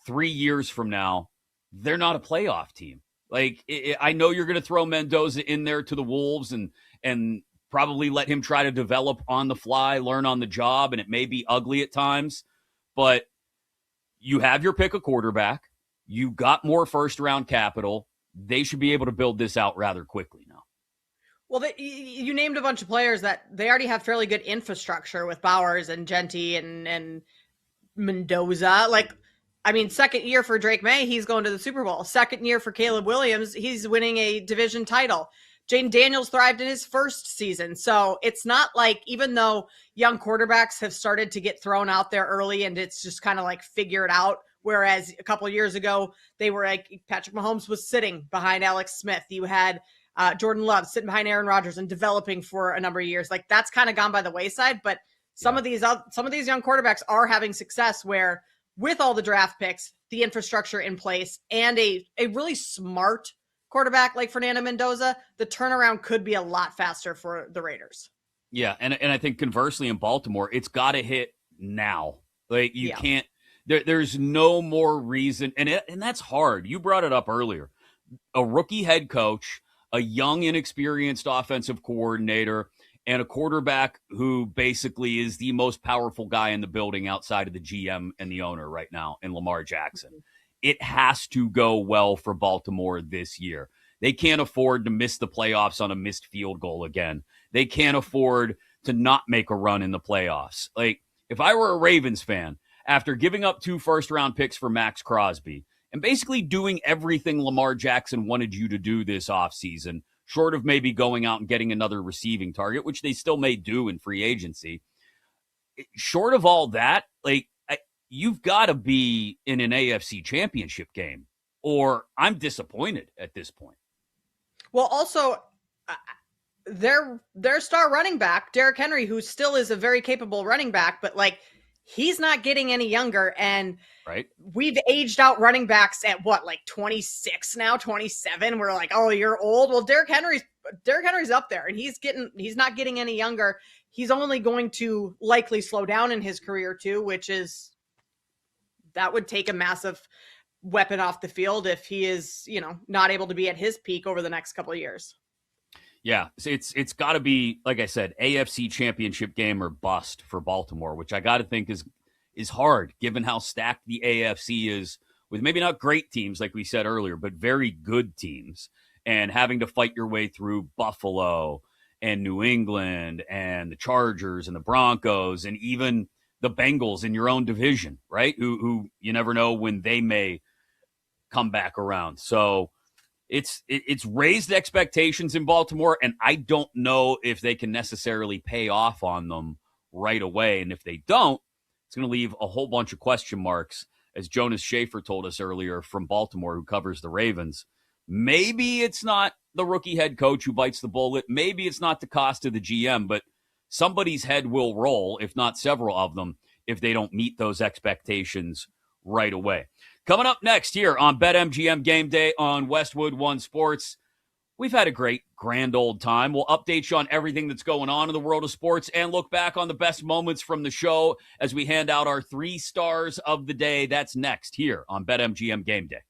3 years from now, they're not a playoff team. Like, I know you're going to throw Mendoza in there to the Wolves and probably let him try to develop on the fly, learn on the job, and it may be ugly at times. But you have your pick of quarterback. You got more first-round capital. They should be able to build this out rather quickly now. Well, you named a bunch of players that they already have fairly good infrastructure with Bowers and Genty and Mendoza. Like, I mean, second year for Drake May, he's going to the Super Bowl. Second year for Caleb Williams, he's winning a division title. Jaden Daniels thrived in his first season. So it's not like, even though young quarterbacks have started to get thrown out there early and it's just kind of like figure it out, whereas a couple of years ago, they were like, Patrick Mahomes was sitting behind Alex Smith. You had Jordan Love sitting behind Aaron Rodgers and developing for a number of years. Like, that's kind of gone by the wayside. But some of these young quarterbacks are having success where, with all the draft picks, the infrastructure in place, and a really smart quarterback like Fernando Mendoza, the turnaround could be a lot faster for the Raiders. Yeah, and I think conversely in Baltimore, it's got to hit now. Like, you can't. There's no more reason, and that's hard. You brought it up earlier. A rookie head coach, a young, inexperienced offensive coordinator, and a quarterback who basically is the most powerful guy in the building outside of the GM and the owner right now in Lamar Jackson. It has to go well for Baltimore this year. They can't afford to miss the playoffs on a missed field goal again. They can't afford to not make a run in the playoffs. Like, if I were a Ravens fan, after giving up 2 first-round picks for Max Crosby and basically doing everything Lamar Jackson wanted you to do this offseason, short of maybe going out and getting another receiving target, which they still may do in free agency, short of all that, like, you've got to be in an AFC championship game, or I'm disappointed at this point. Well, also, their star running back, Derrick Henry, who still is a very capable running back, but like, he's not getting any younger, and we've aged out running backs at what, like 26 now, 27. We're like, oh, you're old. Well, Derrick Henry's up there, and he's not getting any younger. He's only going to likely slow down in his career too, that would take a massive weapon off the field if he is, not able to be at his peak over the next couple of years. Yeah, it's got to be, like I said, AFC championship game or bust for Baltimore, which I got to think is hard given how stacked the AFC is with maybe not great teams like we said earlier, but very good teams, and having to fight your way through Buffalo and New England and the Chargers and the Broncos and even the Bengals in your own division, right? Who you never know when they may come back around. So it's raised expectations in Baltimore, and I don't know if they can necessarily pay off on them right away. And if they don't, it's going to leave a whole bunch of question marks, as Jonas Schaefer told us earlier from Baltimore, who covers the Ravens. Maybe it's not the rookie head coach who bites the bullet. Maybe it's not the cost of the GM, but somebody's head will roll, if not several of them, if they don't meet those expectations right away. Coming up next here on BetMGM Game Day on Westwood One Sports, we've had a great, grand old time. We'll update you on everything that's going on in the world of sports and look back on the best moments from the show as we hand out our 3 stars of the day. That's next here on BetMGM Game Day.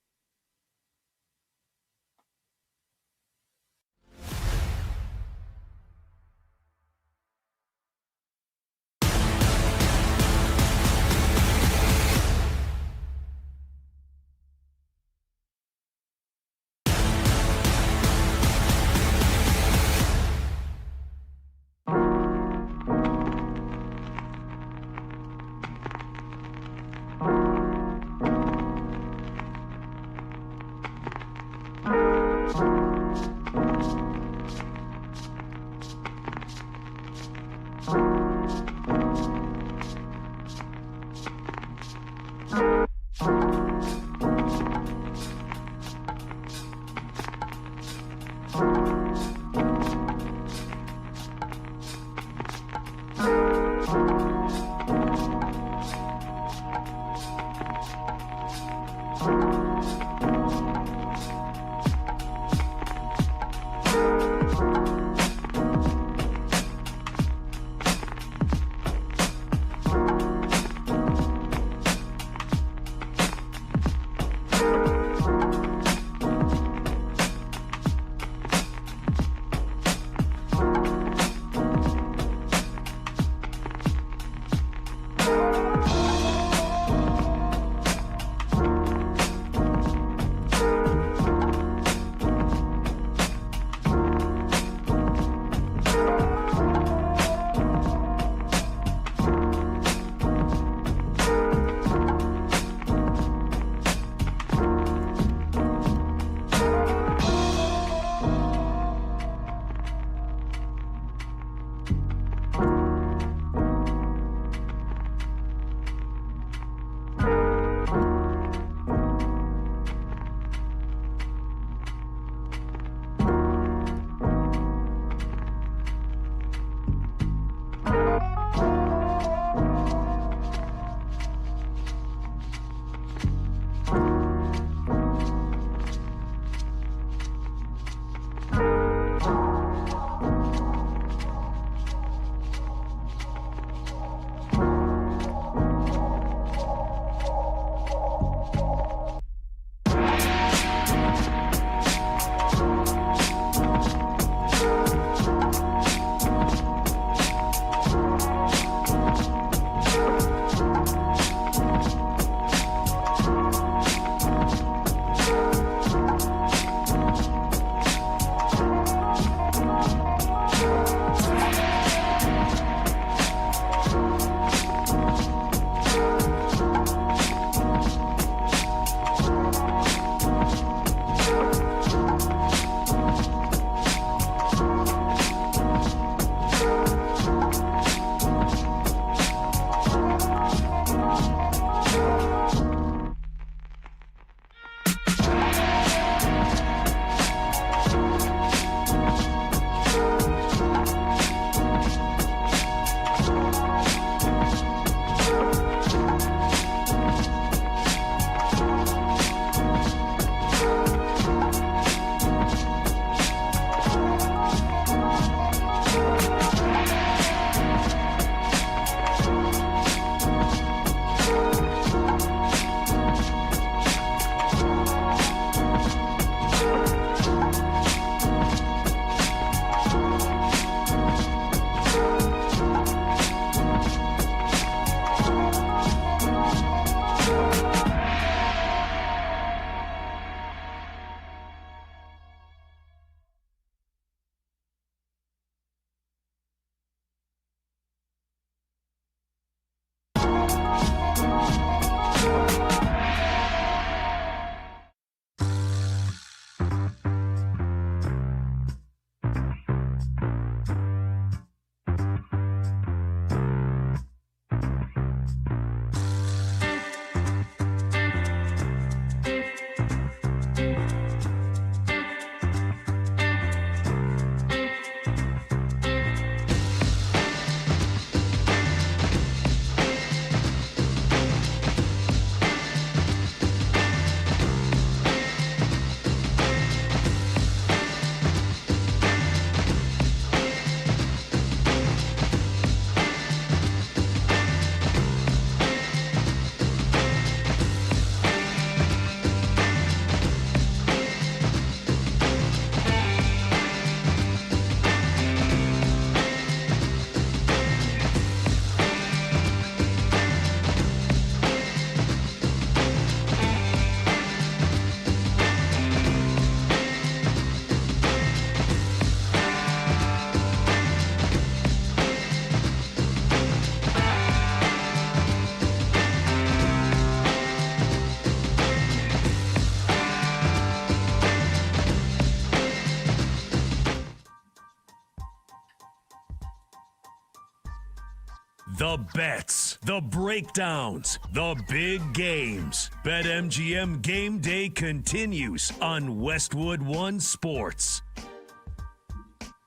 The bets, the breakdowns, the big games. BetMGM Game Day continues on Westwood One Sports.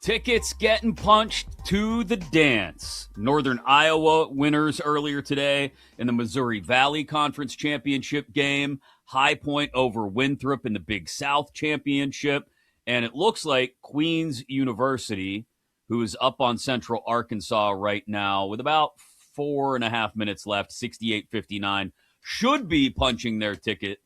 Tickets getting punched to the dance. Northern Iowa winners earlier today in the Missouri Valley Conference Championship game. High Point over Winthrop in the Big South Championship. And it looks like Queens University, who is up on Central Arkansas right now with about 4.5 minutes left, 68-59, should be punching their ticket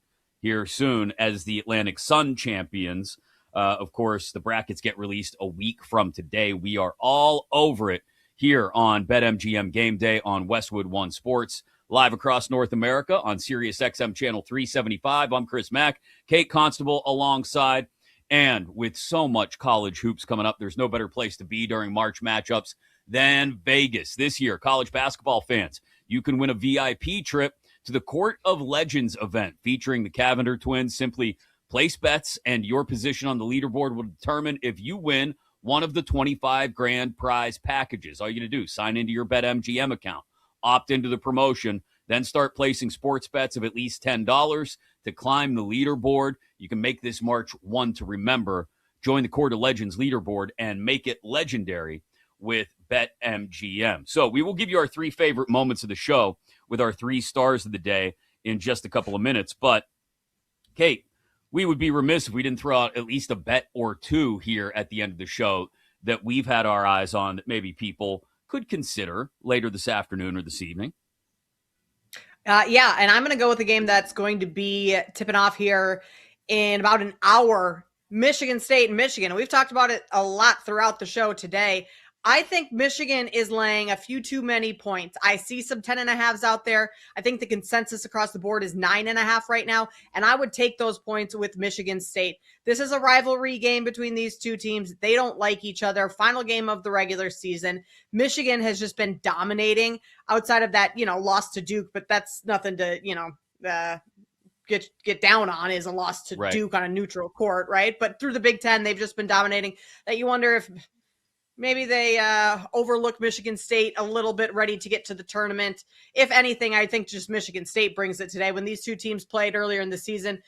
here soon as the Atlantic Sun champions. Of course, the brackets get released a week from today. We are all over it here on BetMGM Game Day on Westwood One Sports, live across North America on Sirius XM Channel 375. I'm Chris Mack, Kate Constable alongside. And with so much college hoops coming up, there's no better place to be during March matchups than Vegas. This year, college basketball fans, you can win a VIP trip to the Court of Legends event featuring the Cavender twins. Simply place bets, and your position on the leaderboard will determine if you win one of the 25 grand prize packages. All you got to do, sign into your BetMGM account, opt into the promotion, then start placing sports bets of at least $10 to climb the leaderboard. You can make this March one to remember. Join the Court of Legends leaderboard and make it legendary with BetMGM. So we will give you our 3 favorite moments of the show with our 3 stars of the day in just a couple of minutes. But, Kate, we would be remiss if we didn't throw out at least a bet or 2 here at the end of the show that we've had our eyes on that maybe people could consider later this afternoon or this evening. Yeah, and I'm going to go with a game that's going to be tipping off here in about an hour. Michigan State and Michigan. We've talked about it a lot throughout the show today. I think Michigan is laying a few too many points. I see some 10.5s out there. I think the consensus across the board is 9.5 right now, and I would take those points with Michigan State. This is a rivalry game between these two teams. They don't like each other. Final game of the regular season. Michigan has just been dominating outside of that, loss to Duke, but that's nothing to, get down on, is a loss to Duke on a neutral court, right? But through the Big Ten, they've just been dominating, that you wonder if maybe they overlook Michigan State a little bit, ready to get to the tournament. If anything, I think just Michigan State brings it today. When these two teams played earlier in the season,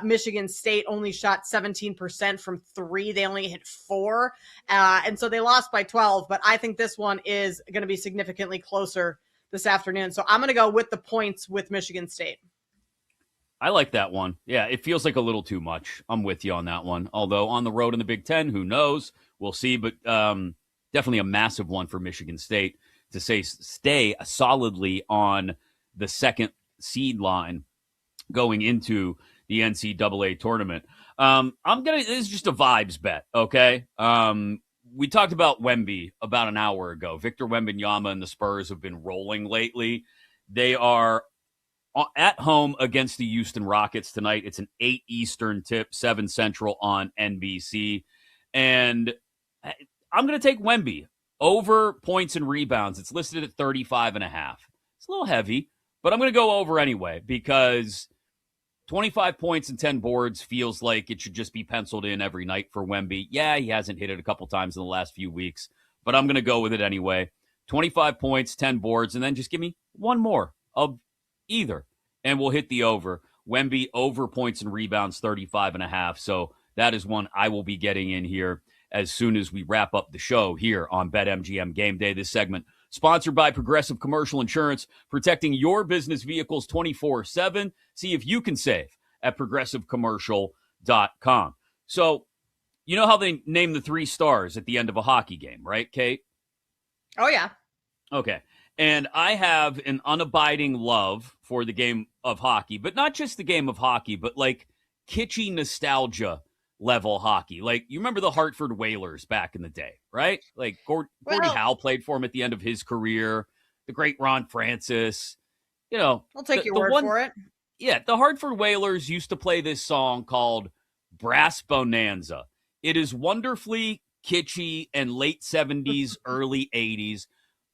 Michigan State only shot 17% from 3. They only hit 4. And so they lost by 12. But I think this one is going to be significantly closer this afternoon. So I'm going to go with the points with Michigan State. I like that one. Yeah, it feels like a little too much. I'm with you on that one. Although on the road in the Big Ten, who knows? We'll see. But definitely a massive one for Michigan State to stay solidly on the second seed line going into the NCAA tournament. This is just a vibes bet, okay? We talked about Wemby about an hour ago. Victor Wembanyama and the Spurs have been rolling lately. They are at home against the Houston Rockets tonight. It's an 8 Eastern tip, 7 Central on NBC. And I'm going to take Wemby over points and rebounds. It's listed at 35.5. It's a little heavy, but I'm going to go over anyway because 25 points and 10 boards feels like it should just be penciled in every night for Wemby. Yeah, he hasn't hit it a couple times in the last few weeks, but I'm going to go with it anyway. 25 points, 10 boards, and then just give me one more of either, and we'll hit the over. Wemby over points and rebounds, 35.5. So that is one I will be getting in here as soon as we wrap up the show here on BetMGM Game Day. This segment sponsored by Progressive Commercial Insurance, protecting your business vehicles 24/7. See if you can save at progressivecommercial.com. So, you know how they name the 3 stars at the end of a hockey game, right, Kate? Oh, yeah. Okay. And I have an unabiding love for the game of hockey, but not just the game of hockey, but like kitschy nostalgia level hockey. Like, you remember the Hartford Whalers back in the day, right? Like Gordie Howe played for him at the end of his career, the great Ron Francis. I'll take your word for it. Yeah, the Hartford Whalers used to play this song called Brass Bonanza. It is wonderfully kitschy and late 70s, early 80s.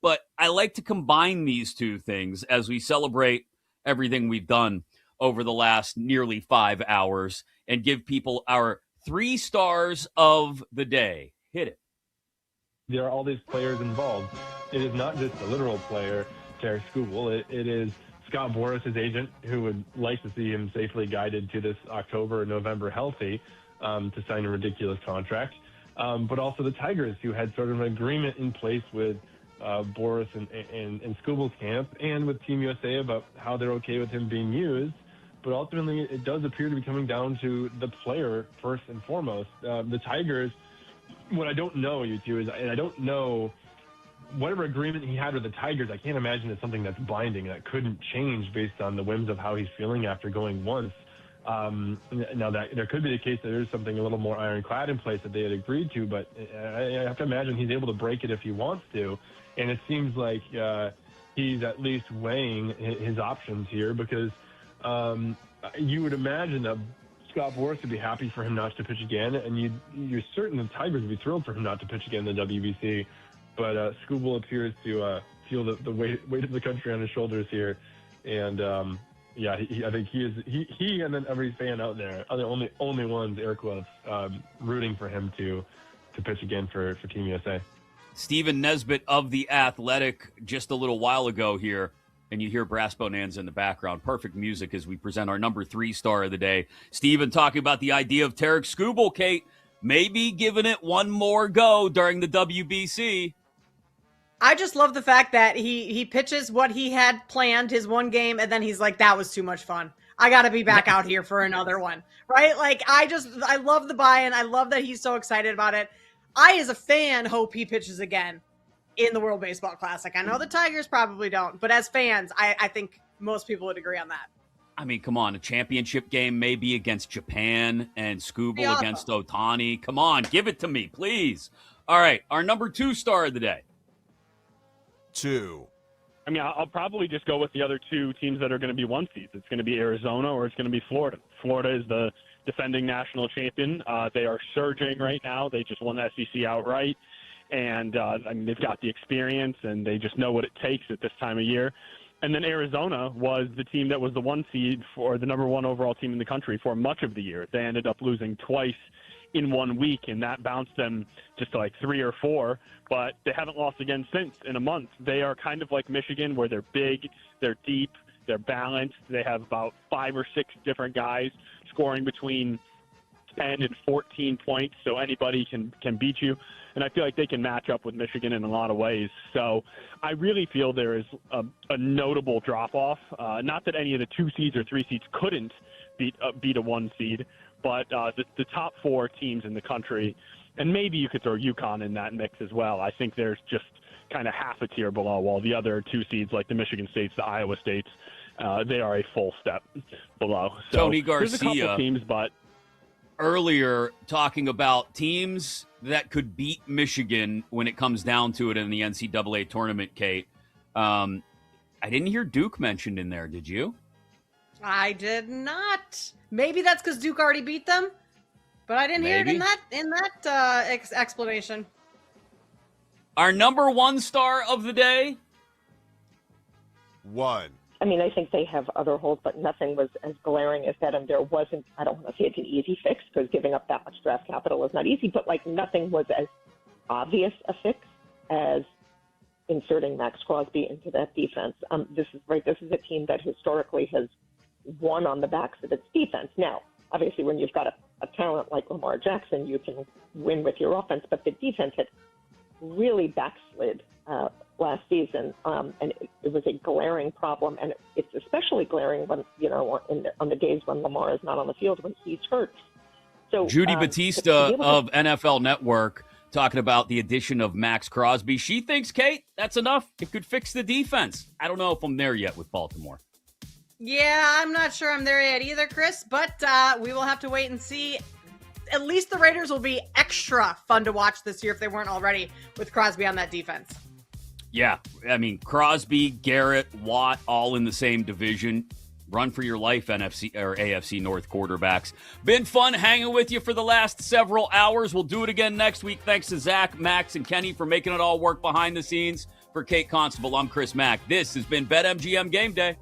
But I like to combine these two things as we celebrate everything we've done over the last nearly 5 hours and give people our 3 stars of the day. Hit it. There are all these players involved. it is not just the literal player, Tarik Skubal. It is Scott Boras, his agent, who would like to see him safely guided to this October or November healthy to sign a ridiculous contract. But also the Tigers, who had sort of an agreement in place with Boras and Skubal's camp and with Team USA about how they're okay with him being used. But ultimately, it does appear to be coming down to the player first and foremost. The Tigers, what I don't know, you two, is, and I don't know whatever agreement he had with the Tigers, I can't imagine it's something that's binding, that couldn't change based on the whims of how he's feeling after going once. Now, that there could be the case that there's something a little more ironclad in place that they had agreed to, but I have to imagine he's able to break it if he wants to. And it seems like he's at least weighing his options here, because you would imagine that Scott Boras would be happy for him not to pitch again, and you're certain the Tigers would be thrilled for him not to pitch again in the WBC. But Skubal appears to feel the weight of the country on his shoulders here, and I think he and then every fan out there are the only ones, air quotes, rooting for him to pitch again for Team USA. Stephen Nesbitt of The Athletic just a little while ago here, and you hear Brass Bonanza in the background. Perfect music as we present our number 3 star of the day. Stephen talking about the idea of Tarik Skubal, Kate, maybe giving it one more go during the WBC. I just love the fact that he pitches what he had planned, his one game, and then he's like, that was too much fun. I got to be back out here for another one, right? Like, I love the buy-in. I love that he's so excited about it. I, as a fan, hope he pitches again in the World Baseball Classic. I know the Tigers probably don't, but as fans, I think most people would agree on that. I mean, come on, a championship game maybe against Japan and Skubal against Ohtani. Come on, give it to me, please. All right, our number 2 star of the day. 2. I mean, I'll probably just go with the other 2 teams that are going to be 1 seeds. It's going to be Arizona or it's going to be Florida. Florida is the defending national champion. They are surging right now. They just won the SEC outright. And, I mean, they've got the experience, and they just know what it takes at this time of year. And then Arizona was the team that was the 1 seed for the number 1 overall team in the country for much of the year. They ended up losing twice in 1 week, and that bounced them just to like 3 or 4, but they haven't lost again since in a month. They are kind of like Michigan, where they're big, they're deep, they're balanced. They have about 5 or 6 different guys scoring between 10 and 14 points, so anybody can beat you. And I feel like they can match up with Michigan in a lot of ways. So I really feel there is a notable drop-off. Not that any of the 2 seeds or 3 seeds couldn't beat a 1 seed, but the top 4 teams in the country, and maybe you could throw UConn in that mix as well. I think there's just kind of half a tier below, while the other 2 seeds, like the Michigan States, the Iowa States, they are a full step below. So Tony Garcia, there's a couple teams, but earlier talking about teams that could beat Michigan when it comes down to it in the NCAA tournament, Kate. I didn't hear Duke mentioned in there. Did you? I did not. Maybe that's because Duke already beat them, but I didn't hear it in that explanation. Our number 1 star of the day. 1. I mean, I think they have other holes, but nothing was as glaring as that. And there wasn't, I don't want to say it's an easy fix, because giving up that much draft capital is not easy, but like nothing was as obvious a fix as inserting Max Crosby into that defense. This is a team that historically has won on the backs of its defense. Now, obviously, when you've got a talent like Lamar Jackson, you can win with your offense, but the defense had really backslid last season, and it was a glaring problem, and it's especially glaring when, on the days when Lamar is not on the field, when he's hurt. So Judy Batista of NFL Network talking about the addition of Max Crosby. She thinks, Kate, that's enough. It could fix the defense. I don't know if I'm there yet with Baltimore. Yeah, I'm not sure I'm there yet either, Chris, but we will have to wait and see. At least the Raiders will be extra fun to watch this year if they weren't already, with Crosby on that defense. Yeah, I mean, Crosby, Garrett, Watt, all in the same division. Run for your life, NFC or AFC North quarterbacks. Been fun hanging with you for the last several hours. We'll do it again next week. Thanks to Zach, Max, and Kenny for making it all work behind the scenes. For Kate Constable, I'm Chris Mack. This has been BetMGM Game Day.